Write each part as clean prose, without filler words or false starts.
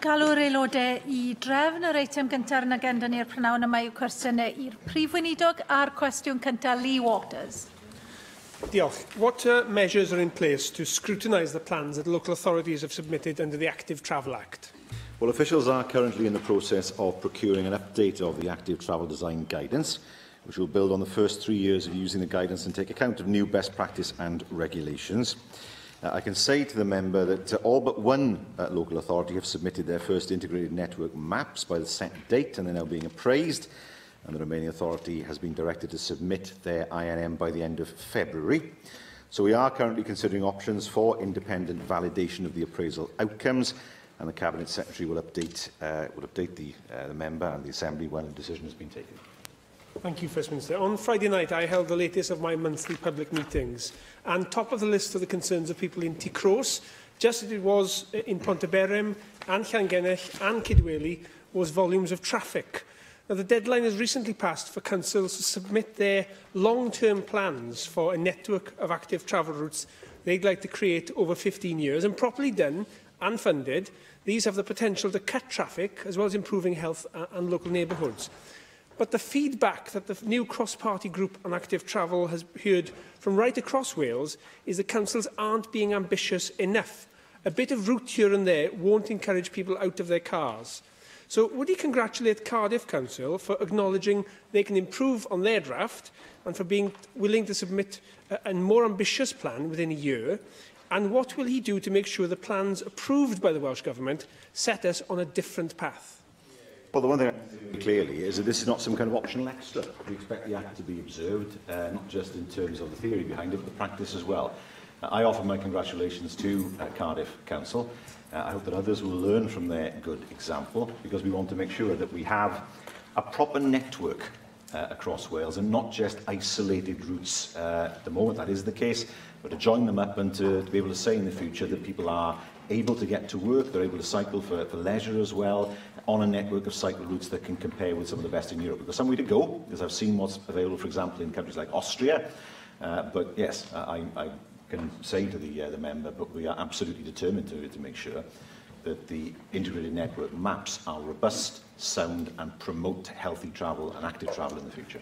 Galw'r aelodau I drefn yr eitem gyntaf yn agenda ni'r prynawn yma yw cwestiynau i'r Prif Weinidog a'r cwestiwn cyntaf Lee Waters. Diolch. What measures are in place to scrutinise the plans that local authorities have submitted under the Active Travel Act? Well, officials are currently in the process of procuring an update of the Active Travel Design Guidance, which will build on the first 3 years of using the guidance and take account of new best practice and regulations. I can say to the member that all but one local authority have submitted their first integrated network maps by the set date, and they're now being appraised, and the remaining authority has been directed to submit their INM by the end of February. So we are currently considering options for independent validation of the appraisal outcomes, and the Cabinet Secretary will update the member and the Assembly when a decision has been taken. Thank you, First Minister. On Friday night, I held the latest of my monthly public meetings, and top of the list are the concerns of people in Ticros, just as it was in Ponteberem and Llangenech and Kidweli, was volumes of traffic. Now, the deadline has recently passed for councils to submit their long-term plans for a network of active travel routes they'd like to create over 15 years, and properly done and funded, these have the potential to cut traffic as well as improving health and local neighbourhoods. But the feedback that the new cross-party group on active travel has heard from right across Wales is that councils aren't being ambitious enough. A bit of route here and there won't encourage people out of their cars. So would he congratulate Cardiff Council for acknowledging they can improve on their draft and for being willing to submit a more ambitious plan within a year? And what will he do to make sure the plans approved by the Welsh Government set us on a different path? Well, the one thing I can say clearly is that this is not some kind of optional extra. We expect the Act to be observed, not just in terms of the theory behind it, but the practice as well. I offer my congratulations to Cardiff Council. I hope that others will learn from their good example, because we want to make sure that we have a proper network across Wales and not just isolated routes. At the moment, that is the case, but to join them up and to be able to say in the future that people are able to get to work, they're able to cycle for leisure as well, on a network of cycle routes that can compare with some of the best in Europe. We've got some way to go, because I've seen what's available, for example, in countries like Austria. But yes, I can say to the member, but we are absolutely determined to make sure that the integrated network maps are robust, sound, and promote healthy travel and active travel in the future.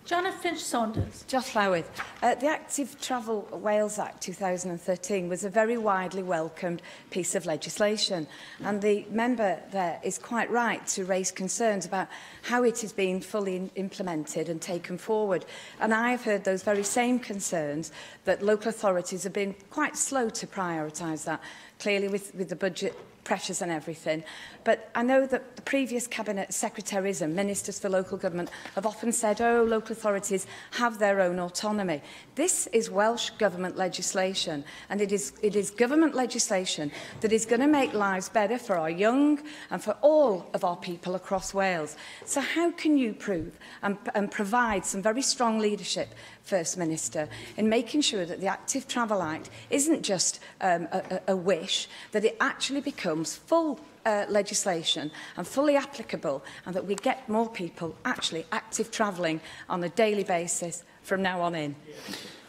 Janet Finch-Saunders. Josh Llywydd. The Active Travel Wales Act 2013 was a very widely welcomed piece of legislation, and the member there is quite right to raise concerns about how it is being fully implemented and taken forward. And I have heard those very same concerns that local authorities have been quite slow to prioritise that, clearly with the budget pressures and everything. But I know that the previous Cabinet Secretaries and Ministers for Local Government have often said, oh, local authorities have their own autonomy. This is Welsh Government legislation, and it is government legislation that is going to make lives better for our young and for all of our people across Wales. So how can you prove and provide some very strong leadership, First Minister, in making sure that the Active Travel Act isn't just a wish, that it actually becomes full legislation and fully applicable, and that we get more people actually active travelling on a daily basis from now on in?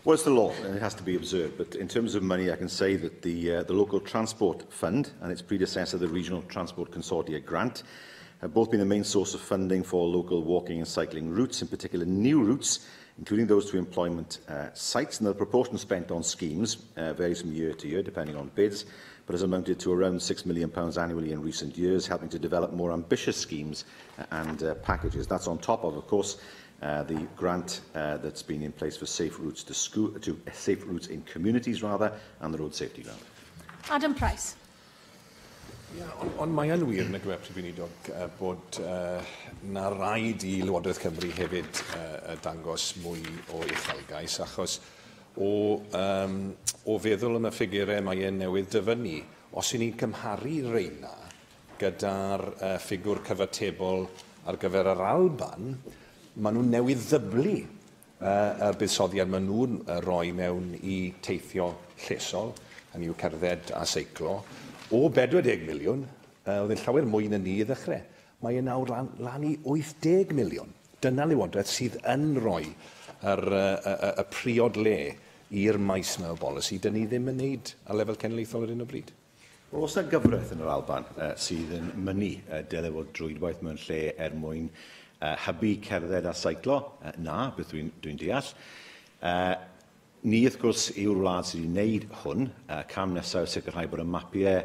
Well, it's the law, and it has to be observed. But in terms of money, I can say that the Local Transport Fund and its predecessor, the Regional Transport Consortia Grant, have both been the main source of funding for local walking and cycling routes, in particular new routes, including those to employment sites. And the proportion spent on schemes varies from year to year, depending on bids, but has amounted to around £6 million annually in recent years, helping to develop more ambitious schemes and packages. That's on top of course, the grant that's been in place for safe routes to safe routes in communities, and the road safety grant. Adam Price. Ond mae yn wir, nid Prif Weinidog, bod na raid I Lywodraeth Cymru hefyd dangos mwy o uchelgais, achos o feddwl am y ffigurau mae e'n newydd dyfynnu, os ni'n cymharu reina gyda'r ffigwr cyfatebol ar gyfer yr Alban, maen nhw'n newydd ddyblu y buddsoddiad maen nhw'n rhoi mewn I teithio llesol, hynny yw cerdded a seiclo, o 40 miliwn, oedd yn llawer mwy na ni I ddechrau. Mae e'n nawr lan I 80 miliwn. Dyna Lywodraeth sydd yn rhoi y priod le i'r maes mewn bolisi. Dyn ni ddim yn neud a lefel cenedlaethol ar hyn o bryd. Wel, os yna gyfraith yn yr Alban sydd yn mynnu dylai fod drwydwaith mewn lle mwyn hybu cerdded a seiclo, na, beth dwi'n deall. Ni, wrth gwrs, yw'r wlad sydd wedi wneud hwn, cam nesaf sicrhau bod y mapiau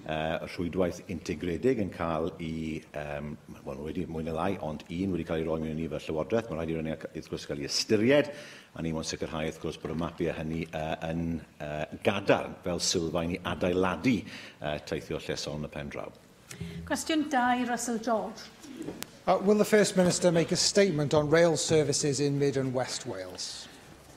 y rhwydwaith integredig yn cael wel, wedi mwy neu lai, ond un wedi cael ei roi mewn i fel Llywodraeth. Mae rhaid i hynny, wrth gwrs, cael ei ystyried, a ni mo'n sicrhau, wrth gwrs, bod y mapiau hynny yn gadarn fel sylfaen i adeiladu teithio llesol yn y pen draw. Cwestiwn 2, Russell George. Will the First Minister make a statement on rail services in Mid and West Wales?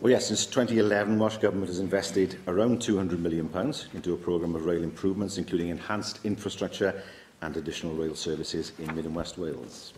Well, yes, since 2011, Welsh Government has invested around £200 million into a programme of rail improvements, including enhanced infrastructure and additional rail services in Mid and West Wales.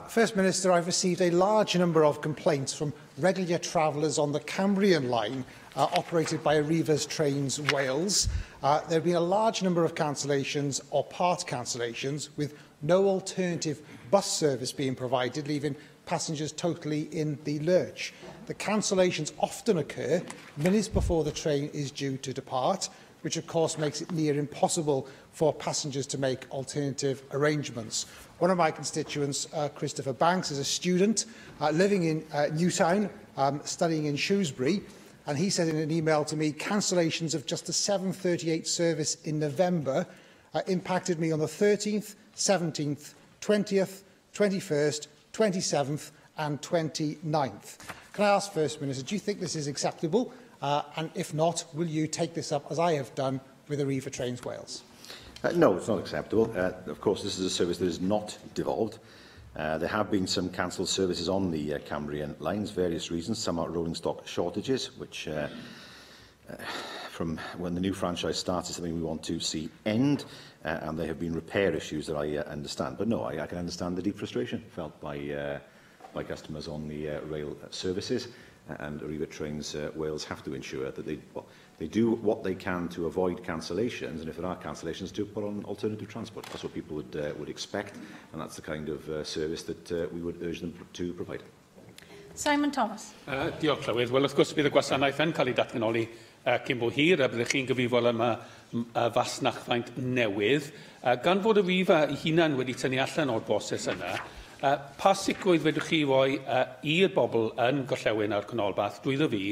First Minister, I've received a large number of complaints from regular travellers on the Cambrian line operated by Arriva's Trains Wales. There have been a large number of cancellations or part cancellations with no alternative bus service being provided, leaving passengers totally in the lurch. The cancellations often occur minutes before the train is due to depart, which of course makes it near impossible for passengers to make alternative arrangements. One of my constituents, Christopher Banks, is a student living in Newtown, studying in Shrewsbury, and he said in an email to me, cancellations of just the 7:38 service in November impacted me on the 13th, 17th, 20th, 21st, 27th and 29th. Can I ask, First Minister, do you think this is acceptable? And if not, will you take this up, as I have done, with Arriva Trains Wales? No, it's not acceptable. Of course, this is a service that is not devolved. There have been some cancelled services on the Cambrian lines, various reasons. Some are rolling stock shortages, which from when the new franchise starts is something we want to see end, and there have been repair issues that I understand. But no, I can understand the deep frustration felt by customers on the rail services, and Arriva Trains Wales have to ensure that they do what they can to avoid cancellations, and if there are cancellations, to put on alternative transport. That's what people would expect, and that's the kind of service that we would urge them to provide. Simon Thomas. Diolch, Llywydd. Wel, wrth gwrs, bydd y gwasanaeth yn cael ei datganoli cyn bo hir, a byddech chi'n gyfrifol am fasnachfaint newydd. Gan fod Arriva ei hunan wedi tynnu allan o'r broses yna, pa sicrwydd fedrwch chi roi i'r bobl yn Gorllewin a'r Canolbarth drwyddo fi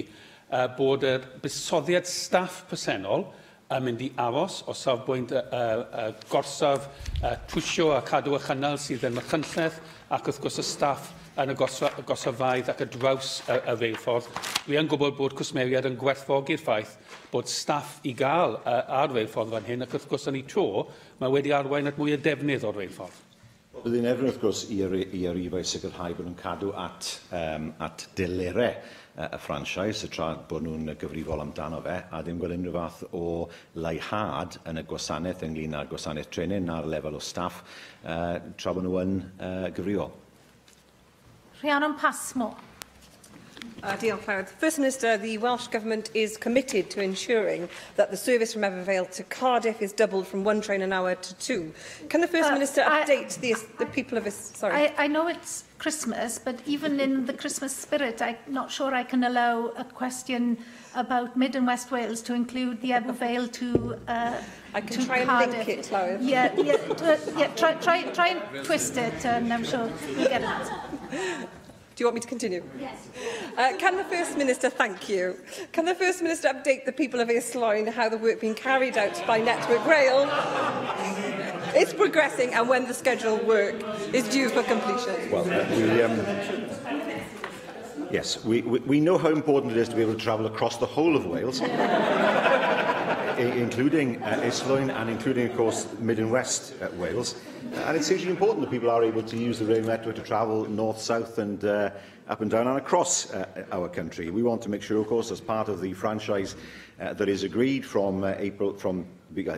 bod y buddsoddiad staff presennol yn mynd i aros o safbwynt gorsaf trwsio a cadw y chynnal sydd yn Machynlleth ac wrth gwrs y staff yn y gorsafaidd ac y draws y reilffordd. Dwi yn gwybod bod cwsmeriad yn gwerthfogi'r ffaith bod staff i gael ar reilffordd fan hyn ac wrth gwrs yn ei tro mae wedi arwain at mwy o defnydd o'r reilffordd. Bydd yn efn, wrth gwrs, i Arriva i sicrhau bod nhw'n cadw at delerau y franchise, tra bod nhw'n gyfrifol amdano fe, a ddim gweld unrhyw fath o leihad yn y gwasanaeth ynglyn â'r gwasanaeth trenin na'r lefel o staff, tra bod nhw yn gyfrifol. Rhiannon Passmore. Diolch, Llywydd. First Minister, the Welsh Government is committed to ensuring that the service from Evervale to Cardiff is doubled from 1 train an hour to 2. Can the First Minister update the people of his... Sorry. I know it's Christmas, but even in the Christmas spirit, I'm not sure I can allow a question about Mid and West Wales to include the Evervale to I can try Cardiff. and link it, Llywydd. Yeah, try and twist it, and I'm sure you'll get it. Do you want me to continue? Yes. Can the First Minister, thank you, can the First Minister update the people of Eastloyn how the work being carried out by Network Rail is progressing and when the scheduled work is due for completion? Well, yes, we know how important it is to be able to travel across the whole of Wales, including Eastloyn and including, of course, Mid and West Wales. And it's hugely important that people are able to use the rail network to travel north, south and up and down and across our country. We want to make sure, of course, as part of the franchise that is agreed from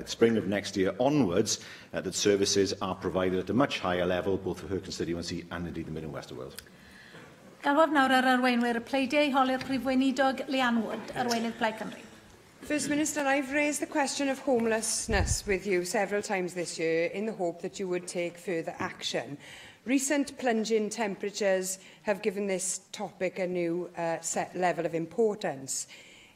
spring of next year onwards, that services are provided at a much higher level, both for her constituency and indeed the Mid and West of Wales. Galwaf nawr ar arweinwyr y pleidiau holi'r Prif Weinidog Leanne Wood, arweinydd Plaid Cymru. First Minister, I've raised the question of homelessness with you several times this year in the hope that you would take further action. Recent plunging temperatures have given this topic a new set level of importance.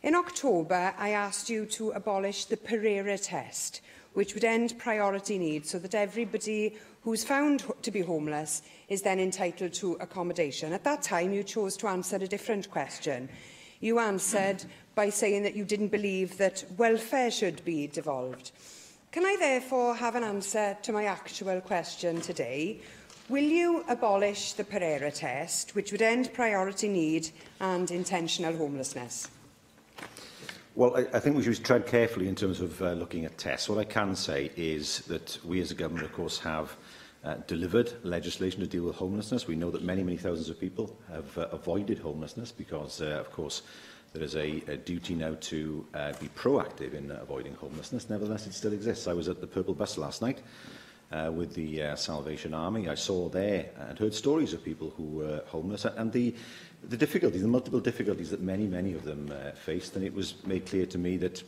In October, I asked you to abolish the Pereira test, which would end priority need so that everybody who's found to be homeless is then entitled to accommodation. At that time, you chose to answer a different question. You answered by saying that you didn't believe that welfare should be devolved. Can I therefore have an answer to my actual question today? Will you abolish the Pereira test, which would end priority need and intentional homelessness? Well, I think we should tread carefully in terms of looking at tests. What I can say is that we as a government, of course, have delivered legislation to deal with homelessness. We know that many, many thousands of people have avoided homelessness because, of course, there is a duty now to be proactive in avoiding homelessness. Nevertheless, it still exists. I was at the Purple Bus last night with the Salvation Army. I saw there and heard stories of people who were homeless and the difficulties, the multiple difficulties that many of them faced. And it was made clear to me that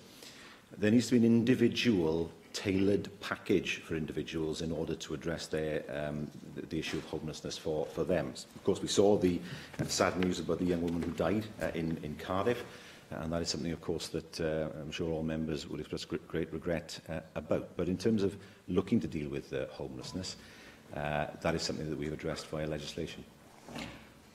there needs to be an individual tailored package for individuals in order to address the issue of homelessness for them. Of course, we saw the sad news about the young woman who died in Cardiff, and that is something, of course, that I'm sure all members would express great regret about. But in terms of looking to deal with homelessness, that is something that we've addressed via legislation.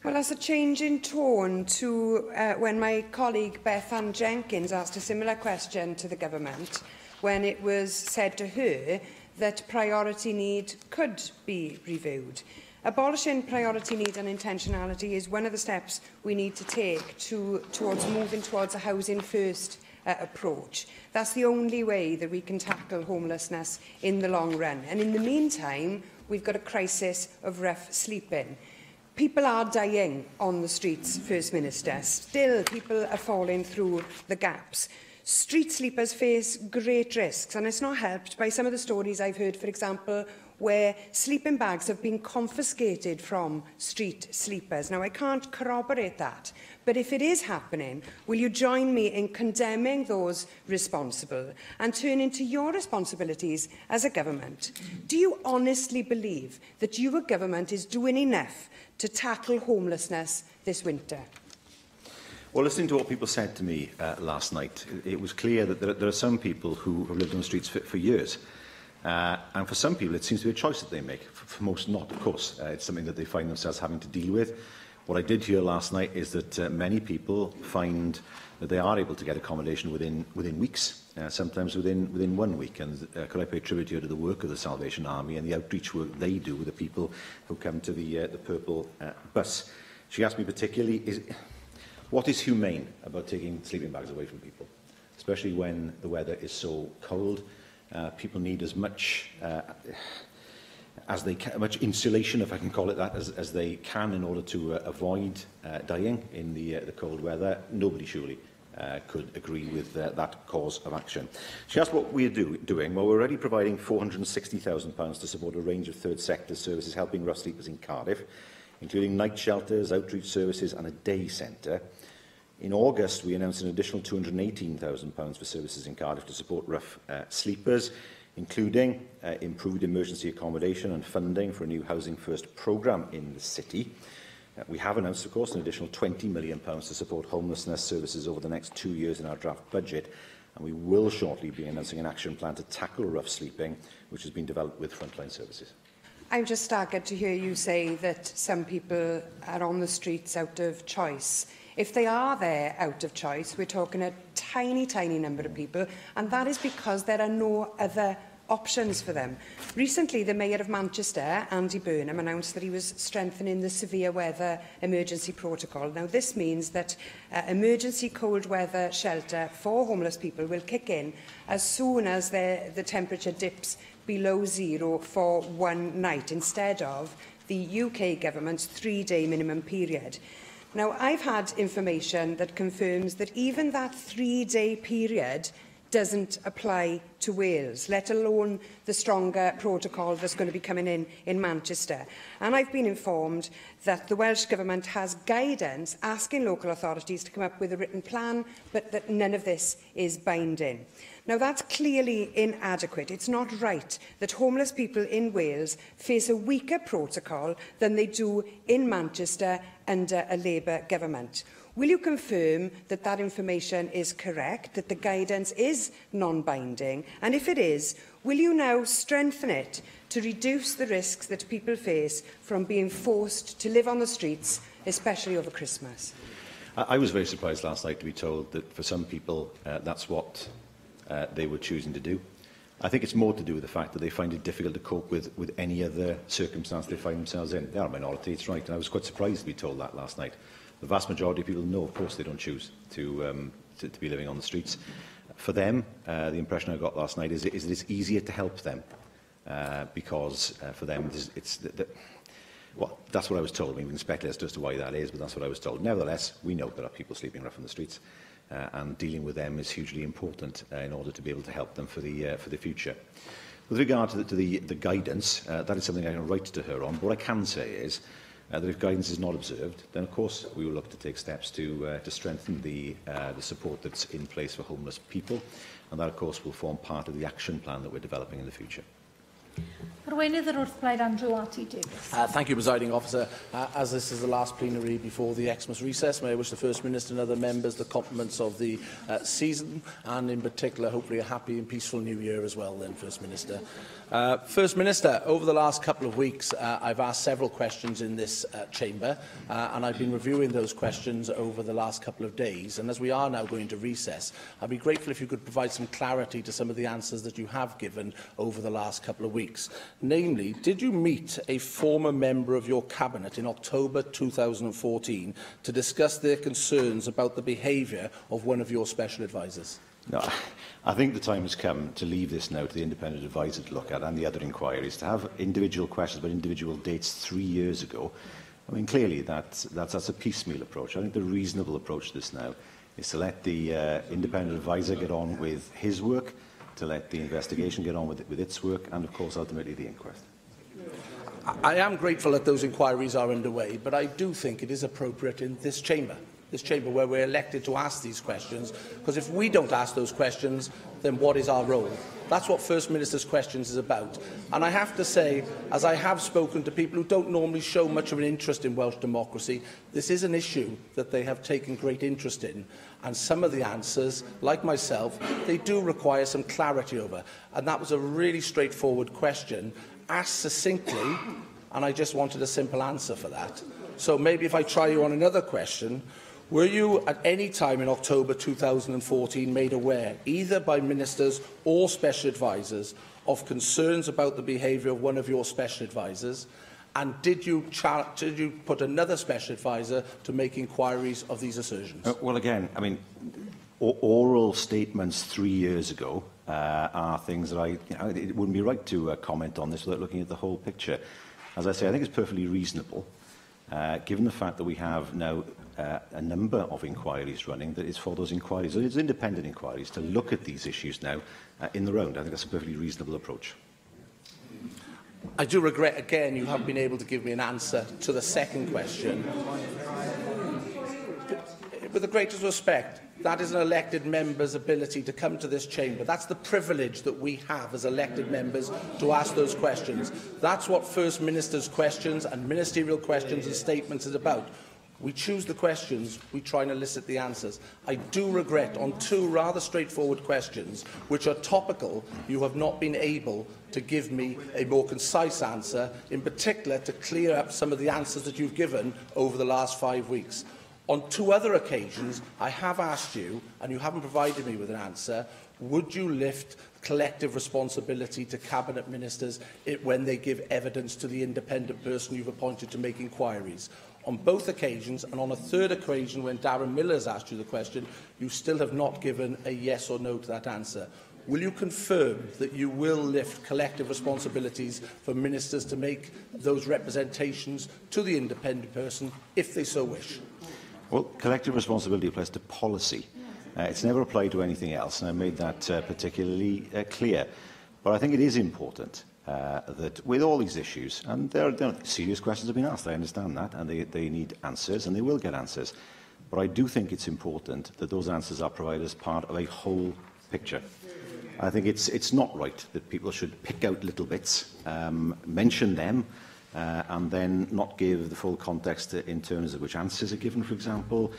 Well, as a change in tone to when my colleague Beth Ann Jenkins asked a similar question to the government, when it was said to her that priority need could be reviewed. Abolishing priority need and intentionality is one of the steps we need to take towards moving towards a housing first approach. That's the only way that we can tackle homelessness in the long run. And in the meantime, we've got a crisis of rough sleeping. People are dying on the streets, First Minister. Still, people are falling through the gaps. Street sleepers face great risks, and it's not helped by some of the stories I've heard, for example, where sleeping bags have been confiscated from street sleepers. Now, I can't corroborate that, but if it is happening, will you join me in condemning those responsible and turning to your responsibilities as a government? Do you honestly believe that your government is doing enough to tackle homelessness this winter? Well, listening to what people said to me last night, it was clear that there are some people who have lived on the streets for years. And for some people, it seems to be a choice that they make. For most not, of course. It's something that they find themselves having to deal with. What I did hear last night is that many people find that they are able to get accommodation within weeks, sometimes within 1 week. And could I pay tribute here to the work of the Salvation Army and the outreach work they do with the people who come to the Purple Bus. She asked me particularly, what is humane about taking sleeping bags away from people, especially when the weather is so cold? People need as much much insulation, if I can call it that, as they can in order to avoid dying in the cold weather. Nobody surely could agree with that course of action. She asked what we're doing. Well, we're already providing £460,000 to support a range of third sector services helping rough sleepers in Cardiff, including night shelters, outreach services and a day centre. In August, we announced an additional £218,000 for services in Cardiff to support rough sleepers, including improved emergency accommodation and funding for a new Housing First programme in the city. We have announced, of course, an additional £20 million to support homelessness services over the next 2 years in our draft budget, and we will shortly be announcing an action plan to tackle rough sleeping, which has been developed with Frontline Services. I'm just staggered to hear you say that some people are on the streets out of choice. If they are there out of choice, we're talking a tiny, tiny number of people, and that is because there are no other options for them. Recently, the Mayor of Manchester, Andy Burnham, announced that he was strengthening the severe weather emergency protocol. Now, this means that emergency cold weather shelter for homeless people will kick in as soon as the temperature dips below zero for one night, instead of the UK government's 3-day minimum period. Now, I've had information that confirms that even that 3-day period doesn't apply to Wales, let alone the stronger protocol that's going to be coming in Manchester. And I've been informed that the Welsh Government has guidance asking local authorities to come up with a written plan, but that none of this is binding. Now, that's clearly inadequate. It's not right that homeless people in Wales face a weaker protocol than they do in Manchester under a Labour government. Will you confirm that that information is correct, that the guidance is non-binding? And if it is, will you now strengthen it to reduce the risks that people face from being forced to live on the streets, especially over Christmas? I was very surprised last night to be told that for some people that's what they were choosing to do. I think it's more to do with the fact that they find it difficult to cope with any other circumstance they find themselves in. They are a minority, it's right, and I was quite surprised to be told that last night. The vast majority of people know, of course, they don't choose to be living on the streets. For them, the impression I got last night is that it's easier to help them because for them well, that's what I was told. I mean, we can speculate as to why that is, but that's what I was told. Nevertheless, we know there are people sleeping rough on the streets, and dealing with them is hugely important in order to be able to help them for the future. With regard to the guidance, that is something I can write to her on. But what I can say is that if guidance is not observed, then of course we will look to take steps to strengthen the support that's in place for homeless people, and that of course will form part of the action plan that we're developing in the future. Arweinydd yr wrthblaid Andrew R.T. Davies. Thank you, Presiding Officer. As this is the last plenary before the Xmas recess, may I wish the First Minister and other members the compliments of the season, and in particular, hopefully, a happy and peaceful New Year as well, then, First Minister. First Minister, over the last couple of weeks, I've asked several questions in this chamber, and I've been reviewing those questions over the last couple of days. And as we are now going to recess, I'd be grateful if you could provide some clarity to some of the answers that you have given over the last couple of weeks. Namely, did you meet a former member of your Cabinet in October 2014 to discuss their concerns about the behaviour of one of your special advisers? No, I think the time has come to leave this now to the independent advisor to look at, and the other inquiries, to have individual questions about individual dates 3 years ago. I mean, clearly that's a piecemeal approach. I think the reasonable approach to this now is to let the independent advisor get on with his work, to let the investigation get on with its work, and of course ultimately the inquest. I am grateful that those inquiries are underway, but I do think it is appropriate in this chamber where we're elected to ask these questions, because if we don't ask those questions, then what is our role? That's what First Minister's questions is about. And I have to say, as I have spoken to people who don't normally show much of an interest in Welsh democracy, this is an issue that they have taken great interest in. And some of the answers, like myself, they do require some clarity over. And that was a really straightforward question, asked succinctly, and I just wanted a simple answer for that. So maybe if I try you on another question, were you at any time in October 2014 made aware, either by ministers or special advisers, of concerns about the behaviour of one of your special advisers? And did you put another special adviser to make inquiries of these assertions? Well, again, I mean, oral statements 3 years ago are things that it wouldn't be right to comment on this without looking at the whole picture. As I say, I think it's perfectly reasonable, given the fact that we have now a number of inquiries running, that it's for those inquiries, it's independent inquiries, to look at these issues now in the round. I think that's a perfectly reasonable approach. I do regret, again, you haven't been able to give me an answer to the second question. With the greatest respect, that is an elected member's ability to come to this chamber. That's the privilege that we have as elected members to ask those questions. That's what First Minister's questions and ministerial questions and statements is about. We choose the questions, we try and elicit the answers. I do regret on two rather straightforward questions, which are topical, you have not been able to give me a more concise answer, in particular to clear up some of the answers that you've given over the last 5 weeks. On two other occasions, I have asked you, and you haven't provided me with an answer, would you lift collective responsibility to Cabinet Ministers when they give evidence to the independent person you've appointed to make inquiries? On both occasions, and on a third occasion when Darren Miller has asked you the question, you still have not given a yes or no to that answer. Will you confirm that you will lift collective responsibilities for ministers to make those representations to the independent person if they so wish? Well, collective responsibility applies to policy. It's never applied to anything else, and I made that particularly clear. But I think it is important that with all these issues, and there are serious questions have been asked, I understand that, and they need answers, and they will get answers. But I do think it's important that those answers are provided as part of a whole picture. I think it's not right that people should pick out little bits, mention them, and then not give the full context in terms of which answers are given, for example,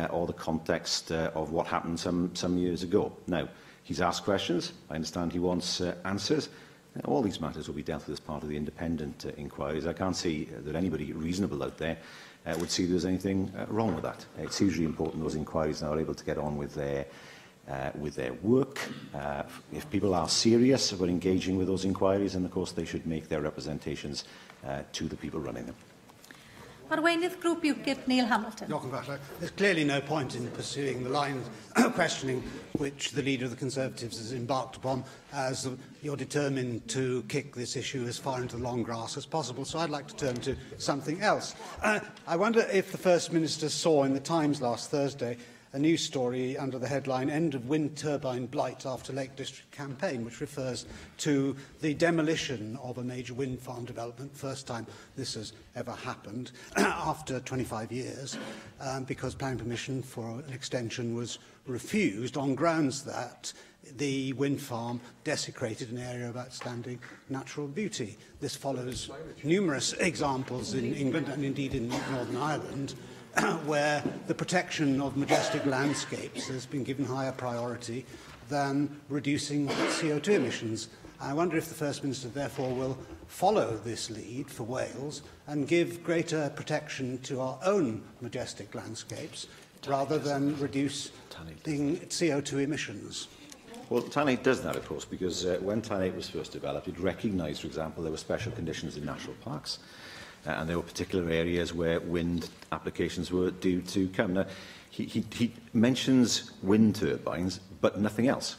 or the context of what happened some years ago. Now, He's asked questions. I understand he wants answers. All these matters will be dealt with as part of the independent inquiries. I can't see that anybody reasonable out there would see there's anything wrong with that. It's hugely important those inquiries now are able to get on with their work. If people are serious about engaging with those inquiries, then of course they should make their representations to the people running them. Arweinydd Grŵp UKIP, Neil Hamilton. There's clearly no point in pursuing the line of questioning which the Leader of the Conservatives has embarked upon, as you're determined to kick this issue as far into the long grass as possible. So I'd like to turn to something else. I wonder if the First Minister saw in the Times last Thursday a news story under the headline "End of Wind Turbine Blight After Lake District Campaign," which refers to the demolition of a major wind farm development, first time this has ever happened, after 25 years, because planning permission for an extension was refused on grounds that the wind farm desecrated an area of outstanding natural beauty. This follows numerous examples in England and indeed in Northern Ireland, where the protection of majestic landscapes has been given higher priority than reducing CO2 emissions. I wonder if the First Minister therefore will follow this lead for Wales and give greater protection to our own majestic landscapes rather than reducing CO2 emissions. Well, TAN8 does that, of course, because when TAN8 was first developed, it recognised, for example, there were special conditions in national parks. And there were particular areas where wind applications were due to come. Now, he mentions wind turbines, but nothing else.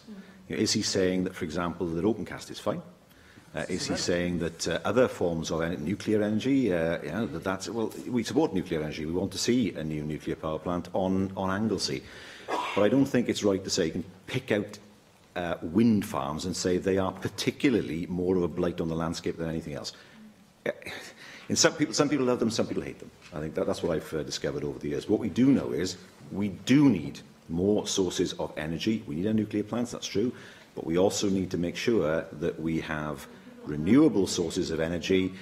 You know, is he saying that, for example, that open cast is fine? Is he saying that other forms of nuclear energy, well, we support nuclear energy. We want to see a new nuclear power plant on Anglesey. But I don't think it's right to say you can pick out wind farms and say they are particularly more of a blight on the landscape than anything else. And some people love them, some people hate them. I think that's what I've discovered over the years. What we do know is we do need more sources of energy. We need our nuclear plants, that's true. But we also need to make sure that we have renewable sources of energy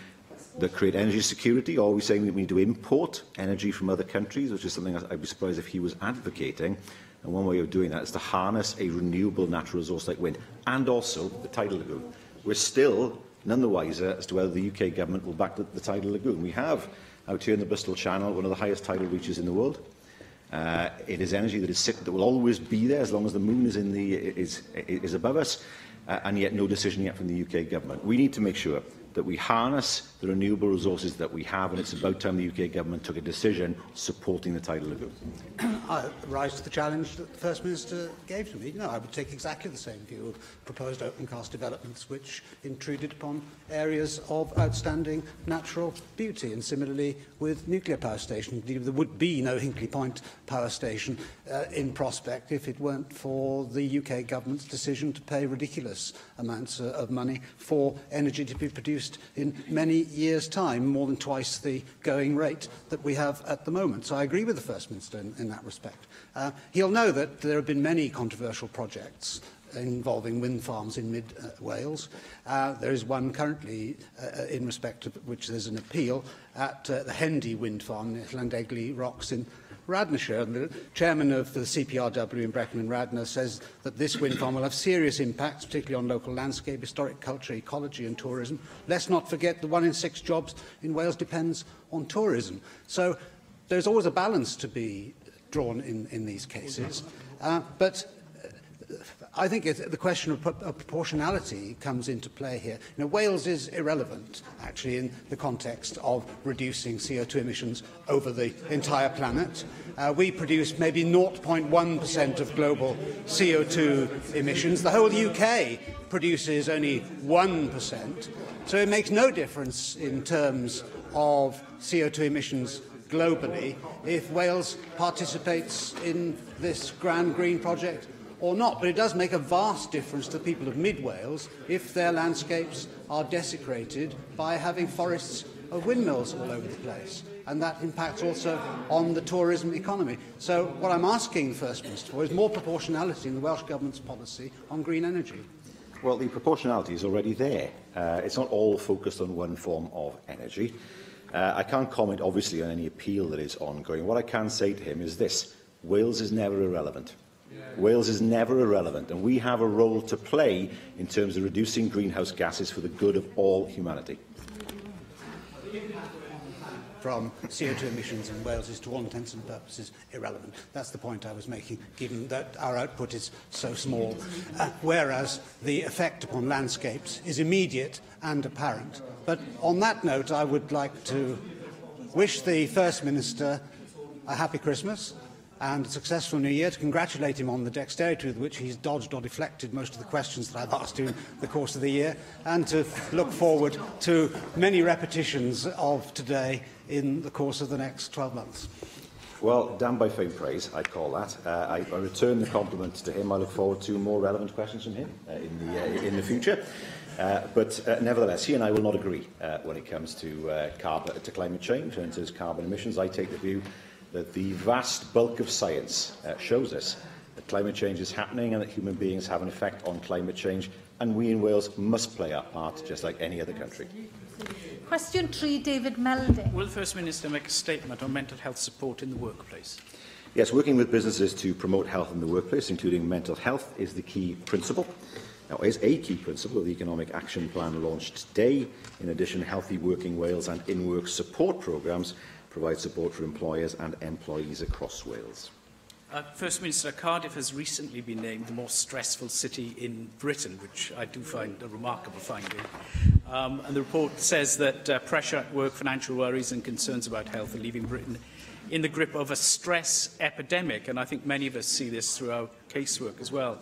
that create energy security. Or are we saying that we need to import energy from other countries, which is something I'd be surprised if he was advocating. And one way of doing that is to harness a renewable natural resource like wind, and also the tidal lagoon. We're still none the wiser as to whether the UK government will back the tidal lagoon. We have, out here in the Bristol Channel, one of the highest tidal reaches in the world. It is energy that will always be there as long as the moon is above us, and yet no decision yet from the UK government. We need to make sure that we harness the renewable resources that we have, and it's about time the UK government took a decision supporting the tidal lagoon. I rise to the challenge that the First Minister gave to me. No, I would take exactly the same view of proposed open-cast developments which intruded upon areas of outstanding natural beauty, and similarly with nuclear power stations. There would be no Hinkley Point power station in prospect if it weren't for the UK government's decision to pay ridiculous amounts of money for energy to be produced in many years' time, more than twice the going rate that we have at the moment. So I agree with the First Minister in that respect. He'll know that there have been many controversial projects involving wind farms in mid-Wales. There is one currently in respect of which there's an appeal at the Hendy wind farm near Llandegli Rocks in Radnorshire. And the chairman of the CPRW in Brecon and Radnor says that this wind farm will have serious impacts, particularly on local landscape, historic culture, ecology and tourism. Let's not forget that 1 in 6 jobs in Wales depends on tourism. So there's always a balance to be drawn in these cases. But I think the question of proportionality comes into play here. You know, Wales is irrelevant, actually, in the context of reducing CO2 emissions over the entire planet. We produce maybe 0.1% of global CO2 emissions. The whole UK produces only 1%. So it makes no difference in terms of CO2 emissions globally if Wales participates in this Grand Green project or not. But it does make a vast difference to the people of mid-Wales if their landscapes are desecrated by having forests of windmills all over the place. And that impacts also on the tourism economy. So what I'm asking the First Minister for is more proportionality in the Welsh Government's policy on green energy. Well, the proportionality is already there. It's not all focused on one form of energy. I can't comment, obviously, on any appeal that is ongoing. What I can say to him is this: Wales is never irrelevant. Wales is never irrelevant, and we have a role to play in terms of reducing greenhouse gases for the good of all humanity. From CO2 emissions in Wales is, to all intents and purposes, irrelevant. That's the point I was making, given that our output is so small, whereas the effect upon landscapes is immediate and apparent. But on that note, I would like to wish the First Minister a happy Christmas and a successful New Year, to congratulate him on the dexterity with which he's dodged or deflected most of the questions that I've asked him in the course of the year, and to look forward to many repetitions of today in the course of the next 12 months. Well, damned by faint praise, I call that. I return the compliment to him. I look forward to more relevant questions from him in the future. But nevertheless, he and I will not agree when it comes to climate change and to carbon emissions. I take the view that the vast bulk of science shows us that climate change is happening and that human beings have an effect on climate change, and we in Wales must play our part just like any other country. Question 3, David Melding. Will the First Minister make a statement on mental health support in the workplace? Yes, working with businesses to promote health in the workplace, including mental health, is the key principle. Now, is a key principle of the Economic Action Plan launched today. In addition, Healthy Working Wales and in-work support programmes provide support for employers and employees across Wales. First Minister, Cardiff has recently been named the most stressful city in Britain, which I do find a remarkable finding. And the report says that pressure at work, financial worries and concerns about health are leaving Britain in the grip of a stress epidemic, and I think many of us see this through our casework as well.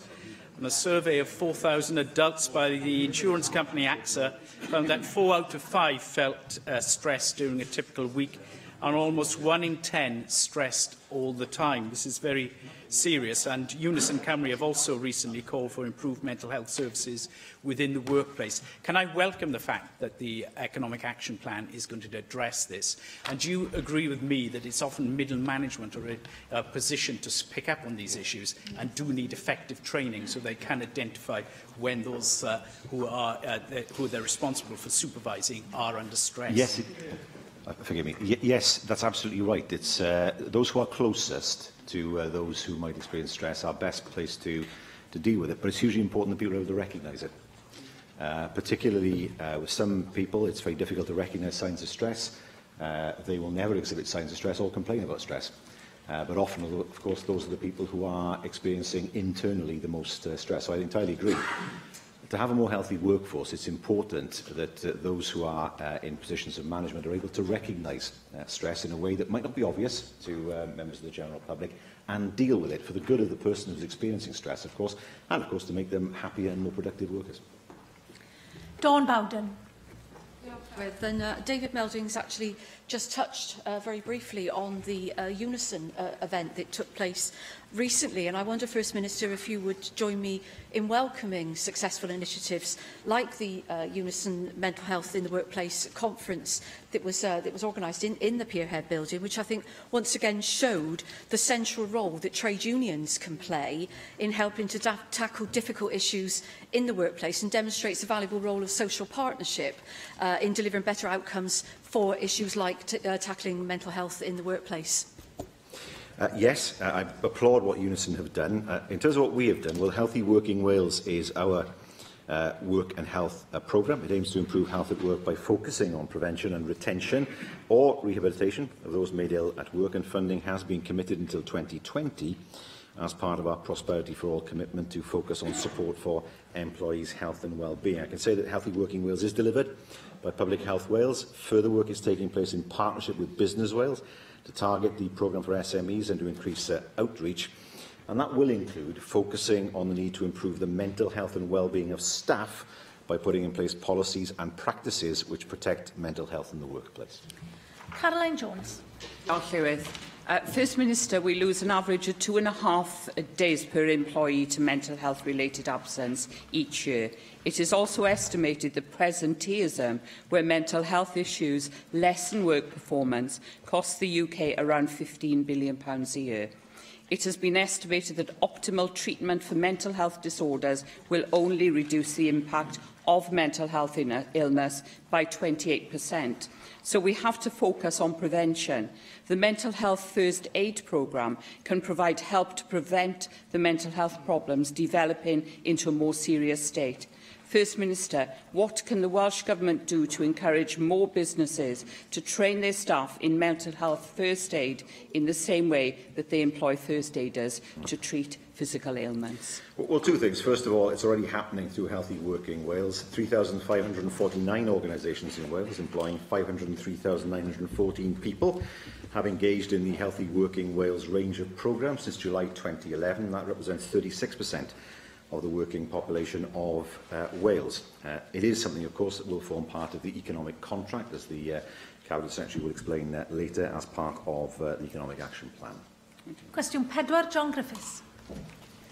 And a survey of 4,000 adults by the insurance company AXA found that 4 out of 5 felt stressed during a typical week, and almost 1 in 10 stressed all the time. This is very serious, and Unison Cymru have also recently called for improved mental health services within the workplace. Can I welcome the fact that the Economic Action Plan is going to address this? And do you agree with me that it's often middle management or a position to pick up on these issues and do need effective training so they can identify when those who they're responsible for supervising are under stress? Yes. Forgive me. Yes, that's absolutely right. It's those who are closest to those who might experience stress are best placed to deal with it. But it's hugely important that people are able to recognise it. Particularly with some people, it's very difficult to recognise signs of stress. They will never exhibit signs of stress or complain about stress. But often, of course, those are the people who are experiencing internally the most stress. So I entirely agree. To have a more healthy workforce, it's important that those who are in positions of management are able to recognise stress in a way that might not be obvious to members of the general public and deal with it for the good of the person who's experiencing stress, of course, and, of course, to make them happier and more productive workers. Dawn Bowden. David Melding's actually just touched very briefly on the Unison event that took place recently, and I wonder, First Minister, if you would join me in welcoming successful initiatives like the Unison Mental Health in the Workplace conference that was organised in the Pierhead building, which I think once again showed the central role that trade unions can play in helping to tackle difficult issues in the workplace, and demonstrates the valuable role of social partnership in delivering better outcomes for issues like tackling mental health in the workplace. Yes, I applaud what Unison have done. In terms of what we have done, well, Healthy Working Wales is our work and health programme. It aims to improve health at work by focusing on prevention and retention or rehabilitation of those made ill at work, and funding has been committed until 2020 as part of our Prosperity for All commitment to focus on support for employees' health and well-being. I can say that Healthy Working Wales is delivered by Public Health Wales. Further work is taking place in partnership with Business Wales to target the programme for SMEs and to increase outreach. And that will include focusing on the need to improve the mental health and well-being of staff by putting in place policies and practices which protect mental health in the workplace. Caroline Jones. First Minister, we lose an average of 2.5 days per employee to mental health-related absence each year. It is also estimated that presenteeism, where mental health issues lessen work performance, costs the UK around £15 billion a year. It has been estimated that optimal treatment for mental health disorders will only reduce the impact of mental health illness by 28%. So we have to focus on prevention. The Mental Health First Aid programme can provide help to prevent the mental health problems developing into a more serious state. First Minister, what can the Welsh Government do to encourage more businesses to train their staff in mental health first aid in the same way that they employ first aiders to treat physical ailments? Well, two things. First of all, it's already happening through Healthy Working Wales. 3,549 organisations in Wales, employing 503,914 people, have engaged in the Healthy Working Wales range of programmes since July 2011. That represents 36% of the working population of Wales. It is something, of course, that will form part of the economic contract, as the Cabinet Secretary will explain later, as part of the Economic Action Plan. Question 4, John Griffiths.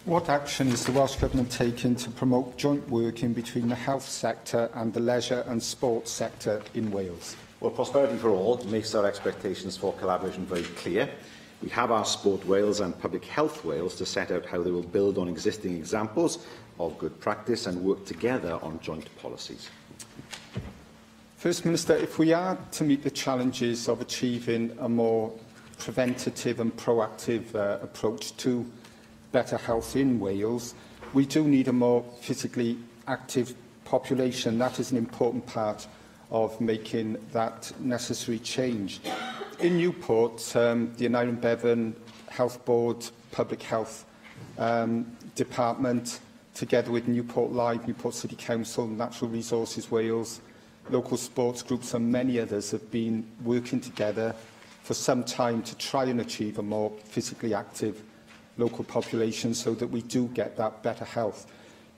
What action is the Welsh Government taking to promote joint working between the health sector and the leisure and sports sector in Wales? Well, Prosperity for All makes our expectations for collaboration very clear. We have asked Sport Wales and Public Health Wales to set out how they will build on existing examples of good practice and work together on joint policies. First Minister, if we are to meet the challenges of achieving a more preventative and proactive approach to better health in Wales, we do need a more physically active population. That is an important part of making that necessary change. In Newport, the Aneurin Bevan Health Board, Public Health Department, together with Newport Live, Newport City Council, Natural Resources Wales, local sports groups and many others have been working together for some time to try and achieve a more physically active local population so that we do get that better health.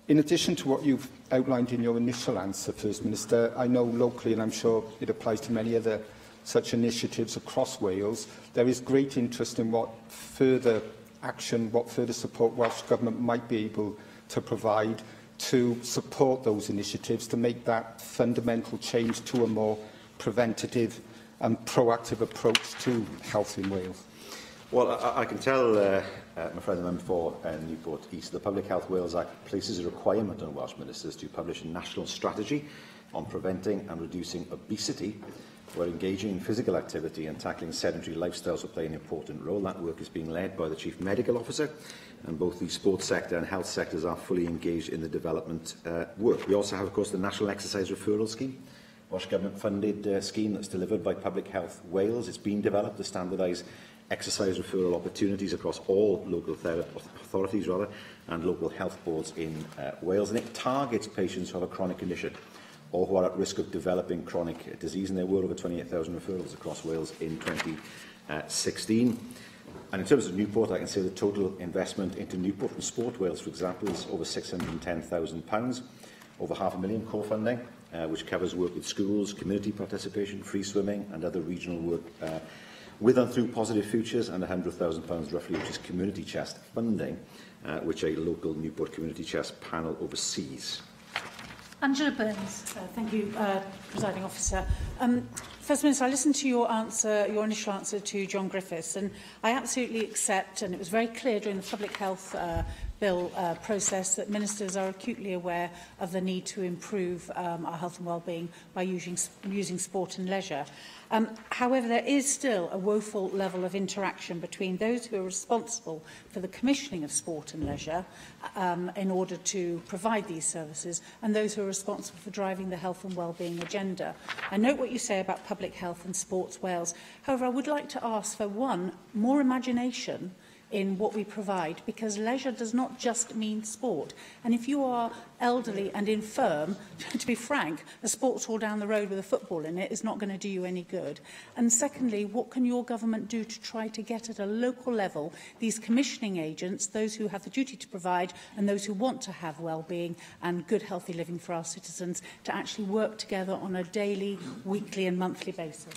In addition to what you've outlined in your initial answer, First Minister, I know locally, and I'm sure it applies to many other such initiatives across Wales, there is great interest in what further action, what further support Welsh Government might be able to provide to support those initiatives, to make that fundamental change to a more preventative and proactive approach to health in Wales. Well, I can tell my friend the member for Newport East, the Public Health Wales Act places a requirement on Welsh ministers to publish a national strategy on preventing and reducing obesity, where engaging in physical activity and tackling sedentary lifestyles will play an important role. That work is being led by the Chief Medical Officer, and both the sports sector and health sectors are fully engaged in the development work. We also have, of course, the National Exercise Referral Scheme, Welsh Government-funded scheme that's delivered by Public Health Wales. It's been developed to standardise exercise referral opportunities across all local authorities and local health boards in Wales, and it targets patients who have a chronic condition or who are at risk of developing chronic disease, and there were over 28,000 referrals across Wales in 2016. And in terms of Newport, I can say the total investment into Newport from Sport Wales, for example, is over £610,000, over £500,000 core funding, which covers work with schools, community participation, free swimming and other regional work with and through Positive Futures, and £100,000 roughly, which is community chest funding, which a local Newport community chest panel oversees. Angela Burns. Thank you, Presiding Officer. First Minister, I listened to your answer, your initial answer to John Griffiths, and I absolutely accept, and it was very clear during the Public Health Bill process, that ministers are acutely aware of the need to improve our health and well-being by using sport and leisure. However, there is still a woeful level of interaction between those who are responsible for the commissioning of sport and leisure in order to provide these services and those who are responsible for driving the health and well-being agenda. I note what you say about Public Health and Sports Wales. However, I would like to ask for, one, more imagination in what we provide, because leisure does not just mean sport. And if you are elderly and infirm, to be frank, a sports hall down the road with a football in it is not going to do you any good. And secondly, what can your government do to try to get at a local level these commissioning agents, those who have the duty to provide and those who want to have well-being and good healthy living for our citizens, to actually work together on a daily, weekly and monthly basis?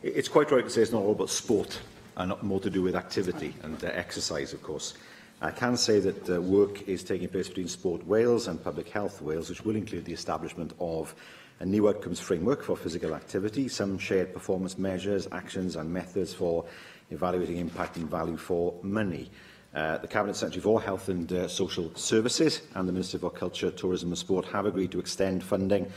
It's quite right to say it's not all about sport, and more to do with activity and exercise, of course. I can say that work is taking place between Sport Wales and Public Health Wales, which will include the establishment of a new outcomes framework for physical activity, some shared performance measures, actions and methods for evaluating impact and value for money. The Cabinet Secretary for Health and Social Services and the Minister for Culture, Tourism and Sport have agreed to extend funding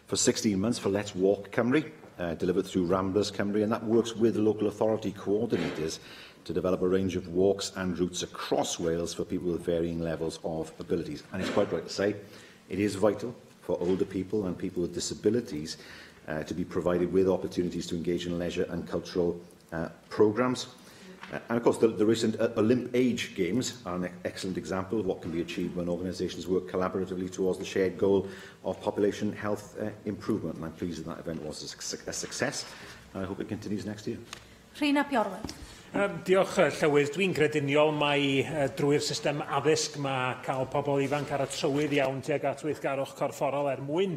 for 16 months for Let's Walk Cymru, delivered through Ramblers Cymru, and that works with local authority coordinators to develop a range of walks and routes across Wales for people with varying levels of abilities. And it's quite right to say it is vital for older people and people with disabilities to be provided with opportunities to engage in leisure and cultural programmes. And of course, the recent Olymp Age Games are an excellent example of what can be achieved when organisations work collaboratively towards the shared goal of population health improvement. And I'm pleased that event was a success. And I hope it continues next year. Rhina Piorwedd. Diolch, Llywydd. Dwi'n grediniol mai drwy'r system addysg mae cael pobl ifanc ar y trywydd iawn tuag at weithgarwch corfforol mwyn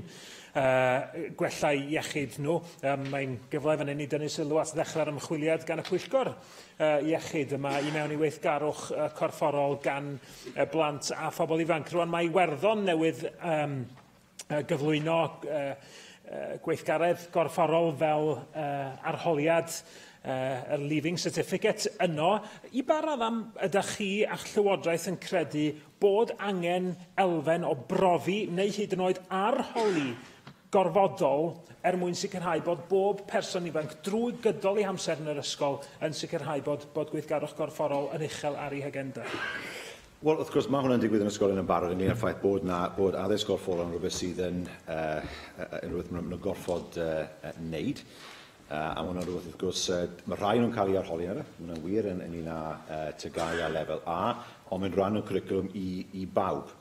gwella iechyd nhw. Mae'n gyfle fan hyn i dynnu sylw at ddechrau'r ymchwiliad gan y Pwyllgor Iechyd yma i mewn i weithgarwch corfforol gan blant a phobl ifanc. Rwan mae Iwerddon newydd gyflwyno gweithgaredd gorfforol fel arholiad y Leaving Certificate yno. I ba raddam ydych chi a'ch Llywodraeth yn credu bod angen elfen o brofi neu hyd yn oed arholi gorfodol mwyn sicrhau bod bob person ifanc drwy gydol ei hamser yn yr ysgol yn sicrhau bod gweithgarwch gorfforol yn uchel ar ei hagenda? Wel, wrth gwrs, mae hwnna'n digwydd yn ysgolion yn barod yn un o'r ffaith bod addysg gorfforol yn rhywbeth sydd yn rhywbeth mae'n gorfod wneud. A hwnna'n rhywbeth, wrth gwrs, mae rhai nhw'n cael ei arholi ar hwnna'n wir yn un a tygau a lefel A, ond mae'n rhan o'r cwricwlwm i bawb.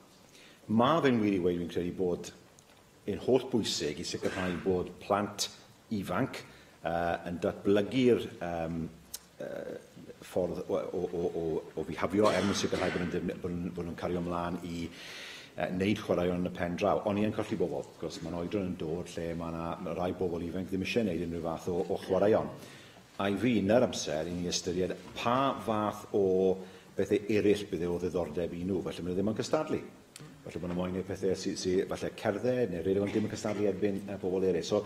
Mae fe'n wir i weid, fi'n credu bod yn holl bwysig i sicrhau bod plant ifanc yn datblygu'r ffordd o fihafio sicrhau bod nhw'n cario ymlaen i wneud chwaraeon yn y pen draw. Ond ni yn colli bobl, gwrs, mae'n oedran yn dod lle mae rai bobl ifanc ddim eisiau wneud unrhyw fath o chwaraeon. A i fi, yn yr amser, i ni ystyried pa fath o bethau eraill bydd o ddiddordeb i nhw, felly maen nhw ddim yn cystadlu. Felly bod nhw'n moyn neud pethau sy'n falle cerdded neu rhaid ddim yn cystadlu erbyn bobl eraill. So,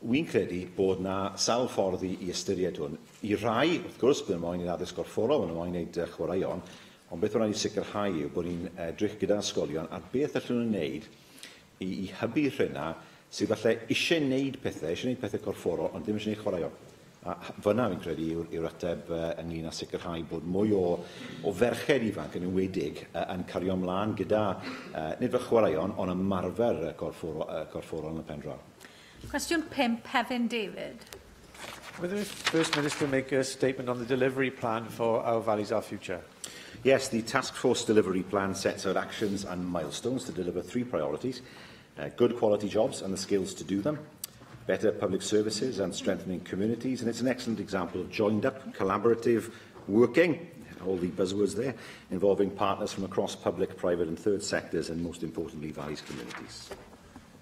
wy'n credu bod na sawl ffordd i ystyried hwn. I rai, wrth gwrs, bydd nhw'n moyn i addysg gorfforol, bydd nhw'n moyn neud chwaraeon, ond beth o'n i sicrhau yw bod ni'n edrych gyda ysgolion ar beth allan nhw'n wneud i hybu rhywna sydd falle eisiau wneud pethau corfforol, ond ddim eisiau wneud chwaraeon. A fyna fi'n credu yw'r ateb ynglyn â sicrhau bod mwy o ferched ifanc yn enwedig yn cario ymlaen gyda nid fe chwaraeon, ond ymarfer corfforol yn y pen draw. Cwestiwn 5, Hefin David. Will the First Minister make a statement on the delivery plan for Our Valleys, Our Future? Yes, the Task Force Delivery Plan sets out actions and milestones to deliver 3 priorities: good quality jobs and the skills to do them, better public services and strengthening communities, and it's an excellent example of joined-up, collaborative working, all the buzzwords there, involving partners from across public, private and third sectors, and most importantly, Valleys communities.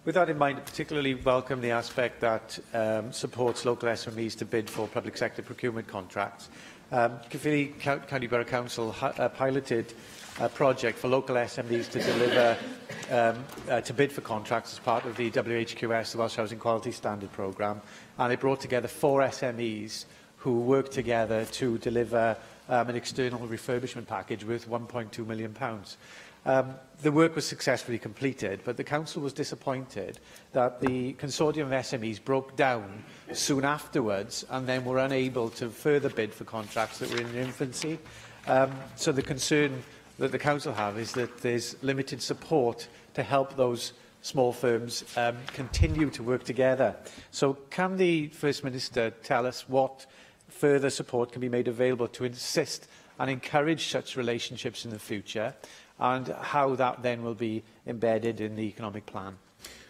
With that in mind, I particularly welcome the aspect that supports local SMEs to bid for public sector procurement contracts. Caerphilly County Borough Council piloted a project for local SMEs to deliver, to bid for contracts as part of the WHQS, the Welsh Housing Quality Standard Programme, and it brought together 4 SMEs who worked together to deliver an external refurbishment package worth £1.2 million. The work was successfully completed, but the Council was disappointed that the consortium of SMEs broke down soon afterwards and then were unable to further bid for contracts that were in their infancy. So the concern that the Council have is that there's limited support to help those small firms continue to work together. So can the First Minister tell us what further support can be made available to assist and encourage such relationships in the future, and how that then will be embedded in the economic plan?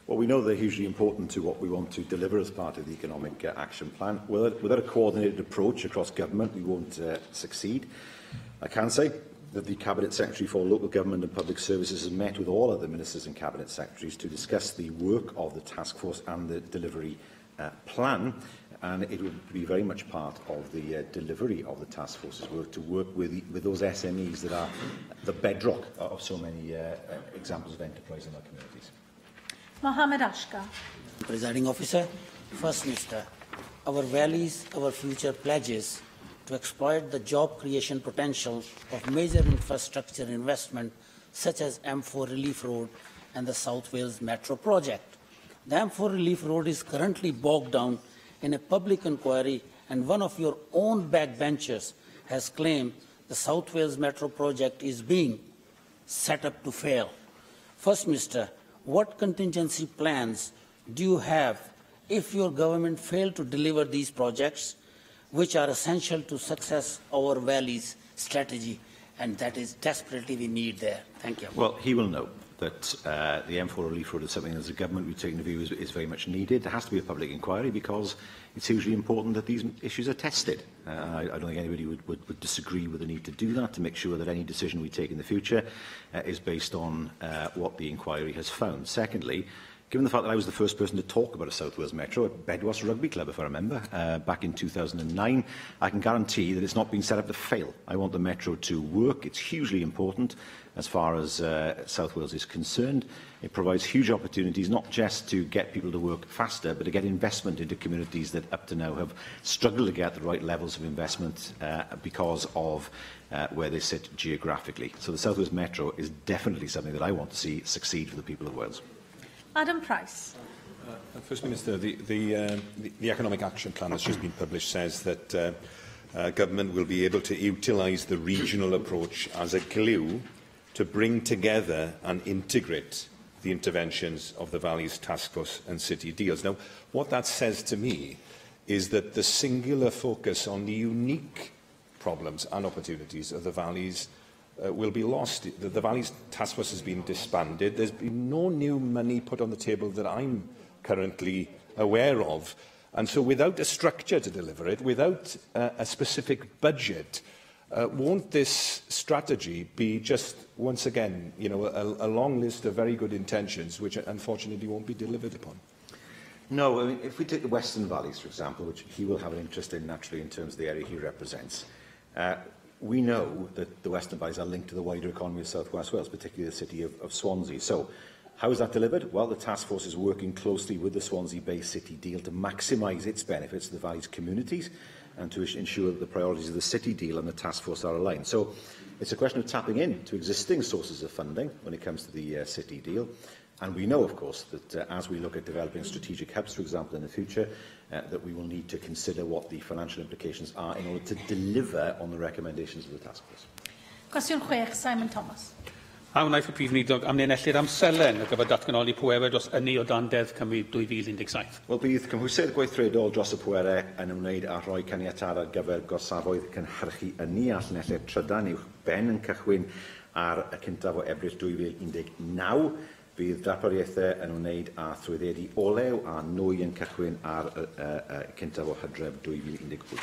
Well, we know they're hugely important to what we want to deliver as part of the economic action plan. Without a coordinated approach across government, we won't succeed. I can say that the Cabinet Secretary for Local Government and Public Services has met with all other ministers and Cabinet Secretaries to discuss the work of the task force and the delivery plan, and it will be very much part of the delivery of the task force's work to work with those SMEs that are the bedrock of so many examples of enterprise in our communities. Mohammed Ashkar. Presiding Officer, First Minister, our Valleys, Our Future pledges to exploit the job creation potential of major infrastructure investment such as M4 Relief Road and the South Wales Metro project. The M4 Relief Road is currently bogged down in a public inquiry, and one of your own backbenchers has claimed the South Wales Metro project is being set up to fail. First Minister, what contingency plans do you have if your government failed to deliver these projects, which are essential to success our Valley's strategy, and that is desperately we need there? Thank you. Well, he will know that the M4 Relief Road is something as a government we've taken the view is very much needed. There has to be a public inquiry because it's hugely important that these issues are tested. I don't think anybody would disagree with the need to do that, to make sure that any decision we take in the future is based on what the inquiry has found. Secondly, given the fact that I was the first person to talk about a South Wales Metro at Bedwas Rugby Club, if I remember, back in 2009, I can guarantee that it's not been set up to fail. I want the Metro to work. It's hugely important as far as South Wales is concerned. It provides huge opportunities, not just to get people to work faster, but to get investment into communities that up to now have struggled to get the right levels of investment because of where they sit geographically. So the South Wales Metro is definitely something that I want to see succeed for the people of Wales. Adam Price. First Minister, the Economic Action Plan that's just been published says that government will be able to utilise the regional approach as a glue to bring together and integrate the interventions of the Valley's Task Force and City Deals. Now, what that says to me is that the singular focus on the unique problems and opportunities of the Valley's will be lost. The Valley's Task Force has been disbanded. There's been no new money put on the table that I'm currently aware of. And so without a structure to deliver it, without a specific budget, won't this strategy be just, once again, a long list of very good intentions, which unfortunately won't be delivered upon? No, I mean, if we take the Western Valleys, for example, which he will have an interest in naturally in terms of the area he represents, we know that the Western Valleys are linked to the wider economy of South West Wales, particularly the city of Swansea. So, how is that delivered? Well, the task force is working closely with the Swansea Bay City deal to maximise its benefits to the Valley's communities and to ensure that the priorities of the city deal and the task force are aligned. So, it's a question of tapping into existing sources of funding when it comes to the city deal. And we know, of course, that as we look at developing strategic hubs, for example, in the future, that we will need to consider what the financial implications are in order to deliver on the recommendations of the task force. Cwestiwn 6, Simon Thomas. A wnaeth y Prif Weinidog amlinellu'r amselen ar gyfer datganoli pwerau dros ynni o dan Deddf Cymru 2017. Wel, bydd cymhwysydd gweithredol dros y pwerau yn ymwneud â rhoi caniatâd ar gyfer gorsafoedd cynhyrchu ynni a llinellau trydan uwch ben yn cychwyn ar y cyntaf o Ebrill 2019. Bydd darpariaethau yn ymwneud â thrwyddedu olew a nwy yn cychwyn ar y cyntaf o Hydref 2018.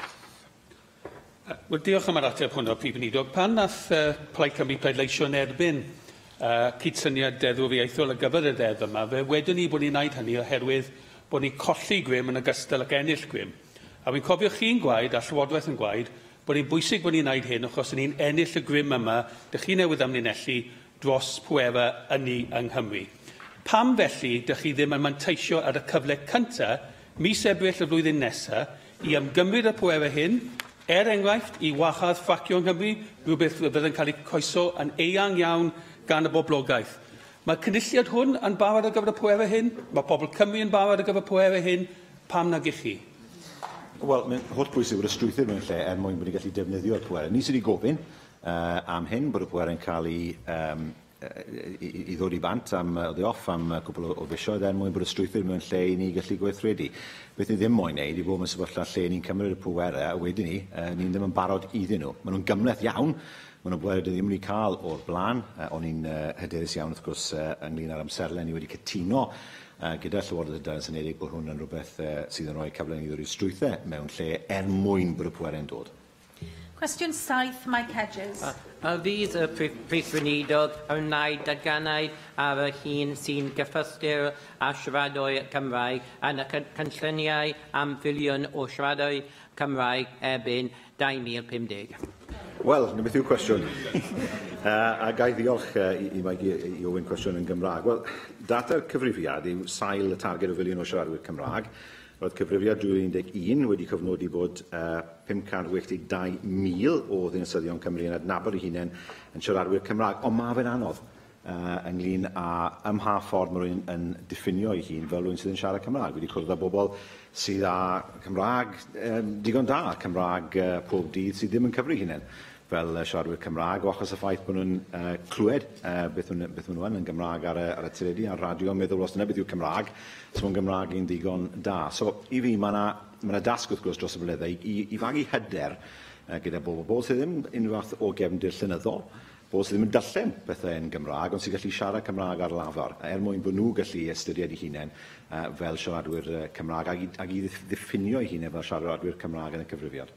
Wel, diolch am yr ateb hwnnw, Prif Weinidog. Pan nath Plaid Cymru pleidleisio yn erbyn cydsyniad deddfwriaethol ar gyfer y deddf yma, fe wedyn ni bod ni'n gwneud hynny oherwydd bod ni'n colli gwym yn ogystal ac ennill gwym. A wy'n cofio chi'n gwaed a Llywodraeth yn gwaed bod ni'n bwysig bod ni'n gwneud hyn achos ni'n ennill y gwym yma, dych chi newydd amlinellu dros pwerau ynni yng Nghymru. Pam felly dych chi ddim yn manteisio ar y cyfle cyntaf, mis Ebrill y flwyddyn nesaf, i ymgymryd y pwerau hyn, enghraifft, i wahardd ffacio yng Nghymru, rhywbeth fydd yn cael ei coeso yn eang iawn gan y boblogaeth. Mae cynulliad hwn yn barod ar gyfer y pwerau hyn, mae pobl Cymru yn barod ar gyfer y pwerau hyn, pam nag i'ch chi? Wel, mae'n holl bwysig bod y strwythur mewn lle er mwyn bod ni'n gallu defnyddio'r pwerau. Ni sydd wedi gofyn am hyn bod y pwerau yn cael i ddod i bant oddi off am cwbl o fisoedd er mwyn bod y strwythur mewn lle i ni gallu gweithredu. Beth ni ddim moyn wneud i bod mewn sefyllfa lle ni'n cymryd y pwerau a wedyn ni'n ddim yn barod iddyn nhw. Maen nhw'n gymleth iawn, maen nhw'n pwerau ddim wedi cael o'r blaen, o'n i'n hyderus iawn wrth gwrs ynglyn â'r amserlen ni wedi cytuno gyda Llywodraeth y Daearys Unedig bod hwn yn rhywbeth sydd yn rhoi cyfle i ddod i'r strwythau mewn lle er mwyn bod y pwerau yn dod. Cwestiwn 7, Mike Hedges. Fydd y Prif Weinidog yn wneud darganau ar y hun sy'n gyffystyr a siaradwyr Cymraeg yn y cynlluniau am filiwn o siaradwyr Cymraeg erbyn 2050? Wel, na beth yw'r cwestiwn? A gai ddiolch i ofyn cwestiwn yn Gymraeg. Wel, data'r cyfrifiad yw sail y targed o filiwn o siaradwyr Cymraeg. Roedd cyfrifiad 2011 wedi cyfnodi bod 582,000 o ddinasyddion Cymru yn adnabod eu hunain yn siaradwyr Cymraeg, ond mae fe'n anodd ynglyn â ymha ffordd mae rhywun yn diffinio ei hun fel rhywun sydd yn siarad Cymraeg. Wedi cwrdd â bobl sydd â Cymraeg digon da, Cymraeg pob dydd sydd ddim yn cyfri hunain fel siaradwyr Cymraeg, o achos y ffaith bod nhw'n clywed beth maen yn Gymraeg ar y teledu, ar radio, meddwl os yna beth yw Cymraeg, so mae'n Gymraeg yn digon da. So i fi, mae yna dasg wrth gwrs dros y blynyddau i fagu hyder gyda bobl sydd ddim unrhyw fath o gefndir llenyddol, bobl sydd ddim yn darllen bethau yn Gymraeg, ond sy'n gallu siarad Cymraeg ar lafar, mwyn bod nhw gallu ystyried eu hunain fel siaradwyr Cymraeg ac i ddiffinio eu hunain fel siaradwyr Cymraeg yn y cyfrifiad.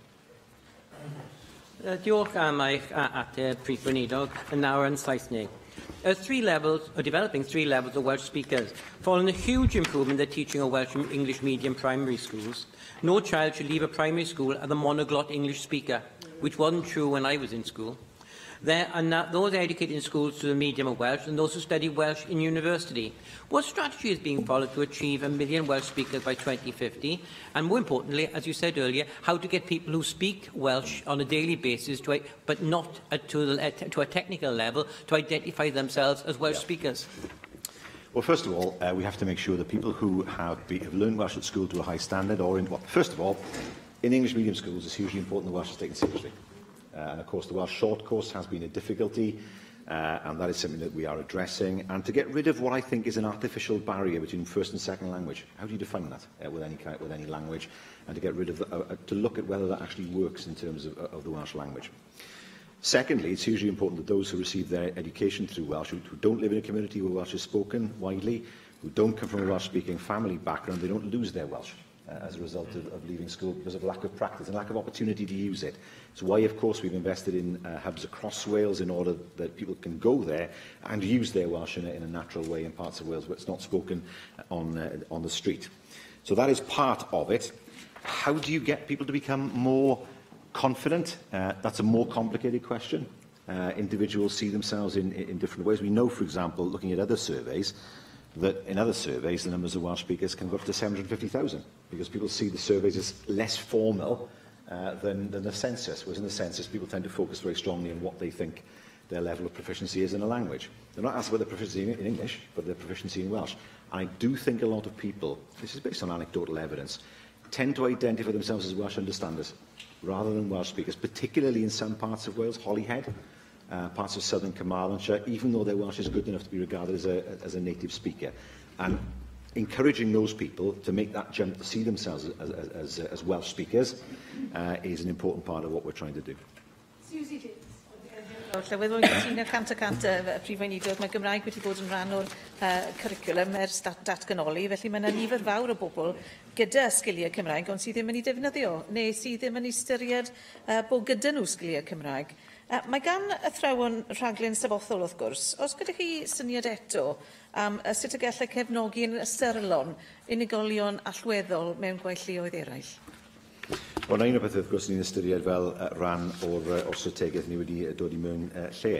Diolch am eich ateb, Prif Weinidog, yn nawr yn Saesneg. Developing 3 levels of Welsh speakers. Following the huge improvement in the teaching of Welsh English medium primary schools, no child should leave a primary school as a monoglot English speaker, which wasn't true when I was in school. There are now those educated in schools to the medium of Welsh and those who study Welsh in university. What strategy is being followed to achieve 1 million Welsh speakers by 2050? And more importantly, as you said earlier, how to get people who speak Welsh on a daily basis, but not to a technical level, to identify themselves as Welsh speakers? Well, first of all, we have to make sure that people who have learned Welsh at school to a high standard, first of all, in English medium schools, it's hugely important that Welsh is taken seriously. And of course, the Welsh short course has been a difficulty, and that is something that we are addressing. And to get rid of what I think is an artificial barrier between first and second language. How do you define that with any language? And to get rid of to look at whether that actually works in terms of the Welsh language. Secondly, it's hugely important that those who receive their education through Welsh, who don't live in a community where Welsh is spoken widely, who don't come from a Welsh-speaking family background, they don't lose their Welsh as a result of leaving school because of lack of practice and lack of opportunity to use it. It's why, of course, we've invested in hubs across Wales in order that people can go there and use their Welsh in a natural way in parts of Wales where it's not spoken on the street. So that is part of it. How do you get people to become more confident? That's a more complicated question. Individuals see themselves in different ways. We know, for example, looking at other surveys, that in other surveys the numbers of Welsh speakers can go up to 750,000 because people see the surveys as less formal than the census, whereas in the census people tend to focus very strongly on what they think their level of proficiency is in a language. They're not asked about their proficiency in English, but their proficiency in Welsh. And I do think a lot of people, this is based on anecdotal evidence, tend to identify themselves as Welsh understanders rather than Welsh speakers, particularly in some parts of Wales, Holyhead, parts of southern Carmarthenshire, even though their Welsh is good enough to be regarded as a native speaker. And encouraging those people to make that jump, to see themselves as Welsh speakers, is an important part of what we're trying to do. Susie James. Llywydd o'n gytuno 100% y Prif Weinidog, mae Gymraeg wedi bod yn rhan o'r cwricwlwm datganoli, felly mae yna nifer fawr o bobl gyda sgiliau Cymraeg, ond sydd ddim yn ei defnyddio, neu sydd ddim yn ystyried bod gyda nhw sgiliau Cymraeg. Mae gan athrawon rhaglen sefyllol wrth gwrs, os gyda chi syniad eto am sut y gallai cefnogi yn ystyrlon unigolion allweddol mewn gweithleoedd eraill? Wel, un o beth wrth gwrs ni'n ystyried fel rhan o'r strategaeth ni wedi dod i mewn lle.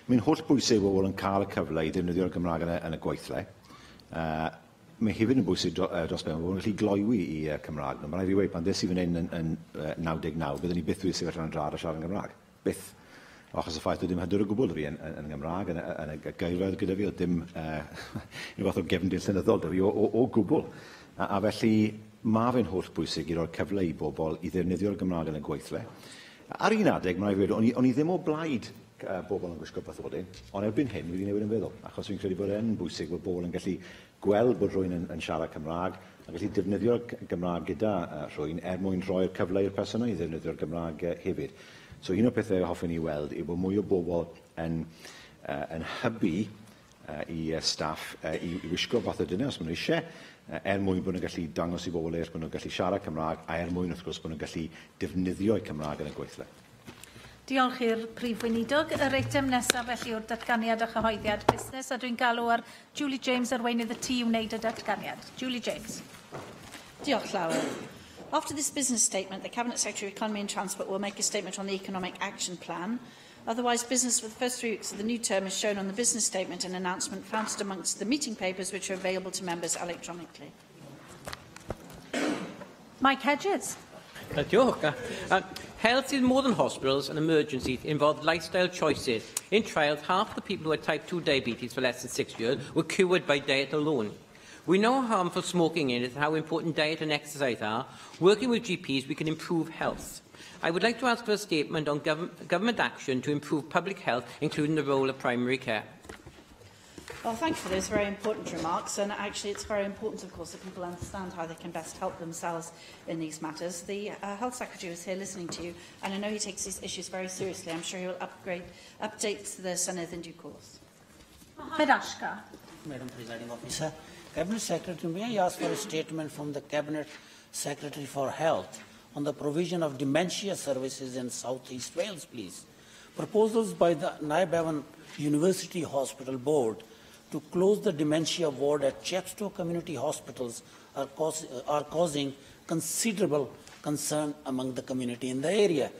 Mae'n holl bwysig bod yn cael y cyfle i ddefnyddio'r Gymraeg yn y gweithle. Mae hefyd yn bwysig dros ben bod yn gallu gloiwi i Cymraeg. Mae'n rhaid i weid, pan des i fan hyn yn 99, byddwn ni byth wedi sefyll yn drad a siarad yn Gymraeg. Byth. Achos y ffaith o dim hyder o gwbl fi yn Gymraeg, yn y geirfa gyda fi, o dim unrhyw fath o gefndir llenyddol da fi o gwbl. A felly, mae fe'n holl bwysig i roi'r cyfle i bobl i ddefnyddio'r Gymraeg yn y gweithle. Ar un adeg, mae'n rhaid i weid, o'n i ddim o blaid bobl yn gwisgo bathodyn, ond erbyn hyn wedi newid yn feddwl, achos fi'n credu bod e'n bwysig bod bobl yn gallu gweld bod rhywun yn siarad Cymraeg a gallu defnyddio'r Gymraeg gyda rhywun mwyn rhoi'r cyfle i'r personau i ddefnyddio'r Gymraeg hefyd. So un o pethau hoffwn i weld yw bod mwy o bobl yn hybu i staff i wisgo bathodynau os maen nhw eisiau, mwyn bod nhw'n gallu dangos i bobl eraill bod nhw'n gallu siarad Cymraeg a mwyn wrth gwrs bod nhw'n gallu defnyddio'r Cymraeg yn y gweithle. Diolch i'r Prif Weinidog. Yr eitem nesaf felly o'r datganiad a chyhoeddiad busnes, a dwi'n galw ar Julie James arweinydd y tŷ i wneud y datganiad. Julie James. Diolch Llawer. After this business statement, the Cabinet Secretary for Economy and Transport will make a statement on the Economic Action Plan. Otherwise, business for the first 3 weeks of the new term is shown on the business statement and announcement found amongst the meeting papers which are available to members electronically. Mike Hedges. Health in more than hospitals and emergencies involved lifestyle choices. In trials, half the people who had type 2 diabetes for less than 6 years were cured by diet alone. We know how harmful smoking is and how important diet and exercise are. Working with GPs, we can improve health. I would like to ask for a statement on government action to improve public health, including the role of primary care. Well, thank you for those very important remarks, and actually it's very important, of course, that people understand how they can best help themselves in these matters. The Health Secretary is here listening to you, and I know he takes these issues very seriously. I'm sure he will update the Senedd in due course. Mohammed Ashkar. Madam Presiding Officer, Cabinet Secretary, may I ask for a statement from the Cabinet Secretary for Health on the provision of dementia services in South East Wales, please? Proposals by the Naibavan University Hospital Board to close the dementia ward at Chepstow Community Hospitals are causing considerable concern among the community in the area.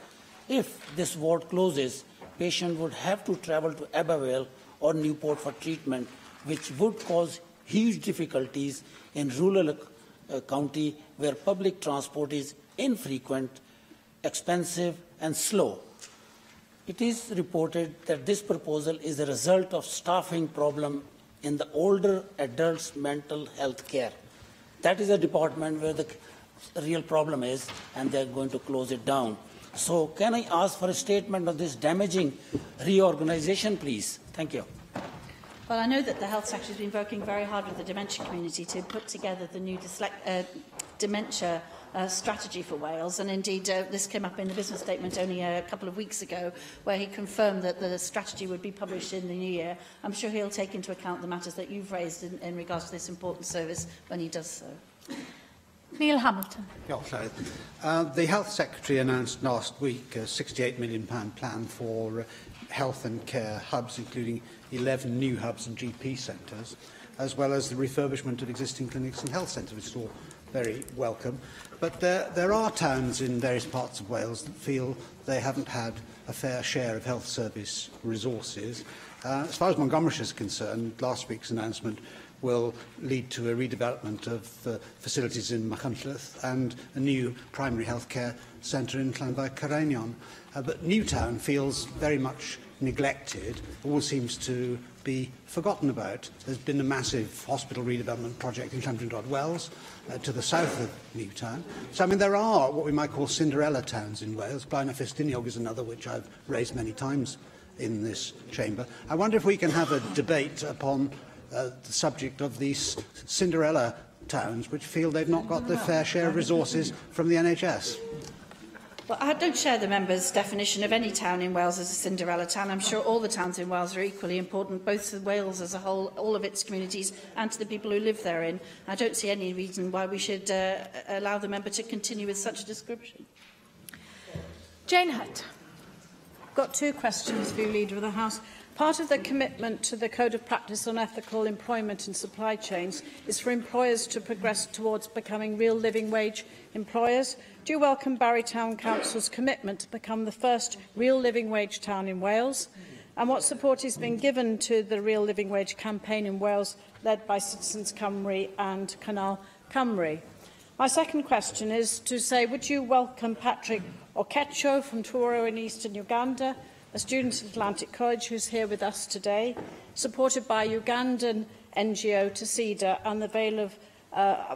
If this ward closes, patients would have to travel to Abervale or Newport for treatment, which would cause huge difficulties in rural county where public transport is infrequent, expensive and slow. It is reported that this proposal is a result of staffing problem in the older adults' mental health care. That is a department where the real problem is, and they're going to close it down. So can I ask for a statement on this damaging reorganization, please? Thank you. Well, I know that the Health Secretary has been working very hard with the dementia community to put together the new dementia strategy for Wales, and indeed this came up in the business statement only a couple of weeks ago, where he confirmed that the strategy would be published in the new year. I'm sure he'll take into account the matters that you've raised in regards to this important service when he does so. Neil Hamilton. The Health Secretary announced last week a £68 million plan for health and care hubs, including 11 new hubs and GP centres, as well as the refurbishment of existing clinics and health centres, which is all very welcome. But there are towns in various parts of Wales that feel they haven't had a fair share of health service resources. As far as Montgomeryshire is concerned, last week's announcement will lead to a redevelopment of facilities in Machynlleth and a new primary health care centre in Llanfair Cerenion. But Newtown feels very much neglected, all seems to be forgotten about. There's been a massive hospital redevelopment project in Llandrindod Wells to the south of Newtown. So, I mean, there are what we might call Cinderella towns in Wales. Blaenau Ffestiniog is another which I've raised many times in this chamber. I wonder if we can have a debate upon the subject of these Cinderella towns which feel they've not got the fair share of resources from the NHS. Well, I don't share the member's definition of any town in Wales as a Cinderella town. I'm sure all the towns in Wales are equally important, both to Wales as a whole, all of its communities, and to the people who live therein. I don't see any reason why we should allow the member to continue with such a description. Jane Hutt. Got two questions for you, Leader of the House. Part of the commitment to the Code of Practice on Ethical Employment and Supply Chains is for employers to progress towards becoming real living wage employers. Do you welcome Barry Town Council's commitment to become the first real living wage town in Wales? And what support has been given to the Real Living Wage campaign in Wales, led by Citizens Cymru and Canal Cymru? My second question is to say, would you welcome Patrick Okecho from Toro in eastern Uganda, a student at Atlantic College who's here with us today, supported by Ugandan NGO Tasida and the Veil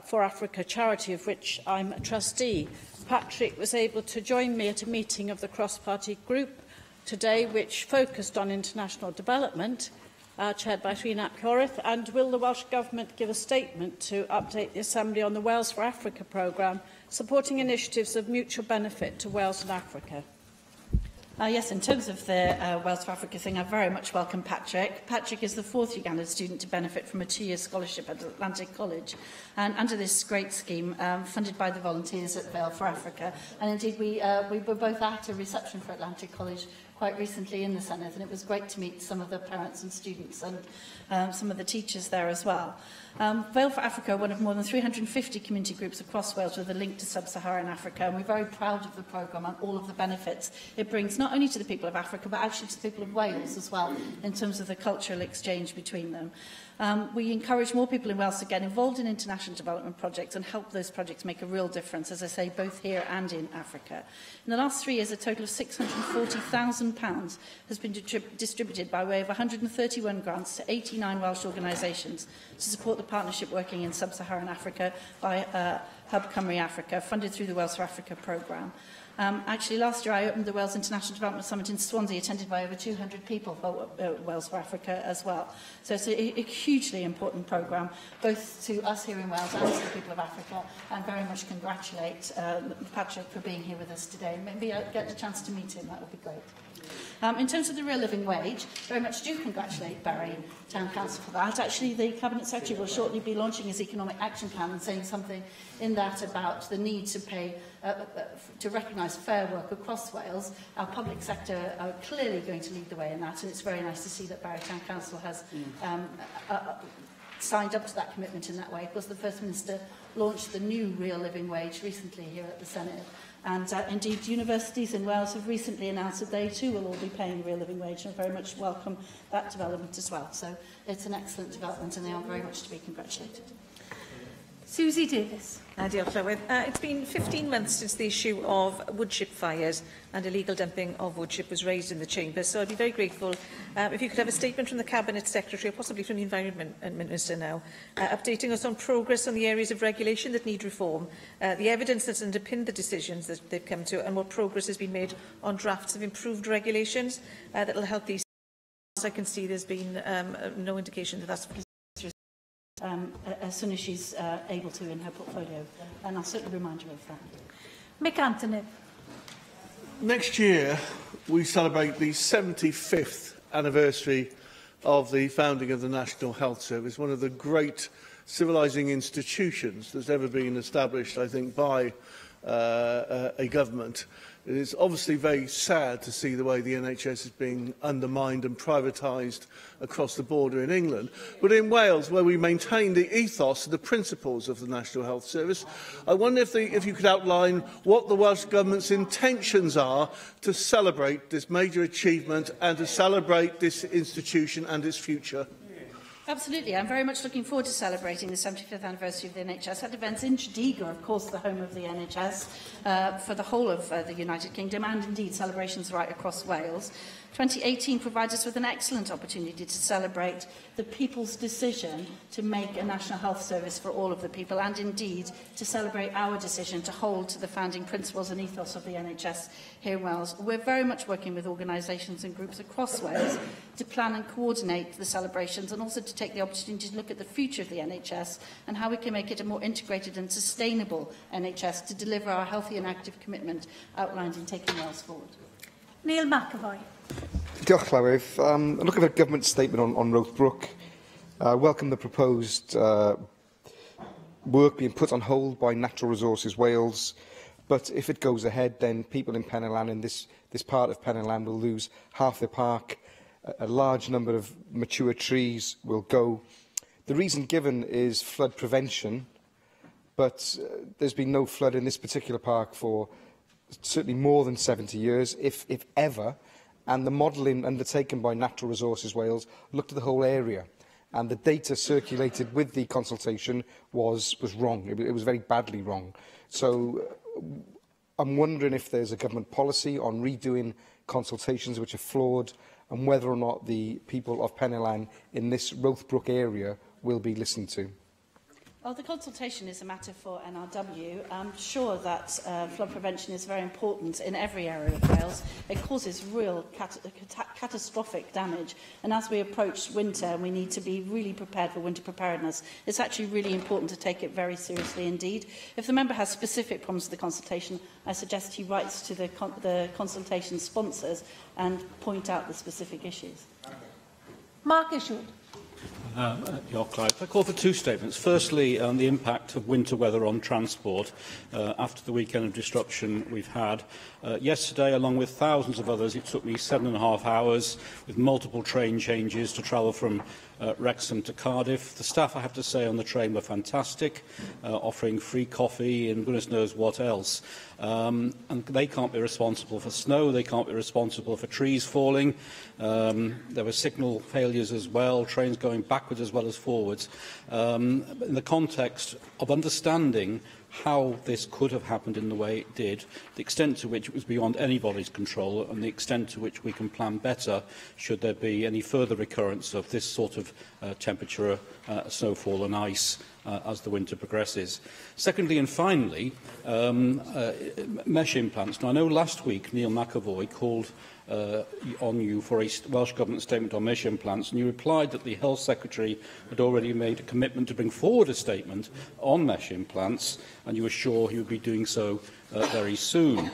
for Africa charity, of which I'm a trustee. Patrick was able to join me at a meeting of the cross-party group today, which focused on international development, chaired by Rhun ap Iorwerth. And will the Welsh Government give a statement to update the Assembly on the Wales for Africa programme, supporting initiatives of mutual benefit to Wales and Africa? Yes, in terms of the Wales for Africa thing, I very much welcome Patrick. Patrick is the fourth Ugandan student to benefit from a 2-year scholarship at Atlantic College, and under this great scheme funded by the volunteers at Veil for Africa. And indeed, we were both at a reception for Atlantic College quite recently in the Senedd, and it was great to meet some of the parents and students and some of the teachers there as well. Vale for Africa are one of more than 350 community groups across Wales with a link to sub-Saharan Africa, and we're very proud of the programme and all of the benefits it brings not only to the people of Africa but actually to the people of Wales as well in terms of the cultural exchange between them. We encourage more people in Wales to get involved in international development projects and help those projects make a real difference, as I say, both here and in Africa. In the last 3 years, a total of £640,000 has been distributed by way of 131 grants to 89 Welsh organisations to support the partnership working in sub-Saharan Africa by Hub Cymru Africa, funded through the Wales for Africa programme. Actually, last year I opened the Wales International Development Summit in Swansea, attended by over 200 people for Wales for Africa as well. So it's a hugely important programme, both to us here in Wales and to the people of Africa, and very much congratulate Patrick for being here with us today. Maybe I'll get the chance to meet him, that would be great. In terms of the real living wage, very much do congratulate Bury Town Council for that. Actually, the Cabinet Secretary will shortly be launching his economic action plan and saying something in that about the need to pay, to recognise fair work across Wales. Our public sector are clearly going to lead the way in that, and it's very nice to see that Bury Town Council has signed up to that commitment in that way. Of course, the First Minister launched the new real living wage recently here at the Senedd. And indeed, universities in Wales have recently announced that they too will all be paying real living wage, and I very much welcome that development as well. So it's an excellent development, and they are very much to be congratulated. Susie Davis. Diolch, Llywydd. It's been 15 months since the issue of woodchip fires and illegal dumping of woodchip was raised in the Chamber, so I'd be very grateful if you could have a statement from the Cabinet Secretary, or possibly from the Environment Minister now, updating us on progress on the areas of regulation that need reform, the evidence that's underpinned the decisions that they've come to, and what progress has been made on drafts of improved regulations that will help these. As I can see, there's been no indication that that's as soon as she's able to in her portfolio, and I'll certainly remind her of that. Mick Anthony. Next year, we celebrate the 75th anniversary of the founding of the National Health Service, one of the great civilising institutions that's ever been established, I think, by a government. It is obviously very sad to see the way the NHS is being undermined and privatised across the border in England. But in Wales, where we maintain the ethos and the principles of the National Health Service, I wonder if you could outline what the Welsh Government's intentions are to celebrate this major achievement and to celebrate this institution and its future. Absolutely. I'm very much looking forward to celebrating the 75th anniversary of the NHS at events in Tredegar, of course, the home of the NHS, for the whole of the United Kingdom, and indeed celebrations right across Wales. 2018 provides us with an excellent opportunity to celebrate the people's decision to make a National Health Service for all of the people, and indeed to celebrate our decision to hold to the founding principles and ethos of the NHS here in Wales. We're very much working with organisations and groups across Wales to plan and coordinate the celebrations, and also to take the opportunity to look at the future of the NHS and how we can make it a more integrated and sustainable NHS to deliver our healthy and active commitment outlined in Taking Wales Forward. Neil McAvoy. Diolch, Llywydd. Look at the government statement on Rothbrook. Welcome the proposed work being put on hold by Natural Resources Wales. But if it goes ahead, then people in Pennylan, in this part of Pennylan, will lose half their park. A large number of mature trees will go. The reason given is flood prevention, but there's been no flood in this particular park for certainly more than 70 years, if ever. And the modelling undertaken by Natural Resources Wales looked at the whole area, and the data circulated with the consultation was wrong. It was very badly wrong. So I'm wondering if there's a government policy on redoing consultations which are flawed, and whether or not the people of Pennylan in this Rothbrook area will be listened to. Well, the consultation is a matter for NRW. I'm sure that flood prevention is very important in every area of Wales. It causes real catastrophic damage. And as we approach winter, we need to be really prepared for winter preparedness. It's actually really important to take it very seriously indeed. If the member has specific problems with the consultation, I suggest he writes to the consultation sponsors and point out the specific issues. Mark Isherwood. Diolch, Clive. I call for two statements. Firstly, on the impact of winter weather on transport after the weekend of disruption we've had. Yesterday, along with thousands of others, it took me 7.5 hours with multiple train changes to travel from Wrexham to Cardiff. The staff, I have to say, on the train were fantastic, offering free coffee and goodness knows what else. And they can't be responsible for snow, they can't be responsible for trees falling. There were signal failures as well, trains going backwards as well as forwards. In the context of understanding how this could have happened in the way it did, the extent to which it was beyond anybody's control, and the extent to which we can plan better should there be any further recurrence of this sort of temperature, snowfall and ice as the winter progresses. Secondly and finally, mesh implants. Now, I know last week Neil McAvoy called on you for a Welsh Government statement on mesh implants, and you replied that the Health Secretary had already made a commitment to bring forward a statement on mesh implants, and you were sure he would be doing so very soon.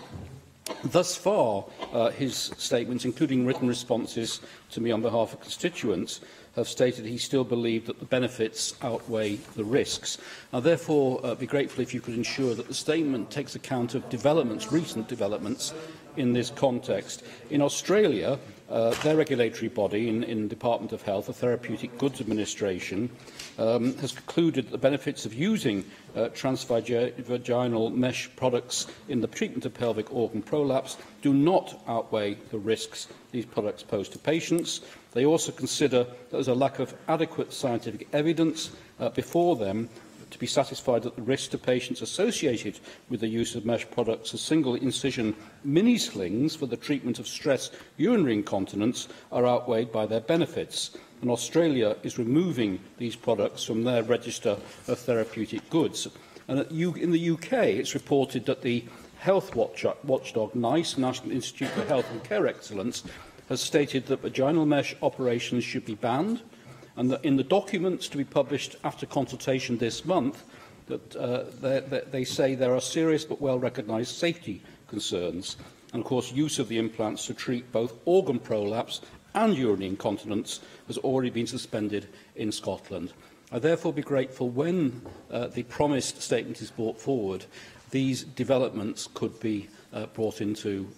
Thus far, his statements, including written responses to me on behalf of constituents, have stated he still believed that the benefits outweigh the risks. I'll therefore be grateful if you could ensure that the statement takes account of developments, recent developments, in this context. In Australia, their regulatory body in Department of Health, the Therapeutic Goods Administration, has concluded that the benefits of using transvaginal mesh products in the treatment of pelvic organ prolapse do not outweigh the risks these products pose to patients. They also consider that there is a lack of adequate scientific evidence before them to be satisfied that the risks to patients associated with the use of mesh products as single-incision mini-slings for the treatment of stress urinary incontinence are outweighed by their benefits. And Australia is removing these products from their register of therapeutic goods. And in the UK, it's reported that the health watchdog NICE, National Institute for Health and Care Excellence, has stated that vaginal mesh operations should be banned, and that in the documents to be published after consultation this month, that they say there are serious but well-recognised safety concerns. And, of course, use of the implants to treat both organ prolapse and urinary incontinence has already been suspended in Scotland. I therefore be grateful when the promised statement is brought forward, these developments could be brought into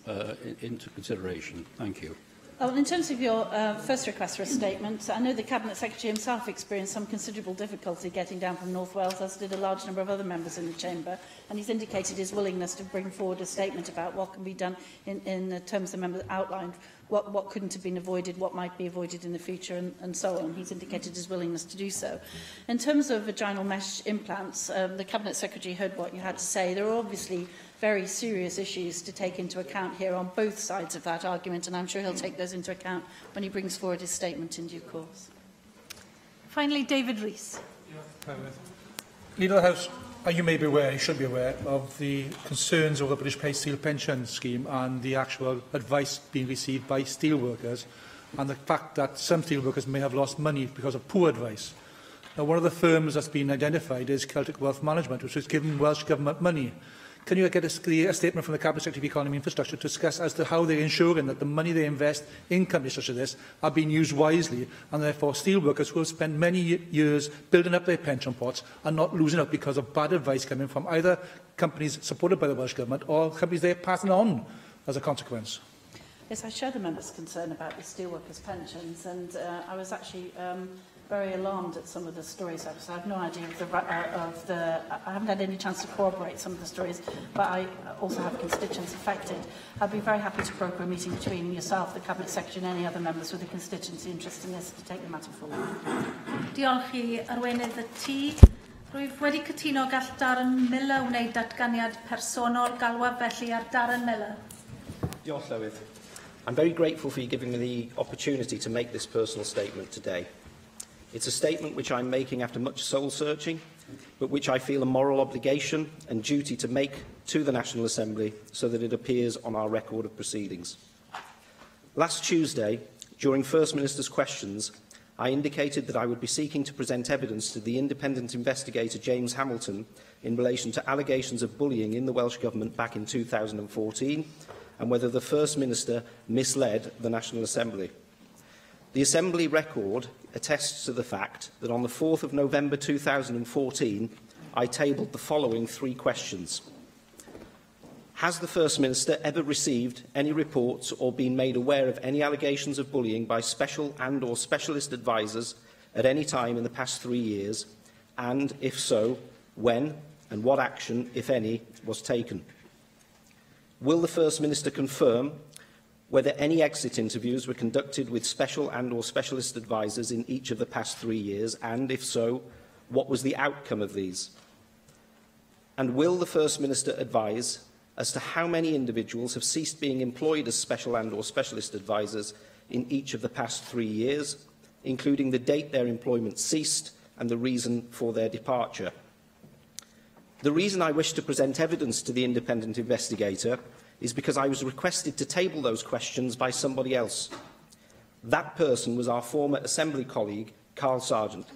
consideration. Thank you. Well, in terms of your first request for a statement, I know the Cabinet Secretary himself experienced some considerable difficulty getting down from North Wales, as did a large number of other members in the Chamber, and he's indicated his willingness to bring forward a statement about what can be done in the terms the members outlined, what couldn't have been avoided, what might be avoided in the future, and so on. He's indicated his willingness to do so. In terms of vaginal mesh implants, the Cabinet Secretary heard what you had to say. There are obviously very serious issues to take into account here on both sides of that argument, and I'm sure he'll take those into account when he brings forward his statement in due course. Finally, David Rees. Leader of the House, you may be aware, you should be aware, of the concerns over the British Pay Steel Pension Scheme and the actual advice being received by steelworkers, and the fact that some steelworkers may have lost money because of poor advice. Now, one of the firms that's been identified is Celtic Wealth Management, which has given Welsh Government money. Can you get a statement from the Cabinet Secretary of Economy and Infrastructure to discuss as to how they're ensuring that the money they invest in companies such as this are being used wisely, and therefore steelworkers who have spent many years building up their pension pots are not losing out because of bad advice coming from either companies supported by the Welsh Government or companies they're passing on as a consequence? Yes, I share the members' concern about the steelworkers' pensions, and I was actually very alarmed at some of the stories. I have no idea of the I haven't had any chance to corroborate some of the stories, but I also have constituents affected. I'd be very happy to broker a meeting between yourself, the Cabinet Secretary, and any other members with a constituency interest in this to take the matter forward. Diolch I arweinydd y tŷ. Rwyf wedi cytuno gall Darren Miller wneud datganiad personol galwaf felly ar Darren Miller. Diolch, Llywydd. I'm very grateful for you giving me the opportunity to make this personal statement today. It's a statement which I'm making after much soul-searching, but which I feel a moral obligation and duty to make to the National Assembly so that it appears on our record of proceedings. Last Tuesday, during First Minister's questions, I indicated that I would be seeking to present evidence to the independent investigator James Hamilton in relation to allegations of bullying in the Welsh Government back in 2014 and whether the First Minister misled the National Assembly. The Assembly record attests to the fact that on the 4th of November 2014, I tabled the following 3 questions. Has the First Minister ever received any reports or been made aware of any allegations of bullying by special and/or specialist advisers at any time in the past 3 years? And, if so, when and what action, if any, was taken? Will the First Minister confirm whether any exit interviews were conducted with special and/or specialist advisers in each of the past 3 years? And, if so, what was the outcome of these? And will the First Minister advise as to how many individuals have ceased being employed as special and/or specialist advisers in each of the past 3 years, including the date their employment ceased and the reason for their departure? The reason I wish to present evidence to the independent investigator is because I was requested to table those questions by somebody else. That person was our former Assembly colleague, Carl Sargent.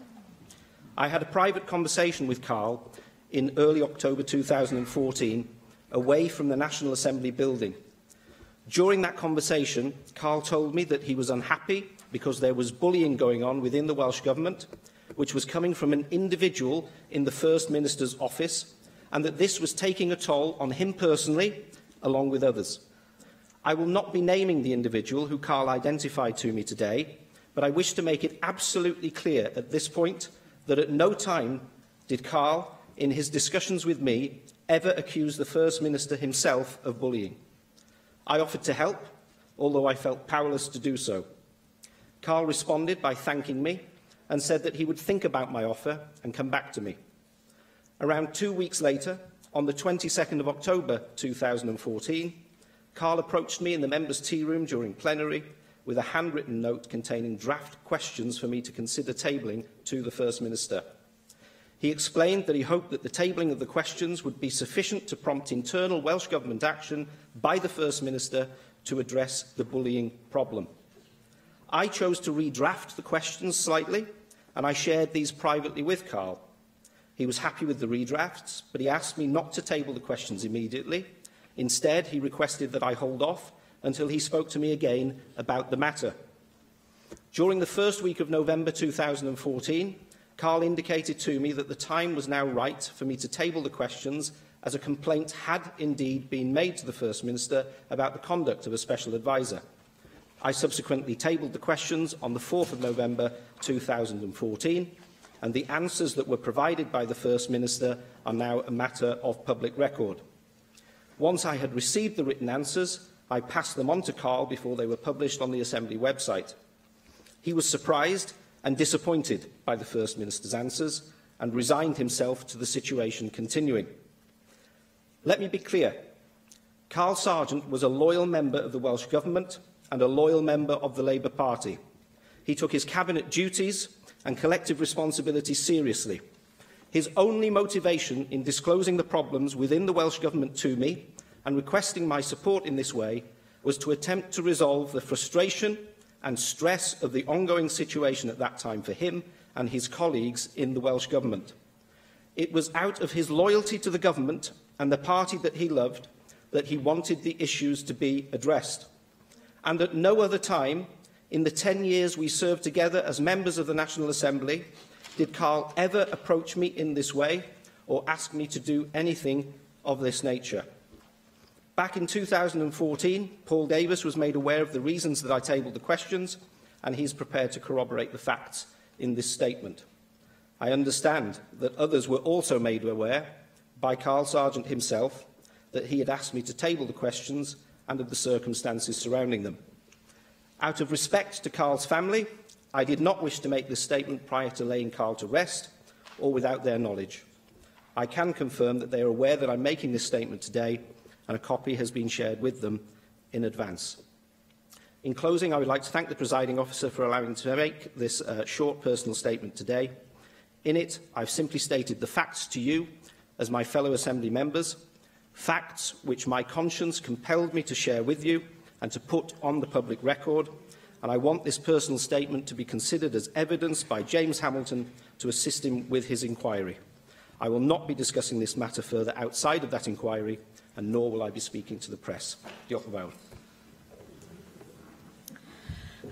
I had a private conversation with Carl in early October 2014, away from the National Assembly building. During that conversation, Carl told me that he was unhappy because there was bullying going on within the Welsh Government, which was coming from an individual in the First Minister's office, and that this was taking a toll on him personally, along with others. I will not be naming the individual who Carl identified to me today, but I wish to make it absolutely clear at this point that at no time did Carl, in his discussions with me, ever accuse the First Minister himself of bullying. I offered to help, although I felt powerless to do so. Carl responded by thanking me and said that he would think about my offer and come back to me. Around 2 weeks later, on the 22nd of October 2014, Carl approached me in the members' tea room during plenary with a handwritten note containing draft questions for me to consider tabling to the First Minister. He explained that he hoped that the tabling of the questions would be sufficient to prompt internal Welsh Government action by the First Minister to address the bullying problem. I chose to redraft the questions slightly, and I shared these privately with Carl. He was happy with the redrafts, but he asked me not to table the questions immediately. Instead, he requested that I hold off until he spoke to me again about the matter. During the first week of November 2014, Carl indicated to me that the time was now right for me to table the questions, as a complaint had indeed been made to the First Minister about the conduct of a special adviser. I subsequently tabled the questions on the 4th of November 2014, and the answers that were provided by the First Minister are now a matter of public record. Once I had received the written answers, I passed them on to Carl before they were published on the Assembly website. He was surprised and disappointed by the First Minister's answers and resigned himself to the situation continuing. Let me be clear. Carl Sargent was a loyal member of the Welsh Government and a loyal member of the Labour Party. He took his cabinet duties and collective responsibility seriously. His only motivation in disclosing the problems within the Welsh Government to me and requesting my support in this way was to attempt to resolve the frustration and stress of the ongoing situation at that time for him and his colleagues in the Welsh Government. It was out of his loyalty to the government and the party that he loved that he wanted the issues to be addressed. And at no other time, in the 10 years we served together as members of the National Assembly, did Carl ever approach me in this way or ask me to do anything of this nature. Back in 2014, Paul Davis was made aware of the reasons that I tabled the questions, and he's prepared to corroborate the facts in this statement. I understand that others were also made aware by Carl Sargent himself that he had asked me to table the questions and of the circumstances surrounding them. Out of respect to Carl's family, I did not wish to make this statement prior to laying Carl to rest or without their knowledge. I can confirm that they are aware that I'm making this statement today, and a copy has been shared with them in advance. In closing, I would like to thank the presiding officer for allowing me to make this short personal statement today. In it, I've simply stated the facts to you as my fellow Assembly members, facts which my conscience compelled me to share with you and to put on the public record, and I want this personal statement to be considered as evidence by James Hamilton to assist him with his inquiry. I will not be discussing this matter further outside of that inquiry, and nor will I be speaking to the press. Diolch yn fawr.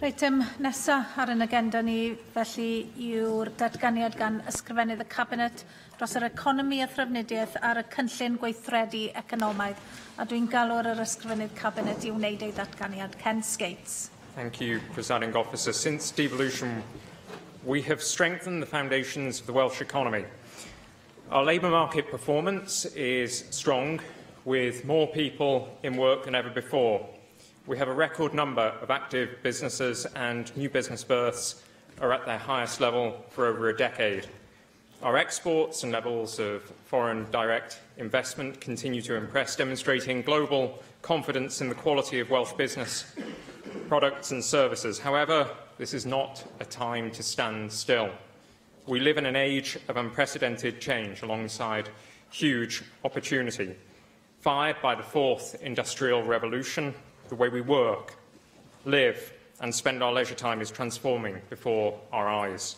Reitem nesaf ar yn agenda ni felly yw'r datganiad gan ysgrifennydd y Cabinet dros yr economi a thrafnidiaeth ar y cynllun gweithredu economaidd. A dwi'n galw'r yr ysgrifennydd Cabinet i wneud ei datganiad. Ken Skates. Thank you, Presiding Officer. Since devolution, we have strengthened the foundations of the Welsh economy. Our labour market performance is strong, with more people in work than ever before. We have a record number of active businesses, and new business births are at their highest level for over a decade. Our exports and levels of foreign direct investment continue to impress, demonstrating global confidence in the quality of Welsh business products and services. However, this is not a time to stand still. We live in an age of unprecedented change alongside huge opportunity. Fired by the fourth industrial revolution, the way we work, live and spend our leisure time is transforming before our eyes.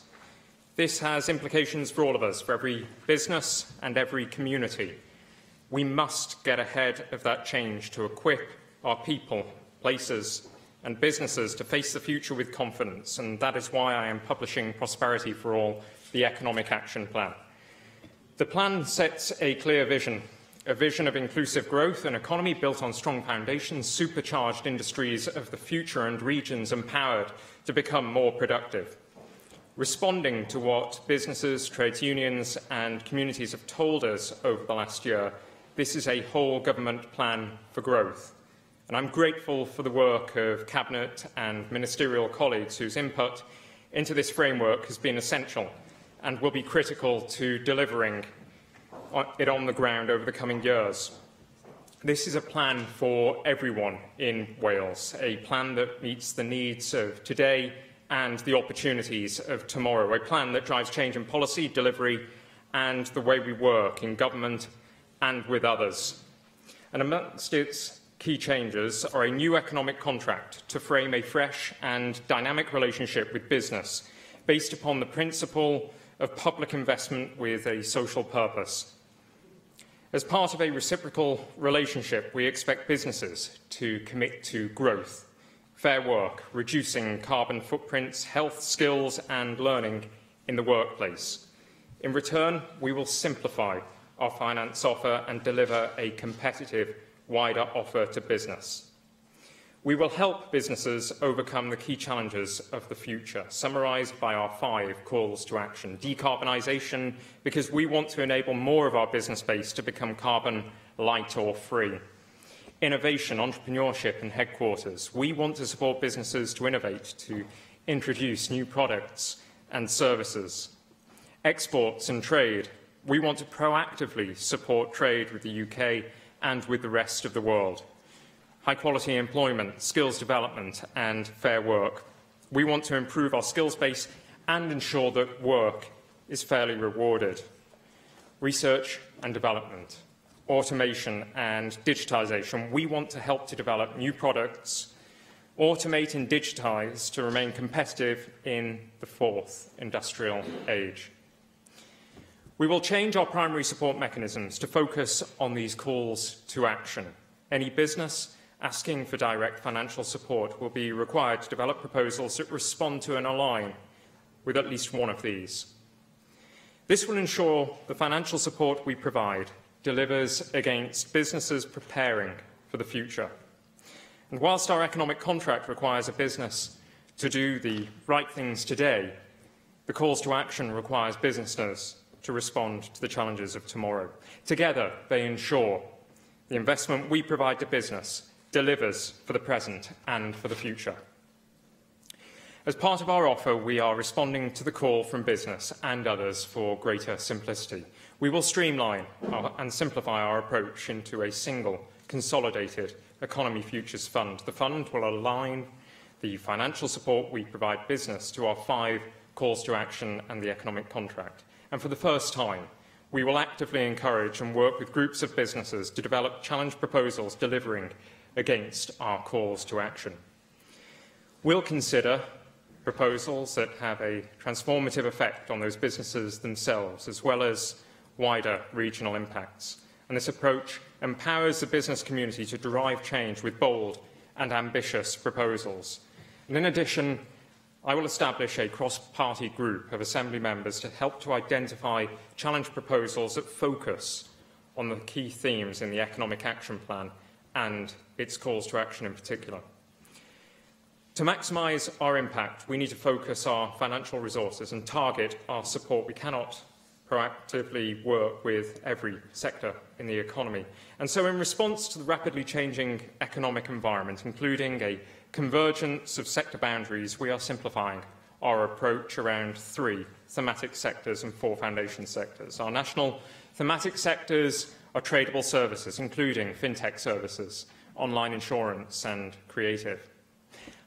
This has implications for all of us, for every business and every community. We must get ahead of that change to equip our people, places and businesses to face the future with confidence, and that is why I am publishing Prosperity for All, the Economic Action Plan. The plan sets a clear vision. A vision of inclusive growth, an economy built on strong foundations, supercharged industries of the future and regions empowered to become more productive. Responding to what businesses, trades unions and communities have told us over the last year, this is a whole government plan for growth. And I'm grateful for the work of Cabinet and ministerial colleagues whose input into this framework has been essential and will be critical to delivering it on the ground over the coming years. This is a plan for everyone in Wales, a plan that meets the needs of today and the opportunities of tomorrow, a plan that drives change in policy, delivery and the way we work in government and with others. And amongst its key changes are a new economic contract to frame a fresh and dynamic relationship with business based upon the principle of public investment with a social purpose. As part of a reciprocal relationship, we expect businesses to commit to growth, fair work, reducing carbon footprints, health, skills and learning in the workplace. In return, we will simplify our finance offer and deliver a competitive, wider offer to business. We will help businesses overcome the key challenges of the future, summarised by our 5 calls to action. Decarbonisation, because we want to enable more of our business base to become carbon light or free. Innovation, entrepreneurship and headquarters. We want to support businesses to innovate, to introduce new products and services. Exports and trade. We want to proactively support trade with the UK and with the rest of the world. High-quality employment, skills development and fair work. We want to improve our skills base and ensure that work is fairly rewarded. Research and development, automation and digitisation. We want to help to develop new products, automate and digitise to remain competitive in the fourth industrial age. We will change our primary support mechanisms to focus on these calls to action. Any business asking for direct financial support will be required to develop proposals that respond to and align with at least one of these. This will ensure the financial support we provide delivers against businesses preparing for the future. And whilst our economic contract requires a business to do the right things today, the calls to action requires businesses to respond to the challenges of tomorrow. Together, they ensure the investment we provide to business delivers for the present and for the future. As part of our offer, we are responding to the call from business and others for greater simplicity. We will streamline and simplify our approach into a single, consolidated Economy Futures Fund. The fund will align the financial support we provide business to our 5 calls to action and the economic contract. And for the first time, we will actively encourage and work with groups of businesses to develop challenge proposals delivering against our calls to action. We'll consider proposals that have a transformative effect on those businesses themselves, as well as wider regional impacts. And this approach empowers the business community to drive change with bold and ambitious proposals. And in addition, I will establish a cross-party group of Assembly members to help to identify challenge proposals that focus on the key themes in the Economic Action Plan and its calls to action in particular. To maximise our impact, we need to focus our financial resources and target our support. We cannot proactively work with every sector in the economy. And so in response to the rapidly changing economic environment, including a convergence of sector boundaries, we are simplifying our approach around 3 thematic sectors and 4 foundation sectors. Our national thematic sectors are tradable services, including fintech services, online insurance and creative.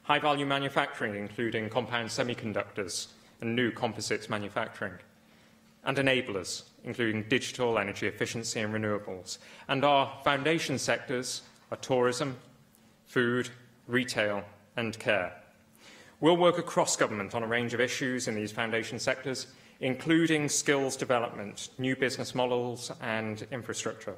High-value manufacturing, including compound semiconductors and new composites manufacturing. And enablers, including digital, energy efficiency and renewables. And our foundation sectors are tourism, food, retail and care. We'll work across government on a range of issues in these foundation sectors, including skills development, new business models and infrastructure.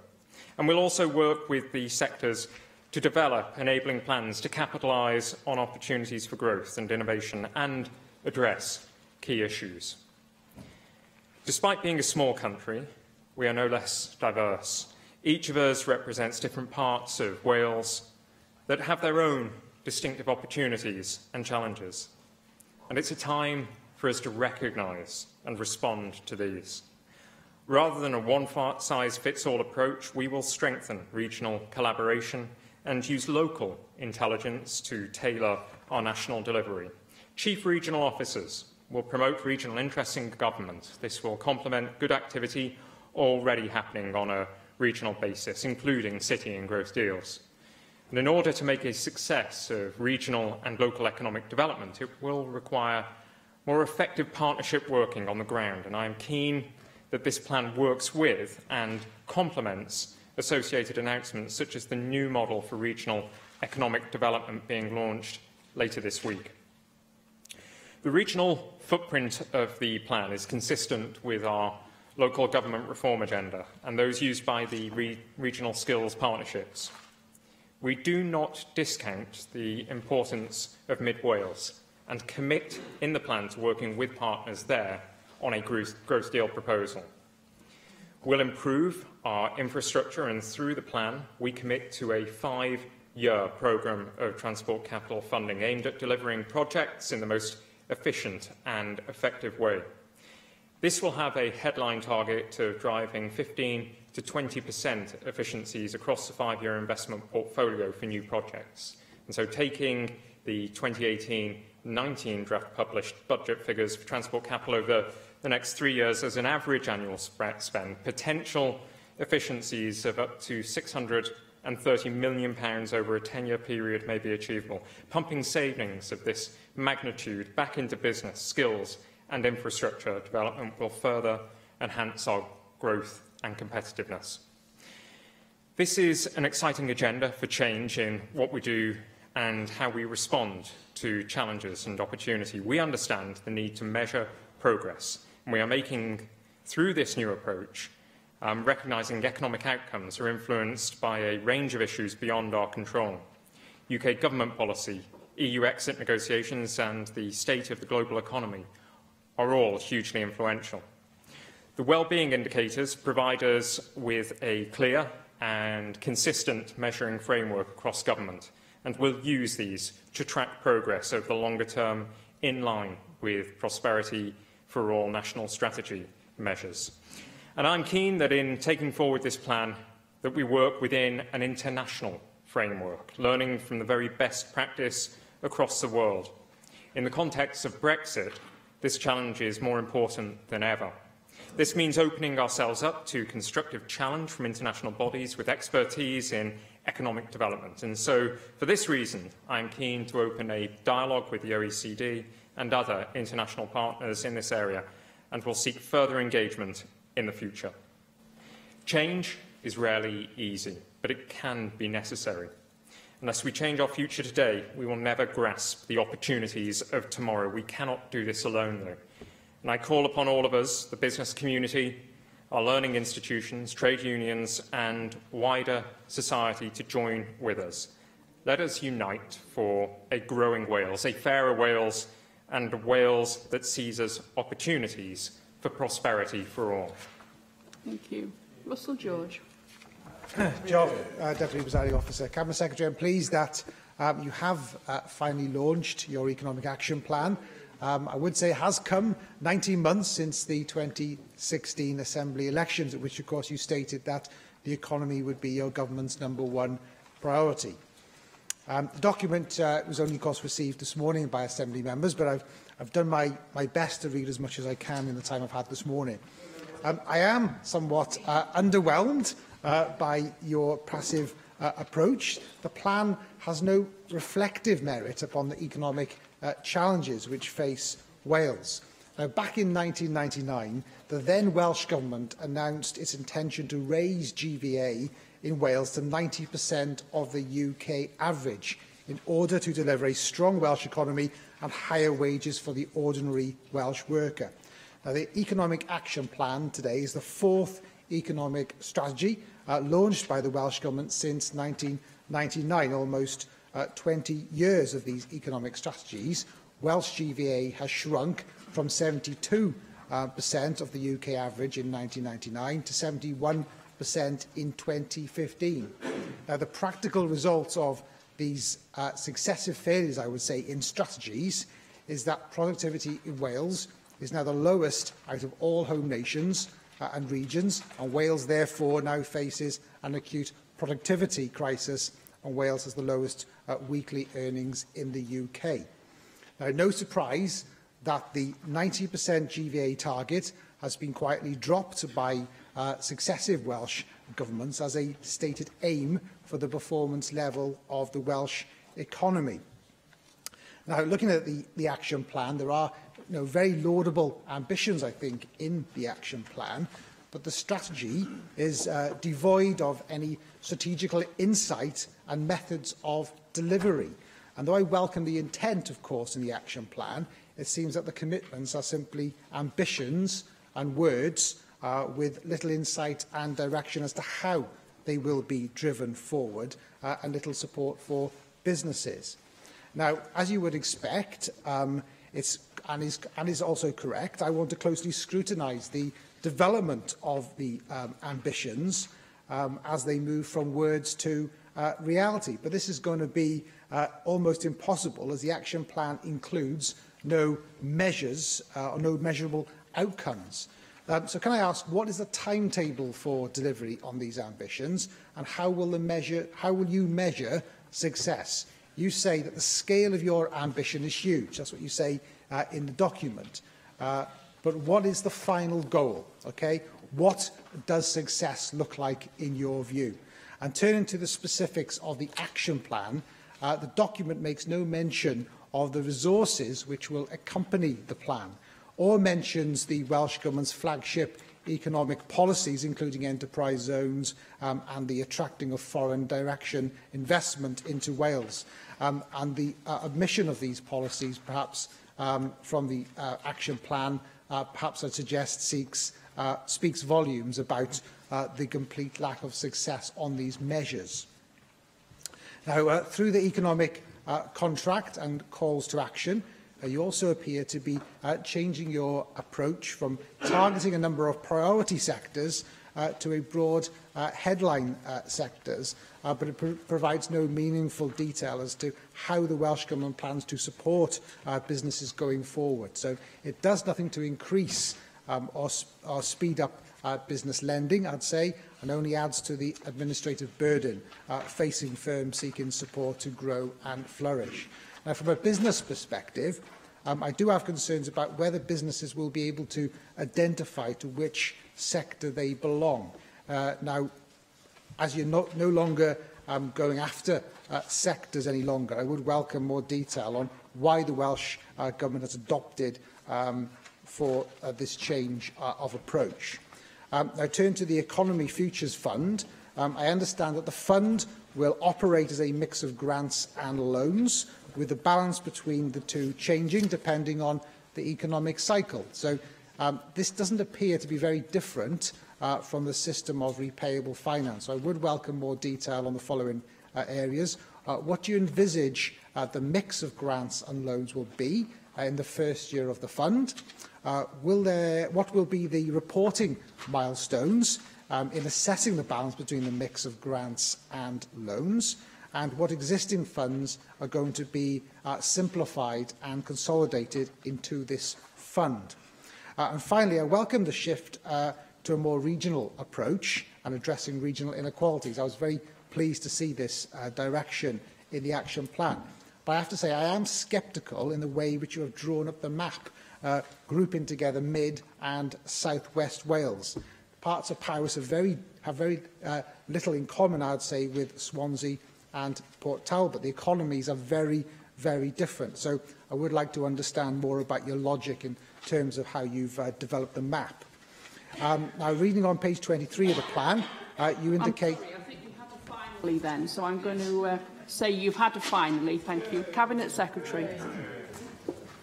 And we'll also work with the sectors to develop enabling plans to capitalise on opportunities for growth and innovation and address key issues. Despite being a small country, we are no less diverse. Each of us represents different parts of Wales that have their own distinctive opportunities and challenges. And it's a time for us to recognise and respond to these. Rather than a one-size-fits-all approach, we will strengthen regional collaboration and use local intelligence to tailor our national delivery. Chief regional officers will promote regional interests in government. This will complement good activity already happening on a regional basis, including city and growth deals. And in order to make a success of regional and local economic development, it will require more effective partnership working on the ground. And I am keen that this plan works with and complements associated announcements such as the new model for regional economic development being launched later this week. The regional footprint of the plan is consistent with our local government reform agenda and those used by the regional skills partnerships. We do not discount the importance of Mid-Wales and commit in the plan to working with partners there on a growth deal proposal. We'll improve our infrastructure and through the plan we commit to a 5-year programme of transport capital funding aimed at delivering projects in the most efficient and effective way. This will have a headline target of driving 15 to 20% efficiencies across the 5-year investment portfolio for new projects. And so taking the 2018-19 draft published budget figures for transport capital over the next 3 years as an average annual spend, potential efficiencies of up to £630 million over a 10-year period may be achievable. Pumping savings of this magnitude back into business, skills and infrastructure development will further enhance our growth and competitiveness. This is an exciting agenda for change in what we do and how we respond to challenges and opportunity. We understand the need to measure progress, and we are making, through this new approach, recognising economic outcomes are influenced by a range of issues beyond our control. UK government policy, EU exit negotiations and the state of the global economy are all hugely influential. The wellbeing indicators provide us with a clear and consistent measuring framework across government, and we'll use these to track progress over the longer term in line with Prosperity for All national strategy measures. And I'm keen that in taking forward this plan that we work within an international framework, learning from the very best practice across the world. In the context of Brexit, this challenge is more important than ever. This means opening ourselves up to constructive challenge from international bodies with expertise in economic development. And so, for this reason, I am keen to open a dialogue with the OECD and other international partners in this area, and will seek further engagement in the future. Change is rarely easy, but it can be necessary. Unless we change our future today, we will never grasp the opportunities of tomorrow. We cannot do this alone, though. And I call upon all of us, the business community, our learning institutions, trade unions and wider society to join with us. Let us unite for a growing Wales, a fairer Wales, and a Wales that seizes opportunities for prosperity for all. Thank you. Russell George. Job, Deputy Presiding Officer. Cabinet Secretary, I'm pleased that you have finally launched your Economic Action Plan. I would say it has come 19 months since the 2016 Assembly elections, at which, of course, you stated that the economy would be your government's #1 priority. The document was only, of course, received this morning by Assembly members, but I've done my best to read as much as I can in the time I've had this morning. I am somewhat underwhelmed by your passive approach. The plan has no reflective merit upon the economic challenges which face Wales. Now, back in 1999, the then Welsh Government announced its intention to raise GVA in Wales to 90% of the UK average in order to deliver a strong Welsh economy and higher wages for the ordinary Welsh worker. Now, the Economic Action Plan today is the 4th economic strategy launched by the Welsh Government since 1999, almost 20 years of these economic strategies. Welsh GVA has shrunk from 72% of the UK average in 1999 to 71% in 2015. Now, the practical results of these successive failures, I would say, in strategies is that productivity in Wales is now the lowest out of all home nations and regions, and Wales therefore now faces an acute productivity crisis, and Wales has the lowest weekly earnings in the UK. Now, no surprise that the 90% GVA target has been quietly dropped by successive Welsh governments as a stated aim for the performance level of the Welsh economy. Now, looking at the action plan, there are very laudable ambitions, I think, in the action plan, but the strategy is devoid of any strategical insight and methods of delivery. And though I welcome the intent, of course, in the action plan, it seems that the commitments are simply ambitions and words with little insight and direction as to how they will be driven forward and little support for businesses. Now, as you would expect, is also correct, I want to closely scrutinise the development of the ambitions as they move from words to reality. But this is going to be almost impossible, as the action plan includes no measures or no measurable outcomes. So can I ask, what is the timetable for delivery on these ambitions, and how will you measure success? You say that the scale of your ambition is huge. That's what you say in the document. But what is the final goal? Okay? What does success look like in your view? And turning to the specifics of the action plan, the document makes no mention of the resources which will accompany the plan, or mentions the Welsh Government's flagship economic policies, including enterprise zones and the attracting of foreign direction investment into Wales. And the omission of these policies, perhaps from the action plan, perhaps I'd suggest speaks volumes about the complete lack of success on these measures. Now, through the economic contract and calls to action, you also appear to be changing your approach from targeting a number of priority sectors to a broad headline sectors, but it provides no meaningful detail as to how the Welsh Government plans to support businesses going forward. So it does nothing to increase or speed up business lending, I'd say, and only adds to the administrative burden facing firms seeking support to grow and flourish. Now, from a business perspective, I do have concerns about whether businesses will be able to identify to which sector they belong. Now, as you're no longer going after sectors any longer, I would welcome more detail on why the Welsh Government has adopted for this change of approach. Now, turn to the Economy Futures Fund. I understand that the fund will operate as a mix of grants and loans, with the balance between the two changing depending on the economic cycle. So this doesn't appear to be very different from the system of repayable finance. So I would welcome more detail on the following areas. what do you envisage the mix of grants and loans will be in the first year of the fund? What will be the reporting milestones in assessing the balance between the mix of grants and loans? And what existing funds are going to be simplified and consolidated into this fund? And finally, I welcome the shift to a more regional approach and addressing regional inequalities. I was very pleased to see this direction in the action plan. But I have to say, I am sceptical in the way which you have drawn up the map, grouping together Mid and South West Wales. Parts of Powys have very little in common, I'd say, with Swansea and Port Talbot. The economies are very, very different. So I would like to understand more about your logic in terms of how you've developed the map. Now, reading on page 23 of the plan, you indicate... I'm sorry, I think you've had to finally then, so I'm going to say you've had to finally. Thank you. Cabinet Secretary.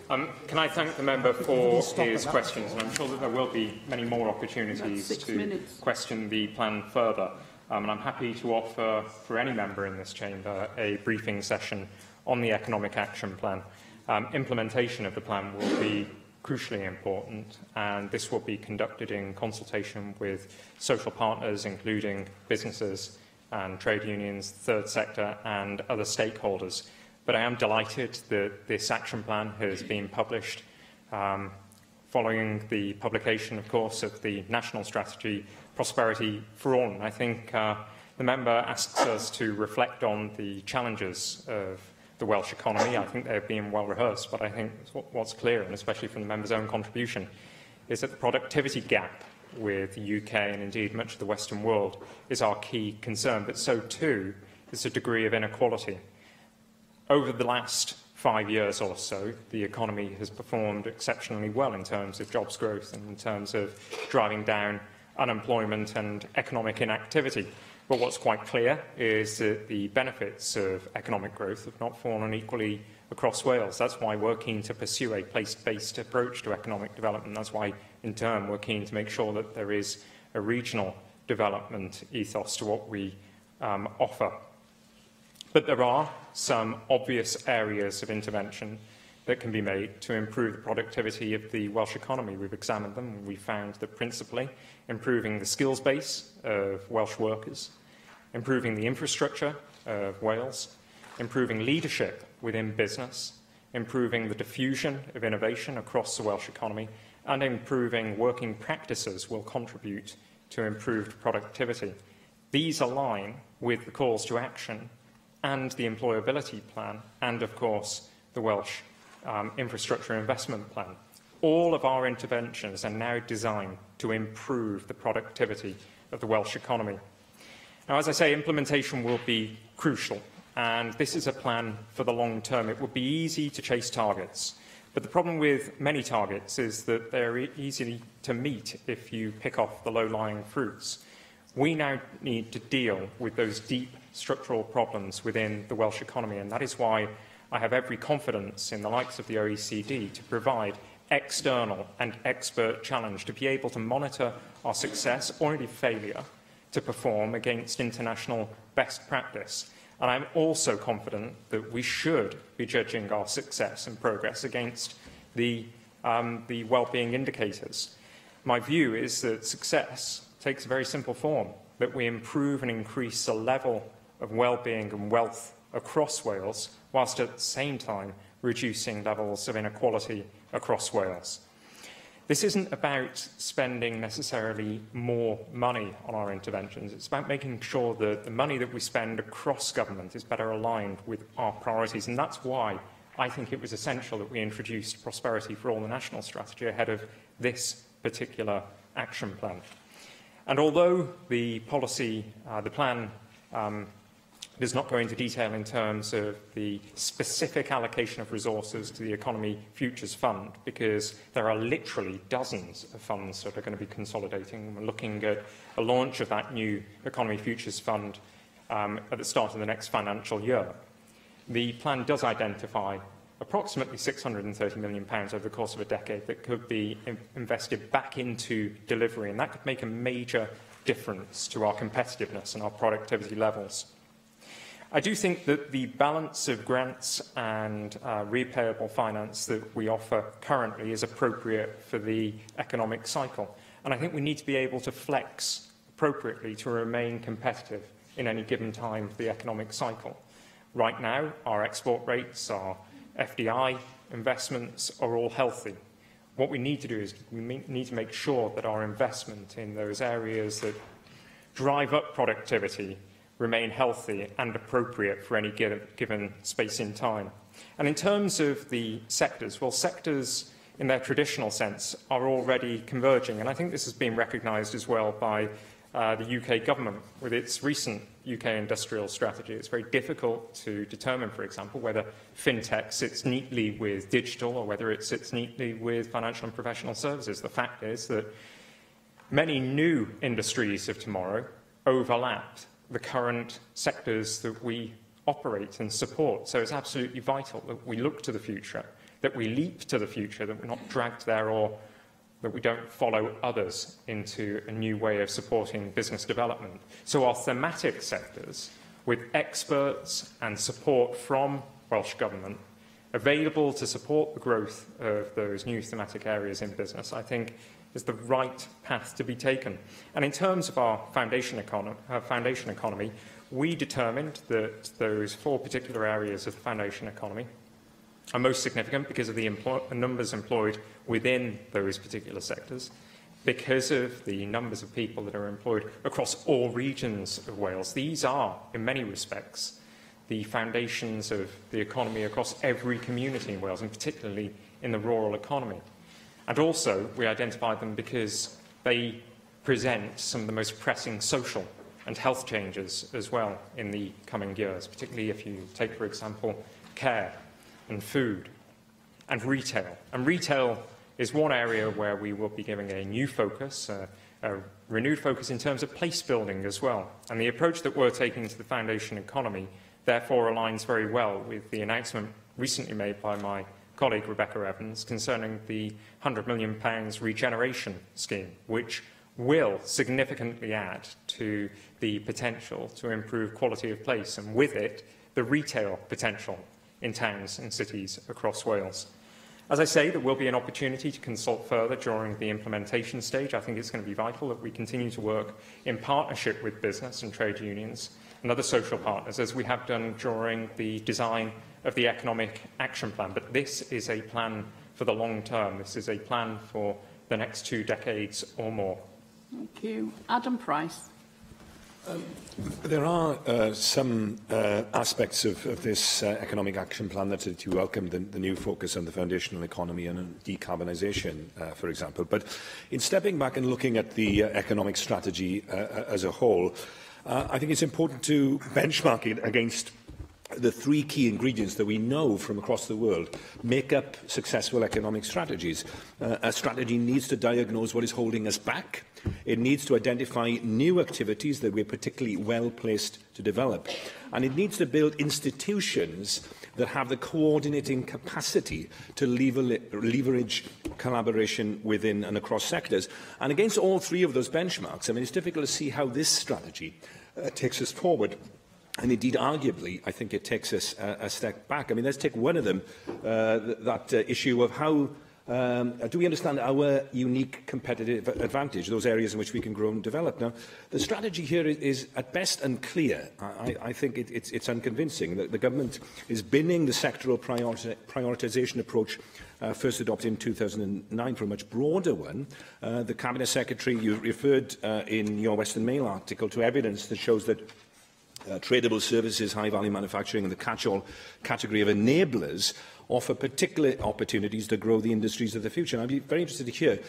Can I thank the member for his questions? And I'm sure that there will be many more opportunities to question the plan further. And I'm happy to offer, for any member in this chamber, a briefing session on the Economic Action Plan. Implementation of the plan will be crucially important, and this will be conducted in consultation with social partners, including businesses and trade unions, third sector and other stakeholders. But I am delighted that this action plan has been published following the publication, of course, of the National Strategy Prosperity for All. And I think the member asks us to reflect on the challenges of the Welsh economy. I think they're being well rehearsed, but I think what's clear, and especially from the member's own contribution, is that the productivity gap with the UK and indeed much of the Western world is our key concern, but so too is the degree of inequality. Over the last 5 years or so, the economy has performed exceptionally well in terms of jobs growth and in terms of driving down unemployment and economic inactivity. But what's quite clear is that the benefits of economic growth have not fallen equally across Wales. That's why we're keen to pursue a place-based approach to economic development. That's why, in turn, we're keen to make sure that there is a regional development ethos to what we offer. But there are some obvious areas of intervention that can be made to improve the productivity of the Welsh economy. We've examined them, and we found that principally improving the skills base of Welsh workers, improving the infrastructure of Wales, improving leadership within business, improving the diffusion of innovation across the Welsh economy, and improving working practices will contribute to improved productivity. These align with the calls to action and the employability plan, and of course the Welsh infrastructure investment plan. All of our interventions are now designed to improve the productivity of the Welsh economy. Now, as I say, implementation will be crucial, and this is a plan for the long term. It would be easy to chase targets, but the problem with many targets is that they're easy to meet if you pick off the low-lying fruits. We now need to deal with those deep structural problems within the Welsh economy, and that is why I have every confidence in the likes of the OECD to provide external and expert challenge to be able to monitor our success or indeed failure to perform against international best practice. And I'm also confident that we should be judging our success and progress against the well-being indicators. My view is that success takes a very simple form, that we improve and increase the level of well-being and wealth across Wales, whilst at the same time reducing levels of inequality across Wales. This isn't about spending necessarily more money on our interventions. It's about making sure that the money that we spend across government is better aligned with our priorities. And that's why I think it was essential that we introduced Prosperity for All, the national strategy, ahead of this particular action plan. And although the policy, the plan, does not go into detail in terms of the specific allocation of resources to the Economy Futures Fund, because there are literally dozens of funds that are going to be consolidating. We're looking at a launch of that new Economy Futures Fund at the start of the next financial year. The plan does identify approximately £630 million over the course of a decade that could be invested back into delivery, and that could make a major difference to our competitiveness and our productivity levels. I do think that the balance of grants and repayable finance that we offer currently is appropriate for the economic cycle. And I think we need to be able to flex appropriately to remain competitive in any given time of the economic cycle. Right now, our export rates, our FDI investments are all healthy. What we need to do is we need to make sure that our investment in those areas that drive up productivity remain healthy and appropriate for any given space in time. And in terms of the sectors, well, sectors in their traditional sense are already converging, and I think this has been recognised as well by the UK government with its recent UK industrial strategy. It's very difficult to determine, for example, whether fintech sits neatly with digital or whether it sits neatly with financial and professional services. The fact is that many new industries of tomorrow overlap the current sectors that we operate and support. So it's absolutely vital that we look to the future, that we leap to the future, that we're not dragged there, or that we don't follow others into a new way of supporting business development. So our thematic sectors, with experts and support from Welsh Government available to support the growth of those new thematic areas in business, I think is the right path to be taken. And in terms of our foundation economy, we determined that those 4 particular areas of the foundation economy are most significant because of the numbers employed within those particular sectors, because of the numbers of people that are employed across all regions of Wales. These are, in many respects, the foundations of the economy across every community in Wales, and particularly in the rural economy. And also, we identified them because they present some of the most pressing social and health changes as well in the coming years, particularly if you take, for example, care and food and retail. And retail is one area where we will be giving a new focus, a renewed focus in terms of place building as well. And the approach that we're taking to the foundation economy therefore aligns very well with the announcement recently made by my colleague Rebecca Evans concerning the £100 million regeneration scheme, which will significantly add to the potential to improve quality of place, and with it, the retail potential in towns and cities across Wales. As I say, there will be an opportunity to consult further during the implementation stage. I think it's going to be vital that we continue to work in partnership with business and trade unions and other social partners, as we have done during the design of the Economic Action Plan. But this is a plan for the long term. This is a plan for the next 2 decades or more. Thank you. Adam Price. There are some aspects of this economic action plan that you welcome, the new focus on the foundational economy and on decarbonisation, for example. But in stepping back and looking at the economic strategy as a whole, I think it's important to benchmark it against the 3 key ingredients that we know from across the world make up successful economic strategies. A strategy needs to diagnose what is holding us back. It needs to identify new activities that we're particularly well placed to develop. And it needs to build institutions that have the coordinating capacity to leverage collaboration within and across sectors. And against all 3 of those benchmarks, I mean, it's difficult to see how this strategy takes us forward. And indeed, arguably, I think it takes us a step back. I mean, let's take one of them, that issue of how do we understand our unique competitive advantage, those areas in which we can grow and develop. Now, the strategy here is at best unclear. I think it's unconvincing. The government is binning the sectoral prioritisation approach first adopted in 2009 for a much broader one. The Cabinet Secretary, you referred in your Western Mail article to evidence that shows that tradable services, high-value manufacturing and the catch-all category of enablers offer particular opportunities to grow the industries of the future. And I'd be very interested to hear,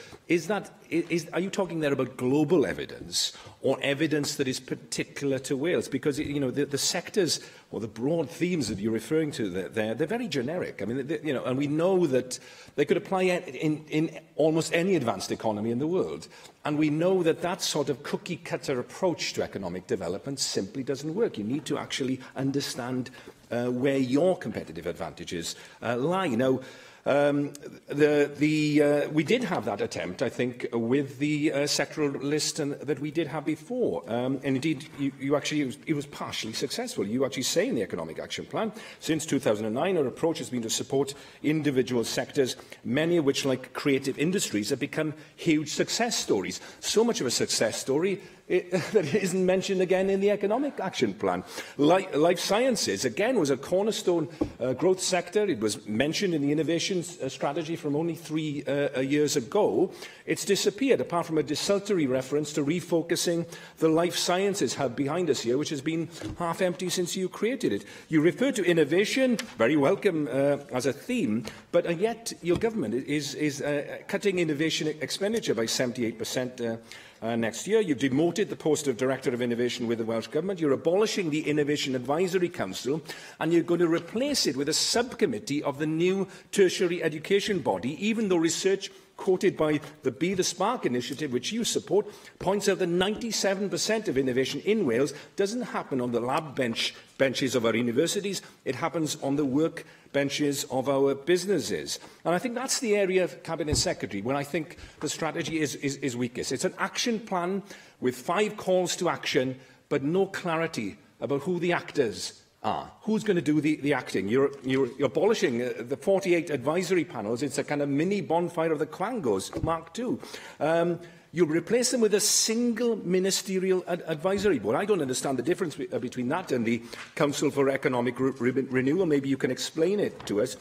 are you talking there about global evidence or evidence that is particular to Wales? Because, you know, the sectors or the broad themes that you're referring to they're very generic. I mean, you know, and we know that they could apply in almost any advanced economy in the world. And we know that that sort of cookie-cutter approach to economic development simply doesn't work. You need to actually understand where your competitive advantages lie. Now, we did have that attempt, I think, with the sectoral list that we did have before. And indeed, it was partially successful. You actually say in the Economic Action Plan, since 2009, our approach has been to support individual sectors, many of which, like creative industries, have become huge success stories. So much of a success story that isn't mentioned again in the Economic Action Plan. Life sciences, again, was a cornerstone growth sector. It was mentioned in the innovation strategy from only 3 years ago. It's disappeared, apart from a desultory reference to refocusing the life sciences hub behind us here, which has been half empty since you created it. You refer to innovation, very welcome as a theme, but yet your government is cutting innovation expenditure by 78%. Next year. You've demoted the post of Director of Innovation with the Welsh Government. You're abolishing the Innovation Advisory Council, and you're going to replace it with a subcommittee of the new tertiary education body, even though research quoted by the Be the Spark initiative, which you support, points out that 97% of innovation in Wales doesn't happen on the lab benches of our universities. It happens on the work benches of our businesses. And I think that's the area of Cabinet Secretary where I think the strategy is weakest. It's an action plan with 5 calls to action, but no clarity about who the actors are. Who's going to do the acting? You're abolishing the 48 advisory panels. It's a kind of mini bonfire of the Quangos, Mark II. You'll replace them with a single ministerial advisory board. I don't understand the difference between that and the Council for Economic Renewal. Maybe you can explain it to us.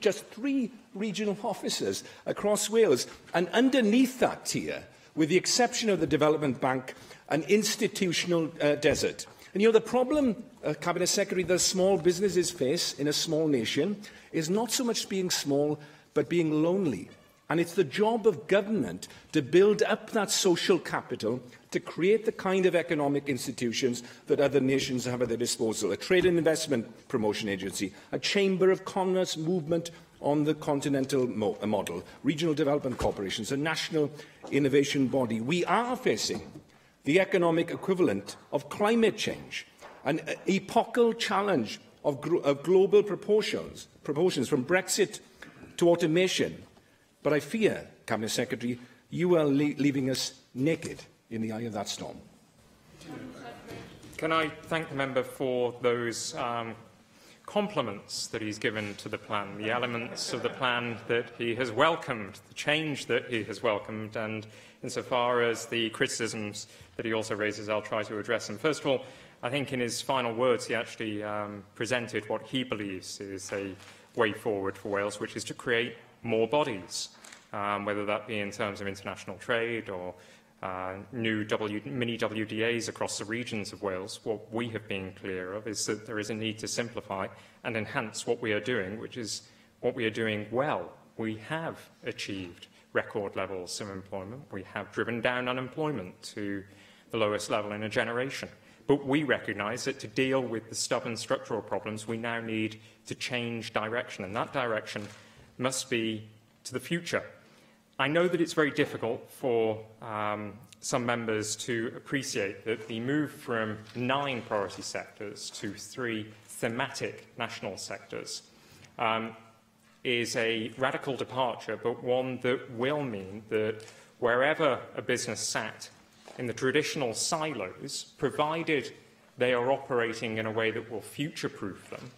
Just three regional officers across Wales. And underneath that tier, with the exception of the Development Bank, an institutional desert. And the problem, Cabinet Secretary, that small businesses face in a small nation is not so much being small, but being lonely. And it's the job of government to build up that social capital to create the kind of economic institutions that other nations have at their disposal. A trade and investment promotion agency, a chamber of commerce movement on the continental model, regional development corporations, a national innovation body. We are facing the economic equivalent of climate change, an epochal challenge of global proportions, from Brexit to automation. But I fear, Cabinet Secretary, you are leaving us naked in the eye of that storm. Can I thank the member for those compliments that he's given to the plan, the elements of the plan that he has welcomed, the change that he has welcomed, and insofar as the criticisms that he also raises, I'll try to address them. First of all, I think in his final words, he actually presented what he believes is a way forward for Wales, which is to create more bodies, whether that be in terms of international trade or new mini WDAs across the regions of Wales. What we have been clear of is that there is a need to simplify and enhance what we are doing, which is what we are doing well. We have achieved record levels of employment. We have driven down unemployment to the lowest level in a generation. But we recognise that to deal with the stubborn structural problems, we now need to change direction, and that direction must be to the future. I know that it's very difficult for some members to appreciate that the move from 9 priority sectors to 3 thematic national sectors is a radical departure, but one that will mean that wherever a business sat in the traditional silos, provided they are operating in a way that will future-proof them,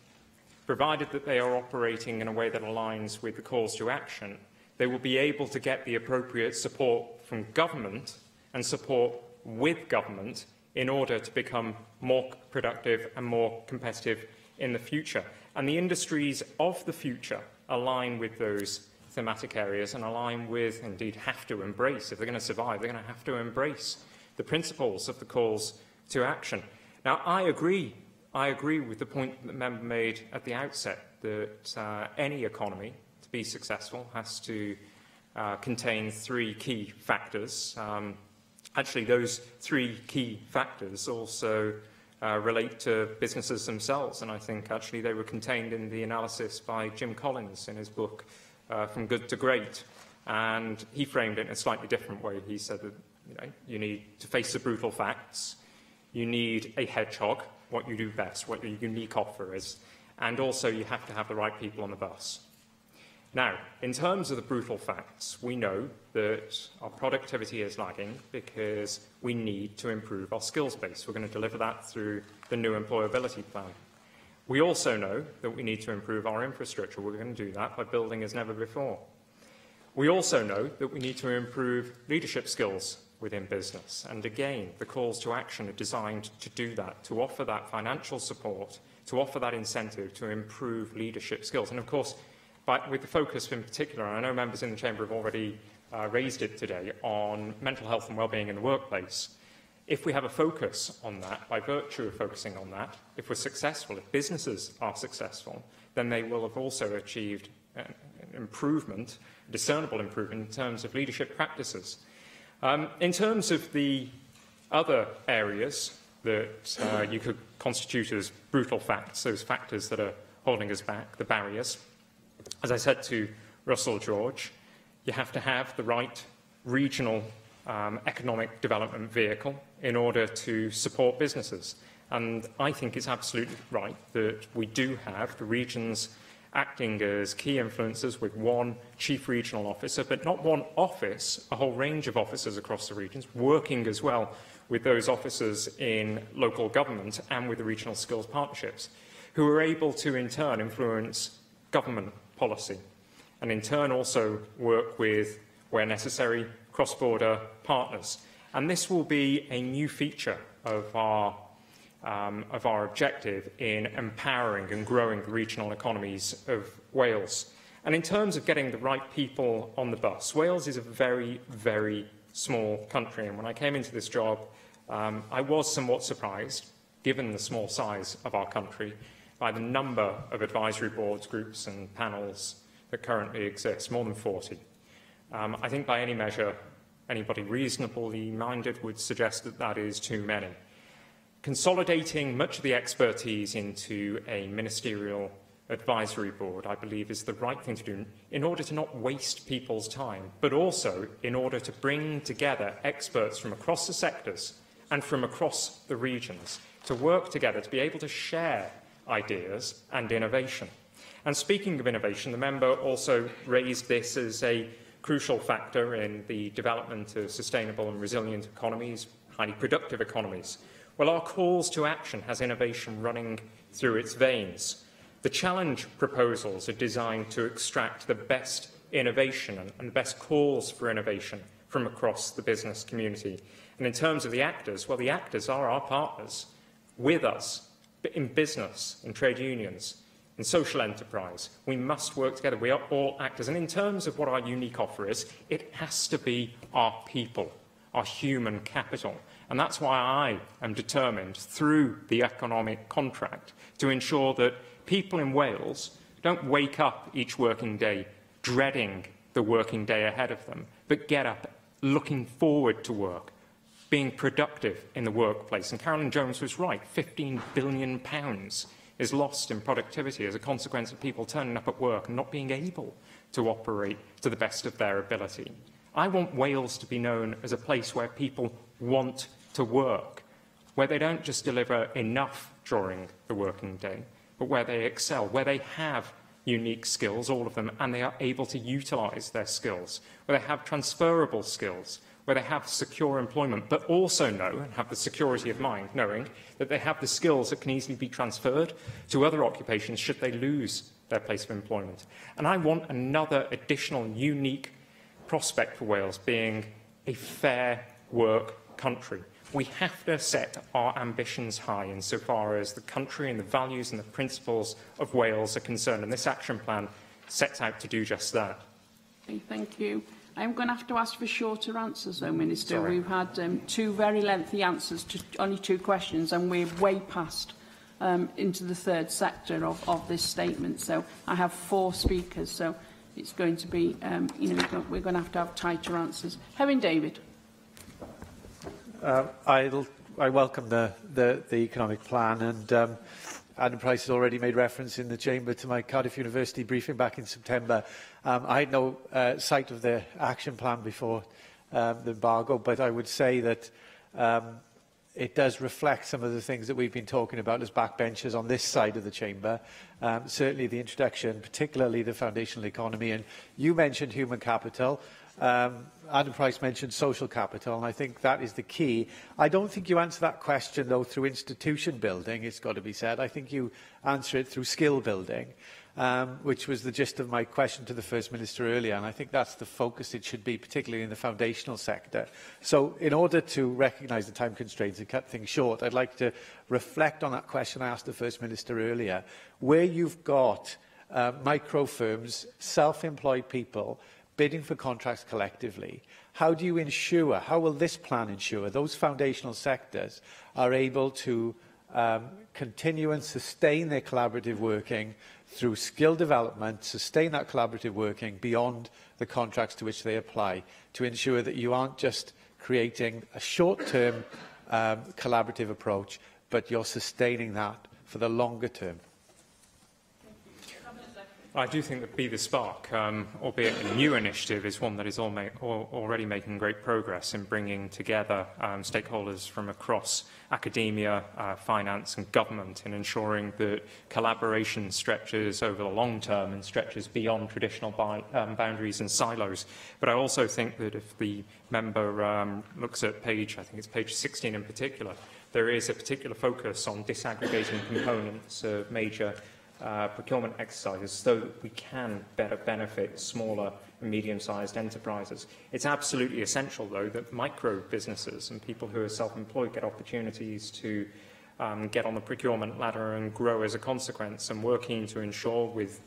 provided that they are operating in a way that aligns with the calls to action, they will be able to get the appropriate support from government and support with government in order to become more productive and more competitive in the future. And the industries of the future align with those thematic areas and align with, indeed have to embrace, if they're going to survive, they're going to have to embrace the principles of the calls to action. Now, I agree with the point that the member made at the outset that any economy, to be successful, has to contain 3 key factors. Actually, those 3 key factors also relate to businesses themselves, and I think actually they were contained in the analysis by Jim Collins in his book, From Good to Great, and he framed it in a slightly different way. He said that you need to face the brutal facts, you need a hedgehog, what you do best, what your unique offer is, and also you have to have the right people on the bus. Now, in terms of the brutal facts, we know that our productivity is lagging because we need to improve our skills base. We're going to deliver that through the new employability plan. We also know that we need to improve our infrastructure. We're going to do that by building as never before. We also know that we need to improve leadership skills within business. And again, the calls to action are designed to do that, to offer that financial support, to offer that incentive to improve leadership skills. And of course, with the focus in particular, and I know members in the Chamber have already raised it today, on mental health and wellbeing in the workplace. If we have a focus on that, by virtue of focusing on that, if we're successful, if businesses are successful, then they will have also achieved an improvement, a discernible improvement in terms of leadership practices. In terms of the other areas that you could constitute as brutal facts, those factors that are holding us back, the barriers, as I said to Russell George, you have to have the right regional economic development vehicle in order to support businesses. And I think it's absolutely right that we do have the regions acting as key influencers with one chief regional officer, but not one office, a whole range of officers across the regions, working as well with those officers in local government and with the regional skills partnerships, who are able to in turn influence government policy and in turn also work with, where necessary, cross-border partners. And this will be a new feature of our objective in empowering and growing the regional economies of Wales. And in terms of getting the right people on the bus, Wales is a very, very small country. And when I came into this job, I was somewhat surprised, given the small size of our country, by the number of advisory boards, groups and panels that currently exist, more than 40. I think by any measure, anybody reasonably minded would suggest that that is too many. Consolidating much of the expertise into a ministerial advisory board, I believe, is the right thing to do in order to not waste people's time, but also in order to bring together experts from across the sectors and from across the regions to work together to be able to share ideas and innovation. And speaking of innovation, the member also raised this as a crucial factor in the development of sustainable and resilient economies, highly productive economies. Well, our calls to action has innovation running through its veins. The challenge proposals are designed to extract the best innovation and the best calls for innovation from across the business community. And in terms of the actors, well, the actors are our partners with us in business, in trade unions, in social enterprise. We must work together. We are all actors. And in terms of what our unique offer is, it has to be our people, our human capital. And that's why I am determined, through the economic contract, to ensure that people in Wales don't wake up each working day dreading the working day ahead of them, but get up looking forward to work, being productive in the workplace. And Carolyn Jones was right, £15 billion is lost in productivity as a consequence of people turning up at work and not being able to operate to the best of their ability. I want Wales to be known as a place where people want to work, where they don't just deliver enough during the working day, but where they excel, where they have unique skills, all of them, and they are able to utilise their skills, where they have transferable skills, where they have secure employment, but also know and have the security of mind, knowing that they have the skills that can easily be transferred to other occupations should they lose their place of employment. And I want another additional unique prospect for Wales being a fair work country. We have to set our ambitions high insofar as the country and the values and the principles of Wales are concerned, and this action plan sets out to do just that. Okay, thank you. I'm going to have to ask for shorter answers, though, Minister. Sorry. We've had two very lengthy answers to only two questions, and we're way past into the third sector of this statement. So I have 4 speakers, so it's going to be, we're going to have tighter answers. Helen David. I welcome the economic plan, and Adam Price has already made reference in the Chamber to my Cardiff University briefing back in September. I had no sight of the action plan before the embargo, but I would say that it does reflect some of the things that we've been talking about as backbenchers on this side of the chamber. Certainly the introduction, particularly the foundational economy, and you mentioned human capital. Adam Price mentioned social capital, and I think that is the key. I don't think you answer that question, though, through institution building, it's got to be said. I think you answer it through skill building, which was the gist of my question to the First Minister earlier, and I think that's the focus it should be, particularly in the foundational sector. So in order to recognise the time constraints and cut things short, I'd like to reflect on that question I asked the First Minister earlier. Where you've got micro firms, self-employed people, bidding for contracts collectively, how do you ensure, how will this plan ensure those foundational sectors are able to continue and sustain their collaborative working through skill development, sustain that collaborative working beyond the contracts to which they apply, to ensure that you aren't just creating a short-term collaborative approach, but you're sustaining that for the longer term? I do think that Be the Spark, albeit a new initiative, is one that is already making great progress in bringing together stakeholders from across academia, finance and government, in ensuring that collaboration stretches over the long term and stretches beyond traditional boundaries and silos. But I also think that if the member looks at page, I think it's page 16 in particular, there is a particular focus on disaggregating components of major procurement exercises so that we can better benefit smaller and medium-sized enterprises. It's absolutely essential, though, that micro businesses and people who are self-employed get opportunities to get on the procurement ladder and grow as a consequence, and working to ensure, with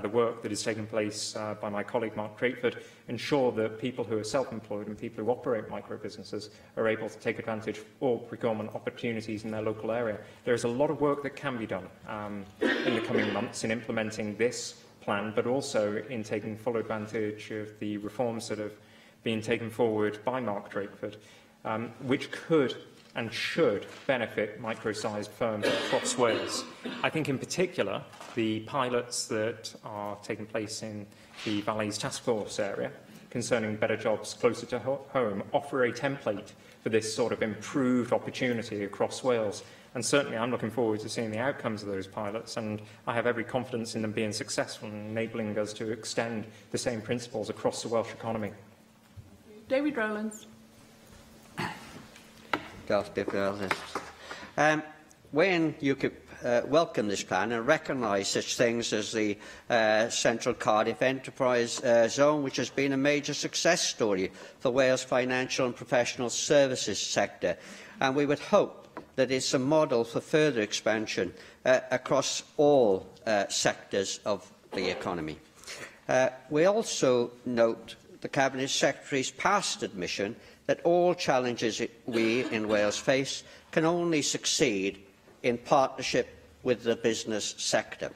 the work that is taking place by my colleague Mark Drakeford, ensure that people who are self-employed and people who operate micro-businesses are able to take advantage of all procurement opportunities in their local area. There is a lot of work that can be done in the coming months in implementing this plan, but also in taking full advantage of the reforms that have been taken forward by Mark Drakeford, which could and should benefit micro-sized firms across Wales. I think in particular the pilots that are taking place in the Valleys Task Force area concerning better jobs closer to home offer a template for this sort of improved opportunity across Wales. And certainly I'm looking forward to seeing the outcomes of those pilots, and I have every confidence in them being successful and enabling us to extend the same principles across the Welsh economy. David Rowlands. When UKIP welcome this plan and recognise such things as the Central Cardiff Enterprise Zone, which has been a major success story for Wales' financial and professional services sector, and we would hope that it's a model for further expansion across all sectors of the economy. We also note the Cabinet Secretary's past admission that all challenges we in Wales face can only succeed in partnership with the business sector.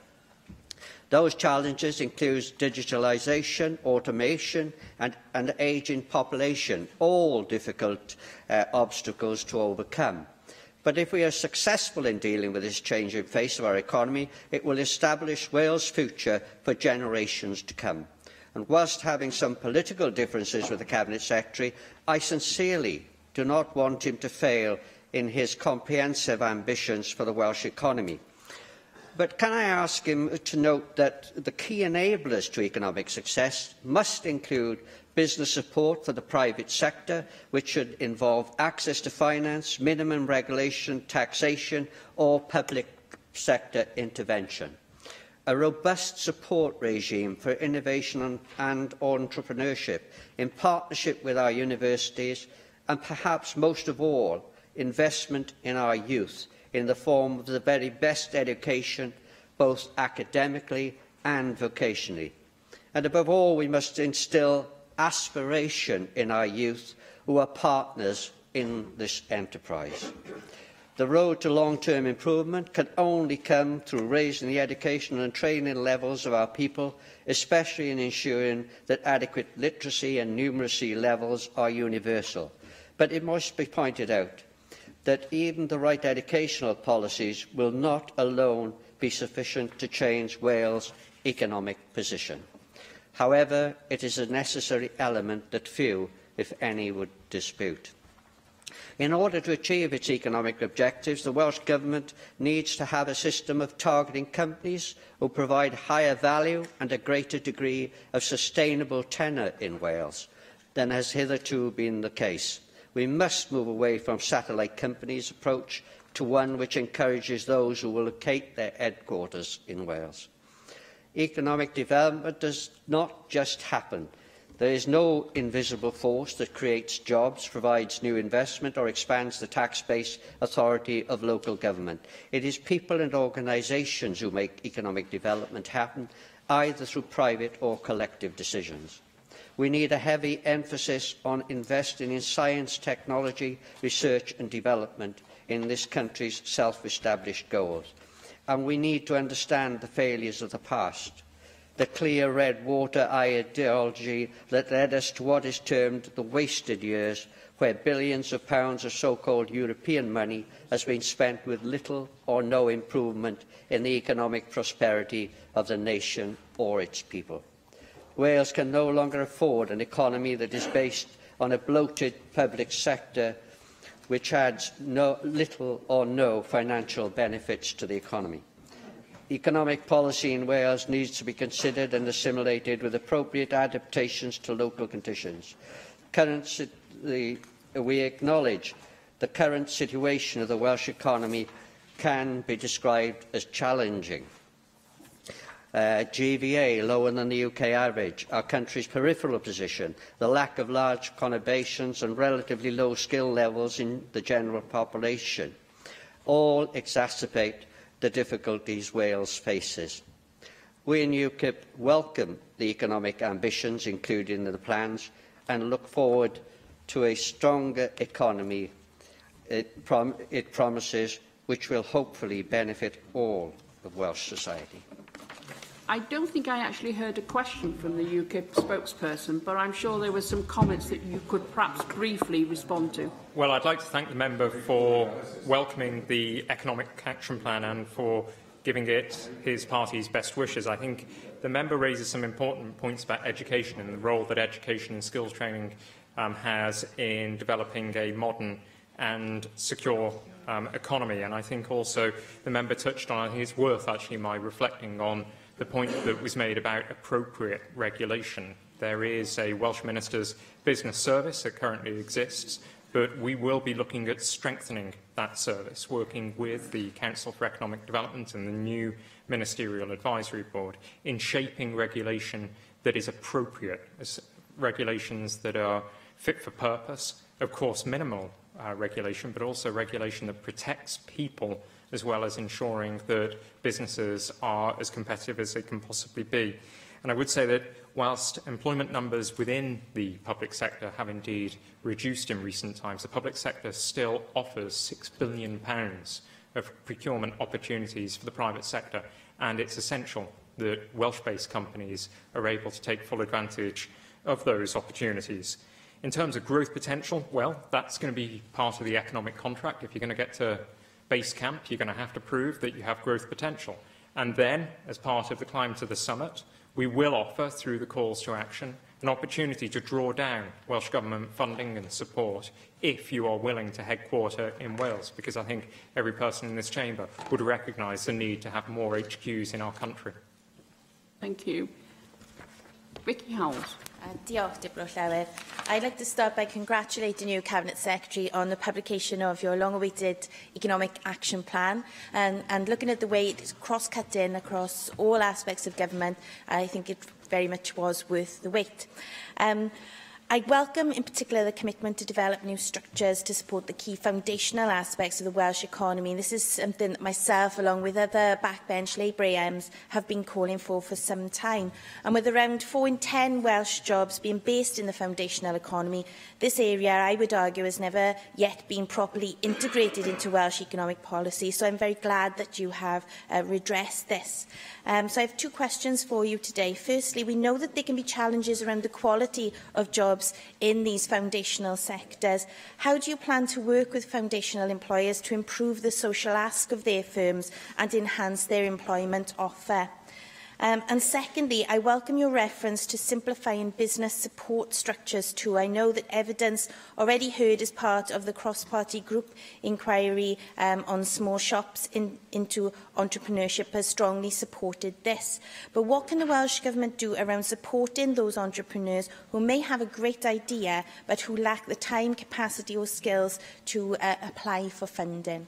Those challenges include digitalisation, automation and an ageing population, all difficult obstacles to overcome. But if we are successful in dealing with this changing face of our economy, it will establish Wales' future for generations to come. And whilst having some political differences with the Cabinet Secretary, I sincerely do not want him to fail in his comprehensive ambitions for the Welsh economy. But can I ask him to note that the key enablers to economic success must include business support for the private sector, which should involve access to finance, minimum regulation, taxation or public sector intervention. A robust support regime for innovation and entrepreneurship in partnership with our universities, and perhaps most of all, investment in our youth in the form of the very best education, both academically and vocationally. And above all, we must instil aspiration in our youth, who are partners in this enterprise. The road to long-term improvement can only come through raising the education and training levels of our people, especially in ensuring that adequate literacy and numeracy levels are universal. But it must be pointed out that even the right educational policies will not alone be sufficient to change Wales' economic position. However, it is a necessary element that few, if any, would dispute. In order to achieve its economic objectives, the Welsh Government needs to have a system of targeting companies who provide higher value and a greater degree of sustainable tenure in Wales than has hitherto been the case. We must move away from satellite companies' approach to one which encourages those who will locate their headquarters in Wales. Economic development does not just happen. There is no invisible force that creates jobs, provides new investment or expands the tax-based authority of local government. It is people and organisations who make economic development happen, either through private or collective decisions. We need a heavy emphasis on investing in science, technology, research and development in this country's self-established goals. And we need to understand the failures of the past. The clear red water ideology that led us to what is termed the wasted years, where billions of pounds of so-called European money has been spent with little or no improvement in the economic prosperity of the nation or its people. Wales can no longer afford an economy that is based on a bloated public sector which adds little or no financial benefits to the economy. Economic policy in Wales needs to be considered and assimilated with appropriate adaptations to local conditions. We acknowledge the current situation of the Welsh economy can be described as challenging. GVA lower than the UK average, our country's peripheral position, the lack of large conurbations and relatively low skill levels in the general population all exacerbate the difficulties Wales faces. We in UKIP welcome the economic ambitions included in the plans and look forward to a stronger economy it promises, which will hopefully benefit all of Welsh society. I don't think I actually heard a question from the UKIP spokesperson, but I'm sure there were some comments that you could perhaps briefly respond to. Well, I'd like to thank the member for welcoming the Economic Action Plan and for giving it his party's best wishes. I think the member raises some important points about education and the role that education and skills training has in developing a modern and secure economy. And I think also the member touched on, I think it's worth actually my reflecting on the point that was made about appropriate regulation. There is a Welsh Minister's business service that currently exists, but we will be looking at strengthening that service, working with the Council for Economic Development and the new Ministerial Advisory Board in shaping regulation that is appropriate, regulations that are fit for purpose, of course minimal regulation, but also regulation that protects people as well as ensuring that businesses are as competitive as they can possibly be. And I would say that whilst employment numbers within the public sector have indeed reduced in recent times, the public sector still offers £6 billion of procurement opportunities for the private sector, and it's essential that Welsh-based companies are able to take full advantage of those opportunities. In terms of growth potential, well, that's going to be part of the economic contract. If you're going to get to base camp, you're going to have to prove that you have growth potential. And then, as part of the Climb to the Summit, we will offer, through the calls to action, an opportunity to draw down Welsh Government funding and support if you are willing to headquarter in Wales, because I think every person in this chamber would recognise the need to have more HQs in our country. Thank you. Vicky Howells. Diolch, Dibro Llawer. I'd like to start by congratulating you, Cabinet Secretary, on the publication of your long-awaited Economic Action Plan. And looking at the way it's cross-cutting across all aspects of government, I think it very much was worth the wait. I welcome in particular the commitment to develop new structures to support the key foundational aspects of the Welsh economy. This is something that myself, along with other backbench Labour AMs, have been calling for some time. And with around 4 in 10 Welsh jobs being based in the foundational economy, this area, I would argue, has never yet been properly integrated into Welsh economic policy. So I'm very glad that you have redressed this. So I have 2 questions for you today. Firstly, we know that there can be challenges around the quality of jobs in these foundational sectors. How do you plan to work with foundational employers to improve the social ask of their firms and enhance their employment offer? And secondly, I welcome your reference to simplifying business support structures too. I know that evidence already heard as part of the cross-party group inquiry on small shops into entrepreneurship has strongly supported this. But what can the Welsh Government do around supporting those entrepreneurs who may have a great idea but who lack the time, capacity or skills to apply for funding?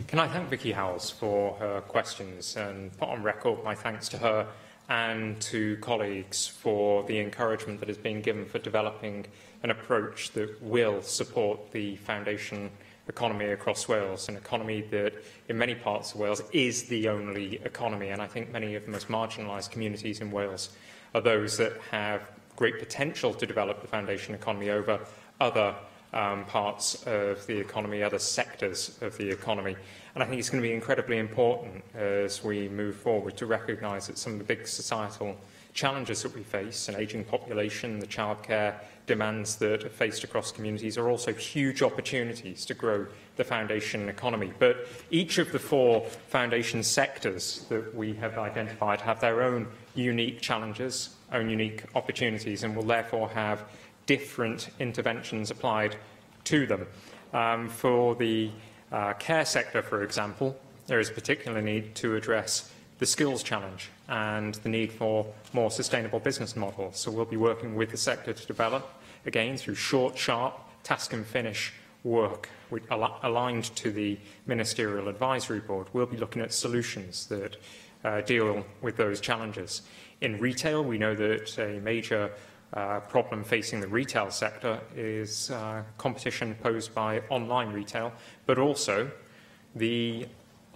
Can I thank Vicky Howells for her questions and put on record my thanks to her and to colleagues for the encouragement that has been given for developing an approach that will support the foundation economy across Wales, an economy that in many parts of Wales is the only economy, and I think many of the most marginalised communities in Wales are those that have great potential to develop the foundation economy over other parts of the economy, other sectors of the economy. And I think it's going to be incredibly important as we move forward to recognise that some of the big societal challenges that we face, an ageing population, the childcare demands that are faced across communities, are also huge opportunities to grow the foundation economy. But each of the 4 foundation sectors that we have identified have their own unique challenges, own unique opportunities, and will therefore have different interventions applied to them. For the care sector, for example, there is a particular need to address the skills challenge and the need for more sustainable business models. So we'll be working with the sector to develop, again, through short, sharp, task and finish work aligned to the Ministerial Advisory Board. We'll be looking at solutions that deal with those challenges. In retail, we know that a major problem facing the retail sector is competition posed by online retail, but also the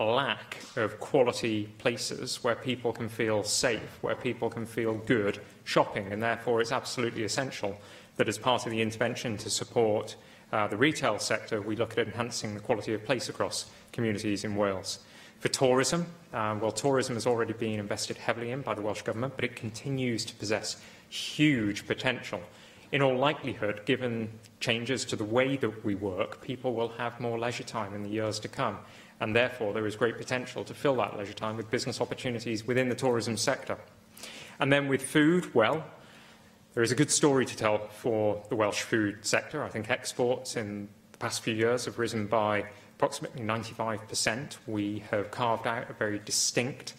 lack of quality places where people can feel safe, where people can feel good shopping, and therefore it's absolutely essential that as part of the intervention to support the retail sector, we look at enhancing the quality of place across communities in Wales. For tourism, well, tourism has already been invested heavily in by the Welsh Government, but it continues to possess huge potential. In all likelihood, given changes to the way that we work, people will have more leisure time in the years to come, and therefore there is great potential to fill that leisure time with business opportunities within the tourism sector. And then with food, well, there is a good story to tell for the Welsh food sector. I think exports in the past few years have risen by approximately 95%. We have carved out a very distinct,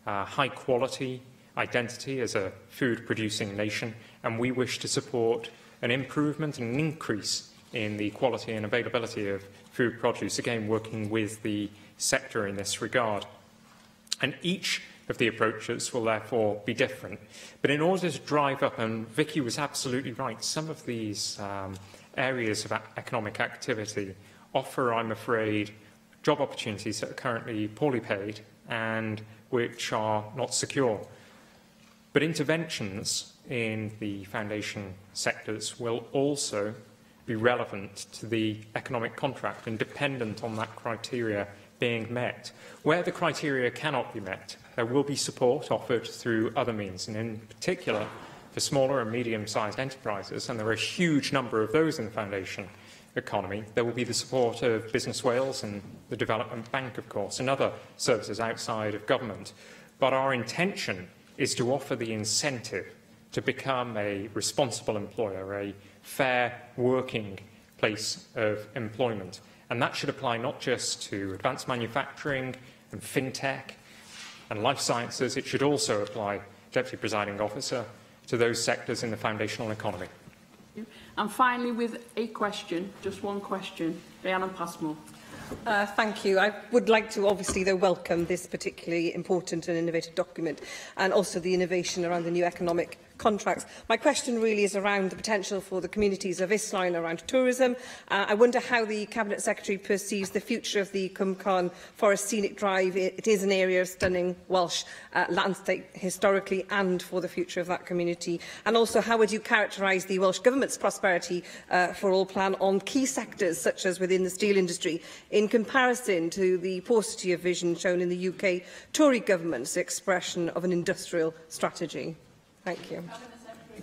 high-quality identity as a food-producing nation, and we wish to support an improvement and an increase in the quality and availability of food produce, again working with the sector in this regard. And each of the approaches will therefore be different. But in order to drive up, and Vicky was absolutely right, some of these areas of economic activity offer, I'm afraid, job opportunities that are currently poorly paid and which are not secure. But interventions in the foundation sectors will also be relevant to the economic contract and dependent on that criteria being met. Where the criteria cannot be met, there will be support offered through other means, and in particular for smaller and medium-sized enterprises, and there are a huge number of those in the foundation economy, there will be the support of Business Wales and the Development Bank, of course, and other services outside of government. But our intention is to offer the incentive to become a responsible employer, a fair working place of employment. And that should apply not just to advanced manufacturing and fintech and life sciences, it should also apply, Deputy Presiding Officer, to those sectors in the foundational economy. And finally, with a question, just one question, Rhiannon Passmore. Thank you. I would like to obviously though welcome this particularly important and innovative document, and also the innovation around the new economic contracts. My question really is around the potential for the communities of Islwyn around tourism. I wonder how the Cabinet Secretary perceives the future of the Cwmcarn Forest Scenic Drive. It is an area of stunning Welsh landscape historically and for the future of that community. And also, how would you characterise the Welsh Government's prosperity for all plan on key sectors such as within the steel industry in comparison to the paucity of vision shown in the UK Tory government's expression of an industrial strategy? Thank you.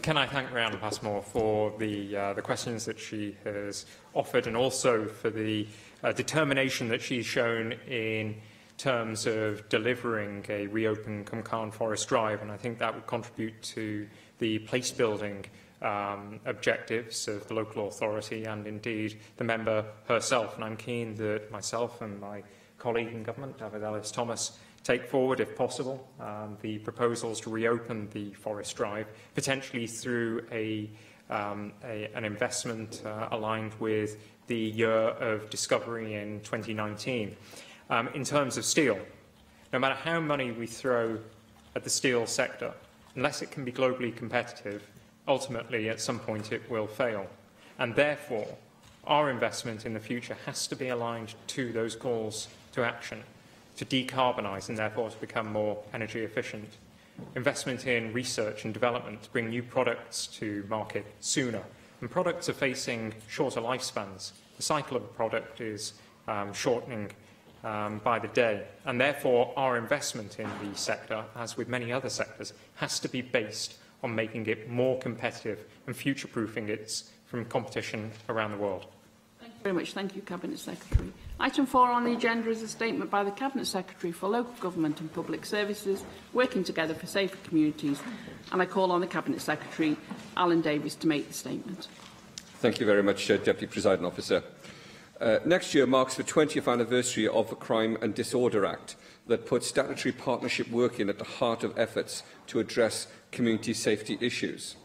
Can I thank Rhiannon Passmore for the questions that she has offered, and also for the determination that she's shown in terms of delivering a reopen Cwmcarn Forest Drive, and I think that would contribute to the place building objectives of the local authority and indeed the member herself. And I'm keen that myself and my colleague in government, David Ellis-Thomas, take forward, if possible, the proposals to reopen the Forest Drive, potentially through an investment aligned with the year of discovery in 2019. In terms of steel, no matter how money we throw at the steel sector, unless it can be globally competitive, ultimately at some point it will fail. And therefore, our investment in the future has to be aligned to those calls to action, to decarbonise and therefore to become more energy efficient. Investment in research and development to bring new products to market sooner. And products are facing shorter lifespans. The cycle of a product is shortening by the day. And therefore, our investment in the sector, as with many other sectors, has to be based on making it more competitive and future-proofing it from competition around the world. Thank you very much. Thank you, Cabinet Secretary. Item 4 on the agenda is a statement by the Cabinet Secretary for Local Government and Public Services, working together for safer communities. And I call on the Cabinet Secretary, Alan Davies, to make the statement. Thank you very much, Deputy Presiding Officer. Next year marks the 20th anniversary of the Crime and Disorder Act that puts statutory partnership working at the heart of efforts to address community safety issues.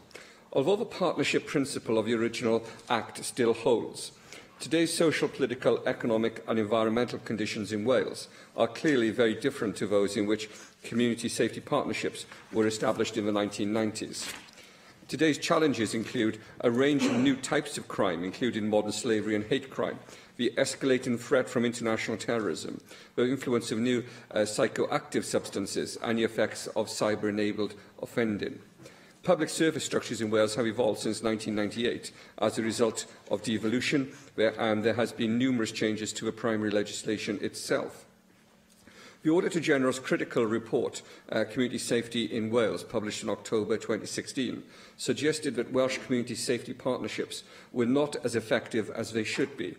Although the partnership principle of the original Act still holds, today's social, political, economic and environmental conditions in Wales are clearly very different to those in which community safety partnerships were established in the 1990s. Today's challenges include a range of new types of crime, including modern slavery and hate crime, the escalating threat from international terrorism, the influence of new psychoactive substances and the effects of cyber-enabled offending. Public service structures in Wales have evolved since 1998 as a result of devolution, and there has been numerous changes to the primary legislation itself. The Auditor-General's critical report, Community Safety in Wales, published in October 2016, suggested that Welsh community safety partnerships were not as effective as they should be.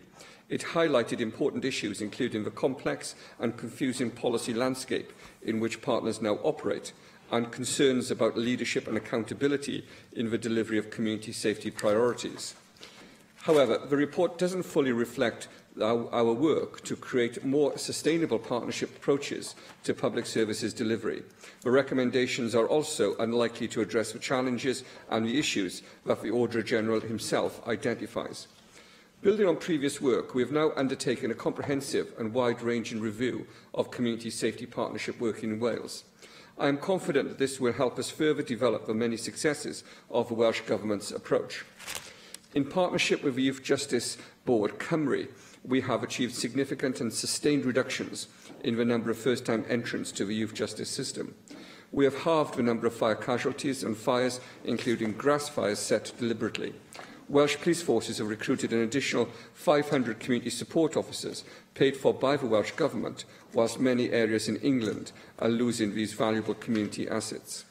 It highlighted important issues, including the complex and confusing policy landscape in which partners now operate, and concerns about leadership and accountability in the delivery of community safety priorities. However, the report doesn't fully reflect our work to create more sustainable partnership approaches to public services delivery. The recommendations are also unlikely to address the challenges and the issues that the Auditor-General himself identifies. Building on previous work, we have now undertaken a comprehensive and wide-ranging review of community safety partnership work in Wales. I am confident that this will help us further develop the many successes of the Welsh Government's approach. In partnership with the Youth Justice Board, Cymru, we have achieved significant and sustained reductions in the number of first-time entrants to the youth justice system. We have halved the number of fire casualties and fires, including grass fires, set deliberately. Welsh police forces have recruited an additional 500 community support officers paid for by the Welsh Government, whilst many areas in England are losing these valuable community assets.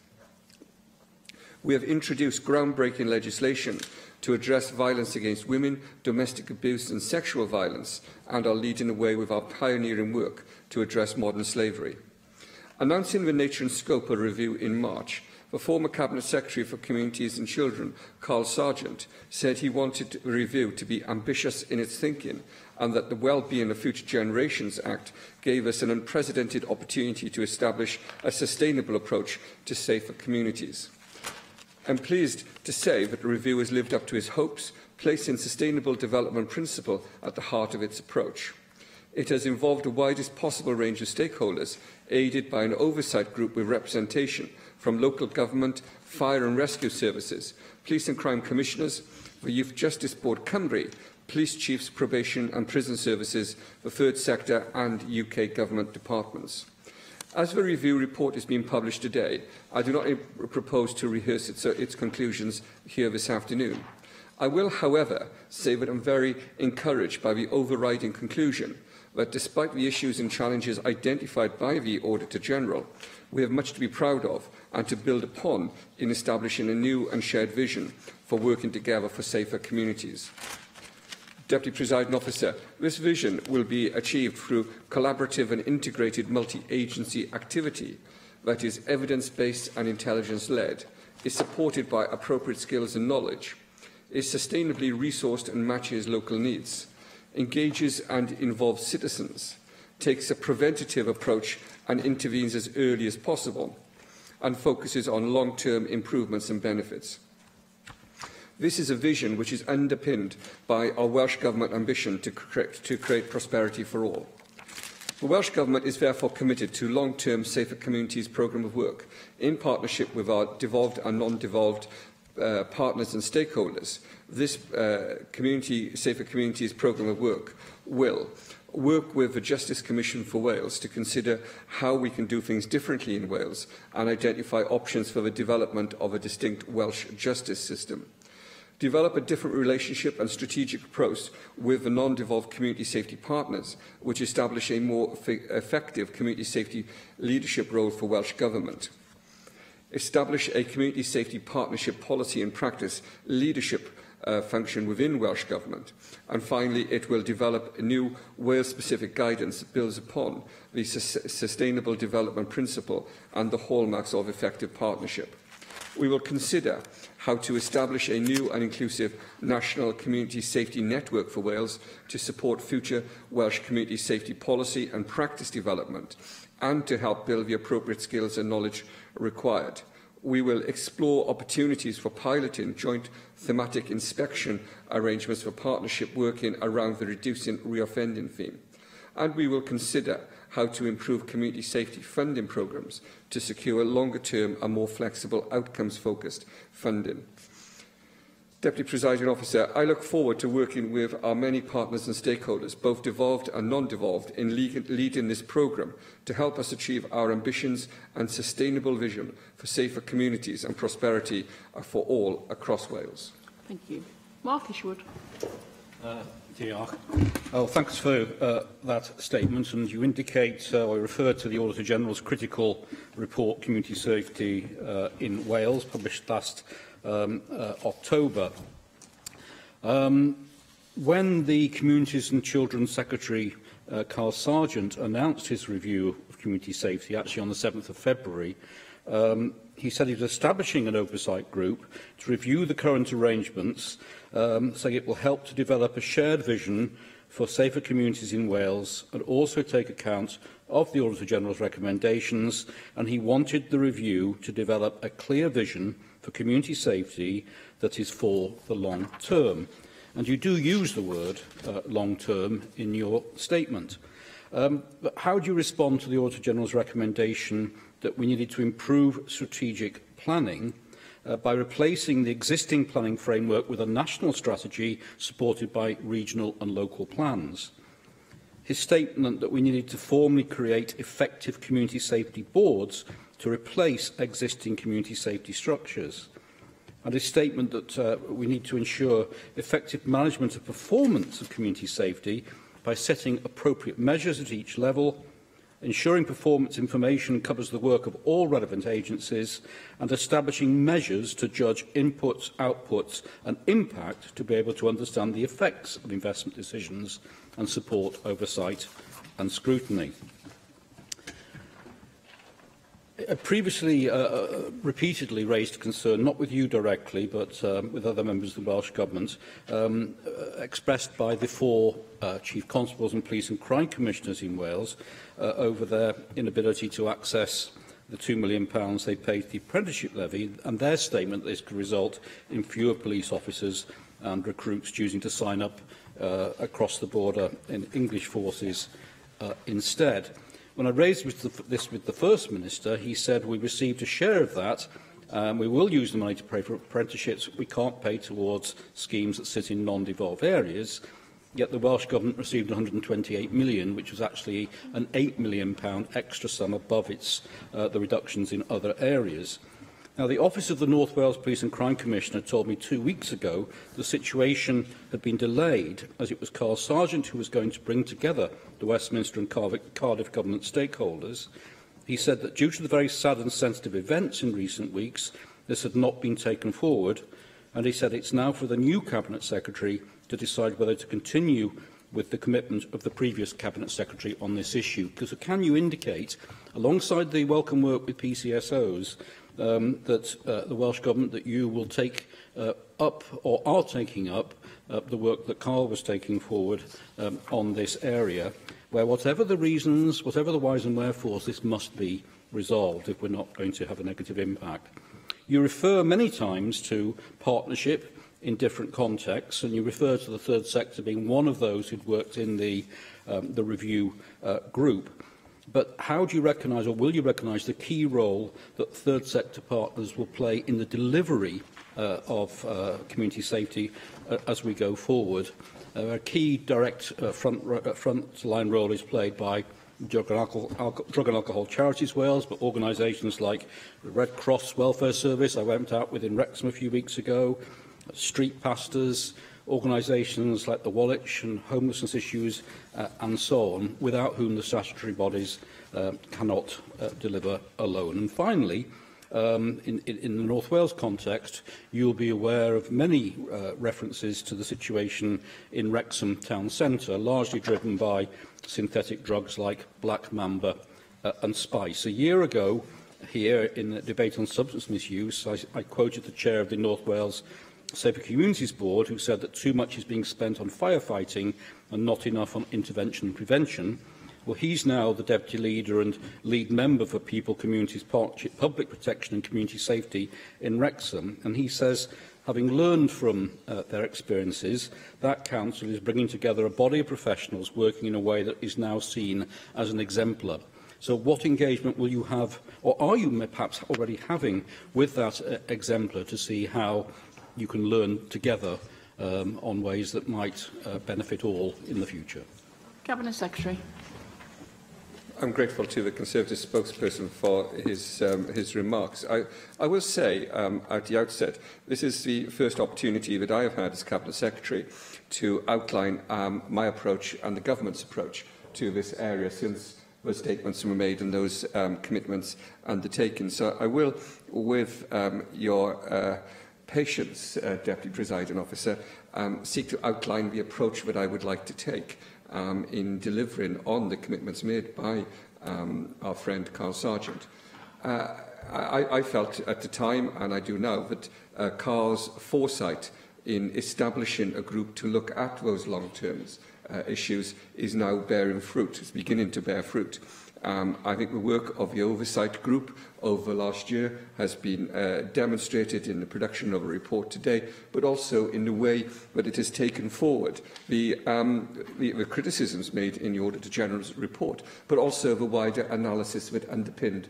We have introduced groundbreaking legislation to address violence against women, domestic abuse and sexual violence, and are leading the way with our pioneering work to address modern slavery. Announcing the nature and scope of review in March, the former Cabinet Secretary for Communities and Children, Carl Sargent, said he wanted the review to be ambitious in its thinking and that the Wellbeing of Future Generations Act gave us an unprecedented opportunity to establish a sustainable approach to safer communities. I'm pleased to say that the review has lived up to its hopes, placing sustainable development principle at the heart of its approach. It has involved the widest possible range of stakeholders, aided by an oversight group with representation from local government, fire and rescue services, police and crime commissioners, the Youth Justice Board Cymru, police chiefs, probation and prison services, the third sector and UK government departments. As the review report is being published today, I do not propose to rehearse its conclusions here this afternoon. I will, however, say that I'm very encouraged by the overriding conclusion that despite the issues and challenges identified by the Auditor-General, we have much to be proud of and to build upon in establishing a new and shared vision for working together for safer communities. Deputy Presiding Officer, this vision will be achieved through collaborative and integrated multi-agency activity that is evidence-based and intelligence-led, is supported by appropriate skills and knowledge, is sustainably resourced and matches local needs, engages and involves citizens, takes a preventative approach and intervenes as early as possible, and focuses on long-term improvements and benefits. This is a vision which is underpinned by our Welsh Government ambition to create prosperity for all. The Welsh Government is therefore committed to long-term Safer Communities programme of work in partnership with our devolved and non-devolved partners and stakeholders. This Safer Communities programme of work will work with the Justice Commission for Wales to consider how we can do things differently in Wales and identify options for the development of a distinct Welsh justice system. Develop a different relationship and strategic approach with the non-devolved community safety partners, which establish a more effective community safety leadership role for Welsh Government. Establish a community safety partnership policy and practice leadership function within Welsh Government. And finally, it will develop a new Wales-specific guidance that builds upon the Sustainable Development Principle and the hallmarks of effective partnership. We will consider how to establish a new and inclusive national community safety network for Wales to support future Welsh community safety policy and practice development, and to help build the appropriate skills and knowledge required. We will explore opportunities for piloting joint thematic inspection arrangements for partnership working around the reducing reoffending theme. And we will consider how to improve community safety funding programmes to secure longer-term and more flexible outcomes-focused funding. Deputy Presiding Officer, I look forward to working with our many partners and stakeholders, both devolved and non-devolved, in leading this programme to help us achieve our ambitions and sustainable vision for safer communities and prosperity for all across Wales. Thank you. Mark Ishwood. Oh, thanks for that statement. And you indicate, or refer to the Auditor General's critical report, Community Safety in Wales, published last October. When the Communities and Children Secretary, Carl Sargent, announced his review of community safety, actually on the 7th of February, he said he was establishing an oversight group to review the current arrangements, saying it will help to develop a shared vision for safer communities in Wales and also take account of the Auditor General's recommendations, and he wanted the review to develop a clear vision for community safety that is for the long term. And you do use the word long term in your statement. But how do you respond to the Auditor General's recommendation that we needed to improve strategic planning by replacing the existing planning framework with a national strategy supported by regional and local plans? His statement that we needed to formally create effective community safety boards to replace existing community safety structures, and his statement that we need to ensure effective management of performance of community safety by setting appropriate measures at each level, ensuring performance information covers the work of all relevant agencies, and establishing measures to judge inputs, outputs and impact to be able to understand the effects of investment decisions and support oversight and scrutiny. I previously repeatedly raised concern, not with you directly, but with other members of the Welsh Government, expressed by the 4 Chief Constables and Police and Crime Commissioners in Wales over their inability to access the £2 million they paid the apprenticeship levy, and their statement that this could result in fewer police officers and recruits choosing to sign up across the border in English forces instead. When I raised this with the First Minister, he said we received a share of that. We will use the money to pay for apprenticeships. We can't pay towards schemes that sit in non-devolved areas. Yet the Welsh Government received £128 million, which was actually an £8 million extra sum above the reductions in other areas. Now, the Office of the North Wales Police and Crime Commissioner told me 2 weeks ago the situation had been delayed as it was Carl Sargent who was going to bring together the Westminster and Cardiff government stakeholders. He said that due to the very sad and sensitive events in recent weeks, this had not been taken forward, and he said it's now for the new Cabinet Secretary to decide whether to continue with the commitment of the previous Cabinet Secretary on this issue. Because can you indicate, alongside the welcome work with PCSOs, that the Welsh Government, that you will take up or are taking up the work that Carl was taking forward on this area, where whatever the reasons, whatever the whys and wherefores, this must be resolved if we're not going to have a negative impact. You refer many times to partnership in different contexts, and you refer to the third sector being one of those who'd worked in the review group. But how do you recognise, or will you recognise, the key role that third sector partners will play in the delivery of community safety as we go forward? A key direct front-line role is played by Drug and Alcohol Charities Wales, but organisations like the Red Cross Welfare Service I went out with in Wrexham a few weeks ago, street pastors, organisations like the Woolwich and homelessness issues and so on, without whom the statutory bodies cannot deliver alone. And finally, in the North Wales context, you'll be aware of many references to the situation in Wrexham town centre, largely driven by synthetic drugs like Black Mamba and Spice. A year ago, here in the debate on substance misuse, I quoted the chair of the North Wales Safer Communities Board, who said that too much is being spent on firefighting and not enough on intervention and prevention. Well, he's now the Deputy Leader and lead member for People, Communities, Partnership, Public Protection and Community Safety in Wrexham, and he says, having learned from their experiences, that council is bringing together a body of professionals working in a way that is now seen as an exemplar. So what engagement will you have, or are you perhaps already having, with that exemplar to see how you can learn together on ways that might benefit all in the future? Cabinet Secretary. I'm grateful to the Conservative spokesperson for his remarks. I will say at the outset, this is the first opportunity that I have had as Cabinet Secretary to outline my approach and the Government's approach to this area since those statements were made and those commitments undertaken. So I will, with your patience, Deputy Presiding Officer, seek to outline the approach that I would like to take in delivering on the commitments made by our friend Carl Sargent. I felt at the time, and I do now, that Carl's foresight in establishing a group to look at those long-term issues is now bearing fruit, is beginning to bear fruit. I think the work of the Oversight Group over last year has been demonstrated in the production of a report today, but also in the way that it has taken forward the criticisms made in the Auditor General's report, but also the wider analysis that underpinned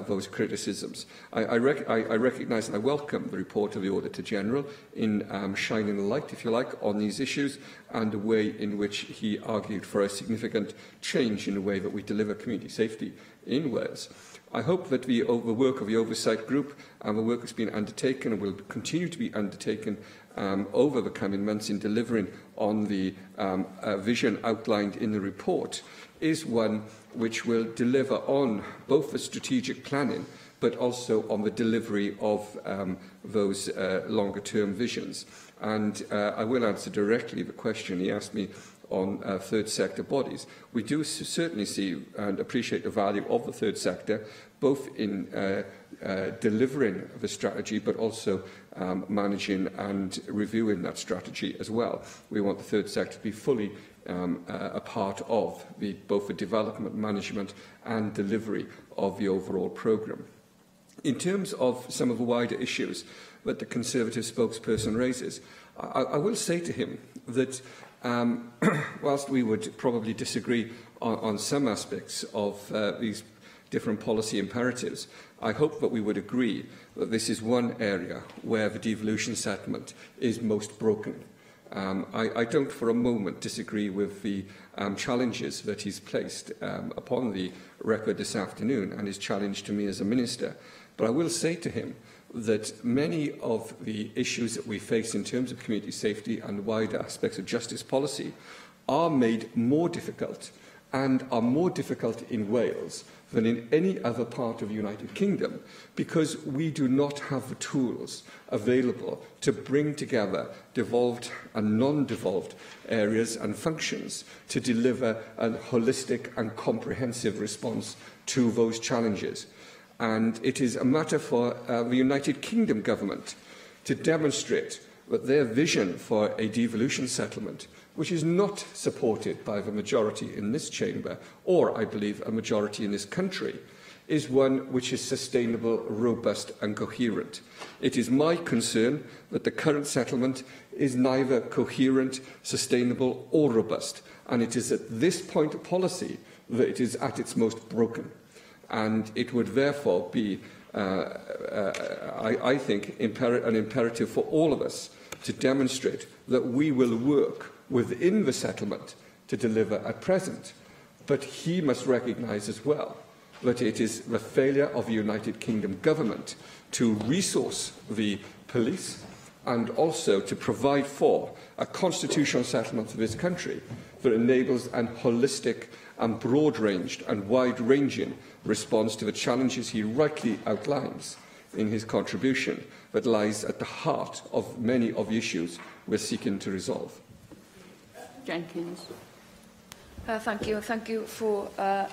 those criticisms. I recognise and I welcome the report of the Auditor General in shining a light, if you like, on these issues and the way in which he argued for a significant change in the way that we deliver community safety in Wales. I hope that the work of the Oversight Group and the work that's been undertaken and will continue to be undertaken over the coming months in delivering on the vision outlined in the report is one which will deliver on both the strategic planning but also on the delivery of those longer-term visions. And I will answer directly the question he asked me on third sector bodies. We do certainly see and appreciate the value of the third sector, both in delivering the strategy, but also managing and reviewing that strategy as well. We want the third sector to be fully a part of both the development, management and delivery of the overall programme. In terms of some of the wider issues that the Conservative spokesperson raises, I will say to him that whilst we would probably disagree on some aspects of these different policy imperatives, I hope that we would agree that this is one area where the devolution settlement is most broken. I don't for a moment disagree with the challenges that he's placed upon the record this afternoon and his challenge to me as a minister. But I will say to him that many of the issues that we face in terms of community safety and wider aspects of justice policy are made more difficult and are more difficult in Wales than in any other part of the United Kingdom, because we do not have the tools available to bring together devolved and non-devolved areas and functions to deliver a holistic and comprehensive response to those challenges. And it is a matter for the United Kingdom government to demonstrate that their vision for a devolution settlement, which is not supported by the majority in this chamber, or, I believe, a majority in this country, is one which is sustainable, robust and coherent. It is my concern that the current settlement is neither coherent, sustainable or robust, and it is at this point of policy that it is at its most broken. And it would therefore be, I think, an imperative for all of us to demonstrate that we will work within the settlement to deliver at present. But he must recognise as well that it is the failure of the United Kingdom government to resource the police and also to provide for a constitutional settlement for this country that enables a holistic and broad-ranged and wide-ranging response to the challenges he rightly outlines in his contribution that lies at the heart of many of the issues we're seeking to resolve. Jenkins. Thank you. Thank you for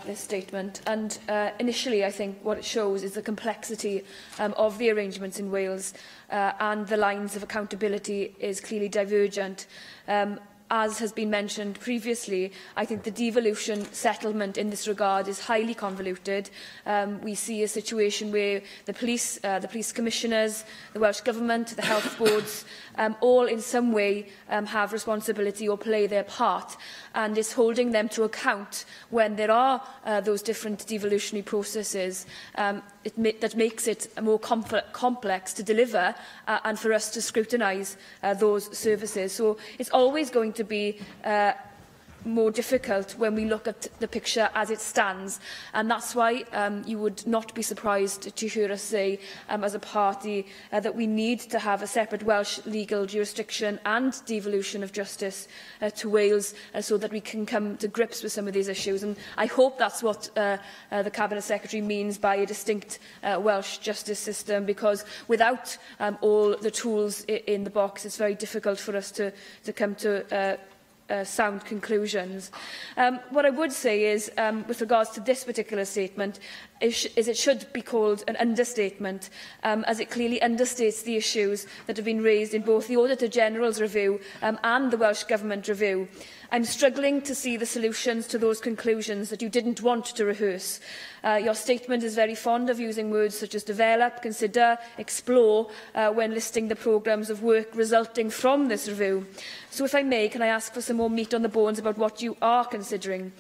this statement. And initially, I think what it shows is the complexity of the arrangements in Wales, and the lines of accountability is clearly divergent. As has been mentioned previously, I think the devolution settlement in this regard is highly convoluted. We see a situation where the police commissioners, the Welsh Government, the health boards, all in some way have responsibility or play their part, and is holding them to account when there are those different devolutionary processes. That makes it more complex to deliver and for us to scrutinise those services. So it's always going to be more difficult when we look at the picture as it stands, and that's why you would not be surprised to hear us say as a party that we need to have a separate Welsh legal jurisdiction and devolution of justice to Wales so that we can come to grips with some of these issues. And I hope that's what the Cabinet Secretary means by a distinct Welsh justice system, because without all the tools in the box, it's very difficult for us to come to sound conclusions. What I would say is, with regards to this particular statement, is it should be called an understatement, as it clearly understates the issues that have been raised in both the Auditor General's review and the Welsh Government review. I'm struggling to see the solutions to those conclusions that you didn't want to rehearse. Your statement is very fond of using words such as develop, consider, explore, when listing the programmes of work resulting from this review. So if I may, can I ask for some more meat on the bones about what you are considering?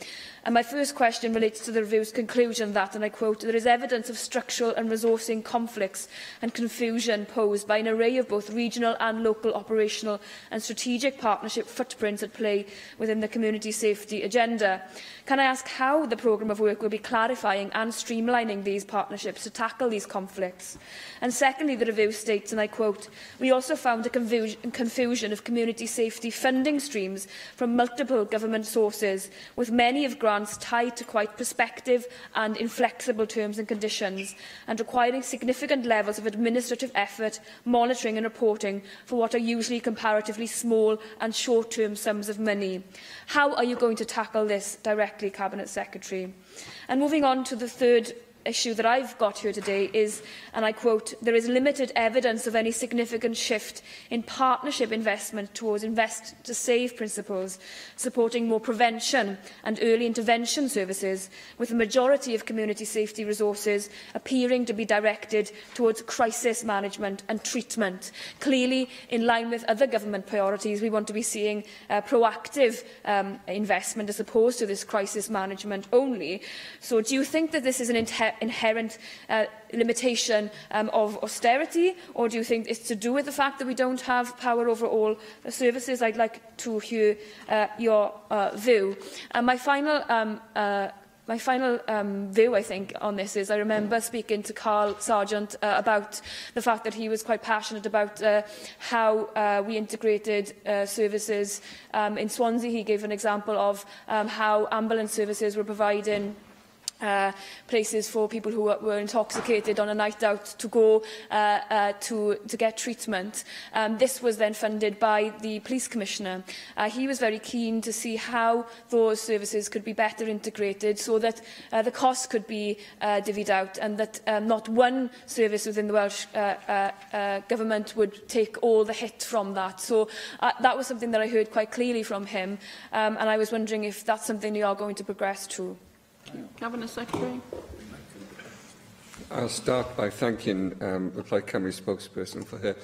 And my first question relates to the review's conclusion that, and I quote, there is evidence of structural and resourcing conflicts and confusion posed by an array of both regional and local operational and strategic partnership footprints at play within the community safety agenda. Can I ask how the programme of work will be clarifying and streamlining these partnerships to tackle these conflicts? And secondly, the review states, and I quote, we also found a confusion of community safety funding streams from multiple government sources, with many of grants tied to quite prospective and inflexible terms and conditions, and requiring significant levels of administrative effort, monitoring and reporting for what are usually comparatively small and short-term sums of money. How are you going to tackle this directly, Cabinet Secretary? And moving on to the third issue that I've got here today is, and I quote, there is limited evidence of any significant shift in partnership investment towards invest to save principles, supporting more prevention and early intervention services, with the majority of community safety resources appearing to be directed towards crisis management and treatment. Clearly, in line with other government priorities, we want to be seeing proactive investment as opposed to this crisis management only. So do you think that this is an inherent limitation of austerity, or do you think it's to do with the fact that we don't have power over all the services? I'd like to hear your view. And my final view, I think, on this is I remember speaking to Carl Sargent about the fact that he was quite passionate about how we integrated services. In Swansea, he gave an example of how ambulance services were providing places for people who were intoxicated on a night out to go to get treatment. This was then funded by the Police Commissioner. He was very keen to see how those services could be better integrated so that the costs could be divvied out, and that not one service within the Welsh Government would take all the hit from that. So that was something that I heard quite clearly from him, and I was wondering if that's something you are going to progress to. Cabinet Secretary. I'll start by thanking the Plaid Cymru spokesperson for her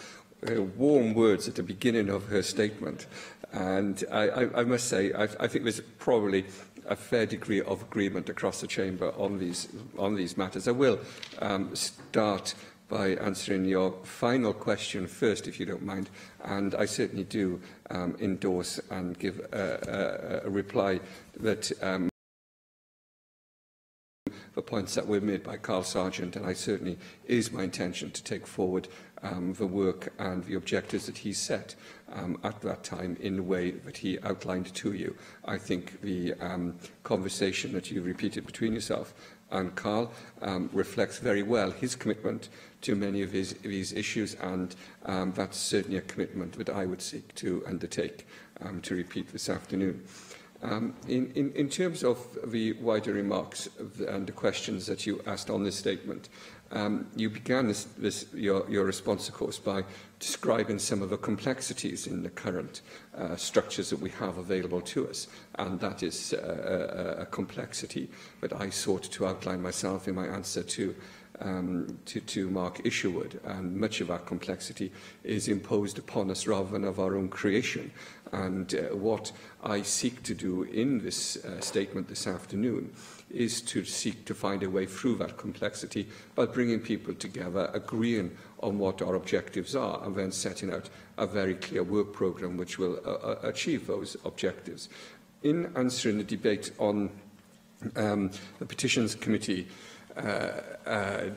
warm words at the beginning of her statement. And I must say, I think there's probably a fair degree of agreement across the chamber on these matters. I will start by answering your final question first, if you don't mind, and I certainly do endorse and give a reply that the points that were made by Carl Sargent, and I certainly is my intention to take forward the work and the objectives that he set at that time in the way that he outlined to you. I think the conversation that you repeated between yourself and Carl reflects very well his commitment to many of these issues, and that's certainly a commitment that I would seek to undertake to repeat this afternoon. In terms of the wider remarks and the questions that you asked on this statement, you began your response, of course, by describing some of the complexities in the current structures that we have available to us, and that is a complexity that I sought to outline myself in my answer to Mark Isherwood, and much of our complexity is imposed upon us rather than of our own creation. And what I seek to do in this statement this afternoon is to seek to find a way through that complexity by bringing people together, agreeing on what our objectives are, and then setting out a very clear work programme which will achieve those objectives. In answering the debate on the Petitions Committee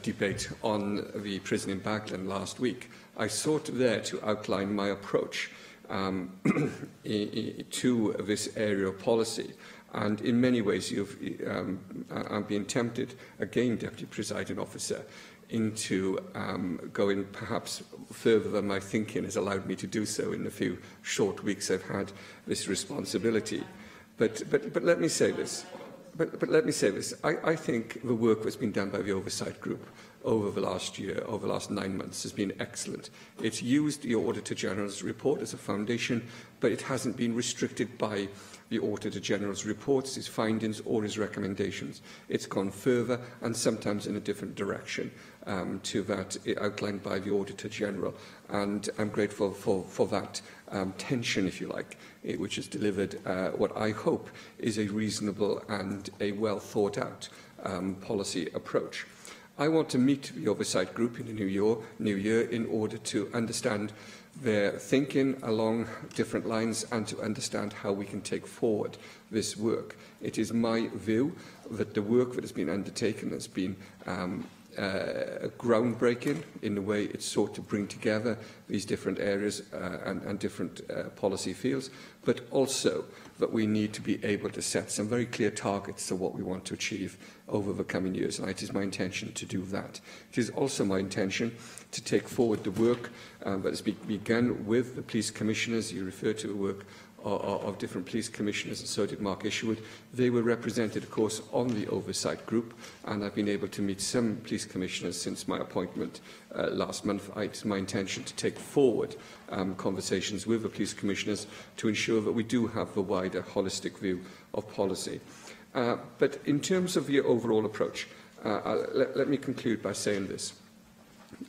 debate on the prison in Baglan last week, I sought there to outline my approach to this area of policy. And in many ways, I'm being tempted, again, Deputy Presiding Officer, into going perhaps further than my thinking has allowed me to do so in the few short weeks I've had this responsibility. But let me say this. But let me say this. I think the work that's been done by the Oversight Group over the last year, over the last 9 months, has been excellent. It's used the Auditor General's report as a foundation, but it hasn't been restricted by the Auditor General's reports, his findings or his recommendations. It's gone further and sometimes in a different direction to that outlined by the Auditor General. And I'm grateful for that tension, if you like, which has delivered what I hope is a reasonable and a well thought out policy approach. I want to meet the Oversight Group in the new year in order to understand their thinking along different lines and to understand how we can take forward this work. It is my view that the work that has been undertaken has been groundbreaking in the way it sought to bring together these different areas and different policy fields, but also that we need to be able to set some very clear targets to what we want to achieve over the coming years, and it is my intention to do that. It is also my intention to take forward the work that has begun with the police commissioners. You refer to the work of different police commissioners, and so did Mark Isherwood. They were represented, of course, on the Oversight Group, and I've been able to meet some police commissioners since my appointment last month. It's my intention to take forward conversations with the police commissioners to ensure that we do have the wider holistic view of policy. But in terms of the overall approach, let me conclude by saying this.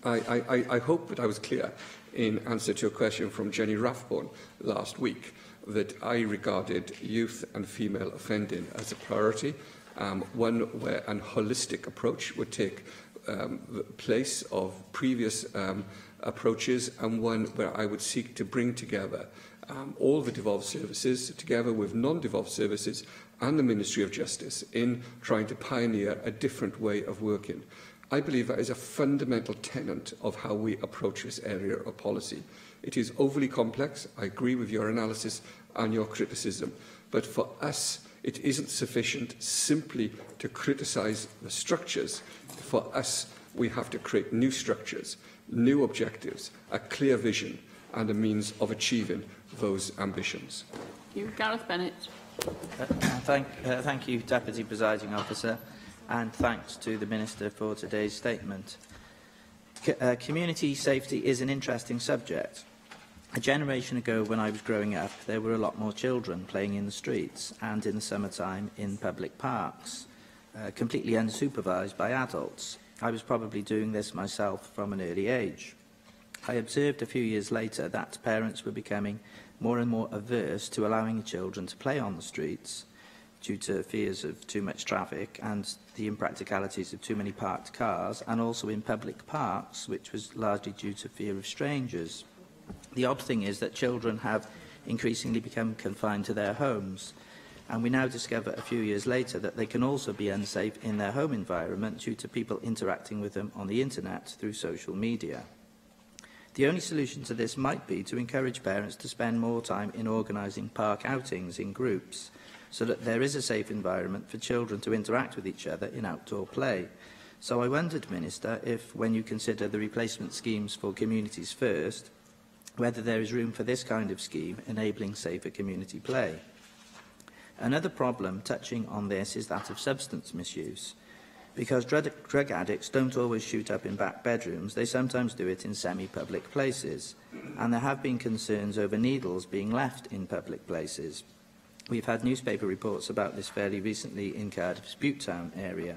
I hope that I was clear in answer to a question from Jenny Rathbone last week that I regarded youth and female offending as a priority, one where a holistic approach would take the place of previous approaches, and one where I would seek to bring together all the devolved services, together with non-devolved services and the Ministry of Justice, in trying to pioneer a different way of working. I believe that is a fundamental tenet of how we approach this area of policy. It is overly complex. I agree with your analysis and your criticism. But for us, It isn't sufficient simply to criticise the structures. For us, we have to create new structures, new objectives, a clear vision and a means of achieving those ambitions. Gareth Bennett. Thank you, Deputy Presiding Officer, and thanks to the Minister for today's statement. Community safety is an interesting subject. A generation ago, when I was growing up, there were a lot more children playing in the streets and in the summertime in public parks, completely unsupervised by adults. I was probably doing this myself from an early age. I observed a few years later that parents were becoming more and more averse to allowing children to play on the streets due to fears of too much traffic and the impracticalities of too many parked cars, and also in public parks, which was largely due to fear of strangers. The odd thing is that children have increasingly become confined to their homes, and we now discover a few years later that they can also be unsafe in their home environment due to people interacting with them on the internet through social media. The only solution to this might be to encourage parents to spend more time in organising park outings in groups, so that there is a safe environment for children to interact with each other in outdoor play. So I wondered, Minister, if, when you consider the replacement schemes for Communities First, whether there is room for this kind of scheme enabling safer community play. Another problem touching on this is that of substance misuse. Because drug addicts don't always shoot up in back bedrooms, they sometimes do it in semi-public places. And there have been concerns over needles being left in public places. We've had newspaper reports about this fairly recently in Cardiff's Butte Town area,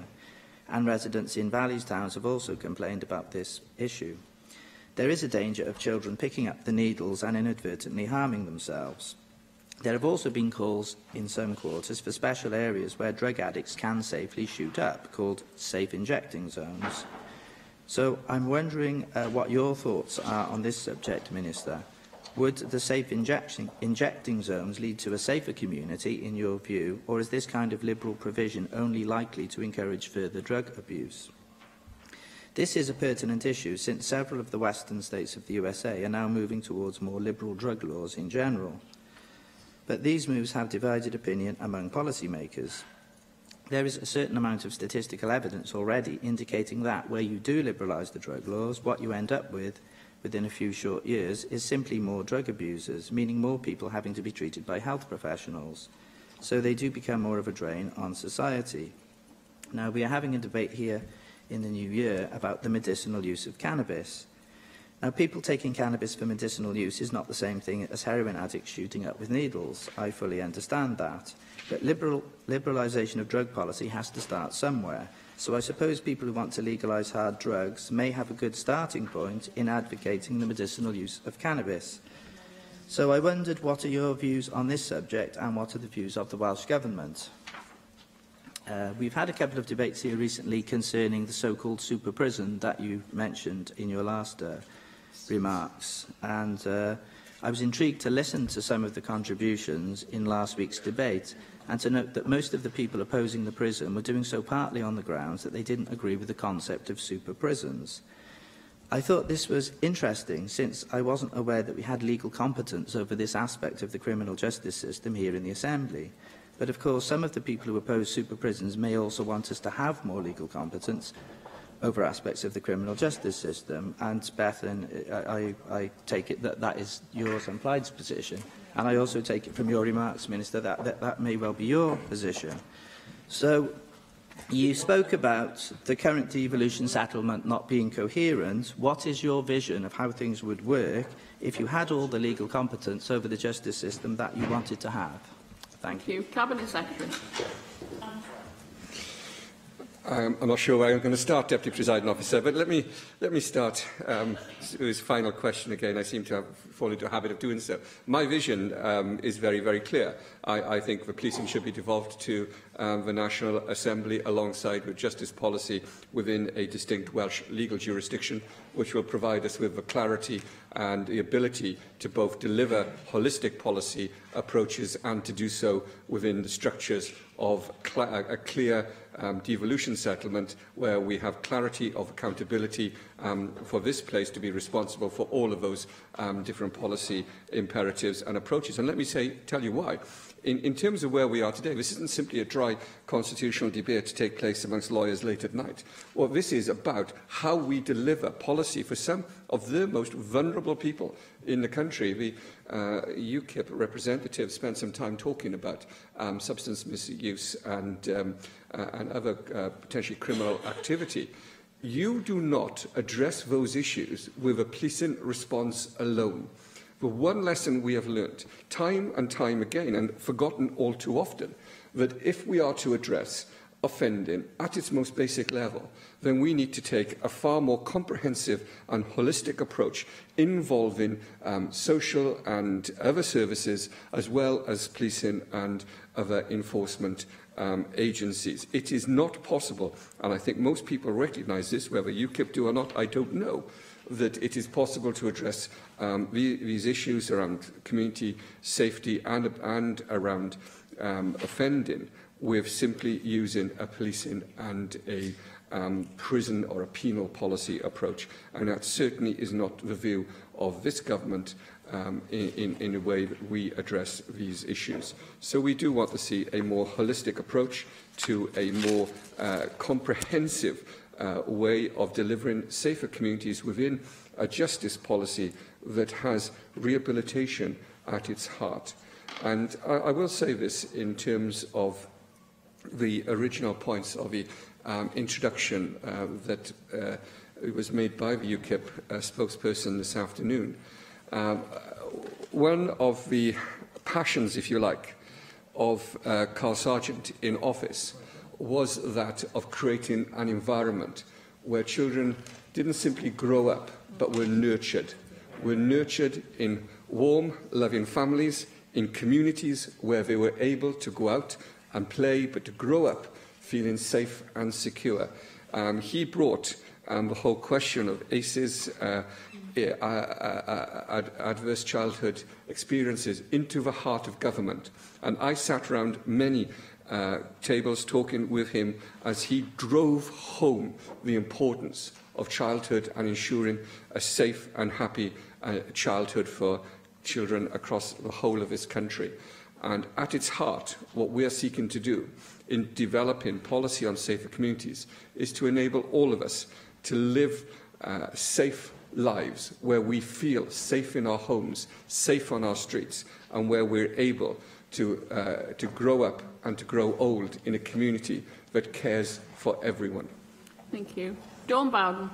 and residents in Valleys towns have also complained about this issue. There is a danger of children picking up the needles and inadvertently harming themselves. There have also been calls in some quarters for special areas where drug addicts can safely shoot up, called safe injecting zones. So I'm wondering what your thoughts are on this subject, Minister. Would the safe injecting zones lead to a safer community, in your view, or is this kind of liberal provision only likely to encourage further drug abuse? This is a pertinent issue since several of the western states of the USA are now moving towards more liberal drug laws in general. But these moves have divided opinion among policymakers. There is a certain amount of statistical evidence already indicating that where you do liberalise the drug laws, what you end up with within a few short years is simply more drug abusers, meaning more people having to be treated by health professionals. So they do become more of a drain on society. Now, we are having a debate here in the new year about the medicinal use of cannabis. Now, people taking cannabis for medicinal use is not the same thing as heroin addicts shooting up with needles. I fully understand that. But liberalisation of drug policy has to start somewhere. So I suppose people who want to legalise hard drugs may have a good starting point in advocating the medicinal use of cannabis. So I wondered, what are your views on this subject and what are the views of the Welsh Government? We've had a couple of debates here recently concerning the so-called super prison that you mentioned in your last remarks, and I was intrigued to listen to some of the contributions in last week's debate and to note that most of the people opposing the prison were doing so partly on the grounds that they didn't agree with the concept of super prisons. I thought this was interesting since I wasn't aware that we had legal competence over this aspect of the criminal justice system here in the Assembly. But of course, some of the people who oppose super prisons may also want us to have more legal competence over aspects of the criminal justice system. And Bethan, I take it that that is yours and Plaid's position. And I also take it from your remarks, Minister, that may well be your position. So you spoke about the current devolution settlement not being coherent. What is your vision of how things would work if you had all the legal competence over the justice system that you wanted to have? Thank you. Cabinet Secretary. I'm not sure where I'm going to start, Deputy Presiding Officer, but let me start with his final question again. I seem to have fallen into a habit of doing so. My vision is very, very clear. I think the policing should be devolved to the National Assembly alongside with justice policy within a distinct Welsh legal jurisdiction, which will provide us with the clarity and the ability to both deliver holistic policy approaches and to do so within the structures of a clear devolution settlement where we have clarity of accountability for this place to be responsible for all of those different policy imperatives and approaches. And let me tell you why. in terms of where we are today, this isn't simply a dry constitutional debate to take place amongst lawyers late at night. What this is about how we deliver policy for some of the most vulnerable people in the country. The UKIP representative spent some time talking about substance misuse and other potentially criminal activity. You do not address those issues with a policing response alone. The one lesson we have learnt time and time again, and forgotten all too often, that if we are to address offending at its most basic level, then we need to take a far more comprehensive and holistic approach involving social and other services, as well as policing and other enforcement agencies. It is not possible, and I think most people recognise this, whether UKIP do or not, I don't know, that it is possible to address these issues around community safety and around offending with simply using a policing and a prison or a penal policy approach. And that certainly is not the view of this government in a way that we address these issues. So we do want to see a more holistic approach to a more comprehensive way of delivering safer communities within a justice policy that has rehabilitation at its heart. And I will say this in terms of the original points of the introduction that was made by the UKIP spokesperson this afternoon. One of the passions, if you like, of Carl Sargent in office was that of creating an environment where children didn't simply grow up, but were nurtured. Were nurtured in warm, loving families, in communities where they were able to go out and play, but to grow up feeling safe and secure. He brought the whole question of ACEs, adverse childhood experiences, into the heart of government. And I sat around many tables talking with him as he drove home the importance of childhood and ensuring a safe and happy childhood for children across the whole of this country. And at its heart, what we are seeking to do in developing policy on safer communities is to enable all of us to live safe lives where we feel safe in our homes, safe on our streets, and where we're able to grow up and to grow old in a community that cares for everyone. Thank you. Dawn Bowden.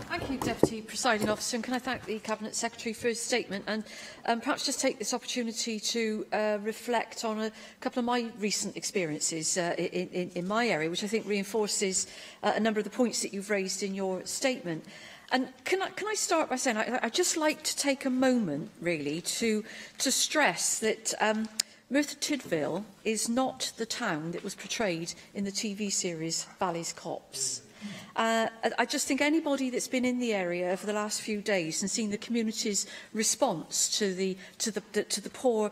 Thank you, Deputy Presiding Officer, and can I thank the Cabinet Secretary for his statement, and perhaps just take this opportunity to reflect on a couple of my recent experiences in my area, which I think reinforces a number of the points that you've raised in your statement. And can I start by saying I'd just like to take a moment, really, to stress that Merthyr Tydfil is not the town that was portrayed in the TV series Bally's Cops. I just think anybody that's been in the area over the last few days and seen the community's response to the poor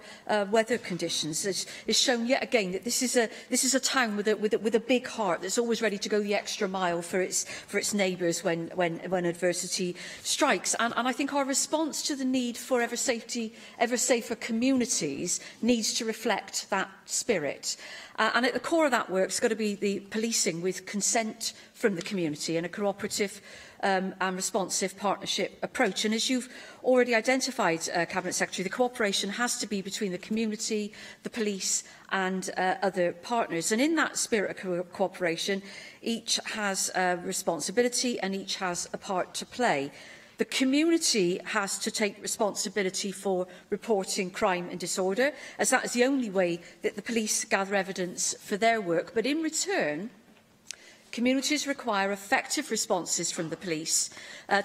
weather conditions is shown yet again that this is a town with a big heart that's always ready to go the extra mile for its neighbours when adversity strikes. And I think our response to the need for ever safer communities needs to reflect that spirit. And at the core of that work has got to be the policing with consent from the community and a cooperative and responsive partnership approach. And as you've already identified, Cabinet Secretary, the cooperation has to be between the community, the police and other partners. And in that spirit of cooperation, each has a responsibility and each has a part to play. The community has to take responsibility for reporting crime and disorder, as that is the only way that the police gather evidence for their work. But in return, communities require effective responses from the police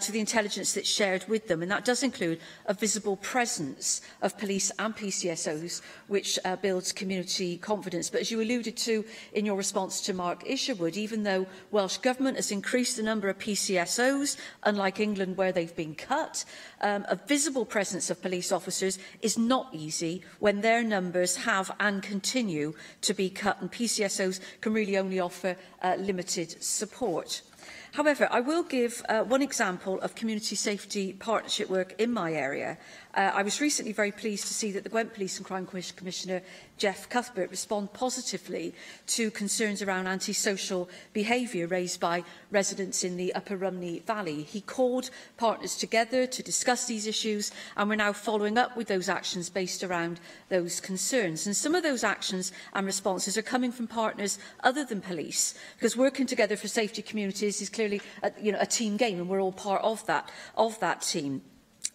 to the intelligence that's shared with them, and that does include a visible presence of police and PCSOs, which builds community confidence. But as you alluded to in your response to Mark Isherwood, even though Welsh Government has increased the number of PCSOs, unlike England where they've been cut, a visible presence of police officers is not easy when their numbers have and continue to be cut, and PCSOs can really only offer limited support. However, I will give one example of community safety partnership work in my area. I was recently very pleased to see that the Gwent Police and Crime Commissioner Jeff Cuthbert, respond positively to concerns around antisocial behaviour raised by residents in the Upper Rumney Valley. He called partners together to discuss these issues, and we're now following up with those actions based around those concerns. And some of those actions and responses are coming from partners other than police, because working together for safety communities is clearly a team game, and we're all part of that team.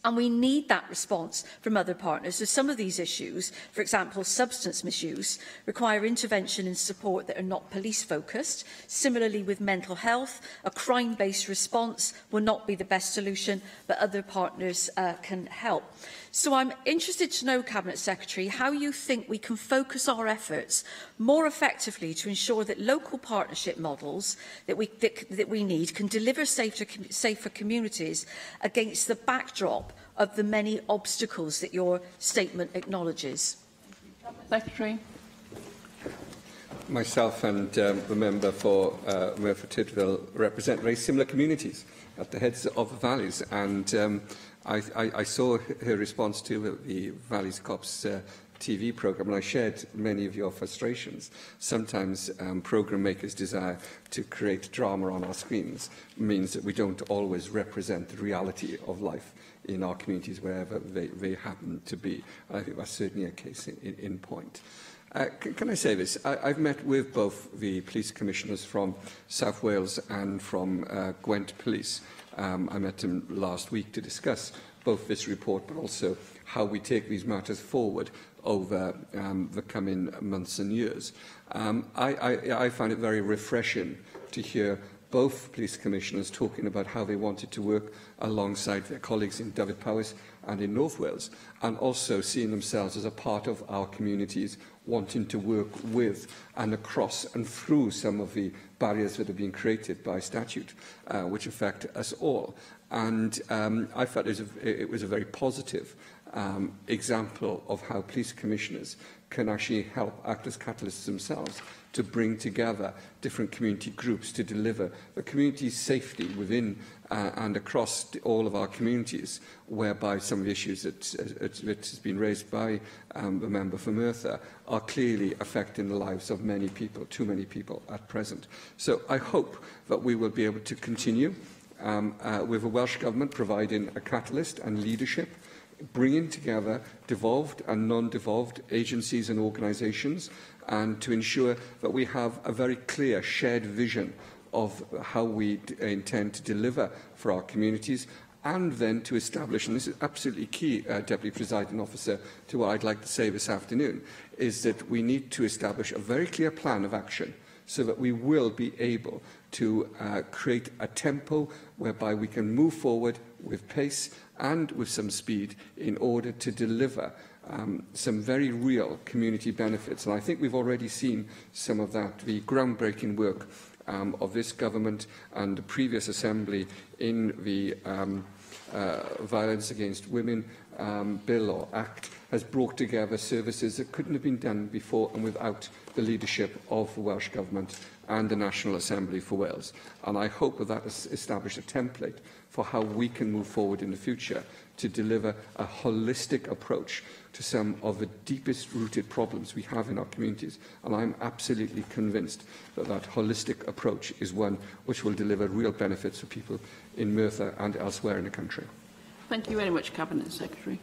And we need that response from other partners. So some of these issues, for example, substance misuse, require intervention and support that are not police-focused. Similarly, with mental health, a crime-based response will not be the best solution, but other partners can help. So I'm interested to know, Cabinet Secretary, how you think we can focus our efforts more effectively to ensure that local partnership models that we need can deliver safer communities against the backdrop of the many obstacles that your statement acknowledges. Secretary. Myself and the member for Merthyr Tydfil represent very similar communities at the heads of the valleys, and I saw her response to the Valleys Cops TV programme, and I shared many of your frustrations. Sometimes programme makers' desire to create drama on our screens means that we don't always represent the reality of life in our communities, wherever they happen to be. I think that's certainly a case in point. Can I say this? I've met with both the police commissioners from South Wales and from Gwent Police. I met them last week to discuss both this report but also how we take these matters forward over the coming months and years. I find it very refreshing to hear both police commissioners talking about how they wanted to work alongside their colleagues in Dyfed-Powys and in North Wales, and also seeing themselves as a part of our communities, wanting to work with and across and through some of the barriers that have been created by statute, which affect us all. And I felt it was a very positive example of how police commissioners can actually help act as catalysts themselves to bring together different community groups to deliver the community safety within and across all of our communities, whereby some of the issues that has been raised by the member for Merthyr are clearly affecting the lives of many people, too many people at present. So I hope that we will be able to continue with the Welsh Government providing a catalyst and leadership, bringing together devolved and non-devolved agencies and organisations, and to ensure that we have a very clear shared vision of how we intend to deliver for our communities, and then to establish, and this is absolutely key, Deputy Presiding Officer, to what I'd like to say this afternoon, is that we need to establish a very clear plan of action so that we will be able to create a tempo whereby we can move forward with pace and with some speed in order to deliver some very real community benefits. And I think we've already seen some of that, the groundbreaking work of this government and the previous Assembly in the Violence Against Women Bill or Act has brought together services that couldn't have been done before and without the leadership of the Welsh Government and the National Assembly for Wales. And I hope that has established a template for how we can move forward in the future to deliver a holistic approach to some of the deepest rooted problems we have in our communities. And I'm absolutely convinced that that holistic approach is one which will deliver real benefits for people in Merthyr and elsewhere in the country. Thank you very much, Cabinet Secretary.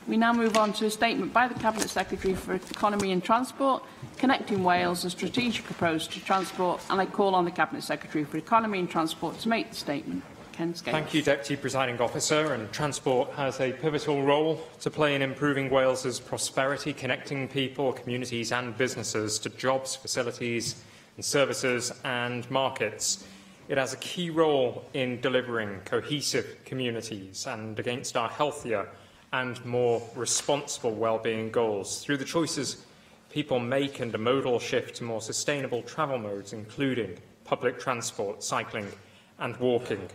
We now move on to a statement by the Cabinet Secretary for Economy and Transport, connecting Wales, a strategic approach to transport, and I call on the Cabinet Secretary for Economy and Transport to make the statement. Ken Scales. Thank you, Deputy Presiding Officer. And transport has a pivotal role to play in improving Wales's prosperity, connecting people, communities and businesses to jobs, facilities and services and markets. It has a key role in delivering cohesive communities and against our healthier and more responsible well-being goals through the choices people make and a modal shift to more sustainable travel modes, including public transport, cycling and walking.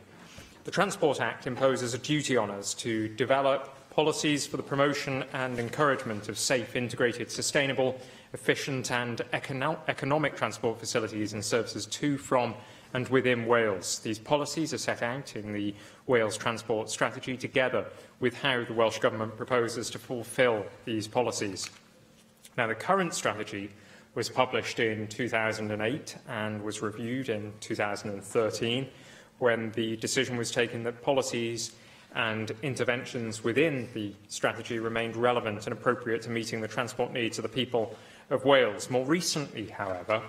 The Transport Act imposes a duty on us to develop policies for the promotion and encouragement of safe, integrated, sustainable, efficient and economic transport facilities and services to, from and within Wales. These policies are set out in the Wales Transport Strategy, together with how the Welsh Government proposes to fulfil these policies. Now, the current strategy was published in 2008 and was reviewed in 2013, when the decision was taken that policies and interventions within the strategy remained relevant and appropriate to meeting the transport needs of the people of Wales. More recently, however,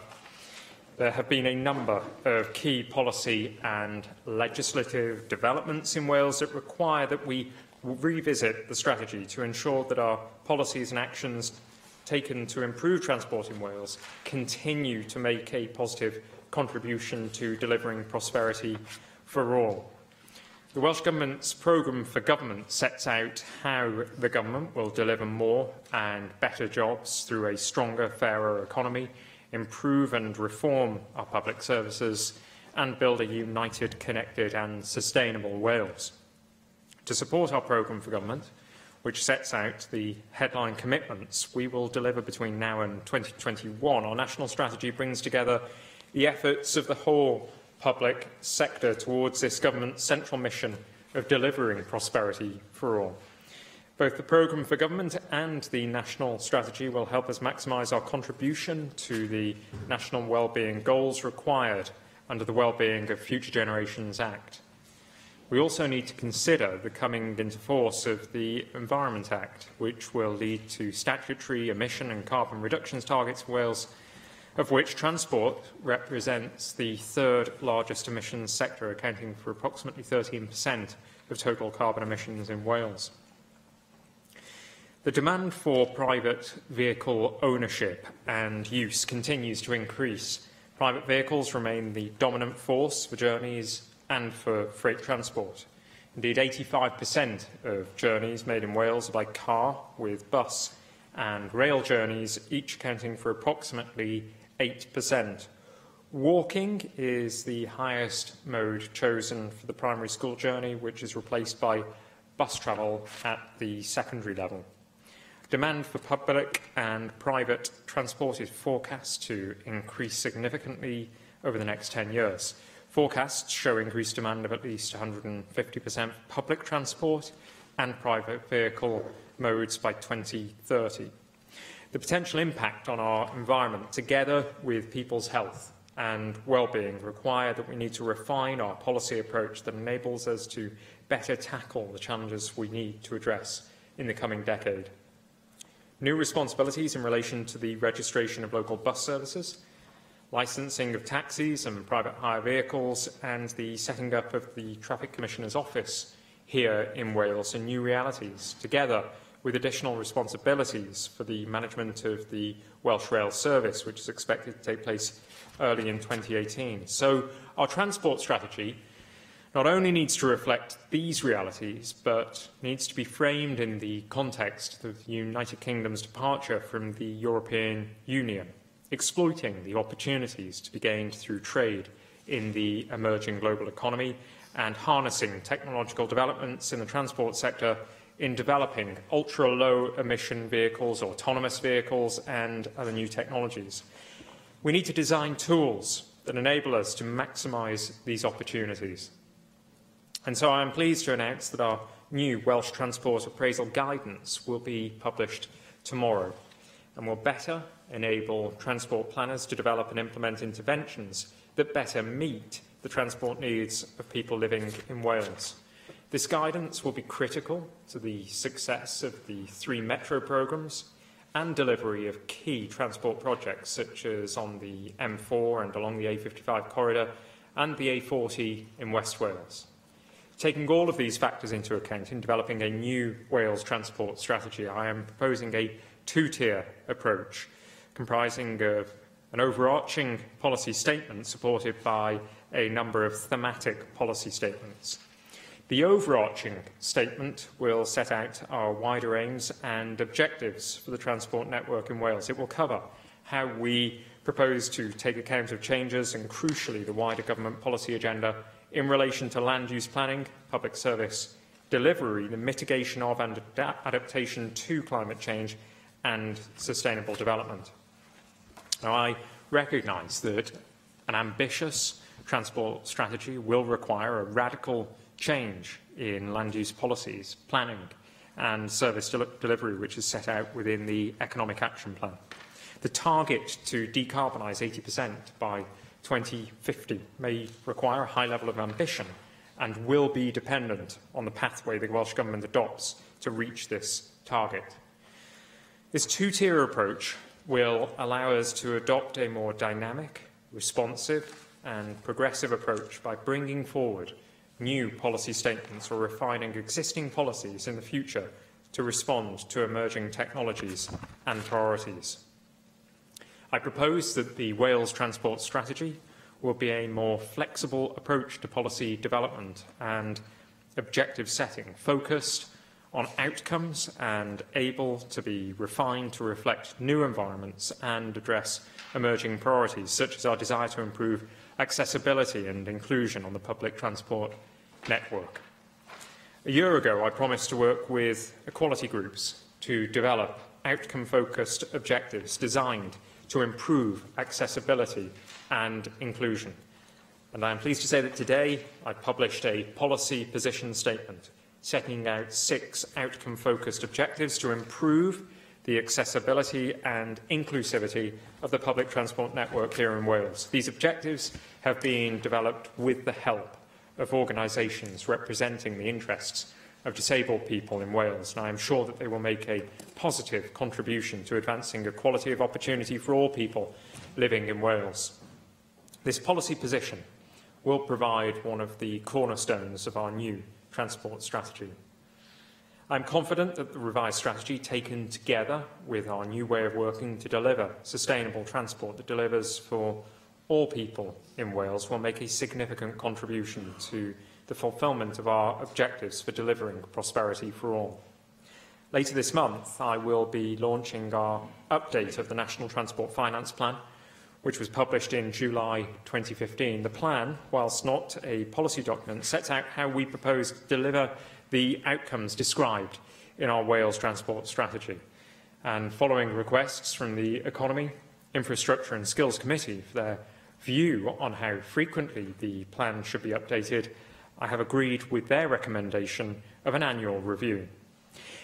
there have been a number of key policy and legislative developments in Wales that require that we revisit the strategy to ensure that our policies and actions taken to improve transport in Wales continue to make a positive contribution to delivering prosperity for all. The Welsh Government's programme for government sets out how the government will deliver more and better jobs through a stronger, fairer economy, improve and reform our public services, and build a united, connected and sustainable Wales. To support our programme for government, which sets out the headline commitments we will deliver between now and 2021, our national strategy brings together the efforts of the whole public sector towards this government's central mission of delivering prosperity for all. Both the programme for government and the national strategy will help us maximise our contribution to the national wellbeing goals required under the Wellbeing of Future Generations Act. We also need to consider the coming into force of the Environment Act, which will lead to statutory emission and carbon reductions targets for Wales, of which transport represents the third largest emissions sector, accounting for approximately 13% of total carbon emissions in Wales. The demand for private vehicle ownership and use continues to increase. Private vehicles remain the dominant force for journeys and for freight transport. Indeed, 85% of journeys made in Wales are by car, with bus and rail journeys each accounting for approximately 8%. Walking is the highest mode chosen for the primary school journey, which is replaced by bus travel at the secondary level. Demand for public and private transport is forecast to increase significantly over the next 10 years. Forecasts show increased demand of at least 150% for public transport and private vehicle modes by 2030. The potential impact on our environment, together with people's health and well-being, require that we need to refine our policy approach that enables us to better tackle the challenges we need to address in the coming decade. New responsibilities in relation to the registration of local bus services, licensing of taxis and private hire vehicles, and the setting up of the Traffic Commissioner's Office here in Wales are new realities, together with additional responsibilities for the management of the Welsh Rail Service, which is expected to take place early in 2018. So our transport strategy not only needs to reflect these realities, but needs to be framed in the context of the United Kingdom's departure from the European Union, exploiting the opportunities to be gained through trade in the emerging global economy and harnessing technological developments in the transport sector in developing ultra-low emission vehicles, autonomous vehicles and other new technologies. We need to design tools that enable us to maximise these opportunities. And so I am pleased to announce that our new Welsh Transport Appraisal Guidance will be published tomorrow and will better enable transport planners to develop and implement interventions that better meet the transport needs of people living in Wales. This guidance will be critical to the success of the 3 metro programmes and delivery of key transport projects such as on the M4 and along the A55 corridor and the A40 in West Wales. Taking all of these factors into account in developing a new Wales transport strategy, I am proposing a 2-tier approach comprising of an overarching policy statement supported by a number of thematic policy statements. The overarching statement will set out our wider aims and objectives for the transport network in Wales. It will cover how we propose to take account of changes and, crucially, the wider government policy agenda in relation to land use planning, public service delivery, the mitigation of and adaptation to climate change and sustainable development. Now, I recognise that an ambitious transport strategy will require a radical change in land use policies, planning and service delivery, which is set out within the Economic Action Plan. The target to decarbonise 80% by 2050 may require a high level of ambition and will be dependent on the pathway the Welsh Government adopts to reach this target. This two-tier approach will allow us to adopt a more dynamic, responsive and progressive approach by bringing forward new policy statements or refining existing policies in the future to respond to emerging technologies and priorities. I propose that the Wales Transport Strategy will be a more flexible approach to policy development and objective setting, focused on outcomes and able to be refined to reflect new environments and address emerging priorities, such as our desire to improve accessibility and inclusion on the public transport network. A year ago, I promised to work with equality groups to develop outcome-focused objectives designed to improve accessibility and inclusion. And I am pleased to say that today I published a policy position statement setting out 6 outcome-focused objectives to improve the accessibility and inclusivity of the public transport network here in Wales. These objectives have been developed with the help of organisations representing the interests of disabled people in Wales, and I am sure that they will make a positive contribution to advancing equality of opportunity for all people living in Wales. This policy position will provide one of the cornerstones of our new transport strategy. I'm confident that the revised strategy, taken together with our new way of working to deliver sustainable transport that delivers for all people in Wales, will make a significant contribution to the fulfilment of our objectives for delivering prosperity for all. Later this month, I will be launching our update of the National Transport Finance Plan, which was published in July 2015. The plan, whilst not a policy document, sets out how we propose to deliver the outcomes described in our Wales Transport Strategy. And following requests from the Economy, Infrastructure and Skills Committee for their view on how frequently the plan should be updated, I have agreed with their recommendation of an annual review.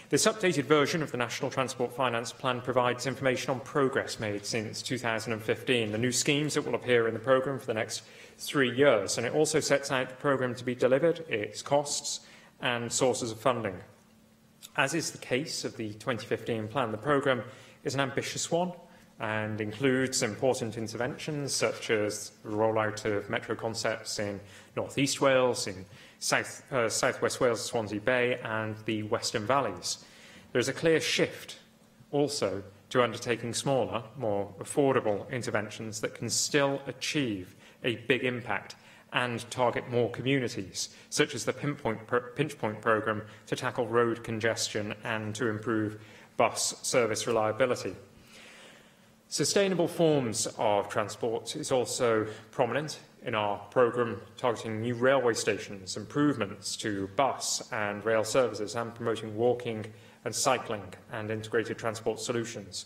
This updated version of the National Transport Finance Plan provides information on progress made since 2015, the new schemes that will appear in the programme for the next 3 years, and it also sets out the programme to be delivered, its costs and sources of funding. As is the case of the 2015 plan, the programme is an ambitious one and includes important interventions such as the rollout of metro concepts in North East Wales, in South West Wales, Swansea Bay and the Western Valleys. There is a clear shift also to undertaking smaller, more affordable interventions that can still achieve a big impact and target more communities, such as the Pinch Point programme to tackle road congestion and to improve bus service reliability. Sustainable forms of transport is also prominent in our programme, targeting new railway stations, improvements to bus and rail services, and promoting walking and cycling and integrated transport solutions.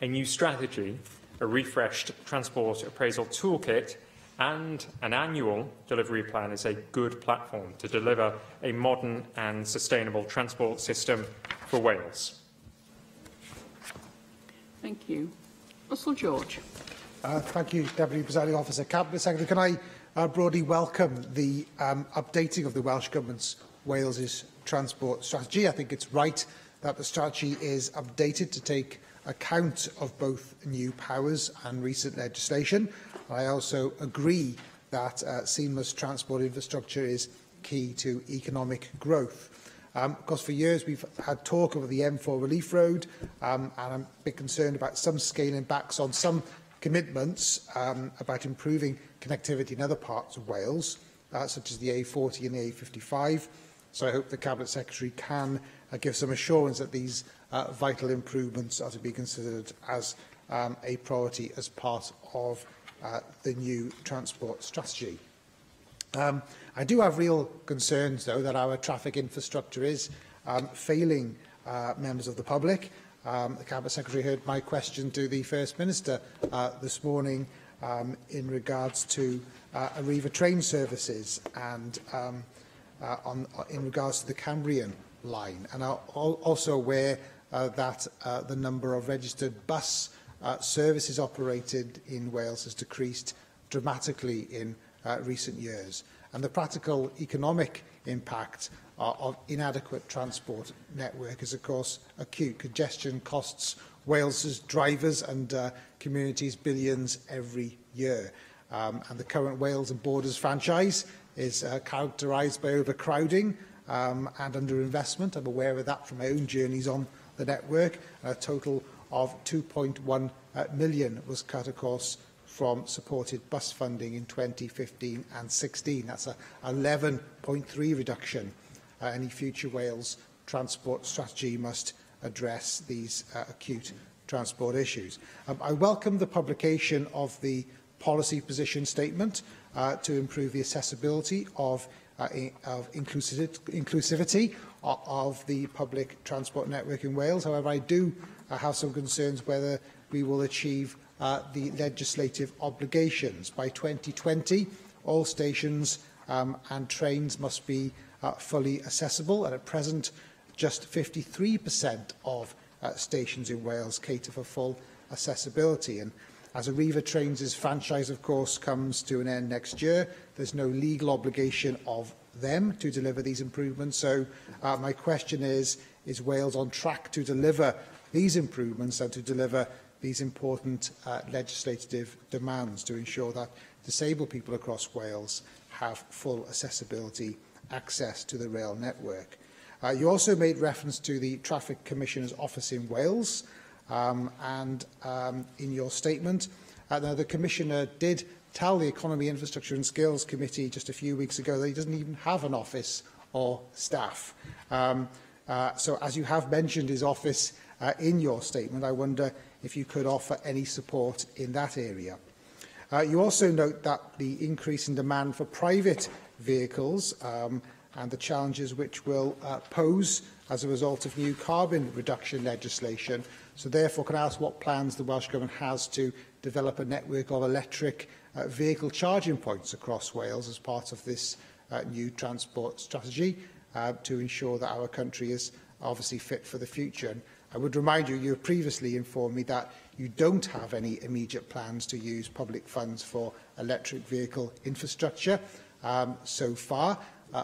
A new strategy, a refreshed transport appraisal toolkit, and an annual delivery plan is a good platform to deliver a modern and sustainable transport system for Wales. Thank you. Russell George. Thank you, Deputy Presiding Officer. Cabinet Secretary, can I broadly welcome the updating of the Welsh Government's Wales's transport strategy? I think it's right that the strategy is updated to take account of both new powers and recent legislation. I also agree that seamless transport infrastructure is key to economic growth. Of course, for years we've had talk over the M4 Relief Road, and I'm a bit concerned about some scaling backs on some commitments about improving connectivity in other parts of Wales, such as the A40 and the A55. So I hope the Cabinet Secretary can give some assurance that these vital improvements are to be considered as a priority as part of the new transport strategy. I do have real concerns, though, that our traffic infrastructure is failing members of the public. The Cabinet Secretary heard my question to the First Minister this morning in regards to Arriva train services and in regards to the Cambrian line. And are also aware that the number of registered bus services operated in Wales has decreased dramatically in recent years. And the practical economic impact of inadequate transport network is, of course, acute. Congestion costs Wales's drivers and communities billions every year. And the current Wales and Borders franchise is characterised by overcrowding and underinvestment. I'm aware of that from my own journeys on the network. A total of 2.1 million was cut, of course, from supported bus funding in 2015 and 16. That's a 11.3 reduction. Any future Wales transport strategy must address these acute transport issues. I welcome the publication of the policy position statement to improve the accessibility of inclusivity of the public transport network in Wales. However, I do have some concerns whether we will achieve the legislative obligations. By 2020, all stations and trains must be fully accessible, and at present, just 53% of stations in Wales cater for full accessibility. And as Arriva Trains' franchise, of course, comes to an end next year, there's no legal obligation of them to deliver these improvements. So my question is Wales on track to deliver these improvements and to deliver these important legislative demands to ensure that disabled people across Wales have full accessibility access to the rail network? You also made reference to the Traffic Commissioner's office in Wales, and in your statement, now the Commissioner did tell the Economy, Infrastructure and Skills Committee just a few weeks ago that he doesn't even have an office or staff. So as you have mentioned his office in your statement, I wonder if you could offer any support in that area. You also note that the increase in demand for private vehicles and the challenges which will pose as a result of new carbon reduction legislation. So therefore, can I ask what plans the Welsh Government has to develop a network of electric vehicle charging points across Wales as part of this new transport strategy to ensure that our country is obviously fit for the future? And I would remind you, you have previously informed me that you don't have any immediate plans to use public funds for electric vehicle infrastructure so far.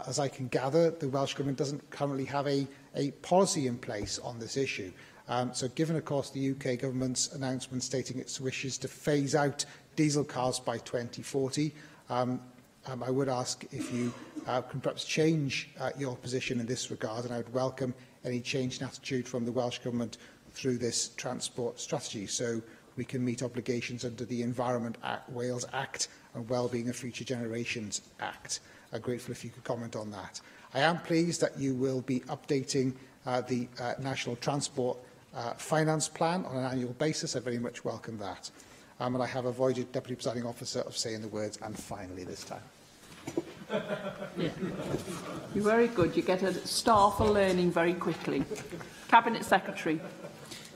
As I can gather, the Welsh Government doesn't currently have a policy in place on this issue. So given, of course, the UK Government's announcement stating its wishes to phase out diesel cars by 2040, I would ask if you can perhaps change your position in this regard, and I would welcome any change in attitude from the Welsh Government through this transport strategy, so we can meet obligations under the Environment Wales Act and Wellbeing of Future Generations Act. I'm grateful if you could comment on that. I am pleased that you will be updating the National Transport Finance Plan on an annual basis. I very much welcome that. And I have avoided Deputy Presiding Officer of saying the words "and finally" this time. Yeah. You're very good. You get a star for learning very quickly. Cabinet Secretary.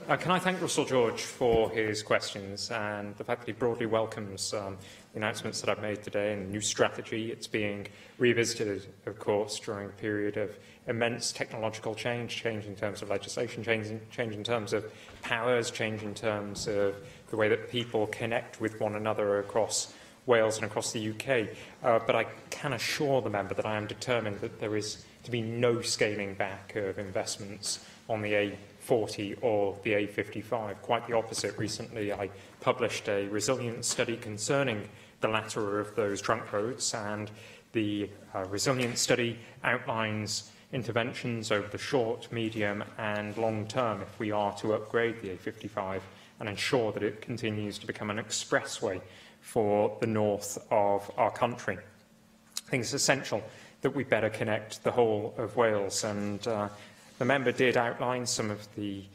Can I thank Russell George for his questions and the fact that he broadly welcomes the announcements that I've made today and the new strategy. It's being revisited, of course, during a period of immense technological change in terms of legislation, change in terms of powers, change in terms of the way that people connect with one another across Wales and across the UK. But I can assure the member that I am determined that there is to be no scaling back of investments on the A40 or the A55. Quite the opposite. Recently, I published a resilience study concerning the latter of those trunk roads, and the resilience study outlines interventions over the short, medium and long term if we are to upgrade the A55 and ensure that it continues to become an expressway for the north of our country. I think it's essential that we better connect the whole of Wales, and the member did outline some of the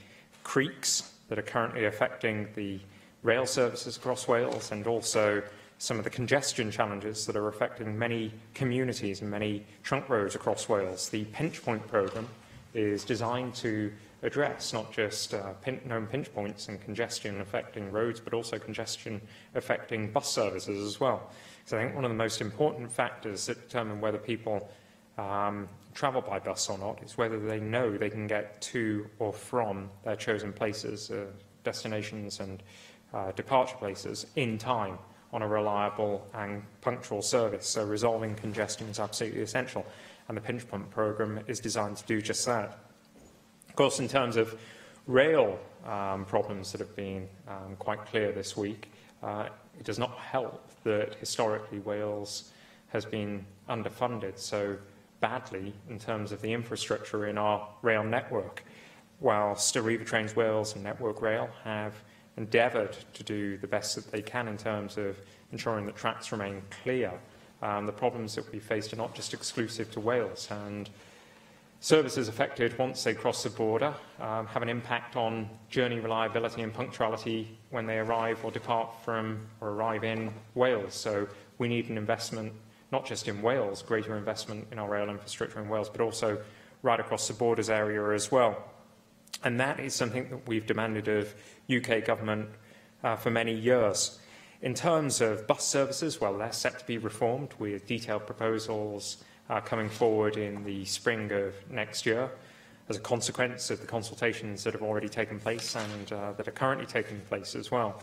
creeks that are currently affecting the rail services across Wales, and also some of the congestion challenges that are affecting many communities and many trunk roads across Wales. The Pinch Point programme is designed to address not just known pinch points and congestion affecting roads, but also congestion affecting bus services as well. So I think one of the most important factors that determine whether people travel by bus or not. It's whether they know they can get to or from their chosen places, destinations and departure places in time on a reliable and punctual service. So resolving congestion is absolutely essential, and the pinch pump programme is designed to do just that. Of course, in terms of rail problems that have been quite clear this week, it does not help that historically Wales has been underfunded so badly in terms of the infrastructure in our rail network, whilst Arriva Trains Wales and Network Rail have endeavoured to do the best that they can in terms of ensuring that tracks remain clear. The problems that we faced are not just exclusive to Wales, and services affected once they cross the border have an impact on journey reliability and punctuality when they arrive or depart from or arrive in Wales. So we need an investment not just in Wales, greater investment in our rail infrastructure in Wales, but also right across the borders area as well. And that is something that we've demanded of UK government for many years. In terms of bus services, well, they're set to be reformed with detailed proposals coming forward in the spring of next year as a consequence of the consultations that have already taken place and that are currently taking place as well.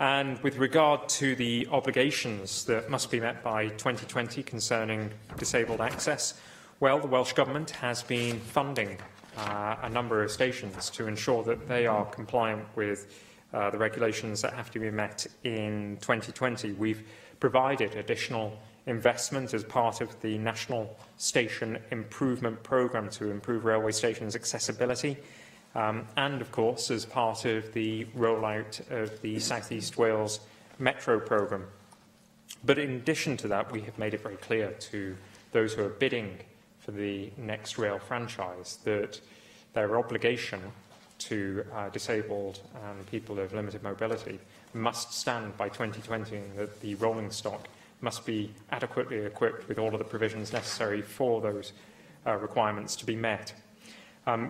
And with regard to the obligations that must be met by 2020 concerning disabled access, well, the Welsh Government has been funding a number of stations to ensure that they are compliant with the regulations that have to be met in 2020. We've provided additional investment as part of the National Station Improvement Programme to improve railway stations' accessibility, and, of course, as part of the rollout of the South East Wales Metro programme. But in addition to that, we have made it very clear to those who are bidding for the next rail franchise that their obligation to disabled and people of limited mobility must stand by 2020, and that the rolling stock must be adequately equipped with all of the provisions necessary for those requirements to be met.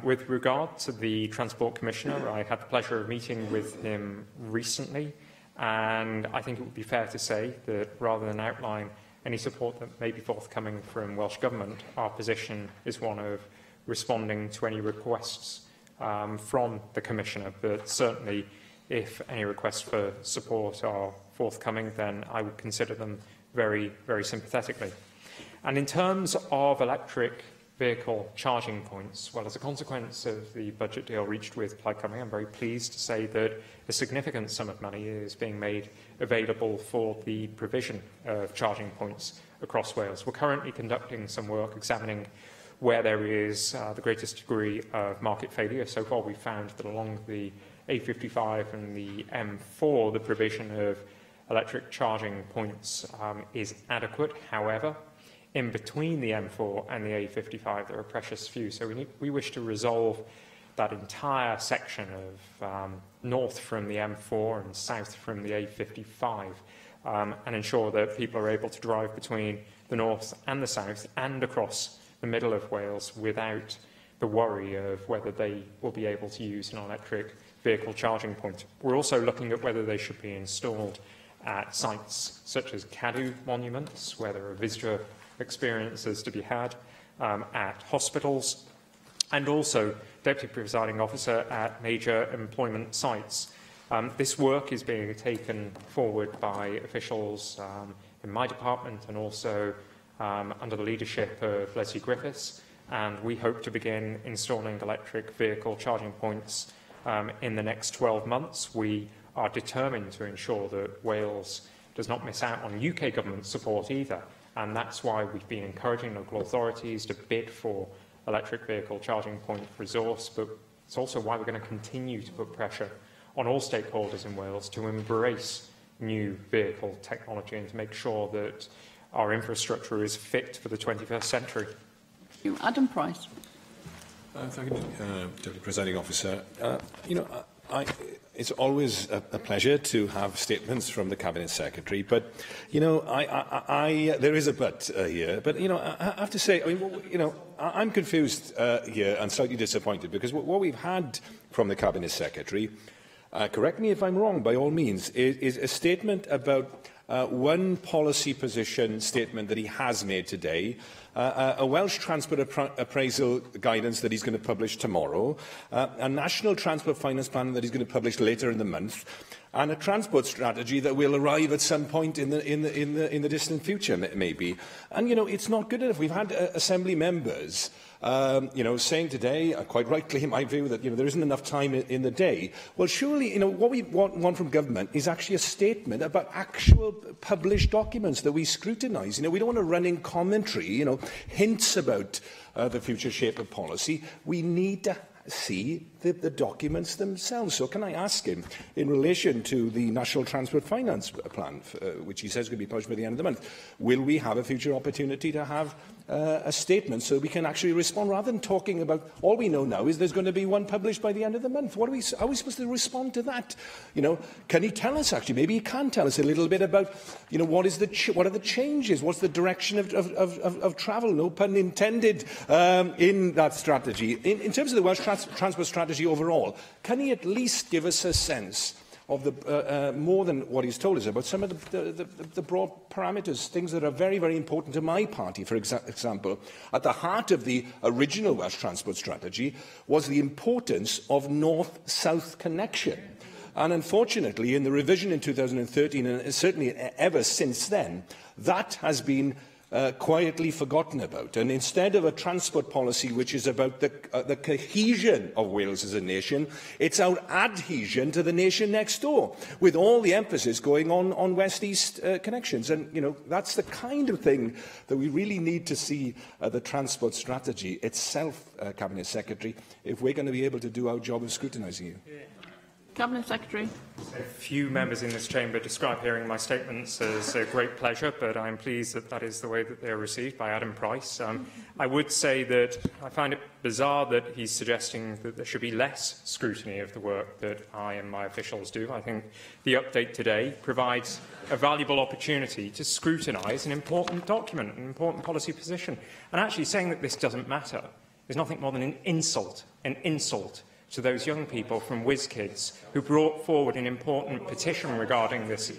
With regard to the Transport Commissioner, I had the pleasure of meeting with him recently, and I think it would be fair to say that rather than outline any support that may be forthcoming from Welsh Government, our position is one of responding to any requests from the Commissioner. But certainly, if any requests for support are forthcoming, then I would consider them very, very sympathetically. And in terms of electric vehicle charging points, well, as a consequence of the budget deal reached with Plaid Cymru, I'm very pleased to say that a significant sum of money is being made available for the provision of charging points across Wales. We're currently conducting some work examining where there is the greatest degree of market failure. So far, we've found that along the A55 and the M4, the provision of electric charging points is adequate. However, in between the M4 and the A55, there are precious few. So we wish to resolve that entire section of north from the M4 and south from the A55 and ensure that people are able to drive between the north and the south and across the middle of Wales without the worry of whether they will be able to use an electric vehicle charging point. We're also looking at whether they should be installed at sites such as Cadw monuments, where there are visitor experiences to be had, at hospitals, and also, Deputy Presiding Officer, at major employment sites. This work is being taken forward by officials in my department and also under the leadership of Leslie Griffiths, and we hope to begin installing electric vehicle charging points in the next 12 months. We are determined to ensure that Wales does not miss out on UK government support either, and that's why we've been encouraging local authorities to bid for electric vehicle charging point resource, but it's also why we're going to continue to put pressure on all stakeholders in Wales to embrace new vehicle technology and to make sure that our infrastructure is fit for the 21st century. Thank you. Adam Price. Thank you, Deputy Presiding Officer. It's always a pleasure to have statements from the Cabinet Secretary, but, there is a but here. But, I have to say, I'm confused here and slightly disappointed because what we've had from the Cabinet Secretary, correct me if I'm wrong, by all means, is a statement about one policy position statement that he has made today, a Welsh Transport Appraisal Guidance that he's going to publish tomorrow, a National Transport Finance Plan that he's going to publish later in the month, and a transport strategy that will arrive at some point in the distant future, maybe. And, you know, it's not good enough. We've had Assembly members you know, saying today, quite rightly in my view, that, you know, there isn't enough time in the day. Well, surely, you know, what we want from government is actually a statement about actual published documents that we scrutinise. You know, we don't want a running commentary, you know, hints about the future shape of policy. We need to see the documents themselves. So can I ask him, in relation to the National Transport Finance Plan, which he says is going to be published by the end of the month, will we have a future opportunity to have a statement so we can actually respond, rather than talking about, all we know now is there's going to be one published by the end of the month? How are we supposed to respond to that? You know, can he tell us, actually, maybe he can tell us a little bit about, you know, what are the changes, what's the direction of travel, no pun intended, in that strategy. In terms of the Welsh transport strategy overall, can he at least give us a sense of the more than what he's told us about some of the broad parameters, things that are very, very important to my party? For example, at the heart of the original Welsh transport strategy was the importance of north-south connection. And unfortunately, in the revision in 2013, and certainly ever since then, that has been quietly forgotten about. And instead of a transport policy which is about the cohesion of Wales as a nation, it's our adhesion to the nation next door, with all the emphasis going on west-east connections. And, you know, that's the kind of thing that we really need to see the transport strategy itself, Cabinet Secretary, if we're going to be able to do our job of scrutinising you. Cabinet Secretary. A few members in this chamber describe hearing my statements as a great pleasure, but I'm pleased that that is the way that they are received by Adam Price. I would say that I find it bizarre that he's suggesting that there should be less scrutiny of the work that I and my officials do. I think the update today provides a valuable opportunity to scrutinise an important document, an important policy position. And actually saying that this doesn't matter is nothing more than an insult to those young people from WizKids who brought forward an important petition regarding this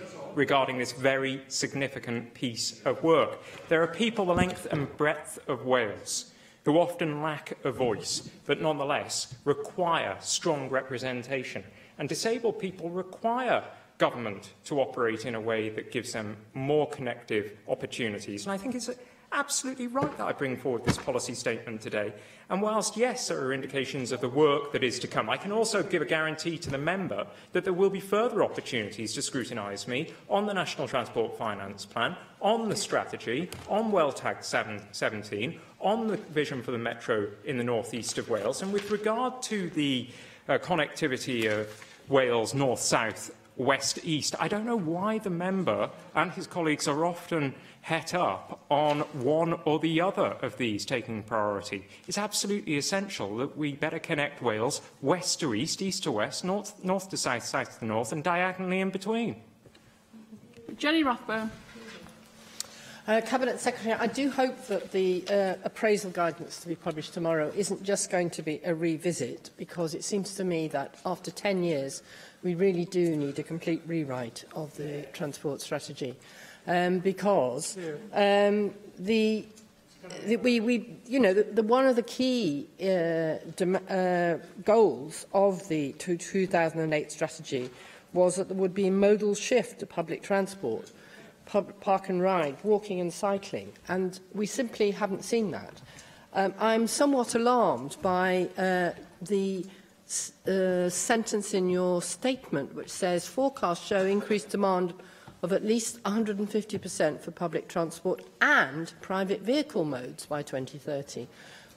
very significant piece of work. There are people the length and breadth of Wales who often lack a voice, but nonetheless require strong representation. And disabled people require government to operate in a way that gives them more connective opportunities. And I think it's absolutely right that I bring forward this policy statement today. And whilst, yes, there are indications of the work that is to come, I can also give a guarantee to the member that there will be further opportunities to scrutinise me on the National Transport Finance Plan, on the strategy, on WellTag 17, on the vision for the Metro in the north east of Wales. And with regard to the connectivity of Wales north-south, west-east, I don't know why the member and his colleagues are often het up on one or the other of these taking priority. It's absolutely essential that we better connect Wales west to east, east to west, north to south, south to north, and diagonally in between. Jenny Rothburn. Cabinet Secretary, I do hope that the appraisal guidance to be published tomorrow isn't just going to be a revisit, because it seems to me that after 10 years, we really do need a complete rewrite of the transport strategy. Because one of the key goals of the 2008 strategy was that there would be a modal shift to public transport, park and ride, walking and cycling, and we simply haven't seen that. I'm somewhat alarmed by the sentence in your statement which says forecasts show increased demand of at least 150% for public transport and private vehicle modes by 2030.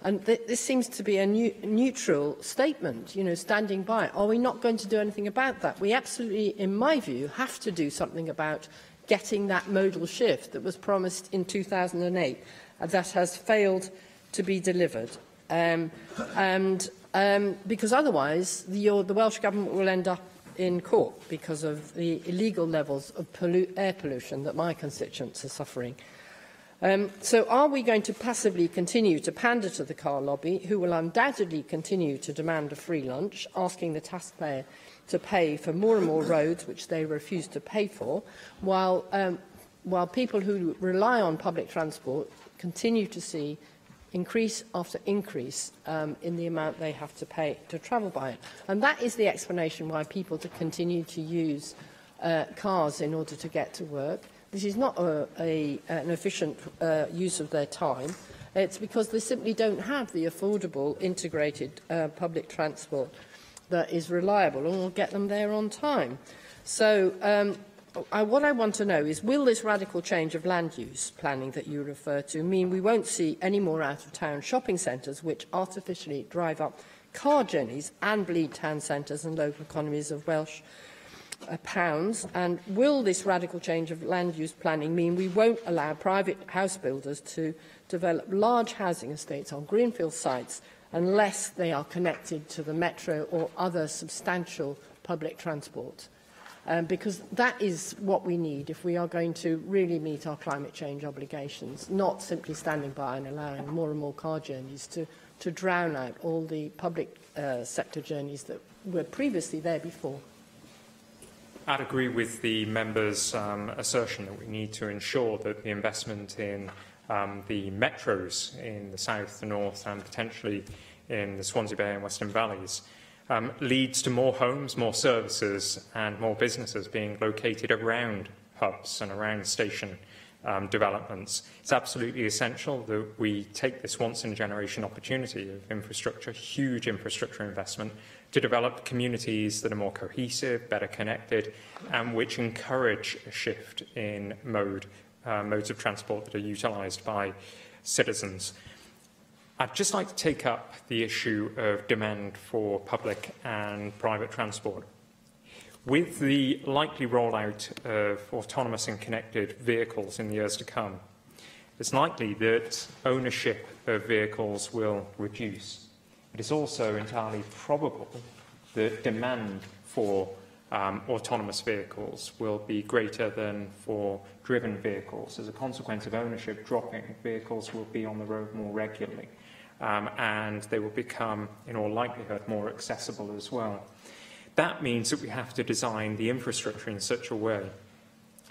And this seems to be a neutral statement, you know, standing by. Are we not going to do anything about that? We absolutely, in my view, have to do something about getting that modal shift that was promised in 2008 that has failed to be delivered. Because otherwise, the Welsh Government will end up in court because of the illegal levels of air pollution that my constituents are suffering. So are we going to passively continue to pander to the car lobby, who will undoubtedly continue to demand a free lunch, asking the taxpayer to pay for more and more roads which they refuse to pay for, while people who rely on public transport continue to see increase after increase in the amount they have to pay to travel by it. And that is the explanation why people continue to use cars in order to get to work. This is not an efficient use of their time. It's because they simply don't have the affordable, integrated public transport that is reliable and will get them there on time. So what I want to know is, will this radical change of land use planning that you refer to mean we won't see any more out-of-town shopping centres which artificially drive up car journeys and bleed town centres and local economies of Welsh pounds? And will this radical change of land use planning mean we won't allow private house builders to develop large housing estates on greenfield sites unless they are connected to the metro or other substantial public transport? Because that is what we need if we are going to really meet our climate change obligations, not simply standing by and allowing more and more car journeys to drown out all the public sector journeys that were previously there before. I'd agree with the member's assertion that we need to ensure that the investment in the metros in the south, the north and potentially in the Swansea Bay and Western Valleys leads to more homes, more services and more businesses being located around hubs and around station developments. It's absolutely essential that we take this once-in-a-generation opportunity of infrastructure, huge infrastructure investment, to develop communities that are more cohesive, better connected, and which encourage a shift in modes of transport that are utilised by citizens. I'd just like to take up the issue of demand for public and private transport. With the likely rollout of autonomous and connected vehicles in the years to come, it's likely that ownership of vehicles will reduce. It is also entirely probable that demand for autonomous vehicles will be greater than for driven vehicles. As a consequence of ownership dropping, vehicles will be on the road more regularly, and they will become, in all likelihood, more accessible as well. That means that we have to design the infrastructure in such a way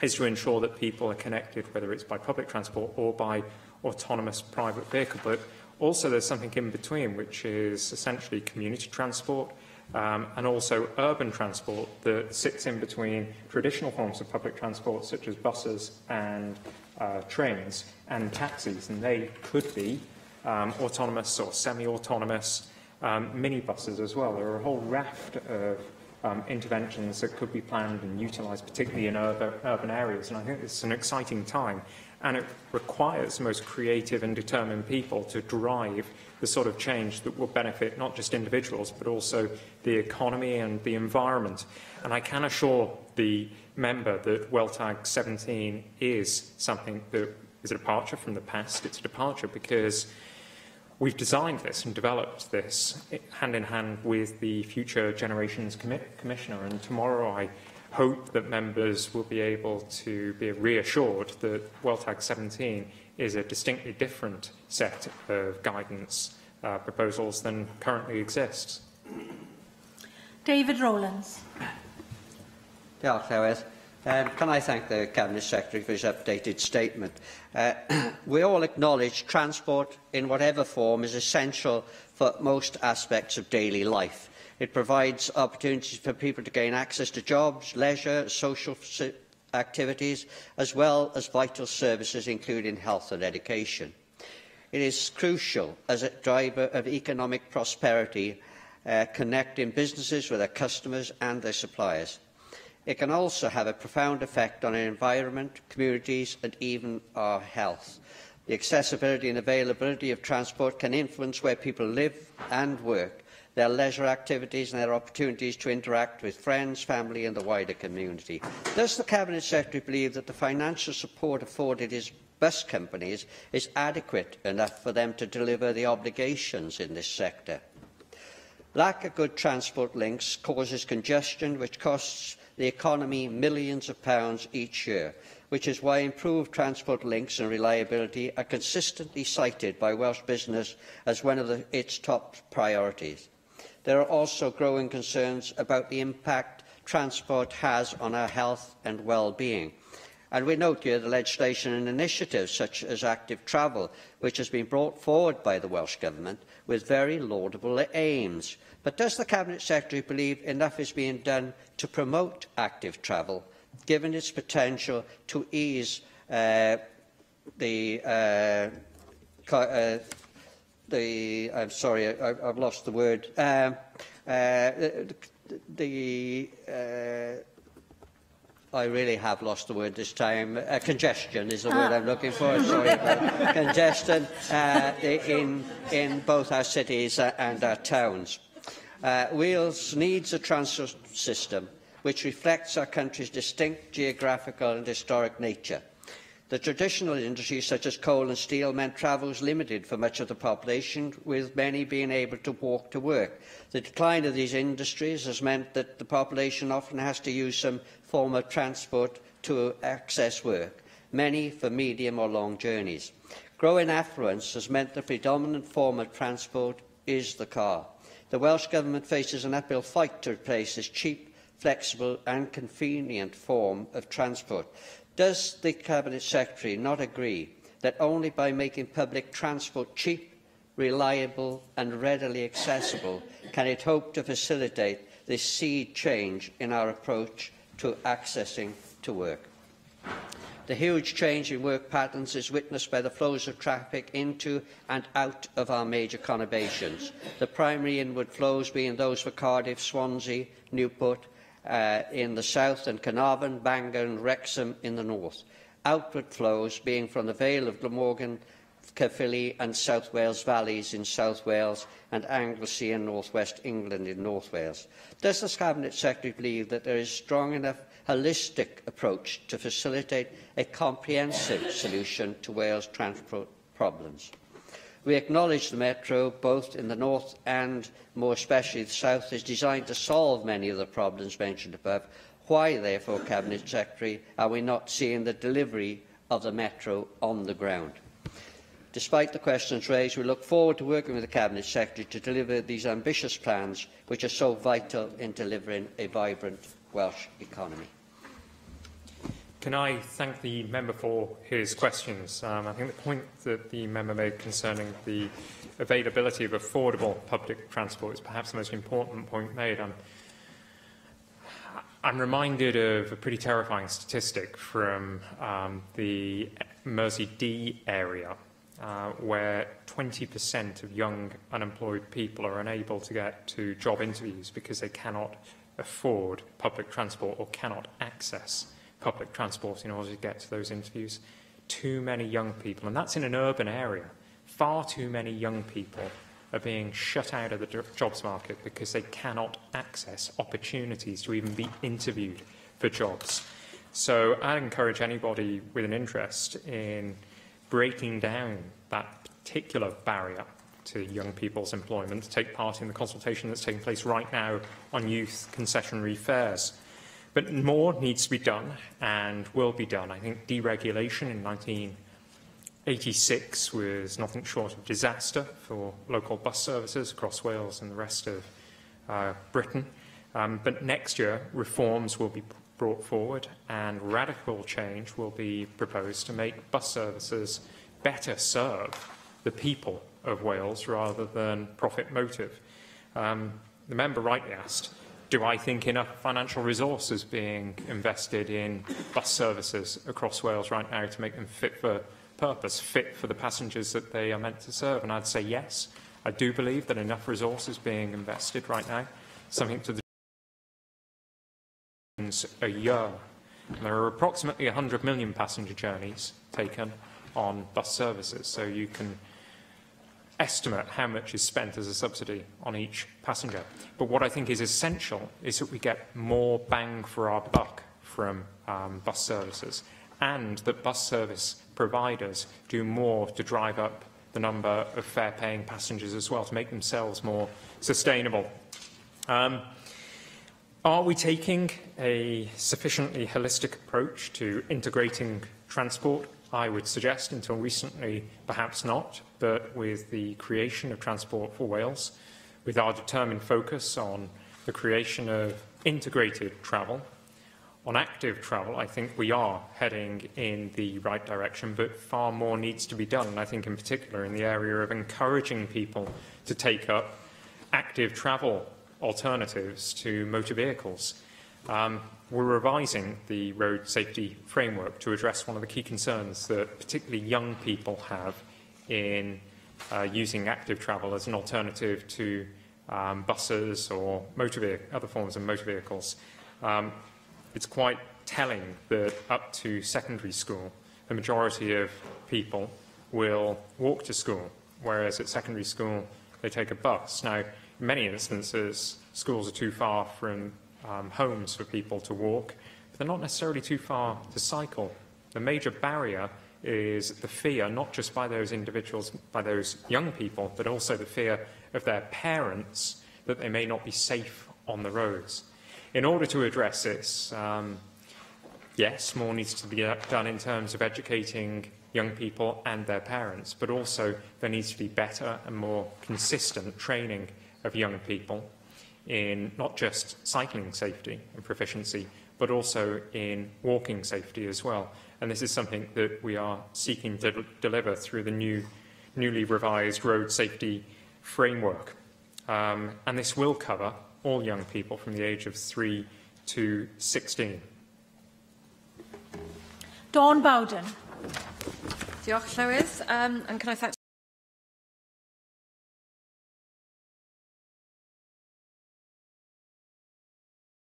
as to ensure that people are connected, whether it's by public transport or by autonomous private vehicle. But also there's something in between, which is essentially community transport and also urban transport that sits in between traditional forms of public transport, such as buses and trains and taxis. And they could be autonomous or semi-autonomous minibuses as well. There are a whole raft of interventions that could be planned and utilised, particularly in urban areas. And I think it's an exciting time. And it requires the most creative and determined people to drive the sort of change that will benefit not just individuals, but also the economy and the environment. And I can assure the member that WellTag 17 is something that is a departure from the past. It's a departure because we've designed this and developed this hand in hand with the Future Generations Commissioner, and tomorrow I hope that members will be able to be reassured that WellTag 17 is a distinctly different set of guidance proposals than currently exists. David Rowlands. Diolch, Llywydd. Can I thank the Cabinet Secretary for his updated statement? We all acknowledge transport, in whatever form, is essential for most aspects of daily life. It provides opportunities for people to gain access to jobs, leisure, social activities, as well as vital services, including health and education. It is crucial as a driver of economic prosperity, connecting businesses with their customers and their suppliers. It can also have a profound effect on our environment, communities and even our health. The accessibility and availability of transport can influence where people live and work, their leisure activities and their opportunities to interact with friends, family and the wider community. Does the Cabinet Secretary believe that the financial support afforded his bus companies is adequate enough for them to deliver the obligations in this sector? Lack of good transport links causes congestion, which costs the economy millions of pounds each year, which is why improved transport links and reliability are consistently cited by Welsh business as one of its top priorities. There are also growing concerns about the impact transport has on our health and well-being. And we note here the legislation and initiatives such as active travel, which has been brought forward by the Welsh Government with very laudable aims. But does the Cabinet Secretary believe enough is being done to promote active travel, given its potential to ease I'm sorry, I've lost the word. I really have lost the word this time. Congestion is the word I'm looking for. Sorry about congestion in both our cities and our towns. Wales needs a transport system which reflects our country's distinct geographical and historic nature. The traditional industries such as coal and steel meant travel was limited for much of the population, with many being able to walk to work. The decline of these industries has meant that the population often has to use some form of transport to access work, many for medium or long journeys. Growing affluence has meant the predominant form of transport is the car. The Welsh Government faces an uphill fight to replace this cheap, flexible and convenient form of transport. Does the Cabinet Secretary not agree that only by making public transport cheap, reliable and readily accessible can it hope to facilitate this sea change in our approach to accessing to work? The huge change in work patterns is witnessed by the flows of traffic into and out of our major conurbations, the primary inward flows being those for Cardiff, Swansea, Newport, in the south, and Carnarvon, Bangor and Wrexham in the north. Outward flows being from the Vale of Glamorgan, Caerphilly and South Wales valleys in South Wales and Anglesey and North West England in North Wales. Does the Cabinet Secretary believe that there is a strong enough holistic approach to facilitate a comprehensive solution to Wales' transport problems? We acknowledge the Metro, both in the north and more especially the south, is designed to solve many of the problems mentioned above. Why, therefore, Cabinet Secretary, are we not seeing the delivery of the Metro on the ground? Despite the questions raised, we look forward to working with the Cabinet Secretary to deliver these ambitious plans, which are so vital in delivering a vibrant Welsh economy. Can I thank the member for his questions? I think the point that the member made concerning the availability of affordable public transport is perhaps the most important point made. I'm reminded of a pretty terrifying statistic from the Mersey D area, where 20% of young unemployed people are unable to get to job interviews because they cannot afford public transport or cannot access public transport in order to get to those interviews. Too many young people, and that's in an urban area, far too many young people are being shut out of the jobs market because they cannot access opportunities to even be interviewed for jobs. So I'd encourage anybody with an interest in breaking down that particular barrier to young people's employment to take part in the consultation that's taking place right now on youth concessionary fares. But more needs to be done and will be done. I think deregulation in 1986 was nothing short of disaster for local bus services across Wales and the rest of Britain. But next year, reforms will be brought forward and radical change will be proposed to make bus services better serve the people of Wales rather than profit motive. The member rightly asked, do I think enough financial resources being invested in bus services across Wales right now to make them fit for purpose, fit for the passengers that they are meant to serve? And I'd say yes. I do believe that enough resources being invested right now, something to the a year. And there are approximately 100 million passenger journeys taken on bus services, so you can estimate how much is spent as a subsidy on each passenger. But what I think is essential is that we get more bang for our buck from bus services, and that bus service providers do more to drive up the number of fare-paying passengers as well, to make themselves more sustainable. Are we taking a sufficiently holistic approach to integrating transport? I would suggest until recently, perhaps not, but with the creation of Transport for Wales, with our determined focus on the creation of integrated travel, On active travel, I think we are heading in the right direction, but far more needs to be done. And I think in particular in the area of encouraging people to take up active travel alternatives to motor vehicles. We're revising the road safety framework to address one of the key concerns that particularly young people have in using active travel as an alternative to buses or other forms of motor vehicles. It's quite telling that up to secondary school, the majority of people will walk to school, whereas at secondary school they take a bus. Now, in many instances, schools are too far from homes for people to walk, but they're not necessarily too far to cycle. The major barrier is the fear, not just by those individuals, by those young people, but also the fear of their parents that they may not be safe on the roads. In order to address this, yes, more needs to be done in terms of educating young people and their parents, but also there needs to be better and more consistent training of young people in not just cycling safety and proficiency, but also in walking safety as well. And this is something that we are seeking to deliver through the newly revised road safety framework. And this will cover all young people from the age of 3 to 16. Dawn Bowden. Diolch, Llywydd. And can I thank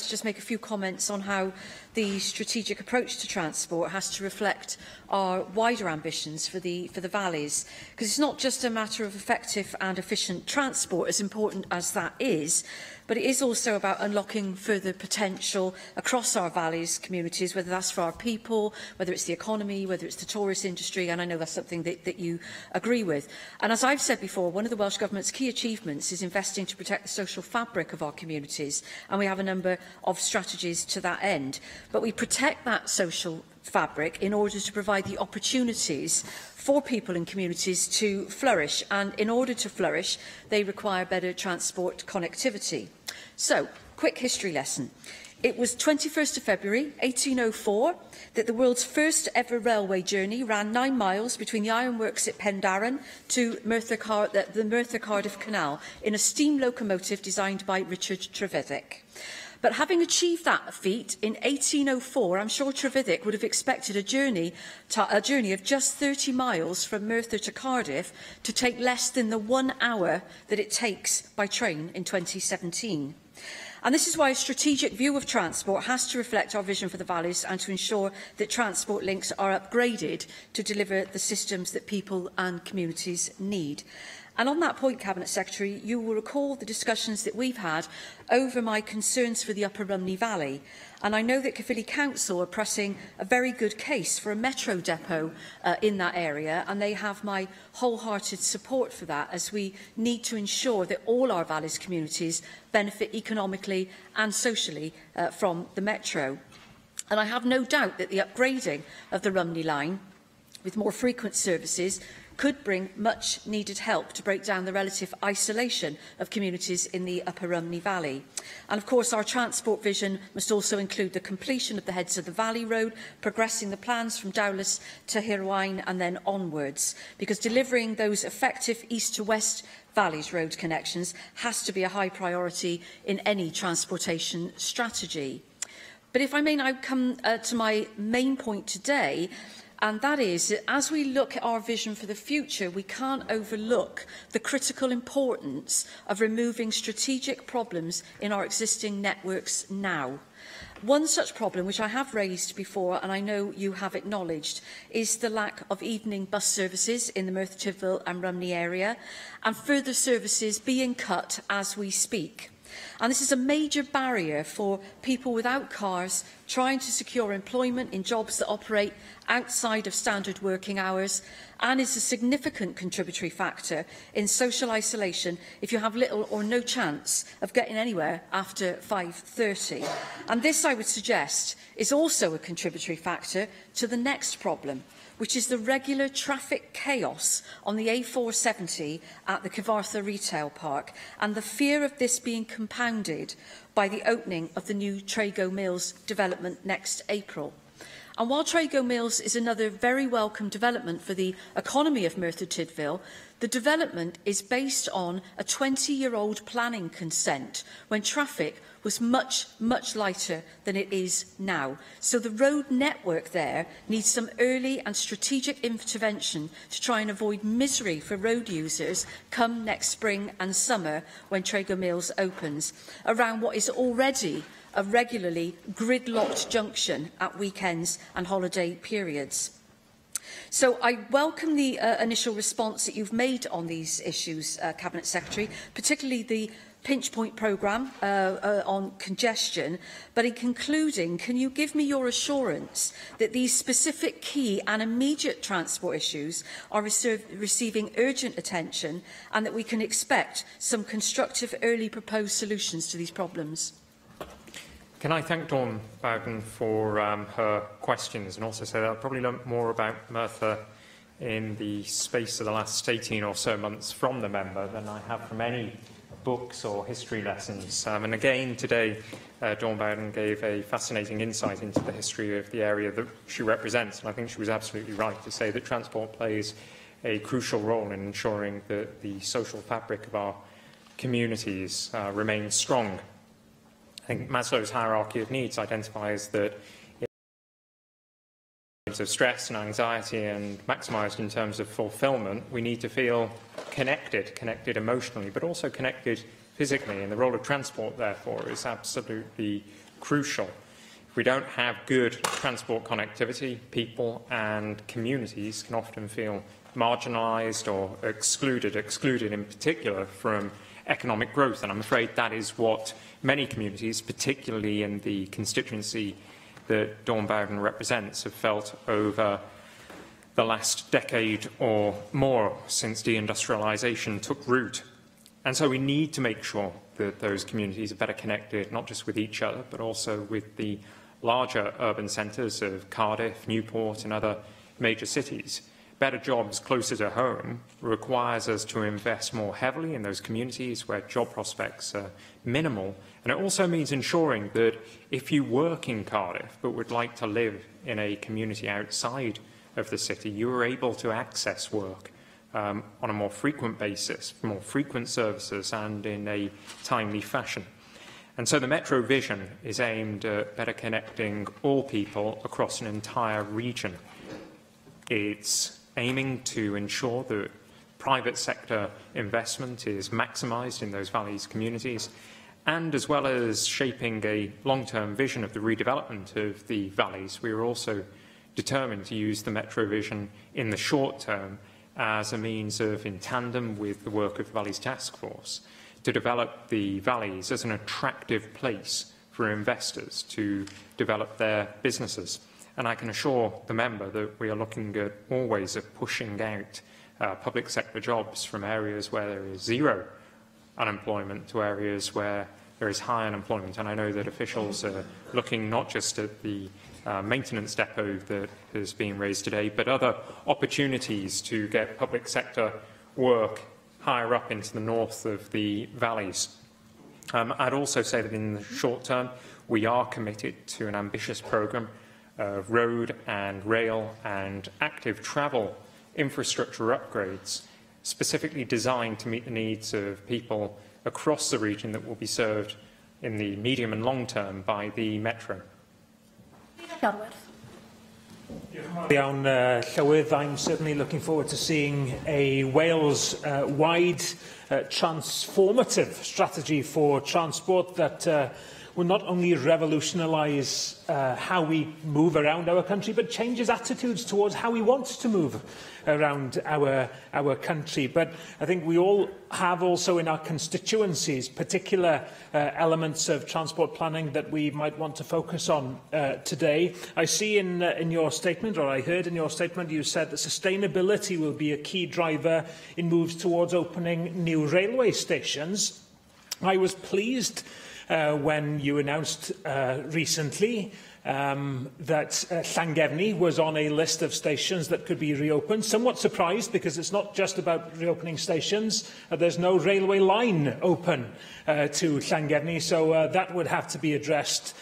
just make a few comments on how the strategic approach to transport has to reflect our wider ambitions for the valleys, because it's not just a matter of effective and efficient transport, as important as that is, but it is also about unlocking further potential across our valleys communities, whether that's for our people, whether it's the economy, whether it's the tourist industry, and I know that's something that you agree with. And as I've said before, one of the Welsh Government's key achievements is investing to protect the social fabric of our communities, and we have a number of strategies to that end. But we protect that social fabric in order to provide the opportunities for people in communities to flourish, and in order to flourish they require better transport connectivity. So, quick history lesson. It was 21st of February 1804 that the world's first ever railway journey ran 9 miles between the ironworks at Pendarren to the Merthyr-Cardiff Canal in a steam locomotive designed by Richard Trevithick. But having achieved that feat in 1804, I'm sure Trevithick would have expected a journey of just 30 miles from Merthyr to Cardiff to take less than the 1 hour that it takes by train in 2017. And this is why a strategic view of transport has to reflect our vision for the valleys and to ensure that transport links are upgraded to deliver the systems that people and communities need. And on that point, Cabinet Secretary, you will recall the discussions that we've had over my concerns for the Upper Rumney Valley. And I know that Caerphilly Council are pressing a very good case for a metro depot in that area, and they have my wholehearted support for that, as we need to ensure that all our valleys communities benefit economically and socially from the metro. And I have no doubt that the upgrading of the Rumney line, with more frequent services, could bring much needed help to break down the relative isolation of communities in the Upper Rumney Valley. And of course, our transport vision must also include the completion of the Heads of the Valley Road, progressing the plans from Dowlais to Hirwaun and then onwards, because delivering those effective east to west Valleys road connections has to be a high priority in any transportation strategy. But if I may now come to my main point today, and that is that as we look at our vision for the future, we can't overlook the critical importance of removing strategic problems in our existing networks now. One such problem, which I have raised before and I know you have acknowledged, is the lack of evening bus services in the Merthyr Tydfil and Rumney area, and further services being cut as we speak. And this is a major barrier for people without cars trying to secure employment in jobs that operate outside of standard working hours and is a significant contributory factor in social isolation if you have little or no chance of getting anywhere after 5:30. And this, I would suggest, is also a contributory factor to the next problem, which is the regular traffic chaos on the A470 at the Cyfarthfa Retail Park, and the fear of this being compounded by the opening of the new Trago Mills development next April. And while Trago Mills is another very welcome development for the economy of Merthyr Tydfil, the development is based on a 20-year-old planning consent when traffic was much, much lighter than it is now. So the road network there needs some early and strategic intervention to try and avoid misery for road users come next spring and summer when Trago Mills opens, around what is already a regularly gridlocked junction at weekends and holiday periods. So I welcome the initial response that you've made on these issues, Cabinet Secretary, particularly the Pinch Point programme on congestion. But in concluding, can you give me your assurance that these specific key and immediate transport issues are receiving urgent attention and that we can expect some constructive early proposed solutions to these problems? Can I thank Dawn Bowden for her questions, and also say that I've probably learnt more about Merthyr in the space of the last 18 or so months from the member than I have from any books or history lessons. And again, today, Dawn Bowden gave a fascinating insight into the history of the area that she represents, and I think she was absolutely right to say that transport plays a crucial role in ensuring that the social fabric of our communities remains strong. I think Maslow's hierarchy of needs identifies that in terms of stress and anxiety and maximised in terms of fulfilment, we need to feel connected emotionally, but also connected physically. And the role of transport, therefore, is absolutely crucial. If we don't have good transport connectivity, people and communities can often feel marginalised or excluded in particular from economic growth, and I'm afraid that is what many communities, particularly in the constituency that Dawn Bowden represents, have felt over the last decade or more since deindustrialisation took root. And so we need to make sure that those communities are better connected, not just with each other, but also with the larger urban centres of Cardiff, Newport and other major cities. Better jobs closer to home requires us to invest more heavily in those communities where job prospects are minimal. And it also means ensuring that if you work in Cardiff but would like to live in a community outside of the city, you are able to access work on a more frequent basis, more frequent services and in a timely fashion. And so the Metro Vision is aimed at better connecting all people across an entire region. It's aiming to ensure that private sector investment is maximised in those valleys communities, and as well as shaping a long-term vision of the redevelopment of the valleys, we are also determined to use the Metro Vision in the short term as a means of, in tandem with the work of the Valleys Task Force, to develop the valleys as an attractive place for investors to develop their businesses. And I can assure the member that we are looking at always at pushing out public sector jobs from areas where there is zero unemployment to areas where there is high unemployment. And I know that officials are looking not just at the maintenance depot that is being raised today, but other opportunities to get public sector work higher up into the north of the valleys. I'd also say that in the short term, we are committed to an ambitious programme of road and rail and active travel infrastructure upgrades, specifically designed to meet the needs of people across the region that will be served in the medium and long term by the Metro. Llywydd, I'm certainly looking forward to seeing a Wales-wide transformative strategy for transport that will not only revolutionise how we move around our country, but changes attitudes towards how we want to move around our country. But I think we all have also in our constituencies particular elements of transport planning that we might want to focus on today. I see in your statement, or I heard in your statement, you said that sustainability will be a key driver in moves towards opening new railway stations. I was pleased when you announced recently that Llangefni was on a list of stations that could be reopened. Somewhat surprised, because it's not just about reopening stations. There's no railway line open to Llangefni, so that would have to be addressed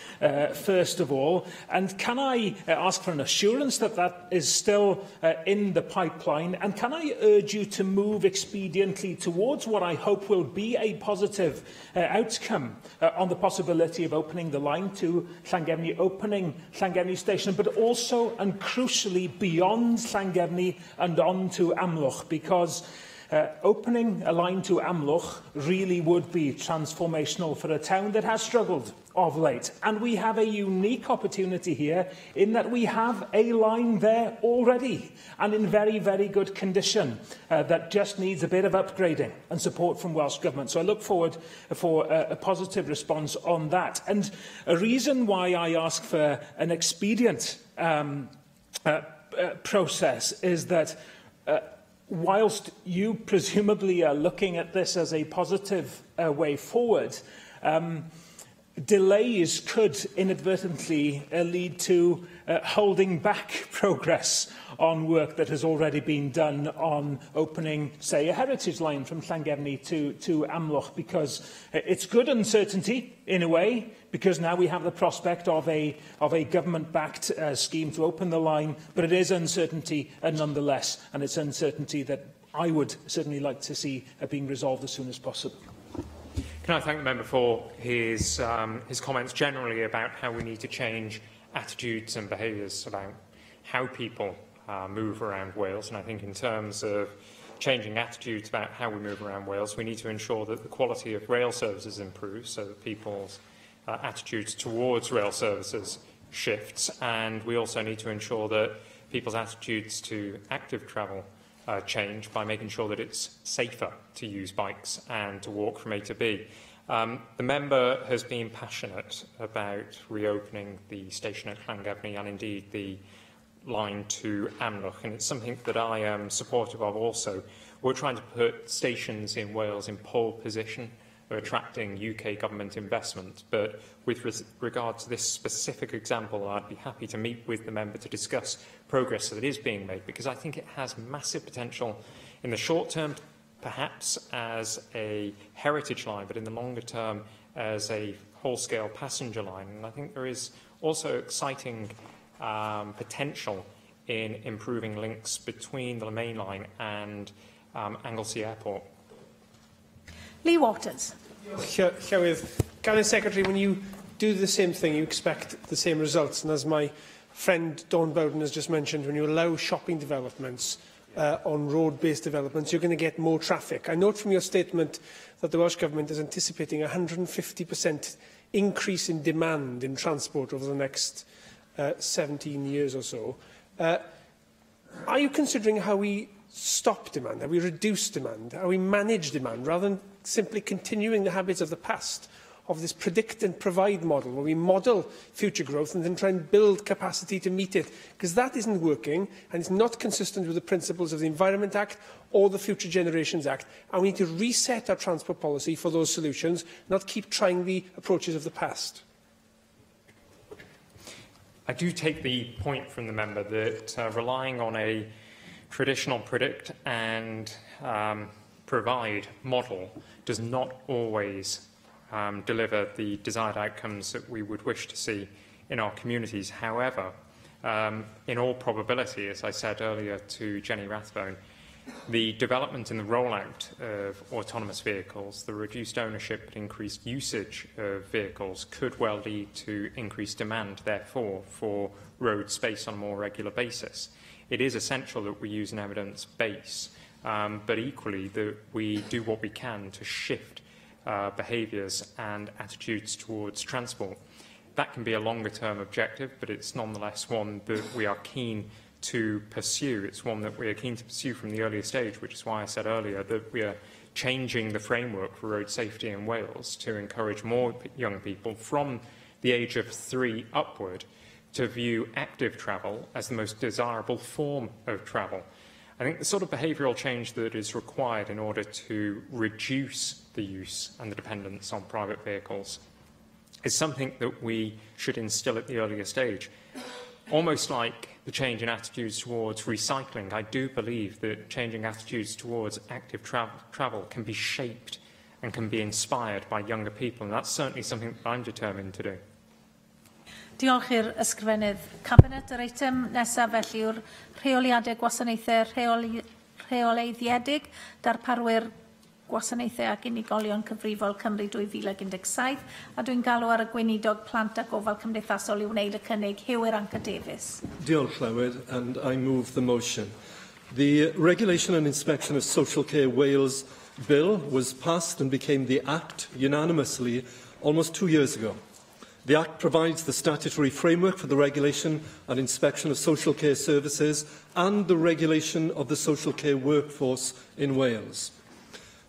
first of all. And can I ask for an assurance that that is still in the pipeline? And can I urge you to move expediently towards what I hope will be a positive outcome on the possibility of opening the line to Llangefni, opening Llangefni station, but also and crucially beyond Llangefni and on to Amlwch, because opening a line to Amlwch really would be transformational for a town that has struggled of late. And we have a unique opportunity here in that we have a line there already and in very, very good condition that just needs a bit of upgrading and support from Welsh Government. So I look forward for a positive response on that. And a reason why I ask for an expedient process is that whilst you presumably are looking at this as a positive way forward, delays could inadvertently lead to holding back progress on work that has already been done on opening, say, a heritage line from Llangefni to Amlwch, because it's good uncertainty in a way, because now we have the prospect of a government-backed scheme to open the line, but it is uncertainty nonetheless, and it's uncertainty that I would certainly like to see being resolved as soon as possible. Can I thank the member for his comments generally about how we need to change attitudes and behaviours about how people move around Wales. And I think in terms of changing attitudes about how we move around Wales, we need to ensure that the quality of rail services improves so that people's attitudes towards rail services shifts. And we also need to ensure that people's attitudes to active travel change by making sure that it's safer to use bikes and to walk from A to B. The member has been passionate about reopening the station at Llangefni and indeed the line to Amlwch, and it's something that I am supportive of also. We're trying to put stations in Wales in pole position of attracting UK government investment, but with regard to this specific example, I'd be happy to meet with the member to discuss progress that is being made, because I think it has massive potential in the short term, perhaps as a heritage line, but in the longer term as a whole-scale passenger line. And I think there is also exciting potential in improving links between the main line and Anglesey Airport. Lee Waters. Llywydd, Cabinet Secretary, when you do the same thing, you expect the same results. And as my friend Dawn Bowden has just mentioned, when you allow shopping developments on road-based developments, you're going to get more traffic. I note from your statement that the Welsh Government is anticipating a 150% increase in demand in transport over the next 17 years or so. Are you considering how we stop demand, how we reduce demand, how we manage demand, rather than simply continuing the habits of the past, of this predict and provide model, where we model future growth and then try and build capacity to meet it? Because that isn't working, and it's not consistent with the principles of the Environment Act or the Future Generations Act. And we need to reset our transport policy for those solutions, not keep trying the approaches of the past. I do take the point from the member that relying on a traditional predict and provide model does not always deliver the desired outcomes that we would wish to see in our communities. However, in all probability, as I said earlier to Jenny Rathbone, the development and the rollout of autonomous vehicles, the reduced ownership and increased usage of vehicles could well lead to increased demand, therefore, for road space on a more regular basis. It is essential that we use an evidence base, but equally that we do what we can to shift behaviours and attitudes towards transport. That can be a longer-term objective, but it's nonetheless one that we are keen to pursue. It's one that we are keen to pursue from the earlier stage, which is why I said earlier that we are changing the framework for road safety in Wales to encourage more young people from the age of 3 upward to view active travel as the most desirable form of travel. I think the sort of behavioural change that is required in order to reduce the use and the dependence on private vehicles is something that we should instil at the earlier stage. Almost like the change in attitudes towards recycling, I do believe that changing attitudes towards active travel can be shaped and can be inspired by younger people, and that's certainly something that I'm determined to do. Diolch i'r ysgrifennydd Cabinet. Yr eitem nesaf felly yw'r rheoliadau gwasanaethau rheoleiddiedig darparwyr gwasanaethau ac unigolion cyfrifol Cymru 2017, a dwi'n galw ar y gweinidog plant ac ofal cymdeithasol i wneud y cynnig. Hywir Anca Davies. Diolch, Llywyd, and I move the motion. The Regulation and Inspection of Social Care Wales Bill was passed and became the Act unanimously almost 2 years ago. The Act provides the statutory framework for the regulation and inspection of social care services and the regulation of the social care workforce in Wales.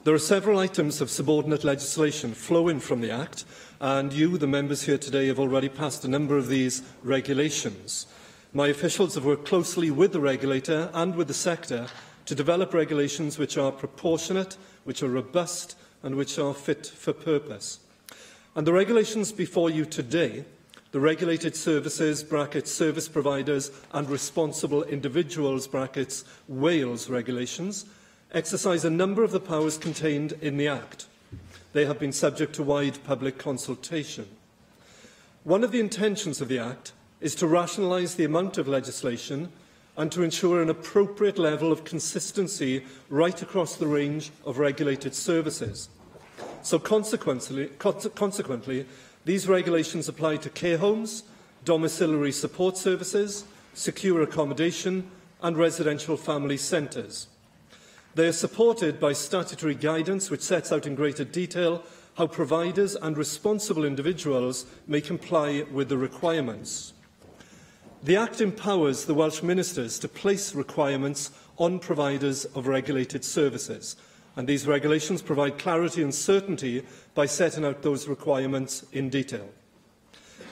There are several items of subordinate legislation flowing from the Act, and you, the members here today, have already passed a number of these regulations. My officials have worked closely with the regulator and with the sector to develop regulations which are proportionate, which are robust, and which are fit for purpose. And the regulations before you today, the Regulated Services (Service Providers) and Responsible Individuals (Wales) regulations, exercise a number of the powers contained in the Act. They have been subject to wide public consultation. One of the intentions of the Act is to rationalise the amount of legislation and to ensure an appropriate level of consistency right across the range of regulated services. So consequently, these regulations apply to care homes, domiciliary support services, secure accommodation and residential family centres. They are supported by statutory guidance which sets out in greater detail how providers and responsible individuals may comply with the requirements. The Act empowers the Welsh Ministers to place requirements on providers of regulated services, and these regulations provide clarity and certainty by setting out those requirements in detail.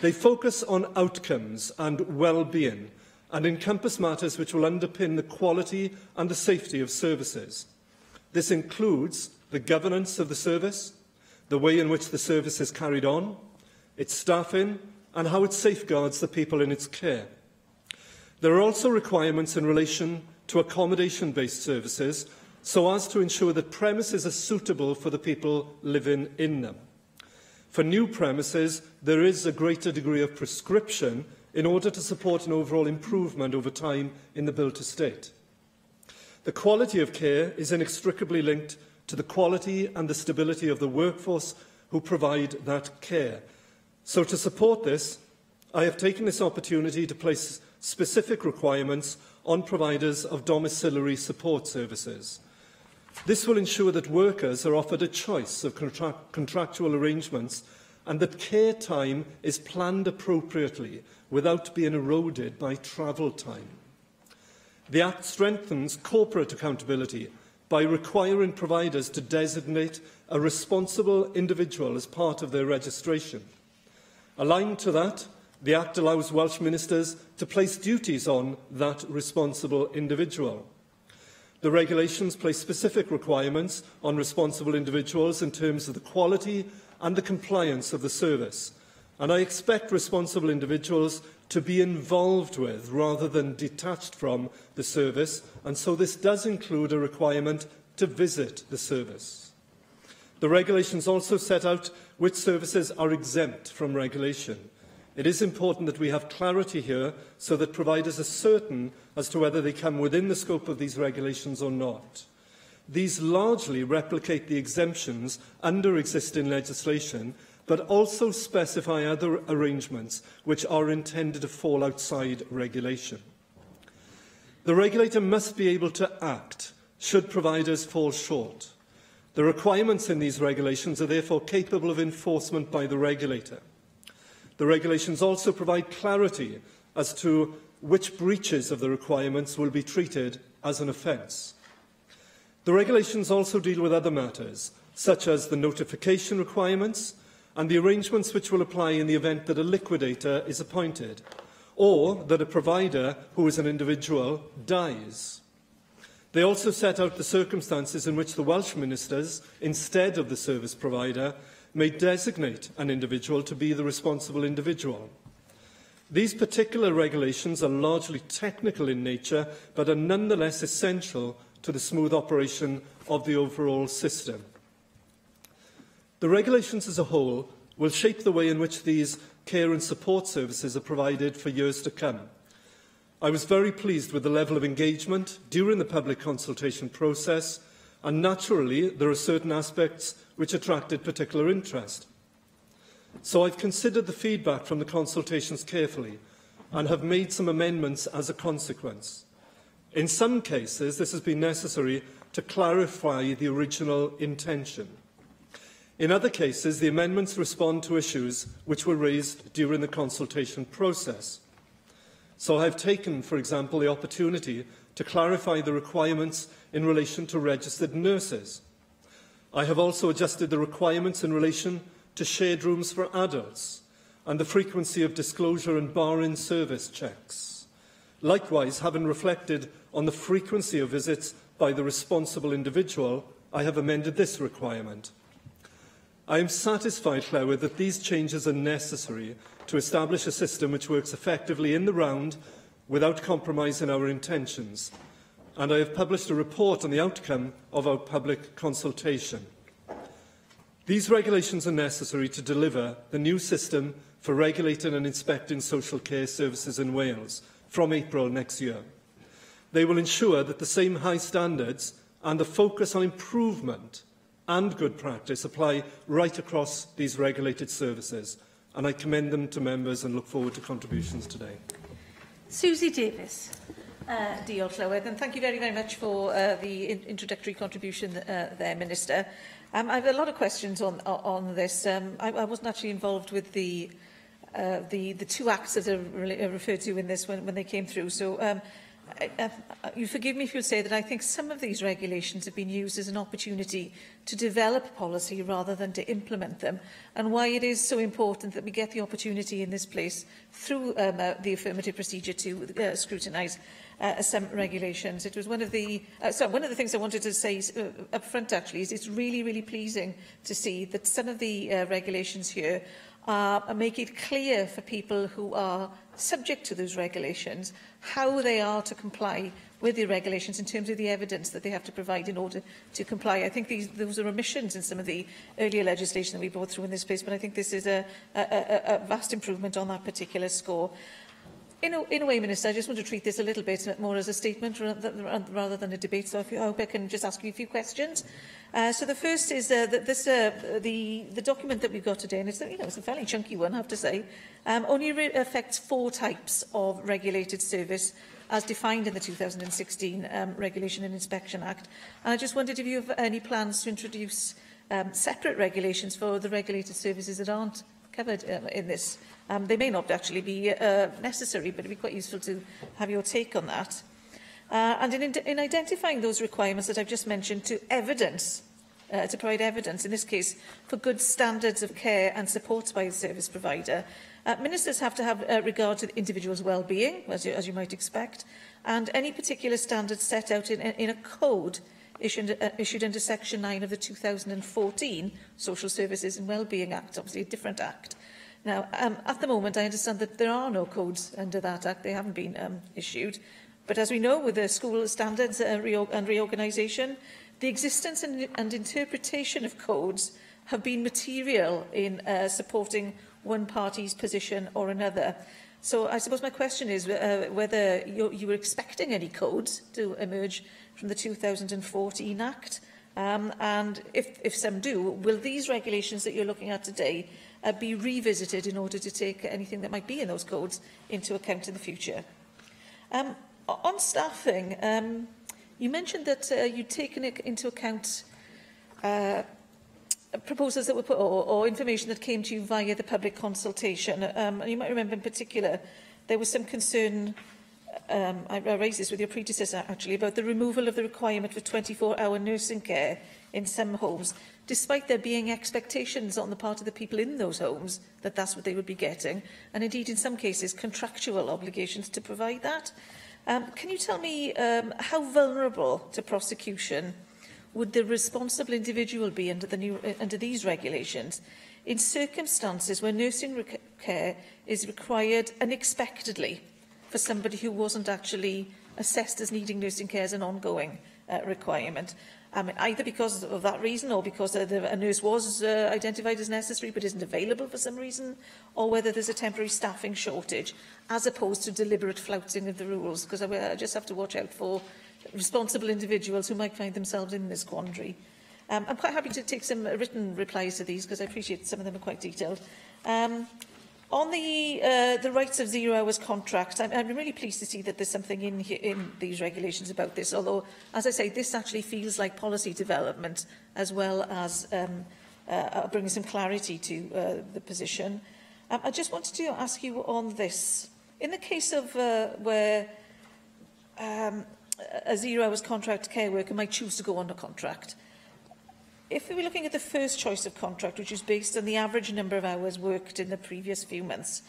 They focus on outcomes and well-being and encompass matters which will underpin the quality and the safety of services. This includes the governance of the service, the way in which the service is carried on, its staffing, and how it safeguards the people in its care. There are also requirements in relation to accommodation-based services so as to ensure that premises are suitable for the people living in them. For new premises, there is a greater degree of prescription in order to support an overall improvement over time in the built estate. The quality of care is inextricably linked to the quality and the stability of the workforce who provide that care. So to support this, I have taken this opportunity to place specific requirements on providers of domiciliary support services. This will ensure that workers are offered a choice of contractual arrangements and that care time is planned appropriately without being eroded by travel time. The Act strengthens corporate accountability by requiring providers to designate a responsible individual as part of their registration. Aligned to that, the Act allows Welsh Ministers to place duties on that responsible individual. The regulations place specific requirements on responsible individuals in terms of the quality and the compliance of the service, and I expect responsible individuals to be involved with rather than detached from the service, and so this does include a requirement to visit the service. The regulations also set out which services are exempt from regulation. It is important that we have clarity here so that providers are certain as to whether they come within the scope of these regulations or not. These largely replicate the exemptions under existing legislation, but also specify other arrangements which are intended to fall outside regulation. The regulator must be able to act should providers fall short. The requirements in these regulations are therefore capable of enforcement by the regulator. The regulations also provide clarity as to which breaches of the requirements will be treated as an offence. The regulations also deal with other matters, such as the notification requirements and the arrangements which will apply in the event that a liquidator is appointed, or that a provider who is an individual dies. They also set out the circumstances in which the Welsh ministers, instead of the service provider, may designate an individual to be the responsible individual. These particular regulations are largely technical in nature, but are nonetheless essential to the smooth operation of the overall system. The regulations as a whole will shape the way in which these care and support services are provided for years to come. I was very pleased with the level of engagement during the public consultation process, and naturally there are certain aspects which attracted particular interest. So I've considered the feedback from the consultations carefully and have made some amendments as a consequence. In some cases, this has been necessary to clarify the original intention. In other cases, the amendments respond to issues which were raised during the consultation process. So I have taken, for example, the opportunity to clarify the requirements in relation to registered nurses. I have also adjusted the requirements in relation to shared rooms for adults and the frequency of disclosure and bar-in service checks. Likewise, having reflected on the frequency of visits by the responsible individual, I have amended this requirement. I am satisfied, however, that these changes are necessary to establish a system which works effectively in the round without compromising our intentions, and I have published a report on the outcome of our public consultation. These regulations are necessary to deliver the new system for regulating and inspecting social care services in Wales from April next year. They will ensure that the same high standards and the focus on improvement and good practice apply right across these regulated services, and I commend them to members and look forward to contributions today. Susie Davis. Diolch, Llywydd, and thank you very, very much for the introductory contribution there, Minister. I have a lot of questions on this. I wasn't actually involved with the two acts that are referred to in this when they came through, so you forgive me if you say that I think some of these regulations have been used as an opportunity to develop policy rather than to implement them, and why it is so important that we get the opportunity in this place through the affirmative procedure to scrutinise some regulations. It was one of the things I wanted to say up front, actually, is it's really, really pleasing to see that some of the regulations here make it clear for people who are subject to those regulations how they are to comply with the regulations in terms of the evidence that they have to provide in order to comply. I think those are omissions in some of the earlier legislation that we brought through in this place, but I think this is a vast improvement on that particular score. In a way, Minister, I just want to treat this a little bit more as a statement rather than a debate, so I hope I can just ask you a few questions. So the first is that the document that we've got today, and it's a fairly chunky one, I have to say, only affects 4 types of regulated service as defined in the 2016 Regulation and Inspection Act. And I just wondered if you have any plans to introduce separate regulations for the regulated services that aren't covered in this. They may not actually be necessary, but it would be quite useful to have your take on that. And in identifying those requirements that I've just mentioned to provide evidence, in this case, for good standards of care and support by the service provider, ministers have to have regard to the individual's well-being, as you might expect, and any particular standards set out in a code issued under Section 9 of the 2014 Social Services and Wellbeing Act, obviously a different act. Now, at the moment, I understand that there are no codes under that act. They haven't been issued. But as we know, with the school standards and reorganisation, the existence and interpretation of codes have been material in supporting one party's position or another. So I suppose my question is whether you were expecting any codes to emerge from the 2014 Act, and if some do, will these regulations that you're looking at today be revisited in order to take anything that might be in those codes into account in the future? On staffing, you mentioned that you'd taken into account proposals that were put, or information that came to you via the public consultation. And you might remember in particular, there was some concern, I raised this with your predecessor actually, about the removal of the requirement for 24-hour nursing care in some homes, despite there being expectations on the part of the people in those homes that that's what they would be getting, and indeed in some cases contractual obligations to provide that. Can you tell me how vulnerable to prosecution would the responsible individual be under these regulations in circumstances where nursing care is required unexpectedly for somebody who wasn't actually assessed as needing nursing care as an ongoing requirement? Either because of that reason or because a nurse was identified as necessary but isn't available for some reason, or whether there's a temporary staffing shortage, as opposed to deliberate flouting of the rules, because I just have to watch out for responsible individuals who might find themselves in this quandary. I'm quite happy to take some written replies to these, because I appreciate some of them are quite detailed. On the rights of 0 hours contracts, I'm really pleased to see that there's something in these regulations about this, although, as I say, this actually feels like policy development as well as bringing some clarity to the position. I just wanted to ask you on this. In the case of where a 0 hours contract care worker might choose to go on a contract, if we were looking at the first choice of contract, which is based on the average number of hours worked in the previous few months,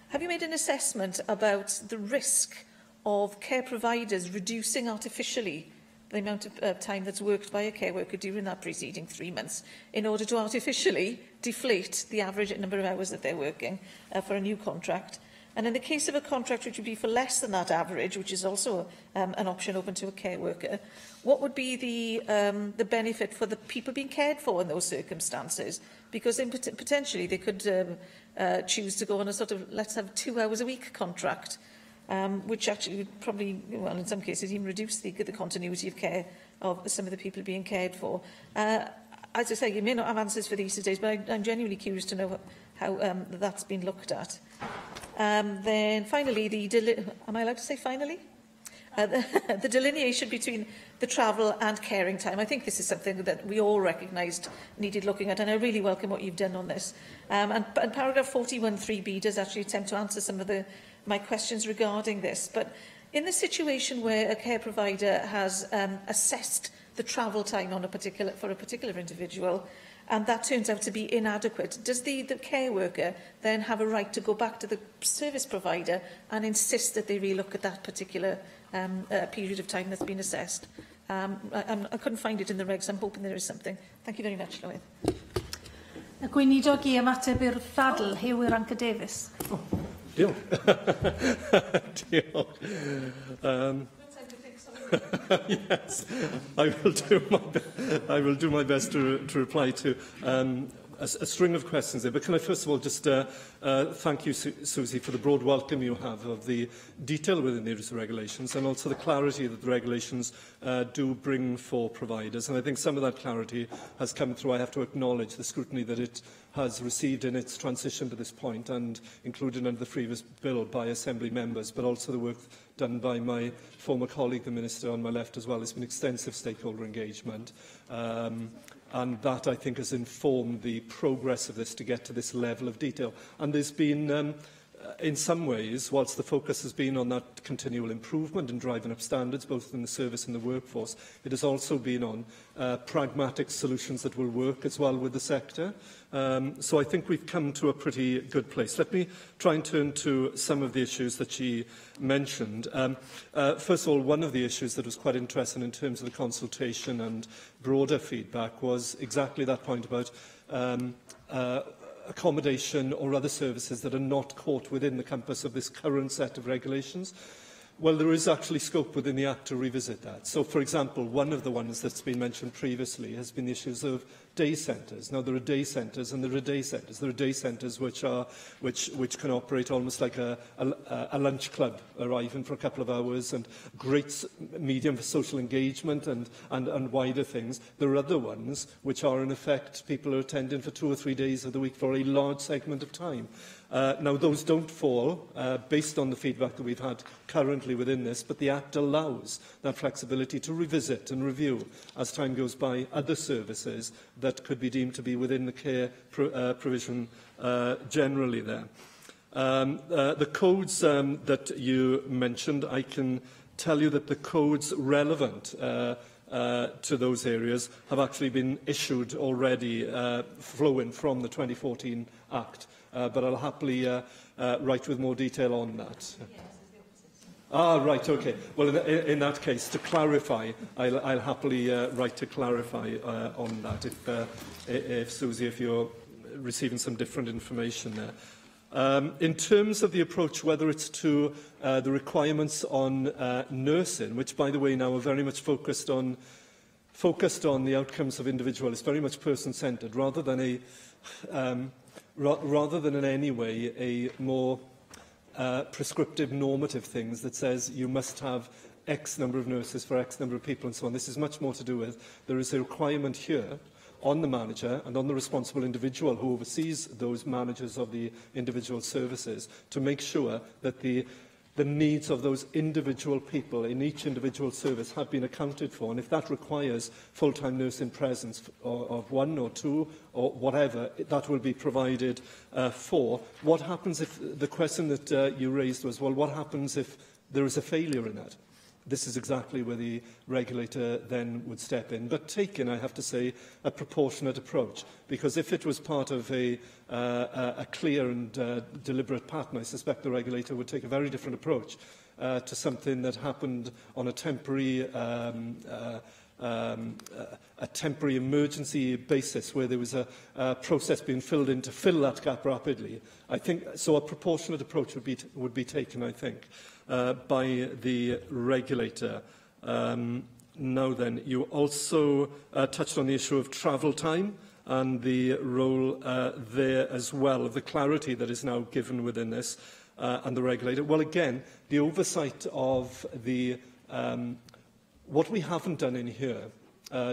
have you made an assessment about the risk of care providers reducing artificially the amount of time that's worked by a care worker during that preceding 3 months in order to artificially deflate the average number of hours that they're working for a new contract? And in the case of a contract which would be for less than that average, which is also an option open to a care worker, what would be the benefit for the people being cared for in those circumstances? Because then potentially they could choose to go on a sort of, let's have 2 hours a week contract, which actually would probably, well, in some cases, even reduce the continuity of care of some of the people being cared for. As I say, you may not have answers for these today, but I'm genuinely curious to know how that's been looked at. Then finally, am I allowed to say finally? The delineation between the travel and caring time. I think this is something that we all recognised needed looking at, and I really welcome what you've done on this. And paragraph 41(3)(b) does actually attempt to answer some of my questions regarding this. But in the situation where a care provider has assessed the travel time on for a particular individual, and that turns out to be inadequate, does the care worker then have a right to go back to the service provider and insist that they relook at that particular period of time that's been assessed? I couldn't find it in the regs. I'm hoping there is something. Thank you very much, Llywydd. Y gweinidog I ymateb i'r ddadl, Huw Iranca Davies. Diolch. Diolch. Yes, I will do my best to reply to a string of questions there. But can I first of all just thank you, Susie, for the broad welcome you have of the detail within these regulations and also the clarity that the regulations do bring for providers. And I think some of that clarity has come through. I have to acknowledge the scrutiny that it has received in its transition to this point and included under the previous bill by Assembly members, but also the work done by my former colleague, the Minister on my left as well. There's been extensive stakeholder engagement. And that, I think, has informed the progress of this to get to this level of detail. And there's been, in some ways, whilst the focus has been on that continual improvement and driving up standards, both in the service and the workforce, it has also been on pragmatic solutions that will work as well with the sector. So I think we've come to a pretty good place. Let me try and turn to some of the issues that she mentioned. First of all, one of the issues that was quite interesting in terms of the consultation and broader feedback was exactly that point about accommodation or other services that are not caught within the compass of this current set of regulations. Well, there is actually scope within the Act to revisit that. So, for example, one of the ones that's been mentioned previously has been the issues of day centres. Now, there are day centres and there are day centres. There are day centres which can operate almost like a lunch club, arriving for a couple of hours, and great medium for social engagement and wider things. There are other ones which are, in effect, people are attending for 2 or 3 days of the week for a large segment of time. Now, those don't fall, based on the feedback that we've had currently within this, but the Act allows that flexibility to revisit and review, as time goes by, other services that could be deemed to be within the care provision generally there. The codes that you mentioned, I can tell you that the codes relevant to those areas have actually been issued already, flowing from the 2014 Act. But I'll happily write with more detail on that. Right, okay. Well, in that case, to clarify, I'll happily write to clarify on that, if Susie, if you're receiving some different information there. In terms of the approach, whether it's to the requirements on nursing, which, by the way, now are very much focused on the outcomes of individual, it's very much person-centred, rather than in any way a more prescriptive normative things that says you must have X number of nurses for X number of people and so on. This is much more to do with there is a requirement here on the manager and on the responsible individual who oversees those managers of the individual services to make sure that the needs of those individual people in each individual service have been accounted for. And if that requires full-time nursing presence of 1 or 2 or whatever, that will be provided for. What happens if, the question that you raised was, well, what happens if there is a failure in that? This is exactly where the regulator then would step in, but taking, I have to say, a proportionate approach. Because if it was part of a clear and deliberate pattern, I suspect the regulator would take a very different approach to something that happened on a temporary emergency basis, where there was a process being filled in to fill that gap rapidly. I think so. A proportionate approach would be taken, I think, by the regulator. Now then, you also touched on the issue of travel time and the role there as well, of the clarity that is now given within this and the regulator. Well, again, the oversight of the what we haven't done in here,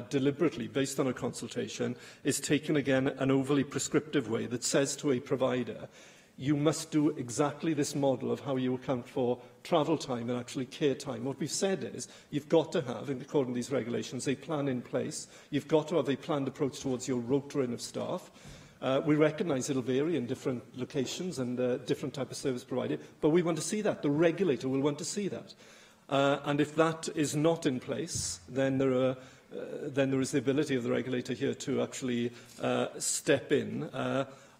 deliberately, based on a consultation, is taken again an overly prescriptive way that says to a provider, you must do exactly this model of how you account for travel time and actually care time. What we've said is you've got to have, according to these regulations, a plan in place. You've got to have a planned approach towards your rotating of staff. We recognise it'll vary in different locations and different type of service provided, but we want to see that. The regulator will want to see that. And if that is not in place, then there is the ability of the regulator here to actually step in.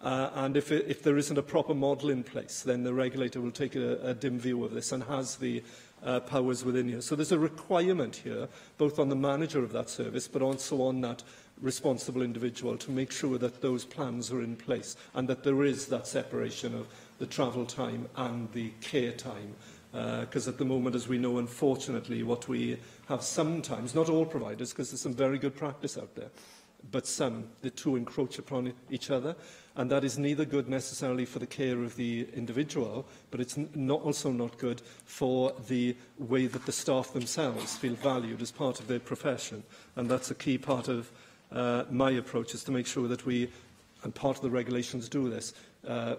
And if there isn't a proper model in place, then the regulator will take a dim view of this and has the powers within here. So there's a requirement here, both on the manager of that service, but also on that responsible individual, to make sure that those plans are in place and that there is that separation of the travel time and the care time. Because at the moment, as we know, unfortunately, what we have sometimes, not all providers, because there's some very good practice out there, but some, the two encroach upon each other, and that is neither good necessarily for the care of the individual, but it's also not good for the way that the staff themselves feel valued as part of their profession. And that's a key part of my approach, is to make sure that we, and part of the regulations do this,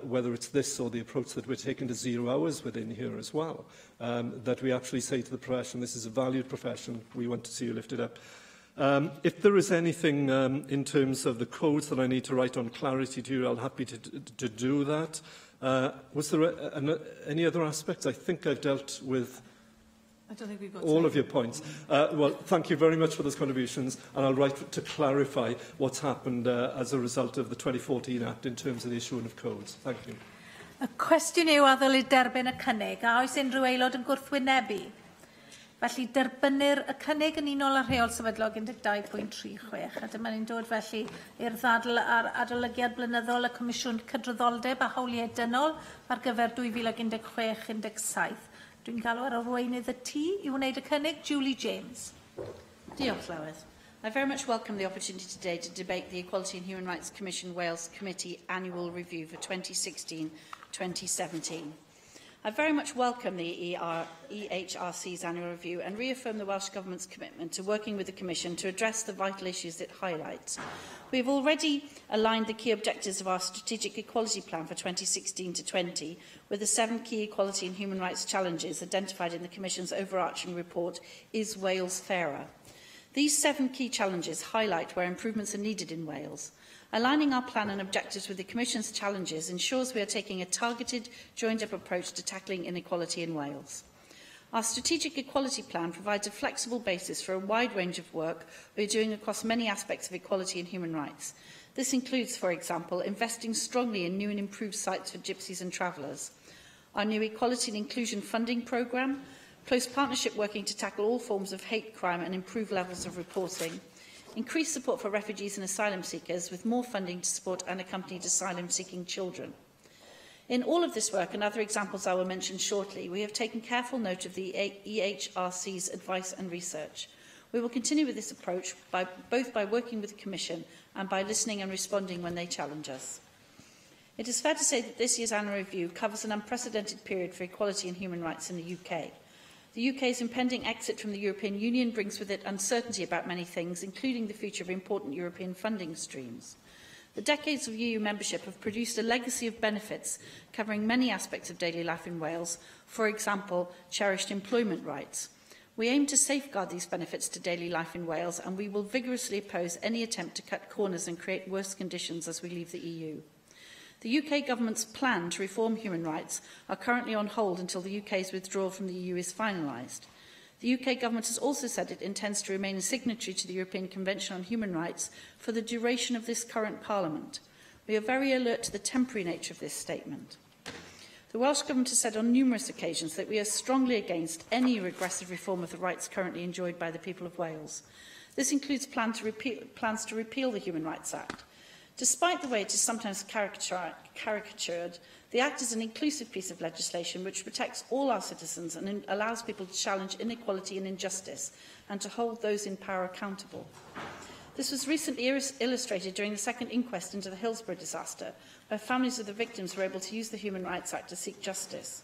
whether it's this or the approach that we're taking to 0 hours within here as well, that we actually say to the profession, this is a valued profession, we want to see you lifted up. If there is anything in terms of the codes that I need to write on clarity to you, I'll be happy to do that. Was there any other aspects? I think I've dealt with I don't think we've got all of your points. Well, thank you very much for those contributions, and I'll write to clarify what's happened as a result of the 2014 Act in terms of the issuing of codes. Thank you. Y cwestiwn yw a ddylid derbyn y cynnig, a oes unrhyw aelod yn gwrthwynebu? Felly derbynir y cynnig yn unol â'r rheol sefydlog 12.36, a dyma ni'n dod felly i'r ddadl ar adolygiad blynyddol y Comisiwn Cydraddoldeb a Hawliau Dynol ar gyfer 2016-17. Dwi'n galw ar arweinydd y tŷ i wneud y cynnig, Julie James. Diolch, Llywedd. I very much welcome the opportunity today to debate the Equality and Human Rights Commission Wales Committee Annual Review for 2016-2017. I very much welcome the EHRC's annual review and reaffirm the Welsh Government's commitment to working with the Commission to address the vital issues it highlights. We have already aligned the key objectives of our Strategic Equality Plan for 2016-20 with the 7 key equality and human rights challenges identified in the Commission's overarching report, Is Wales Fairer? These 7 key challenges highlight where improvements are needed in Wales. Aligning our plan and objectives with the Commission's challenges ensures we are taking a targeted, joined-up approach to tackling inequality in Wales. Our Strategic Equality Plan provides a flexible basis for a wide range of work we are doing across many aspects of equality and human rights. This includes, for example, investing strongly in new and improved sites for gypsies and travellers, our new Equality and Inclusion Funding Programme, close partnership working to tackle all forms of hate crime and improve levels of reporting, increased support for refugees and asylum seekers with more funding to support unaccompanied asylum-seeking children. In all of this work and other examples I will mention shortly, we have taken careful note of the EHRC's advice and research. We will continue with this approach both by working with the Commission and by listening and responding when they challenge us. It is fair to say that this year's annual review covers an unprecedented period for equality and human rights in the UK. The UK's impending exit from the European Union brings with it uncertainty about many things, including the future of important European funding streams. The decades of EU membership have produced a legacy of benefits covering many aspects of daily life in Wales, for example, cherished employment rights. We aim to safeguard these benefits to daily life in Wales, and we will vigorously oppose any attempt to cut corners and create worse conditions as we leave the EU. The UK Government's plan to reform human rights are currently on hold until the UK's withdrawal from the EU is finalised. The UK Government has also said it intends to remain a signatory to the European Convention on Human Rights for the duration of this current Parliament. We are very alert to the temporary nature of this statement. The Welsh Government has said on numerous occasions that we are strongly against any regressive reform of the rights currently enjoyed by the people of Wales. This includes plans to repeal the Human Rights Act. Despite the way it is sometimes caricatured, the Act is an inclusive piece of legislation which protects all our citizens and allows people to challenge inequality and injustice and to hold those in power accountable. This was recently illustrated during the second inquest into the Hillsborough disaster, where families of the victims were able to use the Human Rights Act to seek justice.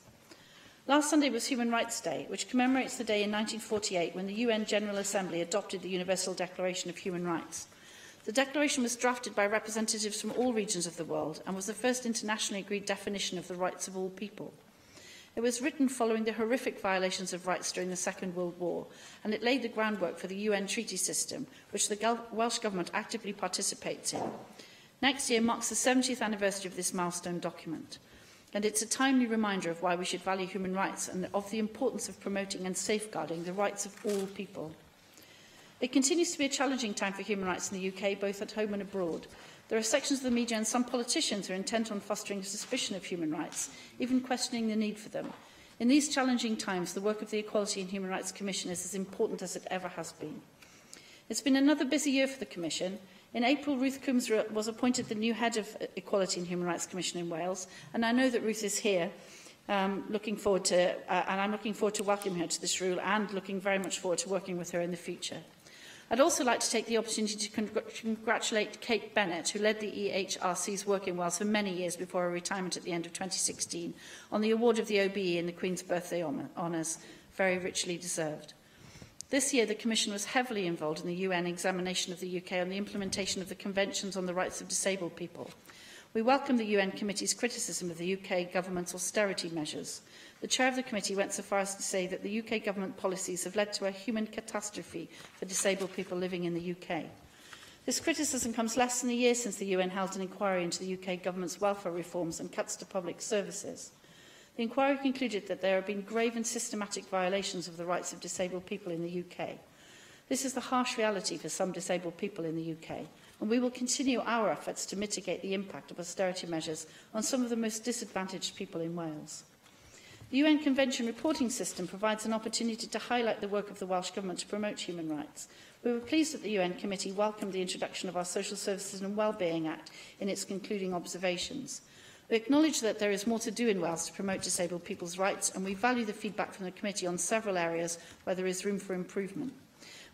Last Sunday was Human Rights Day, which commemorates the day in 1948 when the UN General Assembly adopted the Universal Declaration of Human Rights. The declaration was drafted by representatives from all regions of the world and was the first internationally agreed definition of the rights of all people. It was written following the horrific violations of rights during the Second World War, and it laid the groundwork for the UN treaty system, which the Welsh Government actively participates in. Next year marks the 70th anniversary of this milestone document, and it's a timely reminder of why we should value human rights and of the importance of promoting and safeguarding the rights of all people. It continues to be a challenging time for human rights in the UK, both at home and abroad. There are sections of the media and some politicians who are intent on fostering a suspicion of human rights, even questioning the need for them. In these challenging times, the work of the Equality and Human Rights Commission is as important as it ever has been. It's been another busy year for the Commission. In April, Ruth Coombs was appointed the new head of Equality and Human Rights Commission in Wales, and I know that Ruth is here. I'm looking forward to welcoming her to this role and looking very much forward to working with her in the future. I'd also like to take the opportunity to congratulate Kate Bennett, who led the EHRC's work in Wales for many years before her retirement at the end of 2016, on the award of the OBE in the Queen's Birthday Honours, very richly deserved. This year, the Commission was heavily involved in the UN examination of the UK on the implementation of the Conventions on the Rights of Disabled People. We welcome the UN Committee's criticism of the UK Government's austerity measures. The chair of the committee went so far as to say that the UK Government policies have led to a human catastrophe for disabled people living in the UK. This criticism comes less than a year since the UN held an inquiry into the UK Government's welfare reforms and cuts to public services. The inquiry concluded that there have been grave and systematic violations of the rights of disabled people in the UK. This is the harsh reality for some disabled people in the UK, and we will continue our efforts to mitigate the impact of austerity measures on some of the most disadvantaged people in Wales. The UN Convention reporting system provides an opportunity to highlight the work of the Welsh Government to promote human rights. We were pleased that the UN Committee welcomed the introduction of our Social Services and Wellbeing Act in its concluding observations. We acknowledge that there is more to do in Wales to promote disabled people's rights, and we value the feedback from the Committee on several areas where there is room for improvement.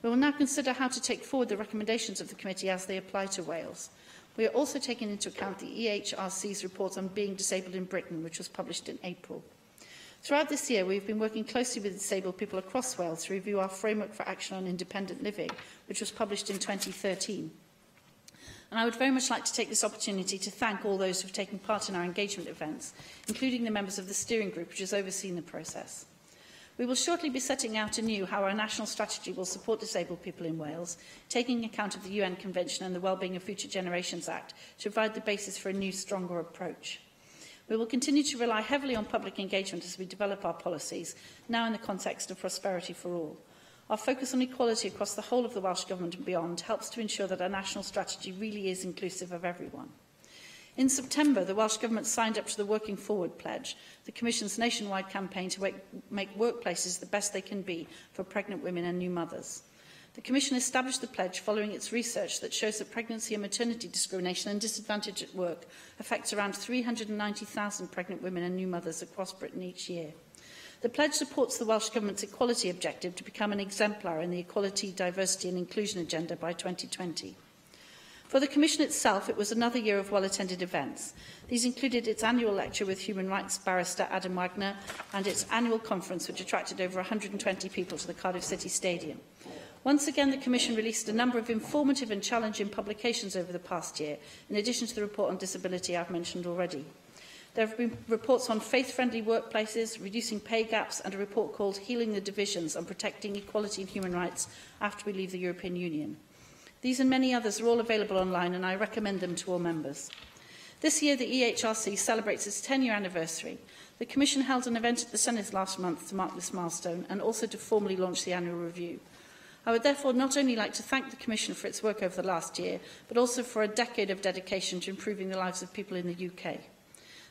We will now consider how to take forward the recommendations of the committee as they apply to Wales. We are also taking into account the EHRC's report on being disabled in Britain, which was published in April. Throughout this year, we have been working closely with disabled people across Wales to review our Framework for Action on Independent Living, which was published in 2013. And I would very much like to take this opportunity to thank all those who have taken part in our engagement events, including the members of the steering group, which has overseen the process. We will shortly be setting out anew how our national strategy will support disabled people in Wales, taking account of the UN Convention and the Wellbeing of Future Generations Act to provide the basis for a new, stronger approach. We will continue to rely heavily on public engagement as we develop our policies, now in the context of prosperity for all. Our focus on equality across the whole of the Welsh Government and beyond helps to ensure that our national strategy really is inclusive of everyone. In September, the Welsh Government signed up to the Working Forward Pledge, the Commission's nationwide campaign to make workplaces the best they can be for pregnant women and new mothers. The Commission established the pledge following its research that shows that pregnancy and maternity discrimination and disadvantage at work affects around 390,000 pregnant women and new mothers across Britain each year. The pledge supports the Welsh Government's equality objective to become an exemplar in the Equality, Diversity and Inclusion agenda by 2020. For the Commission itself, it was another year of well-attended events. These included its annual lecture with human rights barrister Adam Wagner and its annual conference, which attracted over 120 people to the Cardiff City Stadium. Once again, the Commission released a number of informative and challenging publications over the past year, in addition to the report on disability I've mentioned already. There have been reports on faith-friendly workplaces, reducing pay gaps, and a report called Healing the Divisions on Protecting Equality and Human Rights After We Leave the European Union. These and many others are all available online, and I recommend them to all members. This year, the EHRC celebrates its 10-year anniversary. The Commission held an event at the Senedd last month to mark this milestone and also to formally launch the annual review. I would therefore not only like to thank the Commission for its work over the last year, but also for a decade of dedication to improving the lives of people in the UK.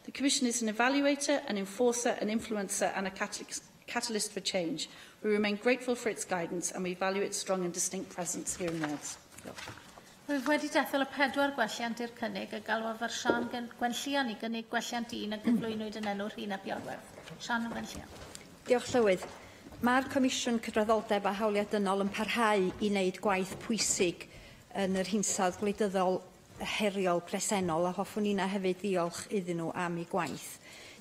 The Commission is an evaluator, an enforcer, an influencer and a catalyst for change. We remain grateful for its guidance and we value its strong and distinct presence here in Wales. Rwyf wedi dethol y 4 gwelliant i'r cynnig a galw fer Sian Gwenllian I gynnig gwelliant 1 a gyflwynwyd yn enw Rhina Biorwerth. Sian Gwenllian. Diolch Llywydd. Mae'r Comisiwn Cydraddoldeb a Hawliau Dynol yn parhau I wneud gwaith pwysig yn yr hinsawdd gwleidyddol heriol presennol a hoffwn ni'na hefyd ddiolch iddyn nhw am eu gwaith.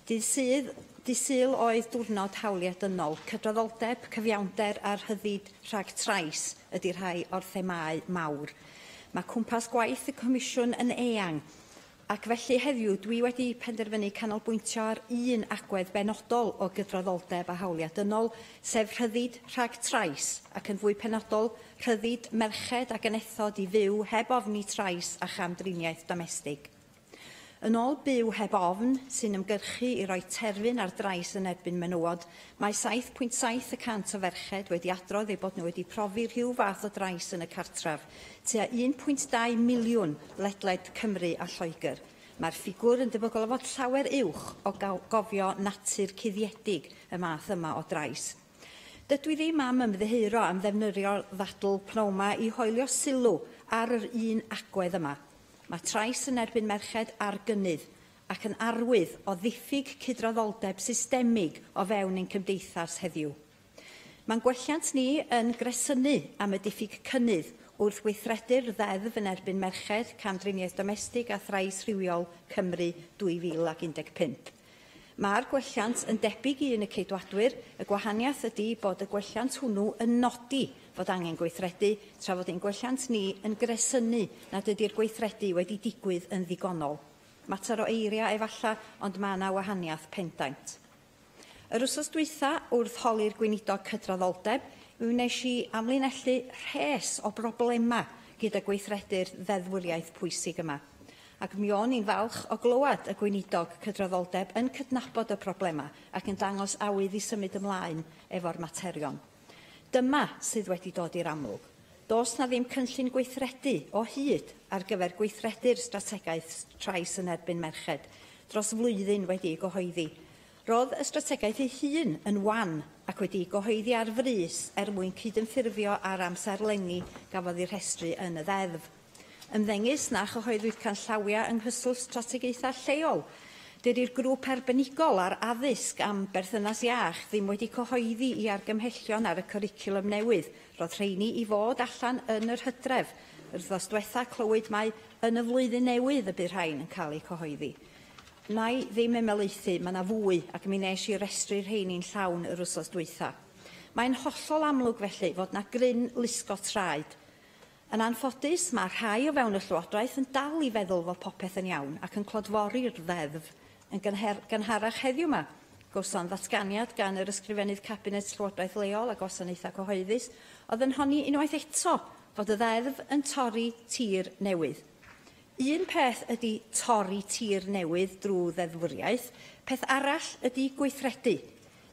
Dydd Sul oedd diwrnod Hawliau Dynol. Cydraddoldeb, cyfiawnder a'r rhyddid rhag trais ydy'r rhai o'r themau mawr. Mae cwmpas gwaith y Comisiwn yn eang, ac felly heddiw dwi wedi penderfynu canolbwyntio ar un agwedd benodol o gydraddoldeb a hawliau dynol, sef rhyddid rhag trais, ac yn fwy penodol rhyddid merched ac yn ethod I fyw heb ofni trais a chamdriniaeth domestig. Yn ôl byw heb ofn, sy'n ymgyrchu I roi terfyn ar drais yn erbyn menywod, mae 7.7% o ferched wedi adrodd eu bod nhw wedi profi rhyw fath o drais yn y cartref, tua 1.2 miliwn ledled Cymru a Lloegr. Mae'r ffigwr yn debygol o fod llawer uwch o gofio natur cuddiedig y math yma o drais. Dydw I ddim am ymddiheuro am ddefnyddio'r ddadl pnawnma I hoelio sylw ar yr un agwedd yma. Mae trais yn erbyn merched ar gynnydd ac yn arwydd o ddiffyg cydraddoldeb systemig o fewn ein cymdeithas heddiw. Mae'n gwelliant ni yn gresynu am y diffyg cynnydd wrth weithredu'r ddeddf yn erbyn merched, camdriniaeth domestig a thrais rhywiol Cymru 2015. Mae'r gwelliant yn debyg I un y ceidwadwyr, y gwahaniaeth ydy bod y gwelliant hwnnw yn nodi fod angen gweithredu, tra fod ein gwelliant ni yn gresynu nad ydy'r gweithredu wedi digwydd yn ddigonol. Mater o eiriau efalla, ond mae yna wahaniaeth pendant. Yr wsos dwytha wrth holi'r gweinidog cydraddoldeb, mi wnes I amlinellu rhes o broblema gyda gweithredu'r ddeddfwriaeth pwysig yma. Ac mi o'n i'n falch o glywed y gweinidog cydraddoldeb yn cydnabod y problema ac yn dangos awydd I symud ymlaen efo'r materion. Dyma sydd wedi dod i'r amlwg. Does na ddim cynllun gweithredu o hyd ar gyfer gweithredu'r strategaeth trais yn erbyn merched dros flwyddyn wedi ei gyhoeddi. Roedd y strategaeth ei hun yn wan ac wedi ei gyhoeddi ar frys mwyn cydymffurfio ar amser lengi gafodd ei rhestru yn y ddeddf. Ymddengys na chyhoeddwyd canllawia yng nghysl strategaethau lleol. Dydy'r grŵp arbenigol ar addysg am berthynas iach ddim wedi cyhoeddi i argymhellion ar y cwricwlwm newydd. Roedd rheini i fod allan yn yr Hydref. Yr wythnos diwetha clywed mai yn y flwyddyn newydd y bydd rhain yn cael eu cyhoeddi. Na i ddim ymelaethu, mae yna fwy ac mi nes i restru'r rheini'n llawn yr wythnos diwetha. Mae'n hollol amlwg felly fod yna gryn lusgo traed. Yn anffodus, mae rhai o fewn y Llywodraeth yn dal i feddwl fod popeth yn iawn ac yn clodfori'r ddeddf yn gynharach heddiw yma. Gwrthon ddatganiad gan yr ysgrifennydd Cabinet Llywodraeth Leol a Gwasanaethau Cyhoeddus oedd yn honni unwaith eto fod y ddeddf yn torri tir newydd. Un peth ydy torri tir newydd drwy ddeddfwriaeth, peth arall ydy gweithredu.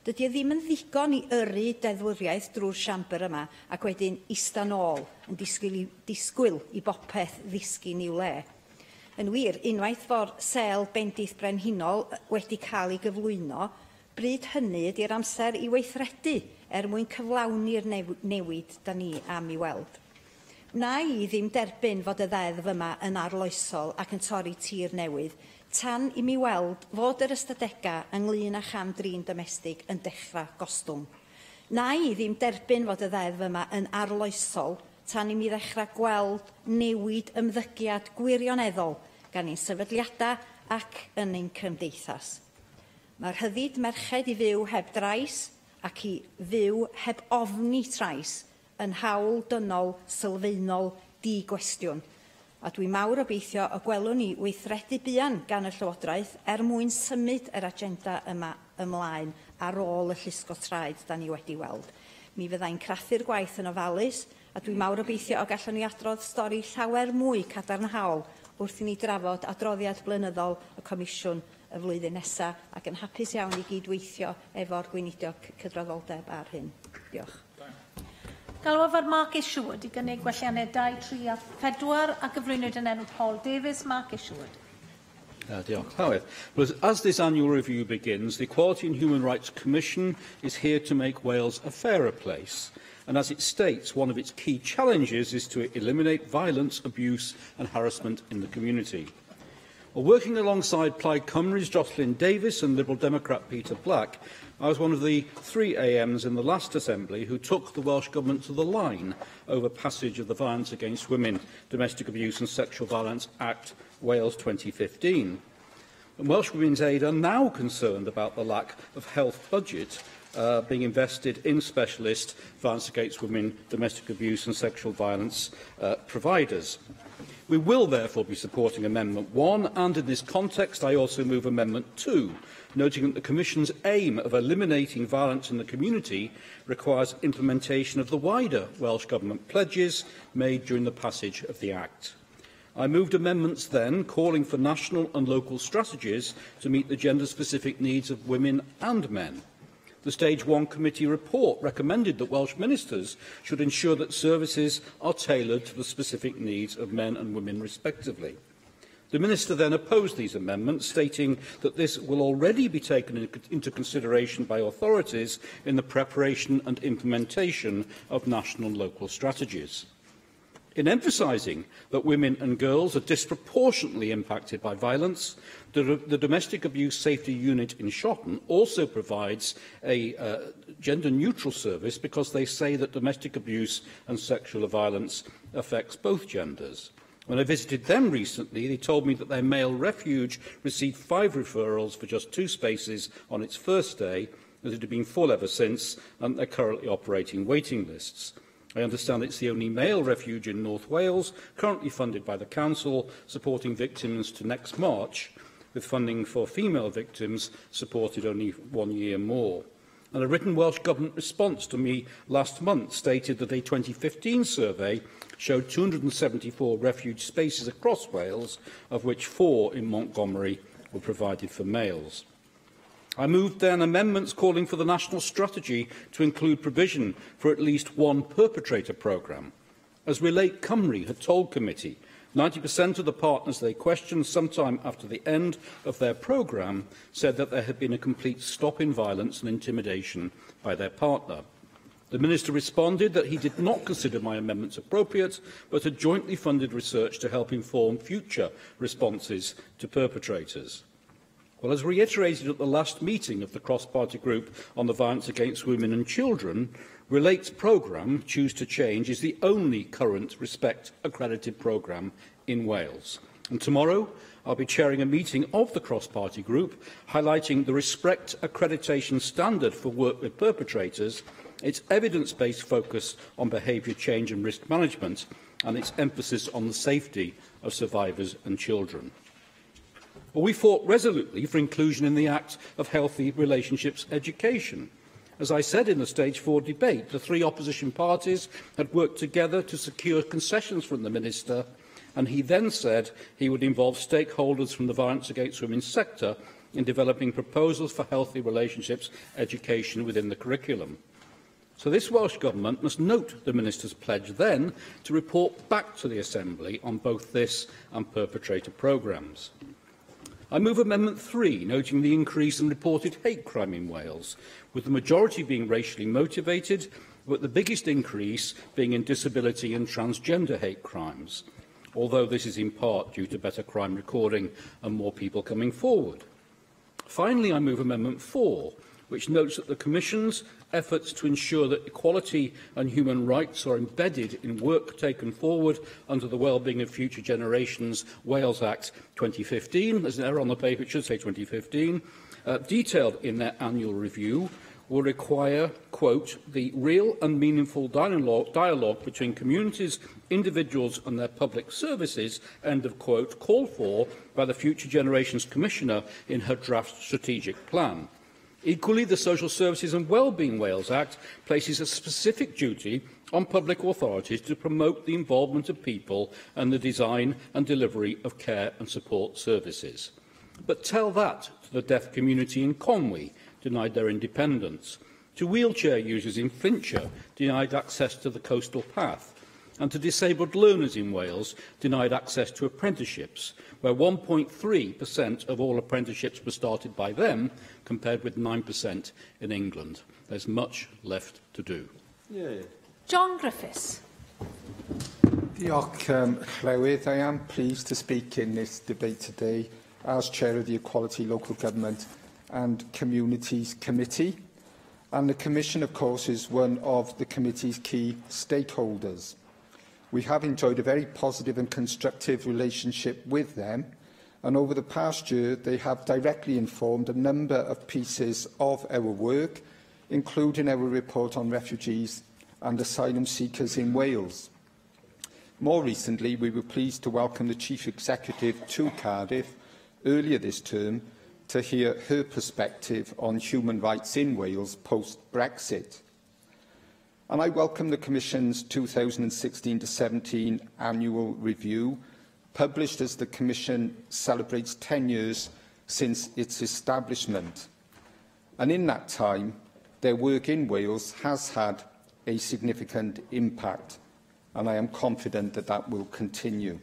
Dydy e ddim yn ddigon i yrru deddfwriaeth drwy'r siambr yma ac wedyn ista nôl yn disgwyl i bopeth ddisgyn i'w le. Yn wir, unwaith fod sel bendith brenhinol wedi cael ei gyflwyno, bryd hynny ydy'r amser i weithredu mwyn cyflawni'r newid da ni am ei weld. Na i ddim derbyn fod y ddeddf yma yn arloesol ac yn torri tir newydd, tan i mi weld fod yr ystadegau ynglŷn â cham drin domestig yn dechrau gostwng. Na i ddim derbyn fod y ddeddf yma yn arloesol tan i mi ddechrau gweld newid ymddygiad gwirioneddol gan ein sefydliadau ac yn ein cymdeithas. Mae'r rhyddid merched i fyw heb drais ac i fyw heb ofni trais yn hawl dynol sylfaenol di-gwestiwn. A dwi mawr obeithio y gwelwn ni weithredu buan gan y Llywodraeth mwyn symud yr agenda yma ymlaen ar ôl y llusgo traed da ni wedi weld. Mi fyddai'n craffu'r gwaith yn ofalus a dwi mawr obeithio o gallwn ni adrodd stori llawer mwy cadarnhaol wrth i ni drafod adroddiad blynyddol y Comisiwn y flwyddyn nesaf ac yn hapus iawn i gydweithio efo'r gweinidog cydraddoldeb ar hyn. Diolch. Galw fod Mark Isherwood i gynnig gwelliannau 2, 3 a 4 a gyflwynwyd yn enw Paul Davies. Mark Isherwood. Diolch. Well, as this annual review begins, the Equality and Human Rights Commission is here to make Wales a fairer place. And as it states, one of its key challenges is to eliminate violence, abuse and harassment in the community. Well, working alongside Plaid Cymru's Jocelyn Davies and Liberal Democrat Peter Black, I was one of the 3 AMs in the last Assembly who took the Welsh Government to the line over passage of the Violence Against Women, Domestic Abuse and Sexual Violence Act Wales 2015. And Welsh Women's Aid are now concerned about the lack of health budget being invested in specialist violence against women, domestic abuse and sexual violence providers. We will therefore be supporting Amendment 1, and in this context I also move Amendment 2, noting that the Commission's aim of eliminating violence in the community requires implementation of the wider Welsh Government pledges made during the passage of the Act. I moved amendments then calling for national and local strategies to meet the gender-specific needs of women and men. The Stage 1 Committee report recommended that Welsh ministers should ensure that services are tailored to the specific needs of men and women respectively. The Minister then opposed these amendments, stating that this will already be taken into consideration by authorities in the preparation and implementation of national and local strategies. In emphasising that women and girls are disproportionately impacted by violence, the Domestic Abuse Safety Unit in Shotton also provides a gender-neutral service because they say that domestic abuse and sexual violence affects both genders. When I visited them recently, they told me that their male refuge received 5 referrals for just 2 spaces on its first day, that it had been full ever since, and they're currently operating waiting lists. I understand it's the only male refuge in North Wales, currently funded by the Council, supporting victims to next March, with funding for female victims supported only 1 year more. And a written Welsh Government response to me last month stated that a 2015 survey showed 274 refuge spaces across Wales, of which 4 in Montgomery were provided for males. I moved then amendments calling for the national strategy to include provision for at least one perpetrator programme. As Relate Cymru had told committee, 90% of the partners they questioned sometime after the end of their programme said that there had been a complete stop in violence and intimidation by their partner. The Minister responded that he did not consider my amendments appropriate, but had jointly funded research to help inform future responses to perpetrators. Well, as reiterated at the last meeting of the cross-party group on the violence against women and children, Relate's programme, Choose to Change, is the only current Respect accredited programme in Wales. And tomorrow, I'll be chairing a meeting of the cross-party group, highlighting the Respect accreditation standard for work with perpetrators, its evidence-based focus on behaviour change and risk management, and its emphasis on the safety of survivors and children. Well, we fought resolutely for inclusion in the Act of Healthy Relationships Education. As I said in the Stage 4 debate, the three opposition parties had worked together to secure concessions from the Minister, and he then said he would involve stakeholders from the violence against women sector in developing proposals for healthy relationships education within the curriculum. So this Welsh Government must note the Minister's pledge then to report back to the Assembly on both this and perpetrator programmes. I move Amendment 3, noting the increase in reported hate crime in Wales, with the majority being racially motivated, but the biggest increase being in disability and transgender hate crimes, although this is in part due to better crime recording and more people coming forward. Finally, I move Amendment 4, which notes that the Commission's efforts to ensure that equality and human rights are embedded in work taken forward under the Wellbeing of Future Generations Wales Act 2015, there's an error on the paper, it should say 2015, detailed in their annual review, will require, quote, the real and meaningful dialogue between communities, individuals and their public services, end of quote, called for by the Future Generations Commissioner in her draft strategic plan. Equally, the Social Services and Wellbeing Wales Act places a specific duty on public authorities to promote the involvement of people and the design and delivery of care and support services. But tell that to the deaf community in Conwy, denied their independence, to wheelchair users in Flintshire, denied access to the coastal path, and to disabled learners in Wales, denied access to apprenticeships, where 1.3% of all apprenticeships were started by them, compared with 9% in England. There's much left to do. John Griffiths. Diolch, Llywydd. I am pleased to speak in this debate today as Chair of the Equality, Local Government and Communities Committee. And the Commission, of course, is one of the committee's key stakeholders. We have enjoyed a very positive and constructive relationship with them, and over the past year they have directly informed a number of pieces of our work, including our report on refugees and asylum seekers in Wales. More recently, we were pleased to welcome the Chief Executive to Cardiff earlier this term to hear her perspective on human rights in Wales post-Brexit. And I welcome the Commission's 2016-17 annual review, published as the Commission celebrates 10 years since its establishment. And in that time, their work in Wales has had a significant impact, and I am confident that that will continue.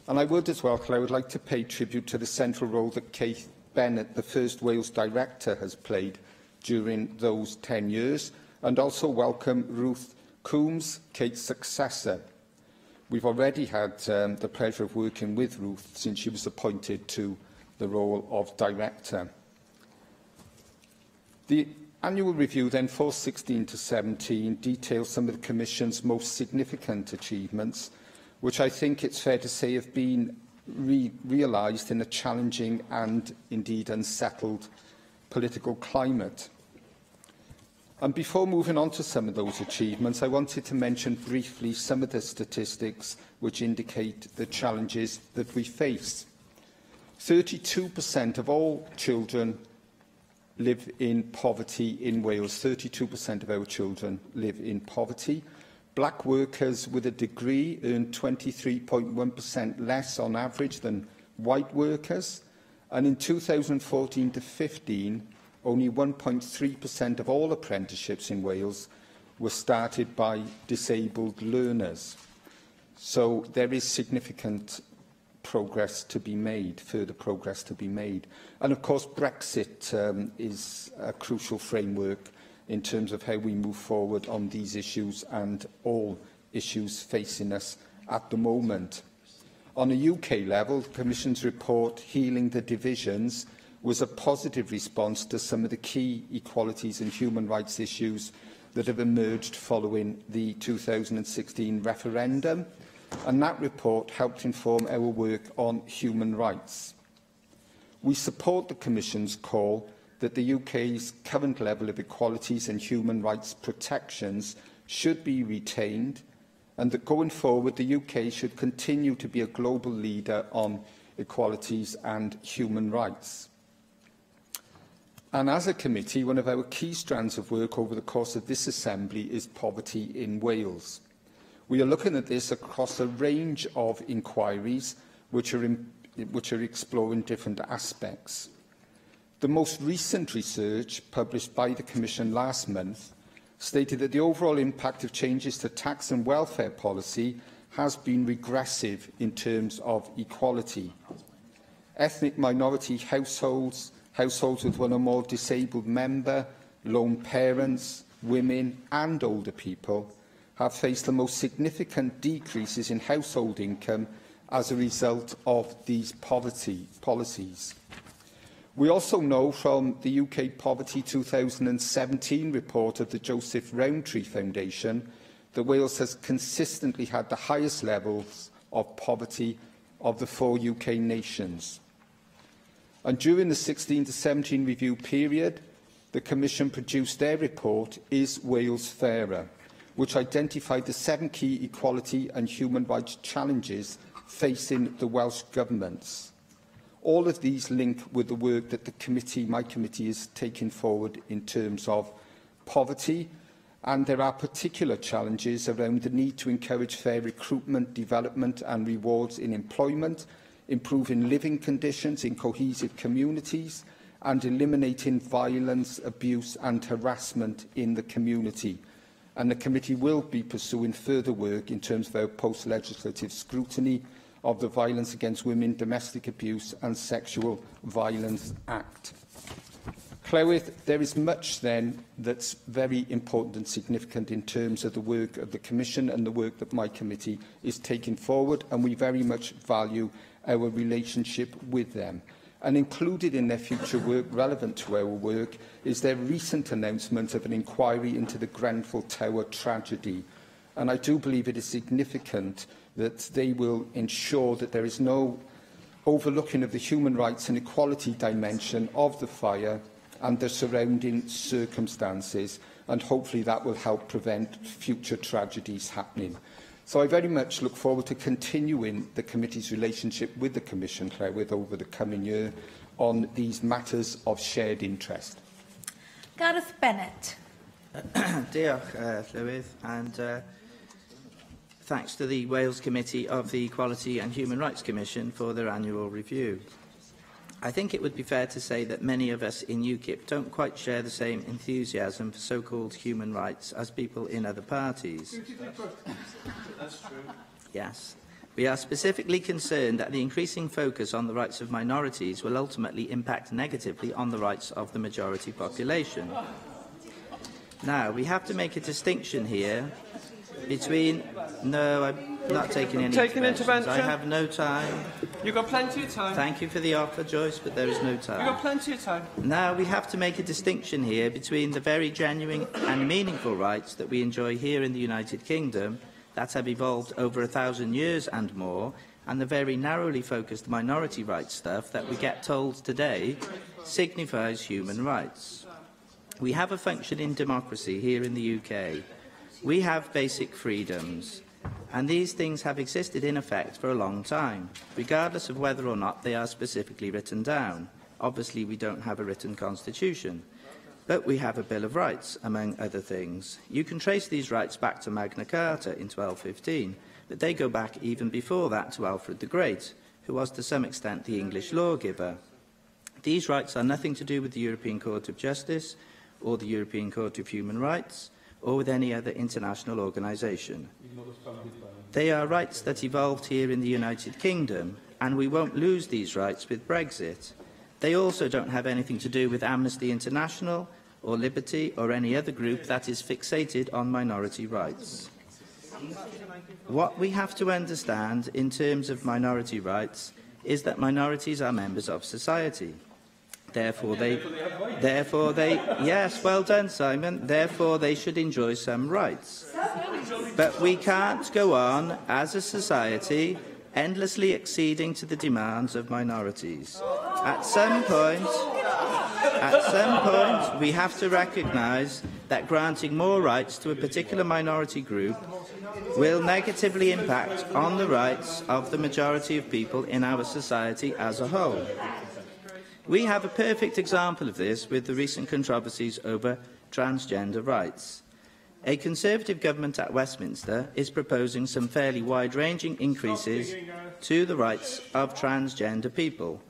And I would as well, Claire, I would like to pay tribute to the central role that Keith Bennett, the first Wales Director, has played during those 10 years, and also welcome Ruth Coombs, Kate's successor. We've already had the pleasure of working with Ruth since she was appointed to the role of Director. The annual review then for 16-17 details some of the Commission's most significant achievements, which I think it's fair to say have been realised in a challenging and indeed unsettled political climate. And before moving on to some of those achievements, I wanted to mention briefly some of the statistics which indicate the challenges that we face. 32% of all children live in poverty in Wales. 32% of our children live in poverty. Black workers with a degree earn 23.1% less on average than white workers. And in 2014-15, only 1.3% of all apprenticeships in Wales were started by disabled learners. So there is significant progress to be made, further progress to be made. And of course, Brexit is a crucial framework in terms of how we move forward on these issues and all issues facing us at the moment. On a UK level, the Commission's report, Healing the Divisions, was a positive response to some of the key equalities and human rights issues that have emerged following the 2016 referendum, and that report helped inform our work on human rights. We support the Commission's call that the UK's current level of equalities and human rights protections should be retained, and that going forward the UK should continue to be a global leader on equalities and human rights. And as a committee, one of our key strands of work over the course of this Assembly is poverty in Wales. We are looking at this across a range of inquiries which are exploring different aspects. The most recent research, published by the Commission last month, stated that the overall impact of changes to tax and welfare policy has been regressive in terms of equality. Ethnic minority households, households with one or more disabled member, lone parents, women and older people have faced the most significant decreases in household income as a result of these poverty policies. We also know from the UK Poverty 2017 report of the Joseph Rowntree Foundation that Wales has consistently had the highest levels of poverty of the 4 UK nations. And during the 16 to 17 review period, the Commission produced their report, Is Wales Fairer?, which identified the 7 key equality and human rights challenges facing the Welsh Governments. All of these link with the work that my committee is taking forward in terms of poverty, and there are particular challenges around the need to encourage fair recruitment, development and rewards in employment, improving living conditions in cohesive communities, and eliminating violence, abuse and harassment in the community. And the committee will be pursuing further work in terms of our post-legislative scrutiny of the Violence Against Women, Domestic Abuse and Sexual Violence Act. Clywyd, there is much then that's very important and significant in terms of the work of the Commission and the work that my committee is taking forward, and we very much value our relationship with them. And included in their future work, relevant to our work, is their recent announcement of an inquiry into the Grenfell Tower tragedy. And I do believe it is significant that they will ensure that there is no overlooking of the human rights and equality dimension of the fire and the surrounding circumstances, and hopefully that will help prevent future tragedies happening. So I very much look forward to continuing the committee's relationship with the Commission, Clywyd, over the coming year on these matters of shared interest. Gareth Bennett. Diolch, Llywydd, and thanks to the Wales Committee of the Equality and Human Rights Commission for their annual review. I think it would be fair to say that many of us in UKIP don't quite share the same enthusiasm for so-called human rights as people in other parties. That's true. Yes. We are specifically concerned that the increasing focus on the rights of minorities will ultimately impact negatively on the rights of the majority population. Now, we have to make a distinction here between... No, I'm not taking any interventions. I have no time. You've got plenty of time. Thank you for the offer, Joyce, but there is no time. You've got plenty of time. Now, we have to make a distinction here between the very genuine and meaningful rights that we enjoy here in the United Kingdom that have evolved over 1,000 years and more, and the very narrowly focused minority rights stuff that we get told today signifies human rights. We have a functioning democracy here in the UK. We have basic freedoms, and these things have existed in effect for a long time, regardless of whether or not they are specifically written down. Obviously, we don't have a written constitution, but we have a Bill of Rights, among other things. You can trace these rights back to Magna Carta in 1215, but they go back even before that to Alfred the Great, who was to some extent the English lawgiver. These rights are nothing to do with the European Court of Justice or the European Court of Human Rights, or with any other international organisation. They are rights that evolved here in the United Kingdom, and we won't lose these rights with Brexit. They also don't have anything to do with Amnesty International, or Liberty, or any other group that is fixated on minority rights. What we have to understand in terms of minority rights is that minorities are members of society. Therefore, yes, well done, Simon. Therefore, they should enjoy some rights. But we can't go on, as a society, endlessly acceding to the demands of minorities. At some point, we have to recognise that granting more rights to a particular minority group will negatively impact on the rights of the majority of people in our society as a whole. We have a perfect example of this with the recent controversies over transgender rights. A Conservative government at Westminster is proposing some fairly wide-ranging increases to the rights of transgender people.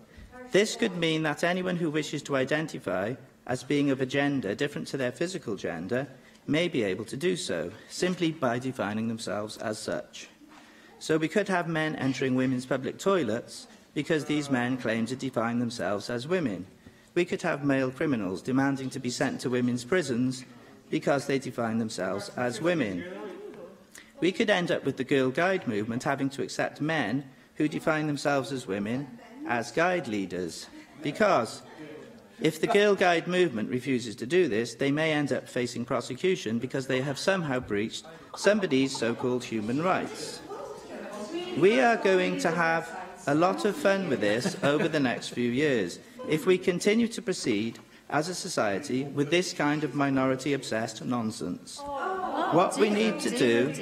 This could mean that anyone who wishes to identify as being of a gender different to their physical gender may be able to do so, simply by defining themselves as such. So we could have men entering women's public toilets because these men claim to define themselves as women. We could have male criminals demanding to be sent to women's prisons because they define themselves as women. We could end up with the Girl Guide movement having to accept men who define themselves as women as guide leaders, because if the Girl Guide movement refuses to do this, they may end up facing prosecution because they have somehow breached somebody's so-called human rights. We are going to have a lot of fun with this over the next few years if we continue to proceed as a society with this kind of minority-obsessed nonsense. What we need to do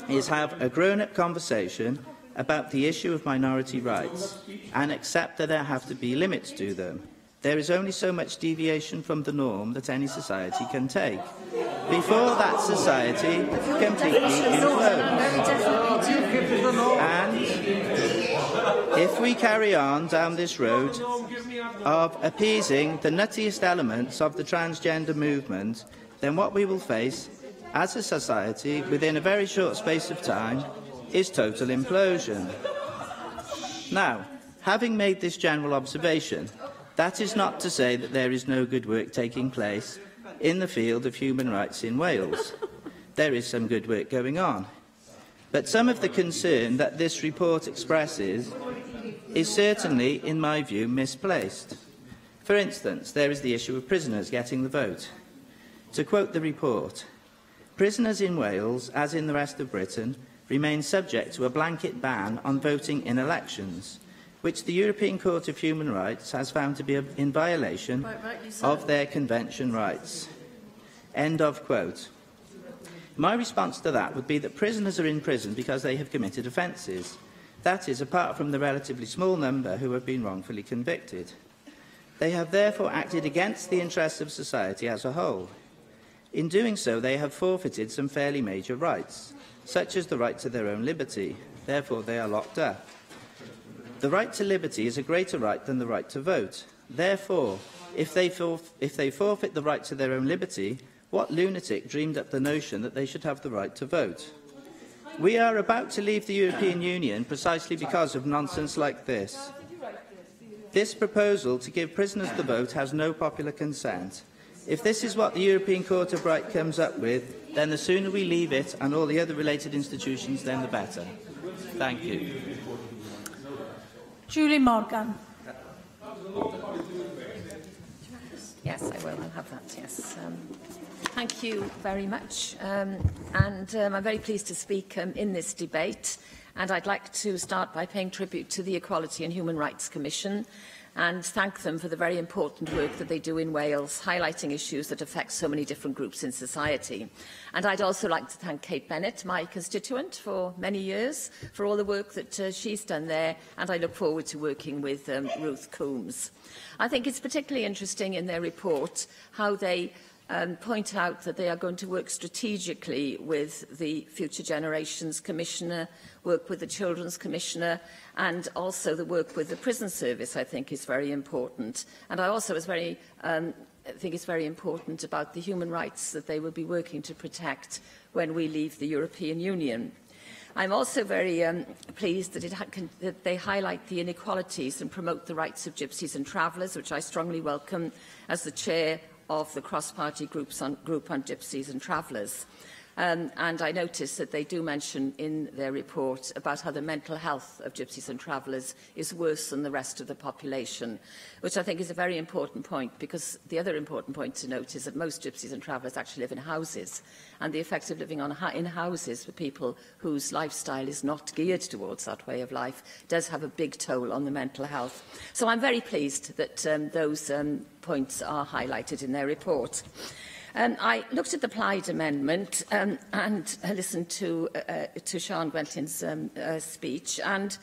is have a grown-up conversation about the issue of minority rights and accept that there have to be limits to them. There is only so much deviation from the norm that any society can take before that society completely implodes. And if we carry on down this road of appeasing the nuttiest elements of the transgender movement, then what we will face as a society within a very short space of time is total implosion. Now, having made this general observation, that is not to say that there is no good work taking place in the field of human rights in Wales. There is some good work going on. But some of the concern that this report expresses is certainly, in my view, misplaced. For instance, there is the issue of prisoners getting the vote. To quote the report, prisoners in Wales, as in the rest of Britain, remain subject to a blanket ban on voting in elections, which the European Court of Human Rights has found to be in violation of their convention rights. End of quote. My response to that would be that prisoners are in prison because they have committed offences. That is, apart from the relatively small number who have been wrongfully convicted. They have therefore acted against the interests of society as a whole. In doing so, they have forfeited some fairly major rights, such as the right to their own liberty. Therefore, they are locked up. The right to liberty is a greater right than the right to vote. Therefore, if they forfeit the right to their own liberty, what lunatic dreamed up the notion that they should have the right to vote? We are about to leave the European Union precisely because of nonsense like this. This proposal to give prisoners the vote has no popular consent. If this is what the European Court of Right comes up with, then the sooner we leave it and all the other related institutions, then the better. Thank you. Julie Morgan. Yes, I will. I'll have that, yes. Thank you very much. I'm very pleased to speak in this debate. And I'd like to start by paying tribute to the Equality and Human Rights Commission and thank them for the very important work that they do in Wales, highlighting issues that affect so many different groups in society. And I'd also like to thank Kate Bennett, my constituent for many years, for all the work that she's done there, and I look forward to working with Ruth Coombs. I think it's particularly interesting in their report how they point out that they are going to work strategically with the Future Generations Commissioner, work with the Children's Commissioner, and also the work with the Prison Service, I think, is very important. And I also think it's very important about the human rights that they will be working to protect when we leave the European Union. I'm also very pleased that they highlight the inequalities and promote the rights of gypsies and travellers, which I strongly welcome as the chair of the cross-party group on gypsies and travellers. And I noticed that they do mention in their report about how the mental health of gypsies and travellers is worse than the rest of the population, which I think is a very important point, because the other important point to note is that most gypsies and travellers actually live in houses, and the effect of living in houses for people whose lifestyle is not geared towards that way of life does have a big toll on the mental health. So I'm very pleased that those points are highlighted in their report. I looked at the Plaid Amendment and listened to Sian Gwentlin's speech, and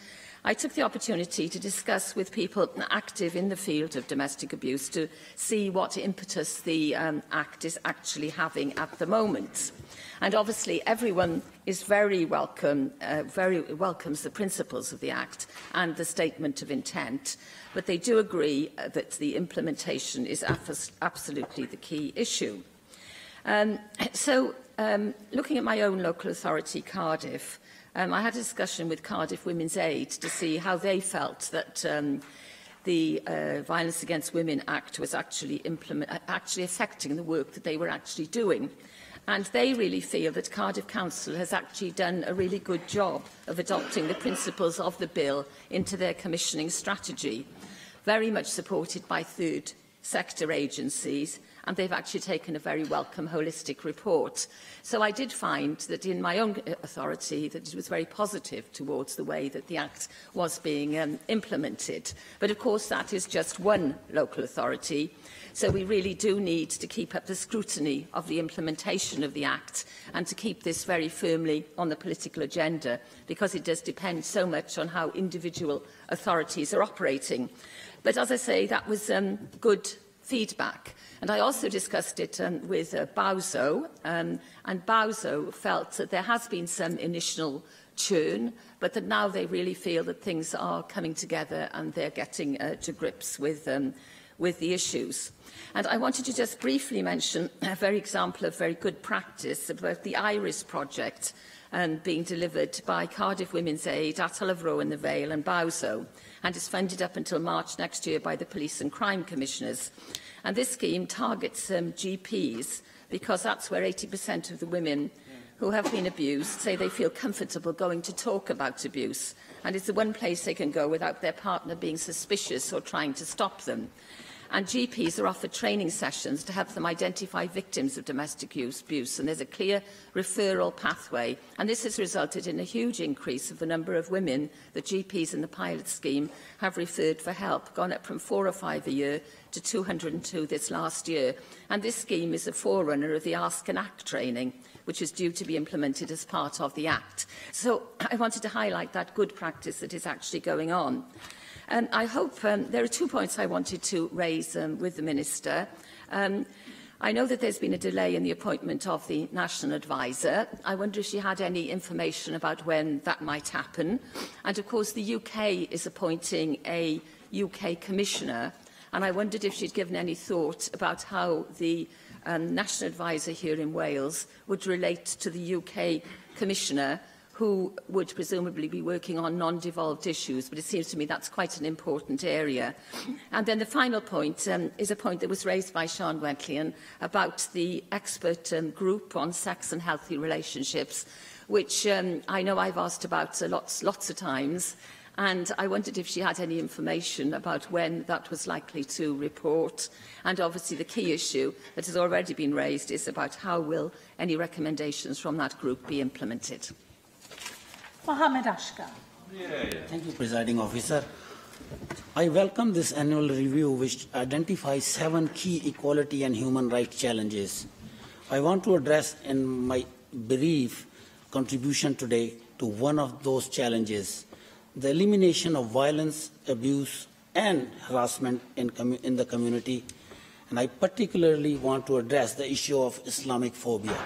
I took the opportunity to discuss with people active in the field of domestic abuse to see what impetus the Act is actually having at the moment. And obviously everyone is very welcomes the principles of the Act and the statement of intent, but they do agree that the implementation is absolutely the key issue. Looking at my own local authority, Cardiff, I had a discussion with Cardiff Women's Aid to see how they felt that the Violence Against Women Act was actually affecting the work that they were actually doing. And they really feel that Cardiff Council has actually done a really good job of adopting the principles of the bill into their commissioning strategy, very much supported by third sector agencies, and they've actually taken a very welcome holistic report. So I did find that in my own authority that it was very positive towards the way that the Act was being implemented. But of course that is just one local authority, so we really do need to keep up the scrutiny of the implementation of the Act and to keep this very firmly on the political agenda, because it does depend so much on how individual authorities are operating. But as I say, that was good feedback. And I also discussed it with BAWSO, and BAWSO felt that there has been some initial churn, but that now they really feel that things are coming together and they're getting to grips with the issues. And I wanted to just briefly mention a very example of very good practice about the IRIS project being delivered by Cardiff Women's Aid, Atal of Roe in the Vale and BAWSO, and is funded up until March next year by the Police and Crime Commissioners. And this scheme targets GPs because that's where 80% of the women who have been abused say they feel comfortable going to talk about abuse. And it's the one place they can go without their partner being suspicious or trying to stop them. And GPs are offered training sessions to help them identify victims of domestic abuse, and there's a clear referral pathway. And this has resulted in a huge increase of the number of women that GPs in the pilot scheme have referred for help, gone up from 4 or 5 a year to 202 this last year. And this scheme is a forerunner of the Ask and Act training, which is due to be implemented as part of the Act. So I wanted to highlight that good practice that is actually going on. I hope there are 2 points I wanted to raise with the Minister. I know that there's been a delay in the appointment of the National Advisor. I wonder if she had any information about when that might happen. And of course, the UK is appointing a UK Commissioner, and I wondered if she'd given any thought about how the National Advisor here in Wales would relate to the UK Commissioner, who would presumably be working on non-devolved issues, but it seems to me that's quite an important area. And then the final point is a point that was raised by Sian Gwentlian about the expert group on sex and healthy relationships, which I know I've asked about lots of times, and I wondered if she had any information about when that was likely to report. And obviously the key issue that has already been raised is about how will any recommendations from that group be implemented. Mohammed Ashkar. Thank you, Presiding Officer. I welcome this annual review, which identifies 7 key equality and human rights challenges. I want to address in my brief contribution today to one of those challenges, the elimination of violence, abuse, and harassment in the community. And I particularly want to address the issue of Islamic phobia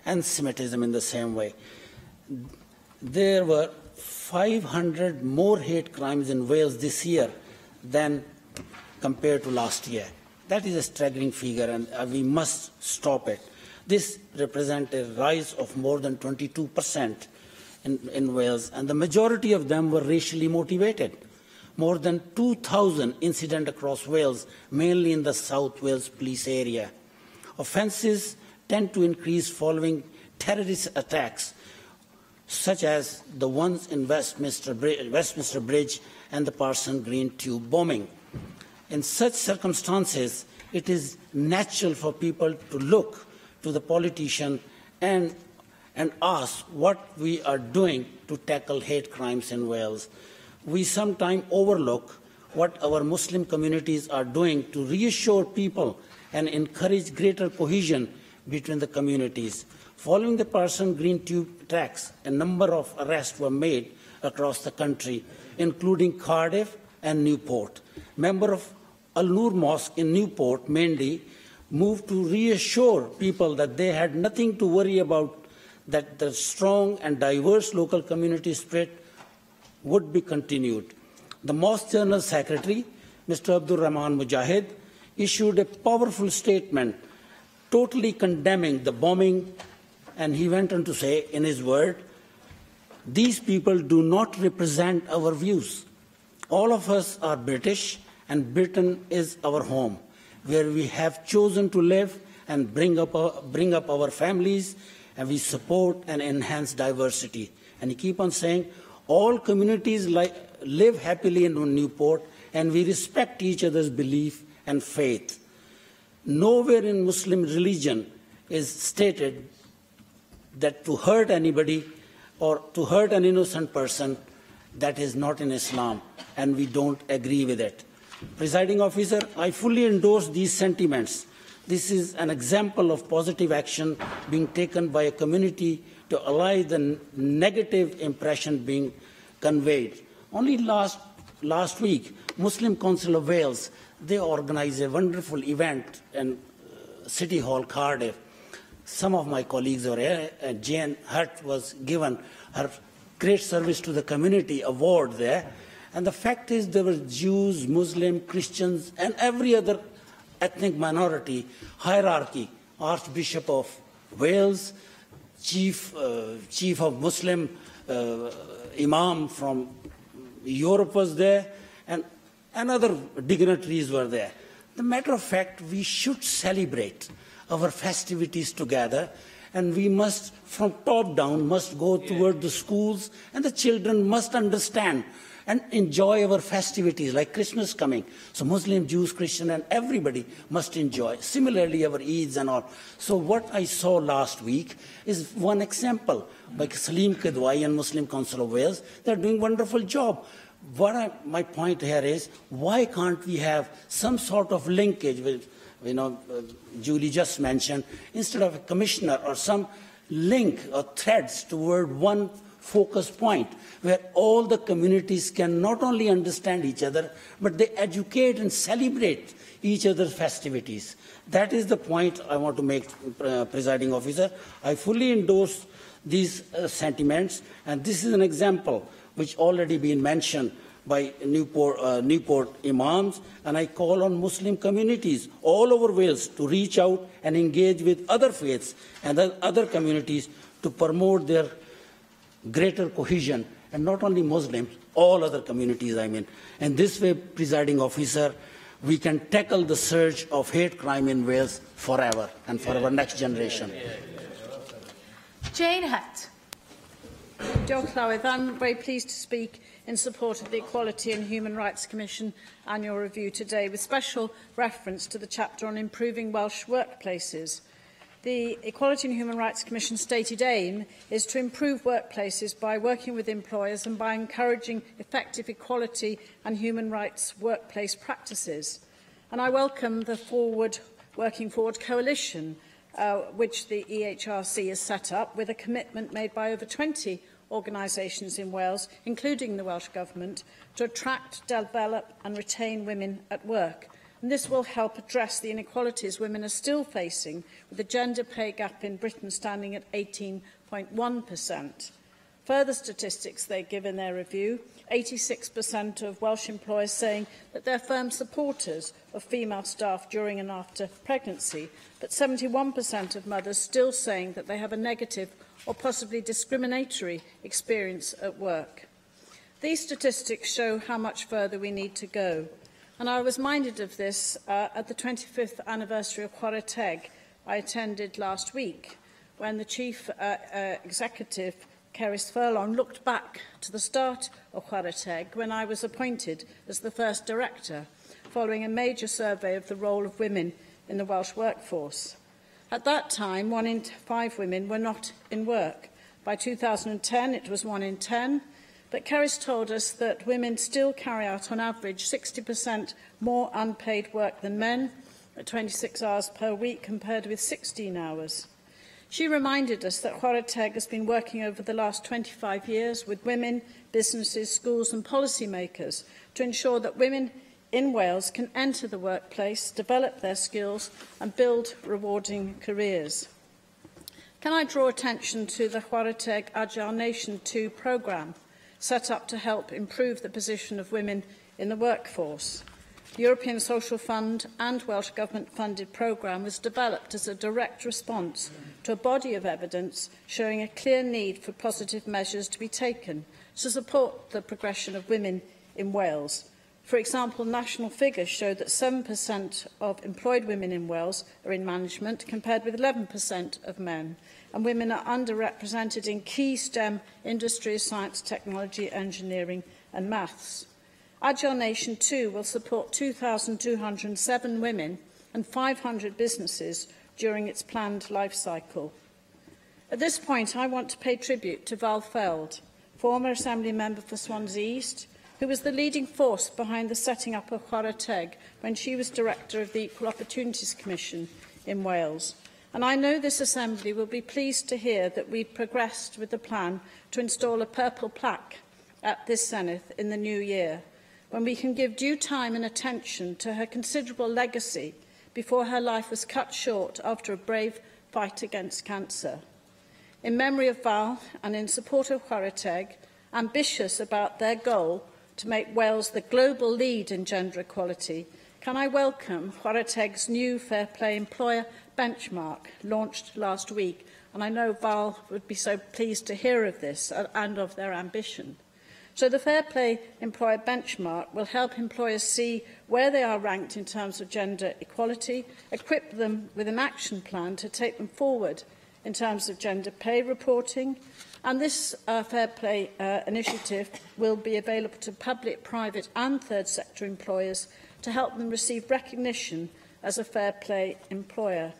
and Semitism in the same way. There were 500 more hate crimes in Wales this year than compared to last year. That is a staggering figure, and we must stop it. This represents a rise of more than 22% in Wales, and the majority of them were racially motivated. More than 2,000 incidents across Wales, mainly in the South Wales police area. Offences tend to increase following terrorist attacks, such as the ones in Westminster Bridge and the Parson Green Tube bombing. In such circumstances, it is natural for people to look to the politician and ask what we are doing to tackle hate crimes in Wales. We sometimes overlook what our Muslim communities are doing to reassure people and encourage greater cohesion between the communities. Following the Parson Green Tube attacks, a number of arrests were made across the country, including Cardiff and Newport. Members of Al-Noor Mosque in Newport mainly moved to reassure people that they had nothing to worry about, that the strong and diverse local community spirit would be continued. The Mosque General Secretary, Mr. Abdul Rahman Mujahid, issued a powerful statement totally condemning the bombing, and he went on to say, in his word, "These people do not represent our views. All of us are British, and Britain is our home, where we have chosen to live and bring up our families, and we support and enhance diversity." And he keep on saying, all communities live happily in Newport, and we respect each other's belief and faith. Nowhere in Muslim religion is stated that to hurt anybody or to hurt an innocent person, that is not in Islam, and we don't agree with it. Presiding officer, I fully endorse these sentiments. This is an example of positive action being taken by a community to allay the negative impression being conveyed. Only last week, Muslim Council of Wales, they organised a wonderful event in City Hall, Cardiff. Some of my colleagues were here. Jane Hurt was given her great service to the community award there. And the fact is there were Jews, Muslims, Christians, and every other ethnic minority hierarchy. Archbishop of Wales, chief of Muslim Imam from Europe was there, and other dignitaries were there. The matter of fact, we should celebrate our festivities together, and we must, from top down, must go toward the schools, and the children must understand and enjoy our festivities, like Christmas coming. So Muslim, Jews, Christian, and everybody must enjoy. Similarly, our Eids and all. So what I saw last week is one example, like Salim Kidwai and Muslim Council of Wales. They're doing a wonderful job. My point here is, why can't we have some sort of linkage with, Julie just mentioned, instead of a commissioner or some link or threads toward one focus point where all the communities can not only understand each other, but they educate and celebrate each other's festivities. That is the point I want to make, Presiding Officer. I fully endorse these sentiments, and this is an example which already been mentioned by Newport Imams, and I call on Muslim communities all over Wales to reach out and engage with other faiths and other communities to promote their greater cohesion, and not only Muslims, all other communities, I mean. And this way, Presiding Officer, we can tackle the surge of hate crime in Wales forever and for our next generation. Jane Hutt. Diolch Llywydd. I'm very pleased to speak in support of the Equality and Human Rights Commission annual review today, with special reference to the chapter on improving Welsh workplaces. The Equality and Human Rights Commission stated aim is to improve workplaces by working with employers and by encouraging effective equality and human rights workplace practices. And I welcome the Working Forward Coalition, which the EHRC has set up, with a commitment made by over 20 organisations in Wales, including the Welsh Government, to attract, develop and retain women at work. And this will help address the inequalities women are still facing, with the gender pay gap in Britain standing at 18.1%. Further statistics they give in their review, 86% of Welsh employers saying that they're firm supporters of female staff during and after pregnancy, but 71% of mothers still saying that they have a negative or possibly discriminatory experience at work. These statistics show how much further we need to go. And I was minded of this at the 25th anniversary of Chwarae Teg I attended last week, when the Chief Executive, Cerys Furlong, looked back to the start of Chwarae Teg when I was appointed as the first director, following a major survey of the role of women in the Welsh workforce. At that time, 1 in 5 women were not in work. By 2010, it was 1 in 10, but Cerys told us that women still carry out, on average, 60% more unpaid work than men, at 26 hours per week compared with 16 hours. She reminded us that Chwarae Teg has been working over the last 25 years with women, businesses, schools and policymakers to ensure that women in Wales can enter the workplace, develop their skills and build rewarding careers. Can I draw attention to the Chwarae Teg Agile Nation 2 programme, set up to help improve the position of women in the workforce? The European Social Fund and Welsh Government-funded programme was developed as a direct response to a body of evidence showing a clear need for positive measures to be taken to support the progression of women in Wales. For example, national figures show that 7% of employed women in Wales are in management, compared with 11% of men, and women are underrepresented in key STEM industries, science, technology, engineering and maths. Agile Nation 2 will support 2,207 women and 500 businesses during its planned life cycle. At this point, I want to pay tribute to Val Feld, former Assembly member for Swansea East, who was the leading force behind the setting up of Chwarae Teg when she was Director of the Equal Opportunities Commission in Wales. And I know this Assembly will be pleased to hear that we've progressed with the plan to install a purple plaque at this Senedd in the new year, when we can give due time and attention to her considerable legacy before her life was cut short after a brave fight against cancer. In memory of Val and in support of Chwarae Teg, ambitious about their goal to make Wales the global lead in gender equality, can I welcome Chwarae Teg's new Fair Play Employer benchmark, launched last week, and I know Val would be so pleased to hear of this and of their ambition. So the Fair Play Employer benchmark will help employers see where they are ranked in terms of gender equality, equip them with an action plan to take them forward in terms of gender pay reporting, and this Fair Play initiative will be available to public, private and third sector employers to help them receive recognition as a fair play employer.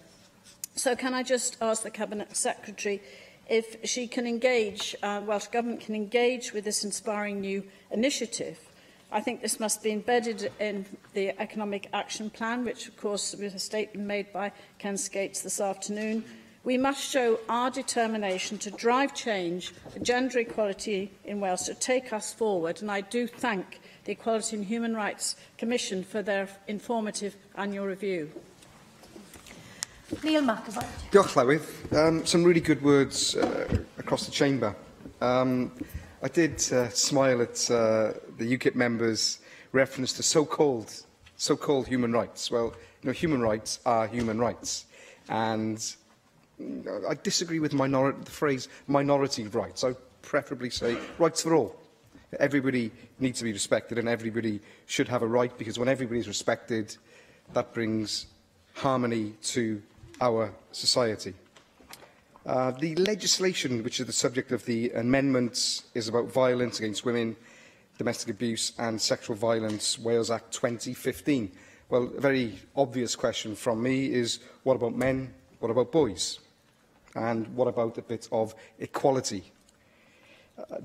So can I just ask the Cabinet Secretary if she can engage, Welsh Government can engage with this inspiring new initiative? I think this must be embedded in the Economic Action Plan, which of course was a statement made by Ken Skates this afternoon. We must show our determination to drive change for gender equality in Wales to take us forward, and I do thank the Equality and Human Rights Commission for their informative annual review. Neil McAvoy. Diolch, Llywydd. Some really good words across the chamber. I did smile at the UKIP members' reference to so-called human rights. Well, you know, human rights are human rights, and I disagree with the phrase minority rights. I preferably say rights for all. Everybody needs to be respected, and everybody should have a right, because when everybody is respected, that brings harmony to our society. The legislation, which is the subject of the amendments, is about violence against women, domestic abuse and sexual violence, Wales Act 2015. Well, a very obvious question from me is, what about men? What about boys? And what about a bit of equality?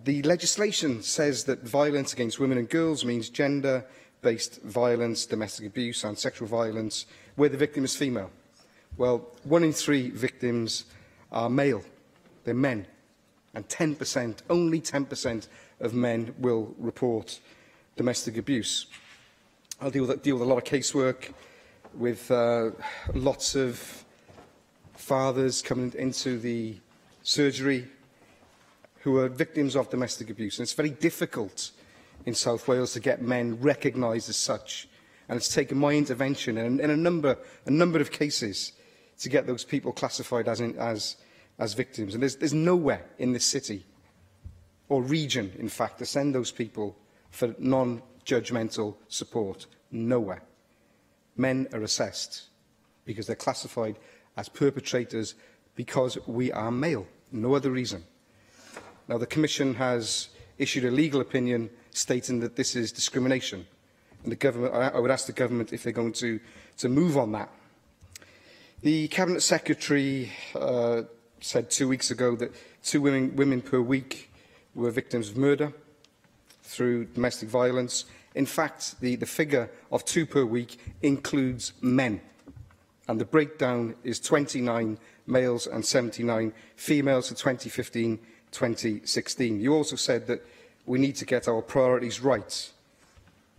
The legislation says that violence against women and girls means gender-based violence, domestic abuse and sexual violence where the victim is female. Well, 1 in 3 victims are male. They're men. And 10%, only 10% of men will report domestic abuse. I'll deal with a lot of casework with lots of fathers coming into the surgery who are victims of domestic abuse. And it's very difficult in South Wales to get men recognised as such. And it's taken my intervention in a number of cases to get those people classified as victims. And there's nowhere in this city, or region, in fact, to send those people for non-judgmental support. Nowhere. Men are assessed because they're classified as perpetrators because we are male. No other reason. Now, the Commission has issued a legal opinion stating that this is discrimination. And the government, I would ask the government if they're going to move on that. The Cabinet Secretary said 2 weeks ago that 2 women per week were victims of murder through domestic violence. In fact, the figure of 2 per week includes men. And the breakdown is 29 males and 79 females for 2015-2016. You also said that we need to get our priorities right.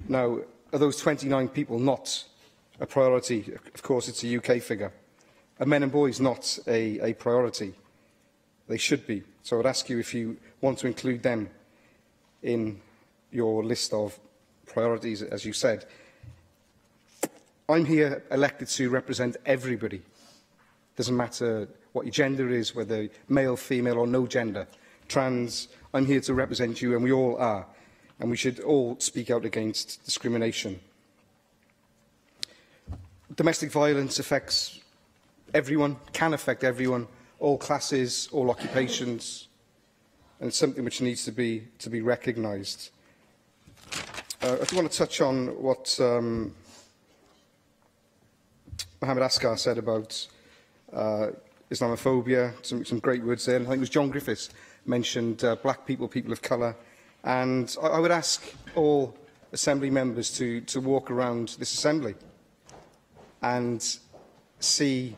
Now, are those 29 people not a priority? Of course, it's a UK figure. Are men and boys not a priority? They should be. So I would ask you if you want to include them in your list of priorities, as you said. I'm here elected to represent everybody. Doesn't matter what your gender is, whether male, female or no gender, trans. I'm here to represent you, and we all are. And we should all speak out against discrimination. Domestic violence affects everyone, can affect everyone, all classes, all occupations, and it's something which needs to be recognised. I just want to touch on what Mohammed Asghar said about Islamophobia, some great words there. And I think it was John Griffiths mentioned black people, people of colour. And I would ask all Assembly members to walk around this Assembly and see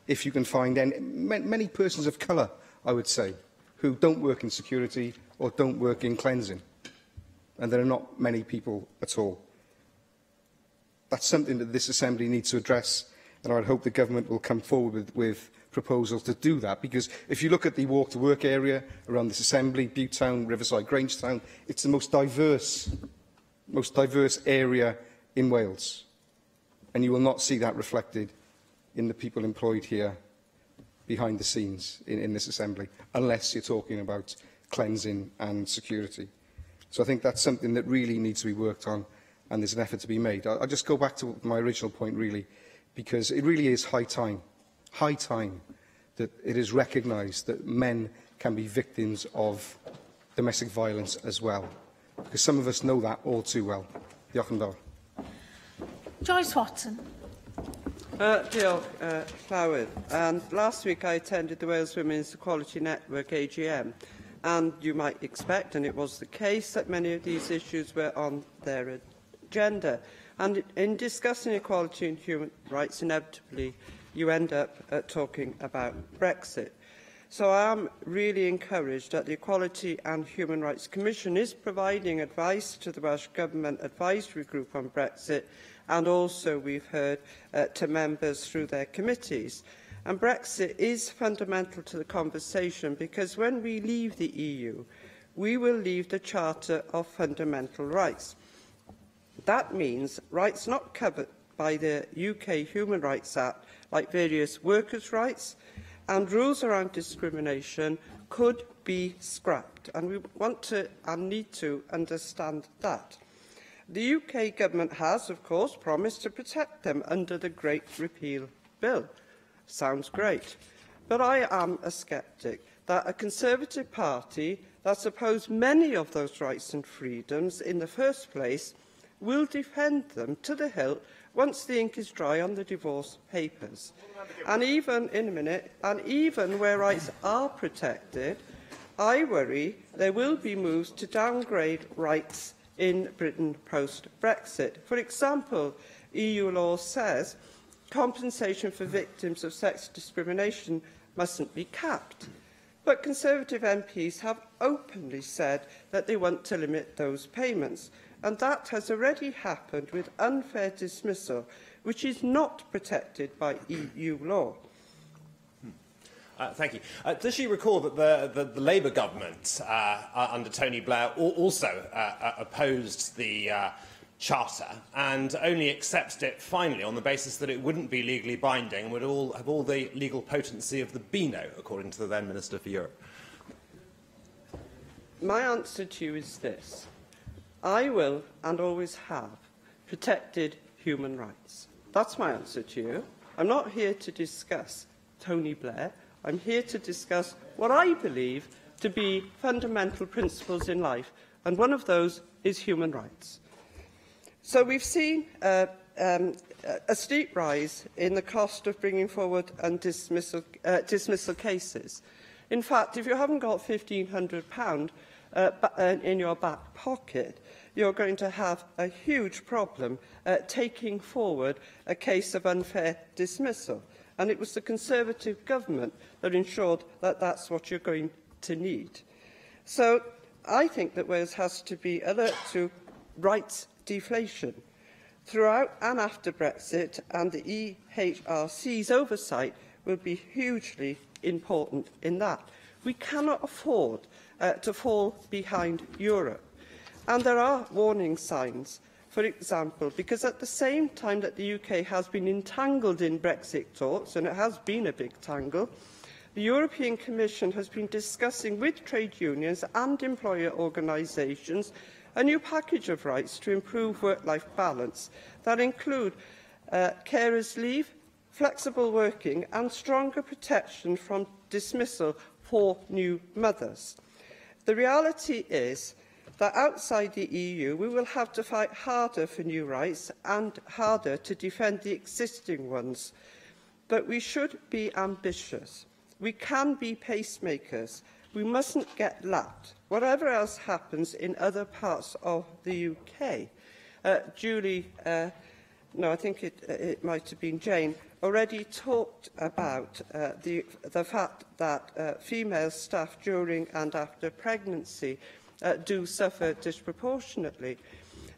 if you can find many persons of colour, I would say, who don't work in security or don't work in cleansing. And there are not many people at all. That's something that this Assembly needs to address, and I would hope the Government will come forward with proposals to do that, because if you look at the walk-to-work area around this Assembly, Butetown, Riverside, Grangetown, it's the most diverse area in Wales. And you will not see that reflected in the people employed here behind the scenes in this Assembly, unless you're talking about cleansing and security. So I think that's something that really needs to be worked on, and there's an effort to be made. I'll just go back to my original point, really, because it really is high time that it is recognised that men can be victims of domestic violence as well, because some of us know that all too well. Diolch yn fawr. Joyce Watson. Diolch, Llywyd. And last week I attended the Wales Women's Equality Network AGM, and you might expect, and it was the case, that many of these issues were on their agenda. And in discussing equality and human rights, inevitably you end up talking about Brexit. So I am really encouraged that the Equality and Human Rights Commission is providing advice to the Welsh Government Advisory Group on Brexit, and also we've heard to members through their committees. And Brexit is fundamental to the conversation, because when we leave the EU, we will leave the Charter of Fundamental Rights. That means rights not covered by the UK Human Rights Act, like various workers' rights, and rules around discrimination could be scrapped. And we want to and need to understand that. The UK Government has, of course, promised to protect them under the Great Repeal Bill. Sounds great. But I am a sceptic that a Conservative Party that opposed many of those rights and freedoms in the first place will defend them to the hilt once the ink is dry on the divorce papers. And even where rights are protected, I worry there will be moves to downgrade rights in Britain post-Brexit. For example, EU law says compensation for victims of sex discrimination mustn't be capped. But Conservative MPs have openly said that they want to limit those payments. And that has already happened with unfair dismissal, which is not protected by EU law. Thank you. Does she recall that the Labour government under Tony Blair also opposed the Charter and only accepted it finally on the basis that it wouldn't be legally binding and would have all the legal potency of the Beano, according to the then Minister for Europe? My answer to you is this. I will, and always have, protected human rights. That's my answer to you. I'm not here to discuss Tony Blair. I'm here to discuss what I believe to be fundamental principles in life, and one of those is human rights. So we've seen a steep rise in the cost of bringing forward and dismissal cases. In fact, if you haven't got £1,500 in your back pocket, you're going to have a huge problem taking forward a case of unfair dismissal. And it was the Conservative government that ensured that that's what you're going to need. So I think that Wales has to be alert to rights deflation. Throughout and after Brexit, and the EHRC's oversight will be hugely important in that. We cannot afford to fall behind Europe. And there are warning signs. For example, because at the same time that the UK has been entangled in Brexit talks, and it has been a big tangle, the European Commission has been discussing with trade unions and employer organisations a new package of rights to improve work-life balance that include carers' leave, flexible working and stronger protection from dismissal for new mothers. The reality is that outside the EU, we will have to fight harder for new rights and harder to defend the existing ones. But we should be ambitious. We can be pacemakers. We mustn't get lapped, whatever else happens in other parts of the UK. Julie, no, I think it might have been Jane, already talked about the fact that female staff during and after pregnancy do suffer disproportionately.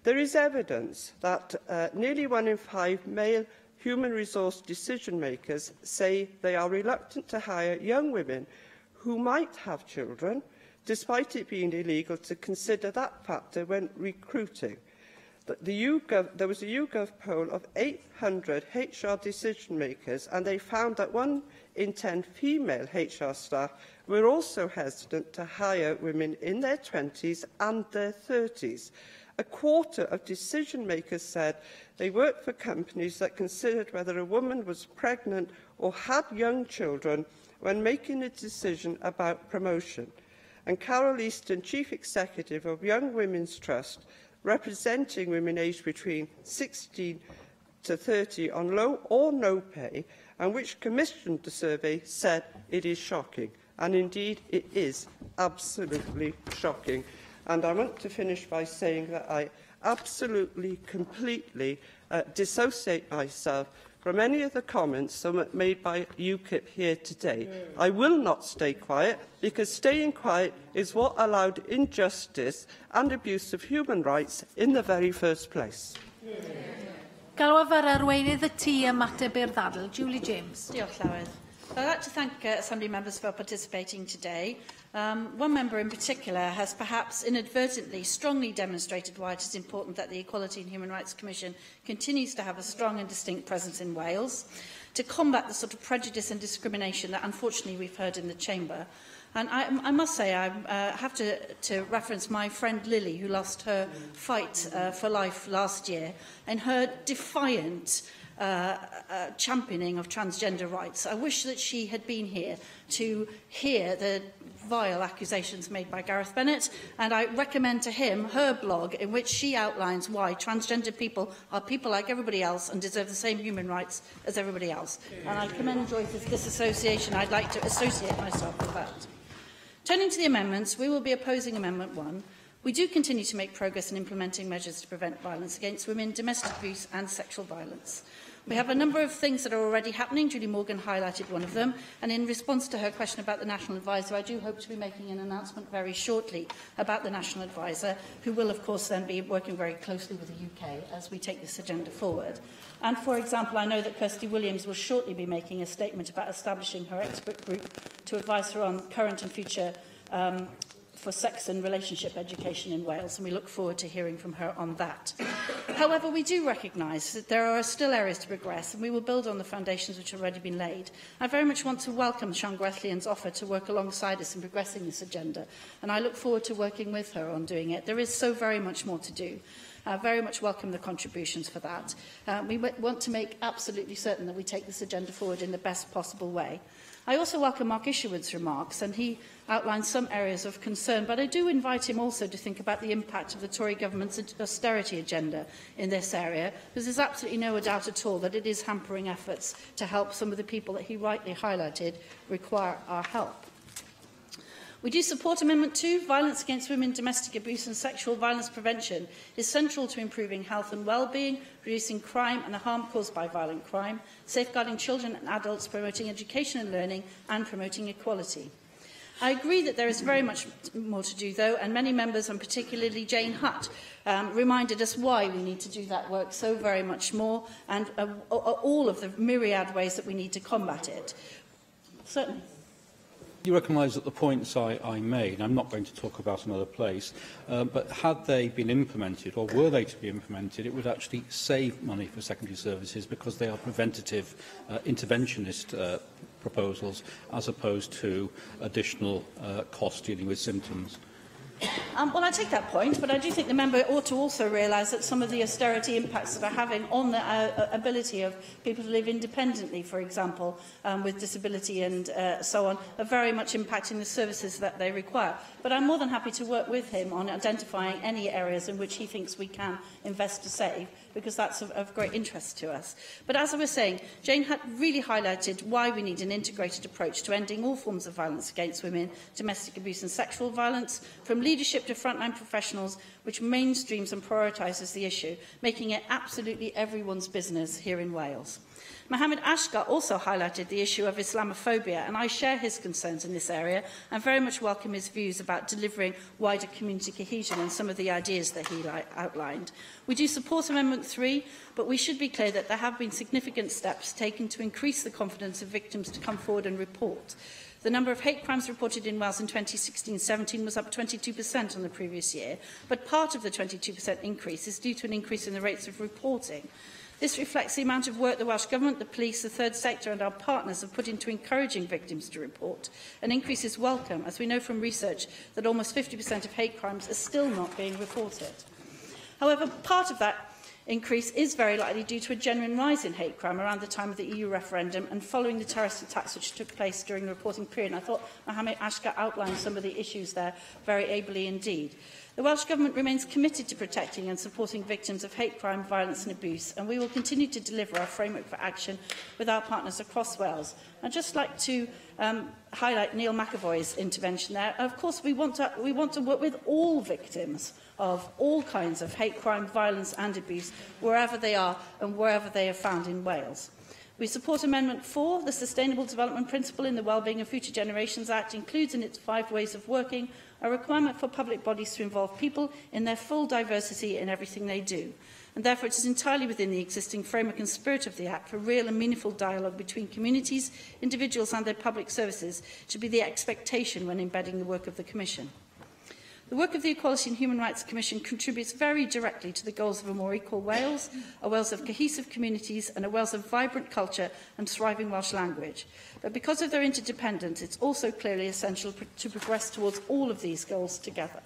There is evidence that nearly 1 in 5 male human resource decision makers say they are reluctant to hire young women who might have children, despite it being illegal to consider that factor when recruiting. There was a YouGov poll of 800 HR decision makers, and they found that 1 in 10 female HR staff were also hesitant to hire women in their 20s and their 30s. A quarter of decision makers said they worked for companies that considered whether a woman was pregnant or had young children when making a decision about promotion. And Carol Easton, Chief Executive of Young Women's Trust, representing women aged between 16 to 30 on low or no pay, and which commissioned the survey, said it is shocking. And indeed, it is absolutely shocking. And I want to finish by saying that I absolutely, completely dissociate myself from any of the comments made by UKIP here today. I will not stay quiet, because staying quiet is what allowed injustice and abuse of human rights in the very first place. Galwaf ar arweinydd y tŷ ymateb i'r ddadl, Julie James. Diolch, Llywydd. I'd like to thank Assembly members for participating today. One member in particular has perhaps inadvertently strongly demonstrated why it is important that the Equality and Human Rights Commission continues to have a strong and distinct presence in Wales to combat the sort of prejudice and discrimination that unfortunately we've heard in the Chamber. And I must say, I have to reference my friend Lily, who lost her fight for life last year, and her defiant championing of transgender rights. I wish that she had been here to hear the vile accusations made by Gareth Bennett, and I recommend to him her blog in which she outlines why transgender people are people like everybody else and deserve the same human rights as everybody else. And I commend Joy for this association. I'd like to associate myself with that. Turning to the amendments, we will be opposing Amendment 1. We do continue to make progress in implementing measures to prevent violence against women, domestic abuse and sexual violence. We have a number of things that are already happening. Julie Morgan highlighted one of them. And in response to her question about the National Advisor, I do hope to be making an announcement very shortly about the National Advisor, who will, of course, then be working very closely with the UK as we take this agenda forward. And, for example, I know that Kirsty Williams will shortly be making a statement about establishing her expert group to advise her on current and future for sex and relationship education in Wales, and we look forward to hearing from her on that. However, we do recognise that there are still areas to progress, and we will build on the foundations which have already been laid. I very much want to welcome Sian Gwethlian's offer to work alongside us in progressing this agenda, and I look forward to working with her on doing it. There is so very much more to do. I very much welcome the contributions for that. We want to make absolutely certain that we take this agenda forward in the best possible way. I also welcome Mark Isherwood's remarks, and he outlined some areas of concern, but I do invite him also to think about the impact of the Tory government's austerity agenda in this area, because there's absolutely no doubt at all that it is hampering efforts to help some of the people that he rightly highlighted require our help. We do support Amendment 2. Violence against women, domestic abuse and sexual violence prevention is central to improving health and well-being, reducing crime and the harm caused by violent crime, safeguarding children and adults, promoting education and learning, and promoting equality. I agree that there is very much more to do, though, and many members, and particularly Jane Hutt, reminded us why we need to do that work so very much more, and all of the myriad ways that we need to combat it. Certainly. You recognise that the points I made, I'm not going to talk about another place, but had they been implemented, or were they to be implemented, it would actually save money for secondary services because they are preventative, interventionist proposals, as opposed to additional costs dealing with symptoms. Well, I take that point, but I do think the member ought to also realise that some of the austerity impacts that are having on the ability of people to live independently, for example, with disability and so on, are very much impacting the services that they require. But I'm more than happy to work with him on identifying any areas in which he thinks we can invest to save, because that's of great interest to us. But as I was saying, Jane had really highlighted why we need an integrated approach to ending all forms of violence against women, domestic abuse and sexual violence, from leadership to frontline professionals, which mainstreams and prioritises the issue, making it absolutely everyone's business here in Wales. Mohammed Ashgar also highlighted the issue of Islamophobia, and I share his concerns in this area and very much welcome his views about delivering wider community cohesion and some of the ideas that he outlined. We do support Amendment 3, but we should be clear that there have been significant steps taken to increase the confidence of victims to come forward and report. The number of hate crimes reported in Wales in 2016-17 was up 22% on the previous year, but part of the 22% increase is due to an increase in the rates of reporting. This reflects the amount of work the Welsh Government, the police, the third sector and our partners have put into encouraging victims to report. An increase is welcome, as we know from research that almost 50% of hate crimes are still not being reported. However, part of that increase is very likely due to a genuine rise in hate crime around the time of the EU referendum and following the terrorist attacks which took place during the reporting period. And I thought Mohammed Ashgar outlined some of the issues there very ably indeed. The Welsh Government remains committed to protecting and supporting victims of hate crime, violence and abuse, and we will continue to deliver our framework for action with our partners across Wales. I'd just like to highlight Neil McAvoy's intervention there. Of course, we want to work with all victims of all kinds of hate crime, violence and abuse, wherever they are and wherever they are found in Wales. We support Amendment 4. The Sustainable Development Principle in the Wellbeing of Future Generations Act includes in its 5 ways of working a requirement for public bodies to involve people in their full diversity in everything they do. And therefore it is entirely within the existing framework and spirit of the Act for real and meaningful dialogue between communities, individuals and their public services to be the expectation when embedding the work of the Commission. The work of the Equality and Human Rights Commission contributes very directly to the goals of a more equal Wales, a Wales of cohesive communities and a Wales of vibrant culture and thriving Welsh language. But because of their interdependence, it's also clearly essential to progress towards all of these goals together.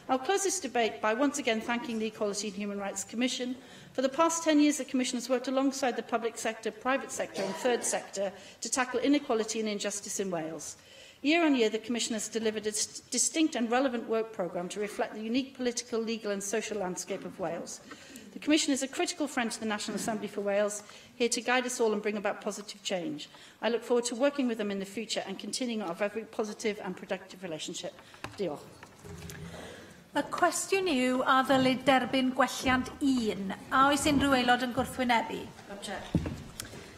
I'll close this debate by once again thanking the Equality and Human Rights Commission. For the past 10 years, the Commission has worked alongside the public sector, private sector and third sector to tackle inequality and injustice in Wales. Year on year, the Commission has delivered a distinct and relevant work programme to reflect the unique political, legal and social landscape of Wales. The Commission is a critical friend to the National Assembly for Wales, here to guide us all and bring about positive change. I look forward to working with them in the future and continuing our very positive and productive relationship. Diolch. Y cwestiwn yw a ddylid derbyn gwelliant 1. A oes unrhyw aelod yn gwrthwynebu?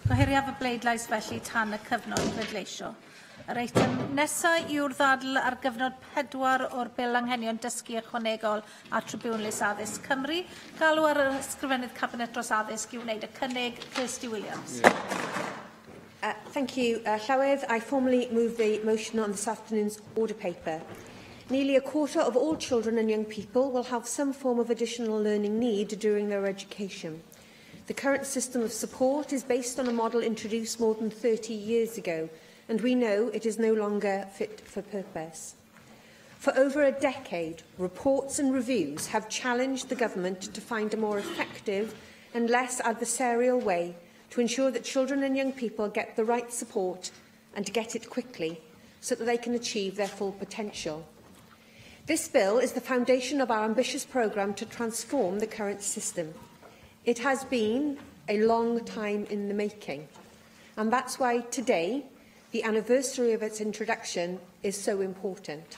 Gohiriaf y bleidlais felly tan y cyfnod pleidleisio. Yr eitem nesaf yw'r ddadl ar gyfnod 4 o'r bil anghenion dysgu ychwanegol a Tribwnlys Addysg Cymru. Galw ar yr ysgrifennydd Cabinet dros addysg i wneud y cynnig. Kirsty Williams. Thank you, Llywedd. I formally move the motion on this afternoon's order paper. Nearly a quarter of all children and young people will have some form of additional learning need during their education. The current system of support is based on a model introduced more than 30 years ago, and we know it is no longer fit for purpose. For over a decade, reports and reviews have challenged the government to find a more effective and less adversarial way to ensure that children and young people get the right support and to get it quickly so that they can achieve their full potential. This bill is the foundation of our ambitious programme to transform the current system. It has been a long time in the making, and that's why today, the anniversary of its introduction, is so important.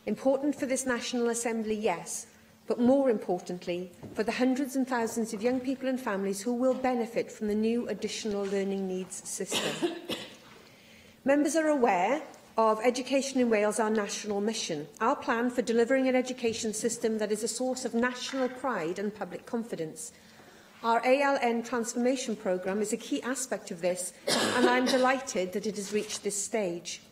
Important for this National Assembly, yes, but more importantly, for the hundreds and thousands of young people and families who will benefit from the new additional learning needs system. Members are aware of Education in Wales, our national mission, our plan for delivering an education system that is a source of national pride and public confidence. Our ALN transformation programme is a key aspect of this, and I'm delighted that it has reached this stage.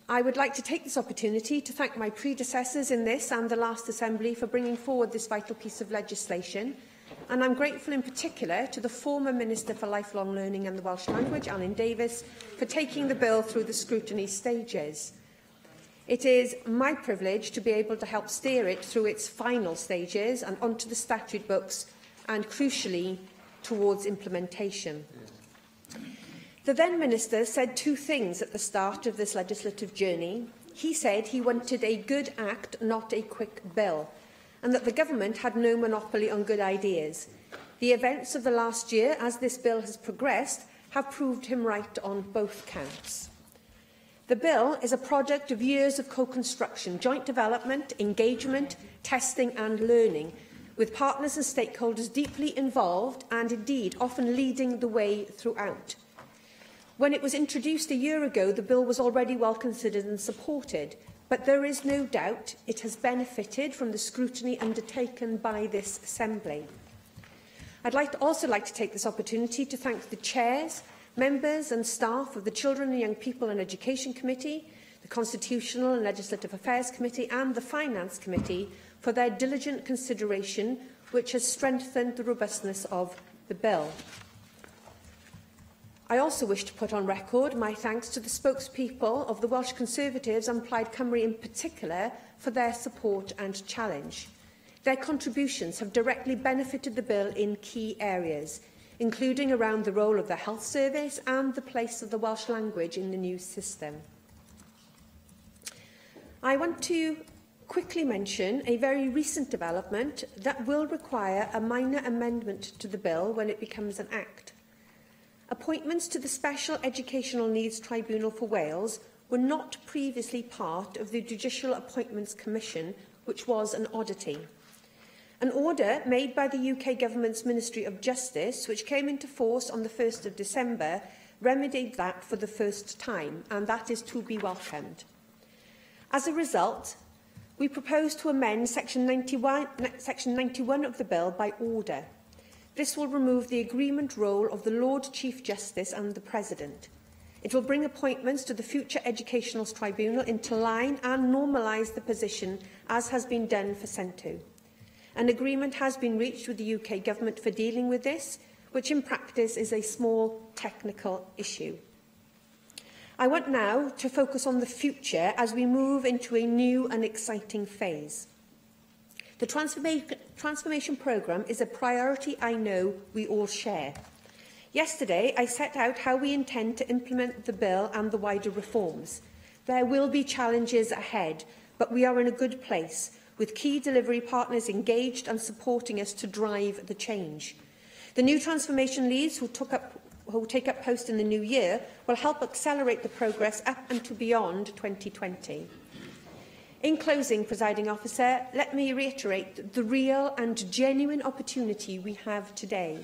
I would like to take this opportunity to thank my predecessors in this and the last Assembly for bringing forward this vital piece of legislation, and I'm grateful in particular to the former Minister for Lifelong Learning and the Welsh Language, Alan Davies, for taking the bill through the scrutiny stages. It is my privilege to be able to help steer it through its final stages and onto the statute books and, crucially, towards implementation. The then Minister said two things at the start of this legislative journey. He said he wanted a good act, not a quick bill, and that the government had no monopoly on good ideas. The events of the last year, as this bill has progressed, have proved him right on both counts. The bill is a project of years of co-construction, joint development, engagement, testing and learning, with partners and stakeholders deeply involved and indeed often leading the way throughout. When it was introduced a year ago, the bill was already well considered and supported, but there is no doubt it has benefited from the scrutiny undertaken by this Assembly. I'd also like to take this opportunity to thank the chairs, members and staff of the Children and Young People and Education Committee, the Constitutional and Legislative Affairs Committee and the Finance Committee for their diligent consideration, which has strengthened the robustness of the bill. I also wish to put on record my thanks to the spokespeople of the Welsh Conservatives and Plaid Cymru in particular for their support and challenge. Their contributions have directly benefited the bill in key areas, including around the role of the health service and the place of the Welsh language in the new system. I want to quickly mention a very recent development that will require a minor amendment to the bill when it becomes an act. Appointments to the Special Educational Needs Tribunal for Wales were not previously part of the Judicial Appointments Commission, which was an oddity. An order made by the UK Government's Ministry of Justice, which came into force on the 1st of December, remedied that for the first time, and that is to be welcomed. As a result, we propose to amend Section 91 of the bill by order. This will remove the agreement role of the Lord Chief Justice and the President. It will bring appointments to the future Educational Tribunal into line and normalise the position as has been done for CENTU. An agreement has been reached with the UK Government for dealing with this, which in practice is a small technical issue. I want now to focus on the future as we move into a new and exciting phase. The transformation programme is a priority I know we all share. Yesterday, I set out how we intend to implement the bill and the wider reforms. There will be challenges ahead, but we are in a good place, with key delivery partners engaged and supporting us to drive the change. The new transformation leads who take up post in the new year will help accelerate the progress up and to beyond 2020. In closing, Presiding Officer, let me reiterate the real and genuine opportunity we have today.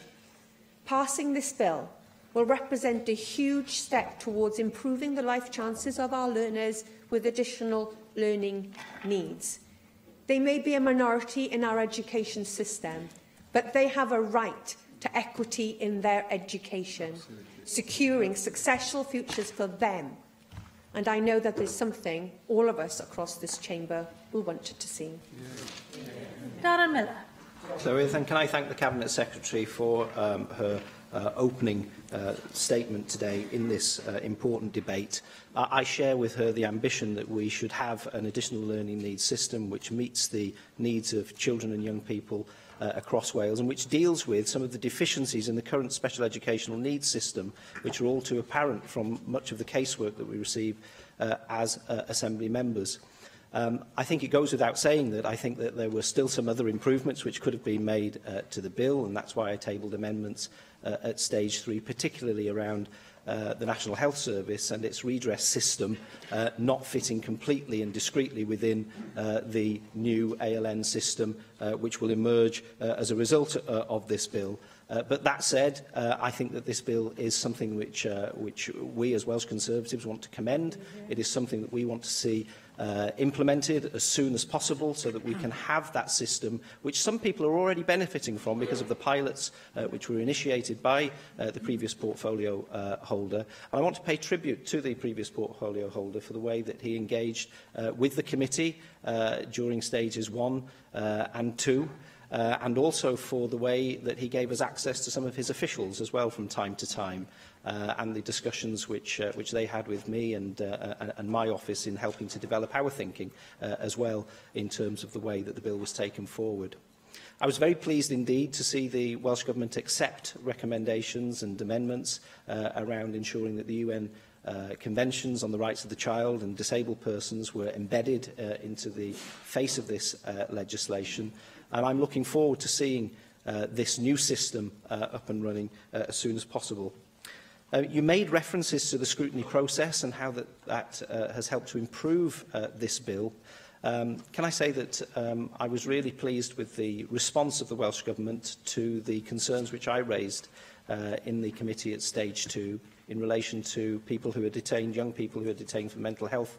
Passing this bill will represent a huge step towards improving the life chances of our learners with additional learning needs. They may be a minority in our education system, but they have a right to equity in their education, securing successful futures for them. And I know that there's something all of us across this chamber will want to see. Darren Miller. Llywydd, and can I thank the Cabinet Secretary for her opening statement today in this important debate. I share with her the ambition that we should have an additional learning needs system which meets the needs of children and young people across Wales, and which deals with some of the deficiencies in the current special educational needs system, which are all too apparent from much of the casework that we receive as Assembly members. I think it goes without saying that I think that there were still some other improvements which could have been made to the bill, and that's why I tabled amendments at stage 3, particularly around the National Health Service and its redress system not fitting completely and discreetly within the new ALN system which will emerge as a result of this bill. But that said, I think that this bill is something which we as Welsh Conservatives want to commend. It is something that we want to see implemented as soon as possible so that we can have that system which some people are already benefiting from because of the pilots which were initiated by the previous portfolio holder. And I want to pay tribute to the previous portfolio holder for the way that he engaged with the committee during stages 1 and 2. And also for the way that he gave us access to some of his officials as well from time to time, and the discussions which they had with me and my office in helping to develop our thinking as well in terms of the way that the bill was taken forward. I was very pleased indeed to see the Welsh Government accept recommendations and amendments around ensuring that the UN conventions on the rights of the child and disabled persons were embedded into the face of this legislation. And I'm looking forward to seeing this new system up and running as soon as possible. You made references to the scrutiny process and how that has helped to improve this bill. Can I say that I was really pleased with the response of the Welsh Government to the concerns which I raised in the committee at stage 2 in relation to people who are detained, young people who are detained for mental health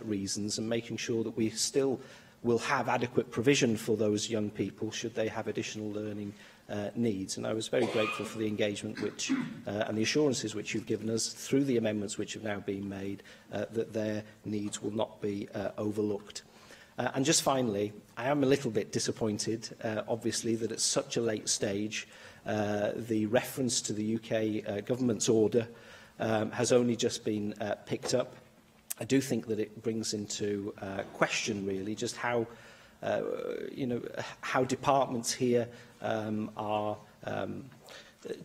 reasons, and making sure that we still will have adequate provision for those young people should they have additional learning needs. And I was very grateful for the engagement which, and the assurances which you've given us through the amendments which have now been made that their needs will not be overlooked. And just finally, I am a little bit disappointed, obviously, that at such a late stage the reference to the UK government's order has only just been picked up. I do think that it brings into question, really, just how, how departments here are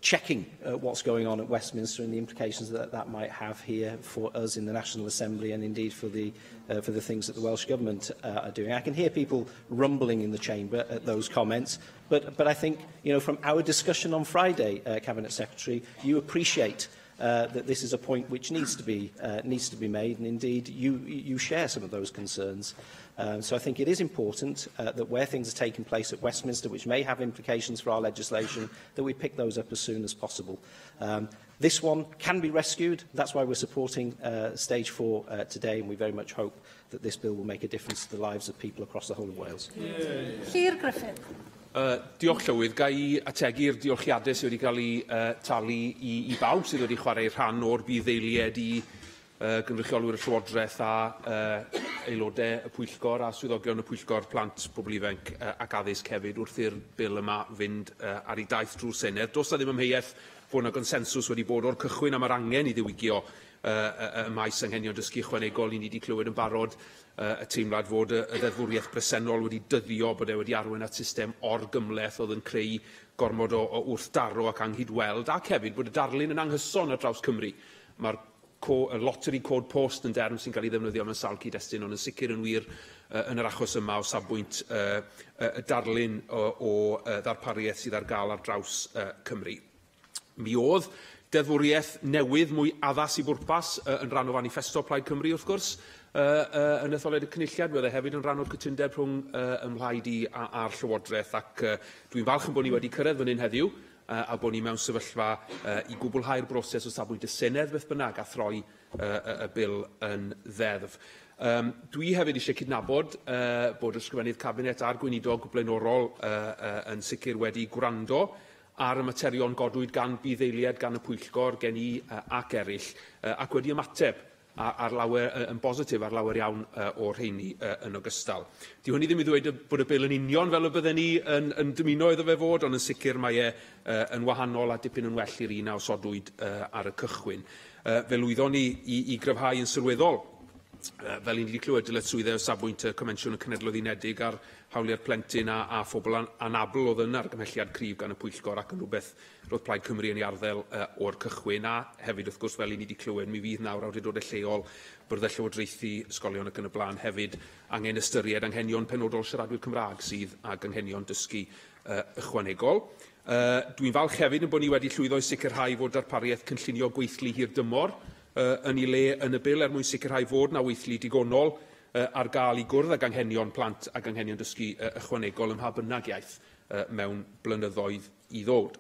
checking what's going on at Westminster and the implications that that might have here for us in the National Assembly and indeed for the things that the Welsh Government are doing. I can hear people rumbling in the chamber at those comments, but I think, from our discussion on Friday, Cabinet Secretary, you appreciate that this is a point which needs to be made, and indeed you share some of those concerns. So I think it is important that where things are taking place at Westminster, which may have implications for our legislation, that we pick those up as soon as possible. This one can be rescued. That's why we're supporting stage 4 today, and we very much hope that this bill will make a difference to the lives of people across the whole of Wales. Llyr Griffith. Diolch Llywydd. Ga i ategu'r diolchiadau sydd wedi cael ei talu i bawb sydd wedi chwarae rhan o'r buddeilied i gynrychiolwyr y Llywodraeth a aelodau y Pwyllgor a swyddogion y Pwyllgor Plant, Pobl Ifanc ac Addysg hefyd wrth i'r bil yma fynd ar ei daith drwy'r Senedd. Does na ddim ymheuaeth fod yna gonsensws wedi bod o'r cychwyn am yr angen i ddiwygio y maes anghenion dysgu ychwanegol. Ni wedi clywed yn barod y teimlad fod y ddeddfwriaeth bresennol wedi dyddio bod e wedi arwain at system orgymleth oedd yn creu gormod o wrthdaro ac anghydweld, ac hefyd bod y darlun yn anghyson ar draws Cymru. Mae'r lottery code post yn derm sy'n cael ei ddefnyddio mewn sawl cyd-destun, ond yn sicr yn wir yn yr achos yma o safbwynt y darlun o ddarpariaeth sydd ar gael ar draws Cymru. Mi oedd deddfwriaeth newydd mwy addas i bwrpas yn rhan o Manifesto Plaid Cymru, wrth gwrs, yn etholiad y cynulliad. Bydd e hefyd yn rhan o'r cytundeb rhwng ymlaid i a'r Llywodraeth, ac dwi'n falch yn bod ni wedi cyrraedd fan hyn heddiw, a bod ni mewn sefyllfa i gwblhau'r broses o safbwynt y Senedd beth bynnag a throi y bil yn ddeddf. Dwi hefyd eisiau cydnabod bod ysgrifennydd Cabinet a'r gweinidog blaenorol yn sicr wedi gwrando ar y materion godwyd gan buddeilied, gan y Pwyllgor, gen i ac eraill, ac wedi ymateb yn bositif ar lawer iawn o'r rheini yn ogystal. Di hwnni ddim i ddweud bod y bil yn union fel y bydden ni yn dymuno iddo fe fod, ond yn sicr mae yn wahanol a dipyn yn well i'r un a osodwyd ar y cychwyn. Fe lwyddon ni i gryfhau yn sylweddol, fel i ni wedi clywed dyletswyddau o safbwynt y Convensiwn y Cenedloedd Unedig ar hawliau'r plentyn a phobl anabl oedd yn argymhelliad cryf gan y Pwyllgor ac yn rhywbeth roedd Plaid Cymru yn ei arddel o'r cychwyn a hefyd wrth gwrs fel i ni wedi clywed mi fydd nawr awdurdodau lleol byrddau llywodraethu ysgolion ac yn y blaen hefyd angen ystyried anghenion penodol siaradwyr Cymraeg sydd ag anghenion dysgu ychwanegol. Dwi'n falch hefyd yn bod ni wedi llwyddo i sicrhau fod darpariaeth cynllunio gweithlu hir dymor yn ei le yn y bil mwyn sicrhau fod na weithlu digonol ar gael i gwrdd ag anghenion plant ac anghenion dysgu ychwanegol ym mha bynnag iaith mewn blynyddoedd i ddod.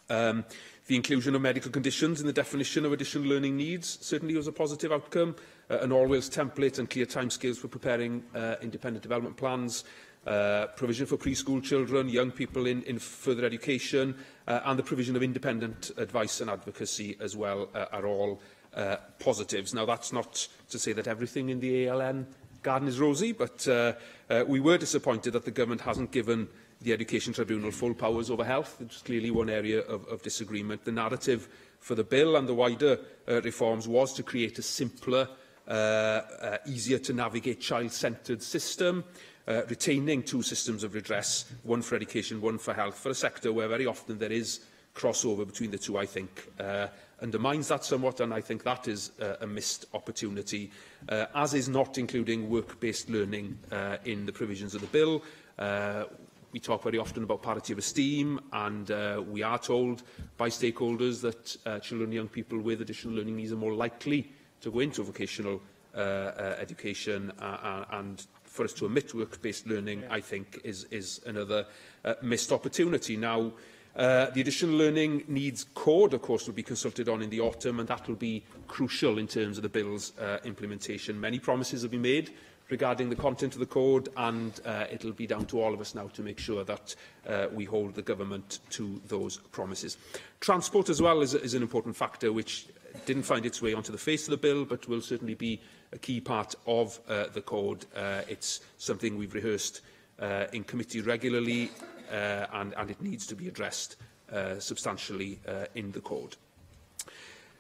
The inclusion of medical conditions in the definition of additional learning needs certainly was a positive outcome. An All-Wales template and clear timescales for preparing independent development plans, provision for preschool children, young people in further education, and the provision of independent advice and advocacy as well are all positives. Now, that's not to say that everything in the ALN garden is rosy, but we were disappointed that the government hasn't given the Education Tribunal full powers over health. It's clearly one area of disagreement. The narrative for the bill and the wider reforms was to create a simpler, easier to navigate child-centred system, retaining two systems of redress, one for education, one for health, for a sector where very often there is crossover between the two, I think, undermines that somewhat, and I think that is a missed opportunity, as is not including work-based learning in the provisions of the bill. We talk very often about parity of esteem, and we are told by stakeholders that children and young people with additional learning needs are more likely to go into vocational education, and for us to omit work-based learning, I think, is another missed opportunity. Now, the additional learning needs code, of course, will be consulted on in the autumn, and that will be crucial in terms of the bill's implementation. Many promises have been made regarding the content of the code, and it will be down to all of us now to make sure that we hold the government to those promises. Transport as well is an important factor which didn't find its way onto the face of the bill, but will certainly be a key part of the code. It's something we've rehearsed in committee regularly, and it needs to be addressed substantially in the code.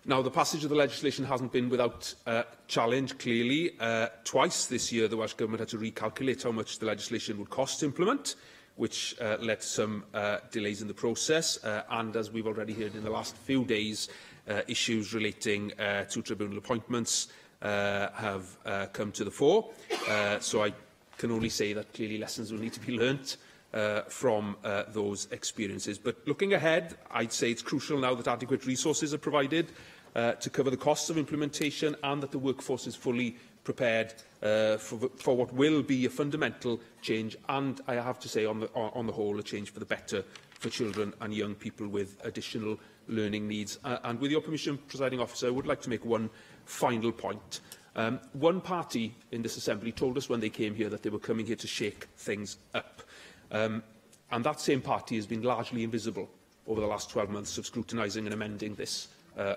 Now, the passage of the legislation hasn't been without challenge, clearly. Twice this year, the Welsh Government had to recalculate how much the legislation would cost to implement, which led to some delays in the process. And as we've already heard in the last few days, issues relating to tribunal appointments have come to the fore. So I can only say that clearly lessons will need to be learnt from those experiences. But looking ahead, I'd say it's crucial now that adequate resources are provided to cover the costs of implementation, and that the workforce is fully prepared for what will be a fundamental change, and I have to say on the whole a change for the better for children and young people with additional learning needs. And with your permission, Presiding Officer, I would like to make one final point. One party in this Assembly told us when they came here that they were coming here to shake things up. And that same party has been largely invisible over the last 12 months of scrutinising and amending this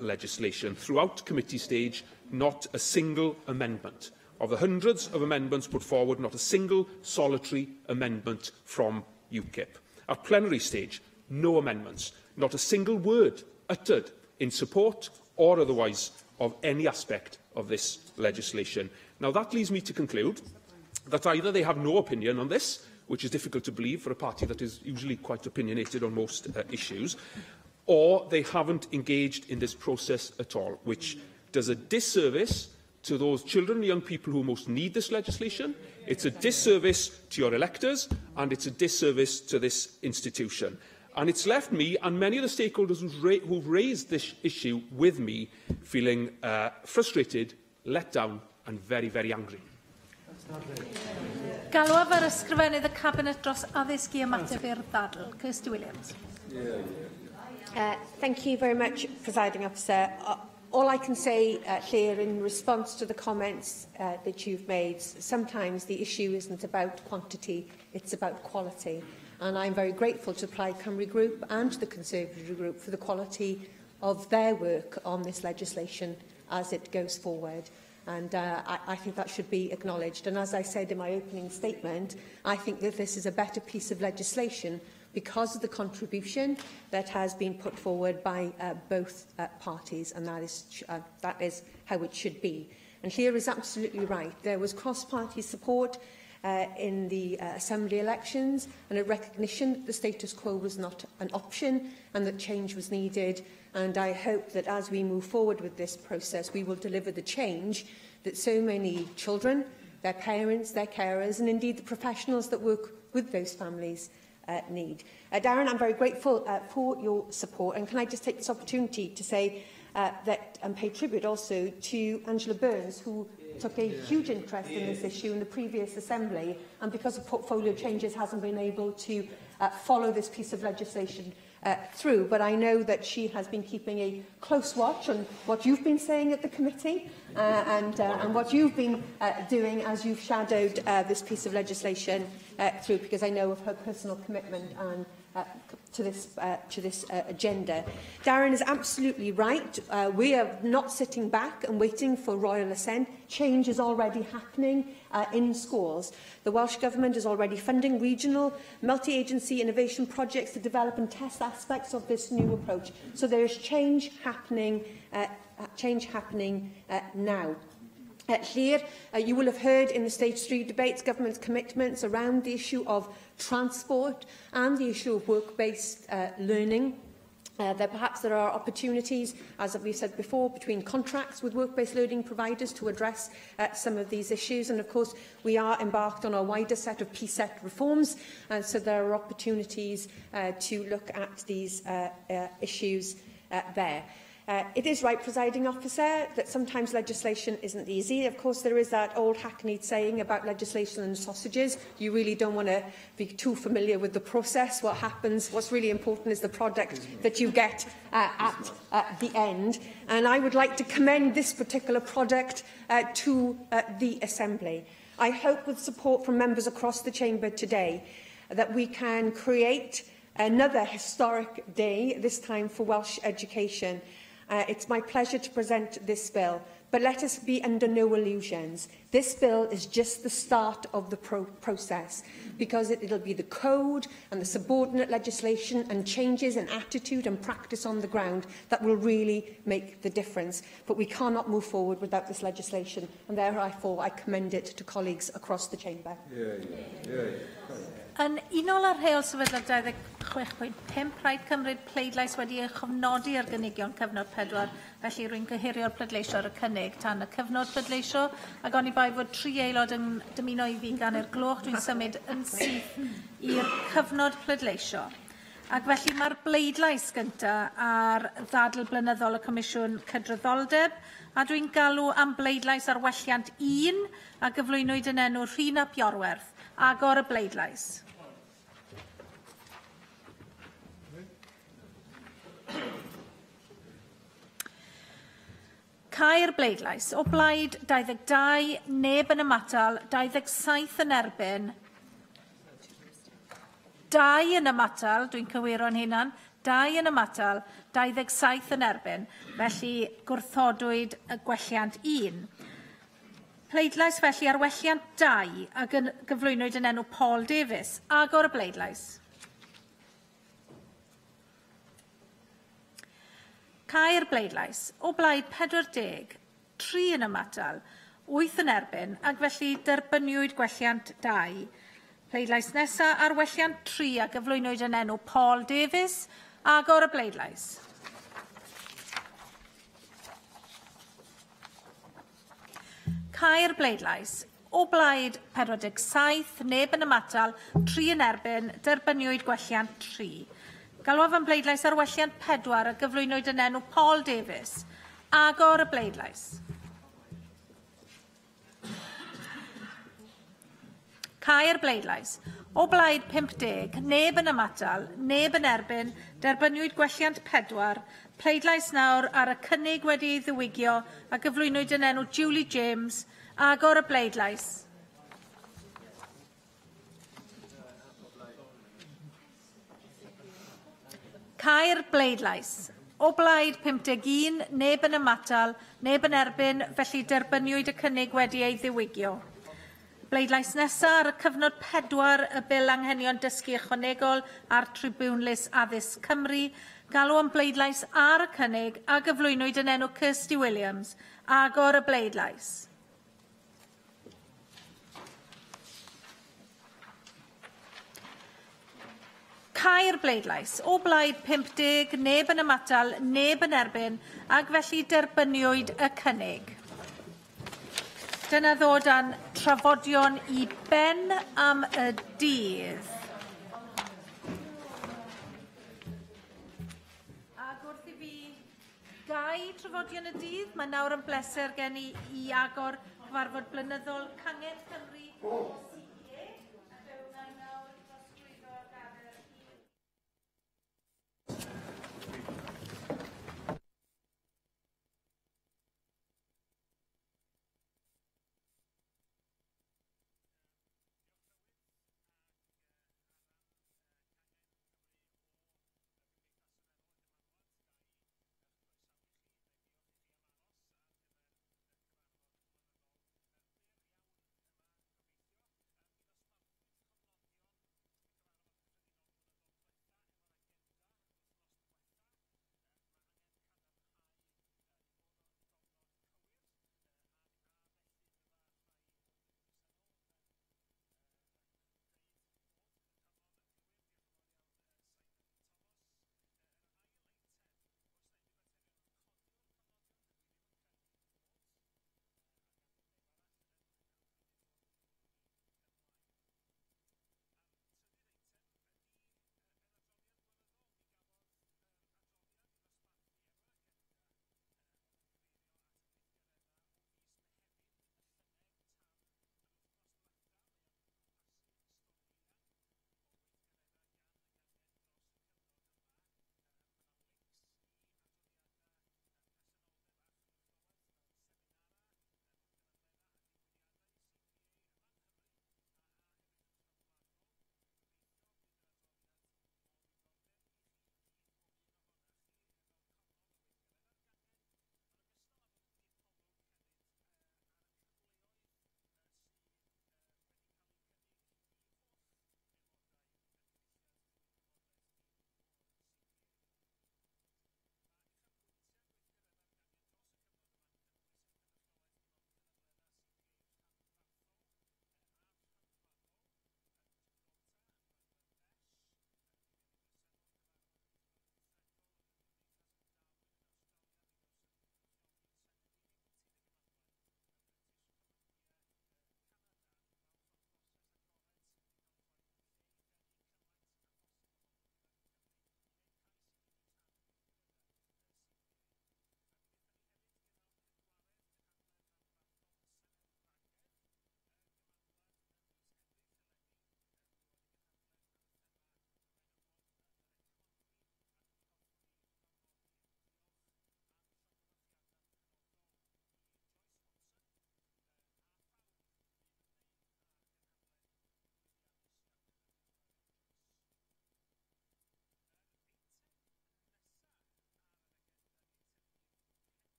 legislation. Throughout committee stage, not a single amendment. Of the hundreds of amendments put forward, not a single solitary amendment from UKIP. At plenary stage, no amendments. Not a single word uttered in support or otherwise of any aspect of this legislation. Now, that leads me to conclude that either they have no opinion on this, which is difficult to believe for a party that is usually quite opinionated on most issues, or they haven't engaged in this process at all, which does a disservice to those children and young people who most need this legislation. It's a disservice to your electors, and it's a disservice to this institution. And it's left me and many of the stakeholders who've raised this issue with me feeling frustrated, let down and very, very angry. Galwaf ar ysgrifennydd y Cabinet dros addysg i ymateb i'r ddadl. Kirsty Williams. Thank you very much, Presiding Officer. All I can say, Llair, in response to the comments that you've made, sometimes the issue isn't about quantity, it's about quality. And I'm very grateful to the Plaid Cymru Group and to the Conservative Group for the quality of their work on this legislation as it goes forward. And I think that should be acknowledged. And as I said in my opening statement, I think that this is a better piece of legislation because of the contribution that has been put forward by both parties, and that is how it should be. And Llŷr is absolutely right. There was cross-party support in the Assembly elections, and a recognition that the status quo was not an option and that change was needed. And I hope that as we move forward with this process, we will deliver the change that so many children, their parents, their carers, and indeed the professionals that work with those families need. Darren, I'm very grateful for your support, and can I just take this opportunity to say that and pay tribute also to Angela Burns, who took a huge interest in this issue in the previous Assembly, and because of portfolio changes hasn't been able to follow this piece of legislation through. But I know that she has been keeping a close watch on what you've been saying at the committee and what you've been doing as you've shadowed this piece of legislation through, because I know of her personal commitment and to this agenda. Darren is absolutely right. We are not sitting back and waiting for royal assent. Change is already happening in schools. The Welsh Government is already funding regional multi-agency innovation projects to develop and test aspects of this new approach. So there is change happening now. Here, you will have heard in the Stage 3 debates government's commitments around the issue of transport and the issue of work-based learning. Perhaps there are opportunities, as we've said before, between contracts with work-based learning providers to address some of these issues. And of course, we are embarked on a wider set of PSET reforms, and so there are opportunities to look at these issues there. It is right, Presiding Officer, that sometimes legislation isn't easy. Of course, there is that old hackneyed saying about legislation and sausages. You really don't want to be too familiar with the process. What happens, what's really important is the product that you get at the end. And I would like to commend this particular product to the Assembly. I hope, with support from members across the Chamber today, that we can create another historic day, this time for Welsh education. It's my pleasure to present this bill, but let us be under no illusions. This bill is just the start of the process, because it'll be the code and the subordinate legislation and changes in attitude and practice on the ground that will really make the difference. But we cannot move forward without this legislation, and therefore I commend it to colleagues across the Chamber. Yn unol ar rheol sefydliad 26.5, rhaid cymryd pleidlais wedi ei chofnodi ar gynigion cyfnod 4, felly rwy'n gyhirio'r pleidleisio ar y cynnig tan y cyfnod pleidleisio, ac oni bai fod 3 aelod yn dymuno I fi gan i'r gloch, dwi'n symud yn syth i'r cyfnod pleidleisio. Ac felly mae'r bleidlais gyntaf ar ddadl blynyddol y Comisiwn Cydraddoldeb, a dwi'n galw am bleidlais ar welliant 1 a gyflwynwyd yn enw Rhina Piorwerth. Agor y bleidlais. Cau'r bleidlais. O blaid 22, neb yn ymatal, 27 yn erbyn. 2 yn ymatal, dwi'n cywiro'n hunan, 2 yn ymatal, 27 yn erbyn. Felly gwrthodwyd y gwelliant 1. Pleidlais felly ar welliant 2 a gyflwynwyd yn enw Paul Davies. Agor y bleidlais. Cau'r bleidlais. O blaid 40, 3 yn ymatal, 8 yn erbyn, ac felly derbyniwyd gwelliant 2. Pleidlais nesaf ar welliant 3 a gyflwynwyd yn enw Paul Davies. Agor y bleidlais. Cau'r bleidlais. O blaid 47, neb yn ymatal, 3 yn erbyn, derbyniwyd gwelliant 3. Galwaf am bleidlais ar welliant 4 a gyflwynwyd yn enw Paul Davies. Agor y bleidlais. Cau'r bleidlais. O blaid 50, neb yn ymatal, neb yn erbyn, derbyniwyd gwelliant 4. Pleidlais nawr ar y cynnig wedi ei ddiwygio a gyflwynwyd yn enw Julie James. Agor y bleidlais. Cau'r bleidlais. O blaid 51, neb yn ymatal, neb yn erbyn, felly derbyniwyd y cynnig wedi ei ddiwygio. Bleidlais nesaf ar y cyfnod 4 y bil anghenion dysgu ychwanegol ar Tribwnlys Addysg Cymru, galw am bleidlais ar y cynnig a gyflwynwyd yn enw Kirsty Williams. Agor y bleidlais. Cau'r bleidlais. O blaid 50, neb yn ymatal, neb yn erbyn, ac felly derbyniwyd y cynnig. Dyna ddod â'n trafodion I ben am y dydd. Ac wrth I fi gau trafodion y dydd, mae nawr yn bleser gen I agor cyfarfod blynyddol Cangen Cymru.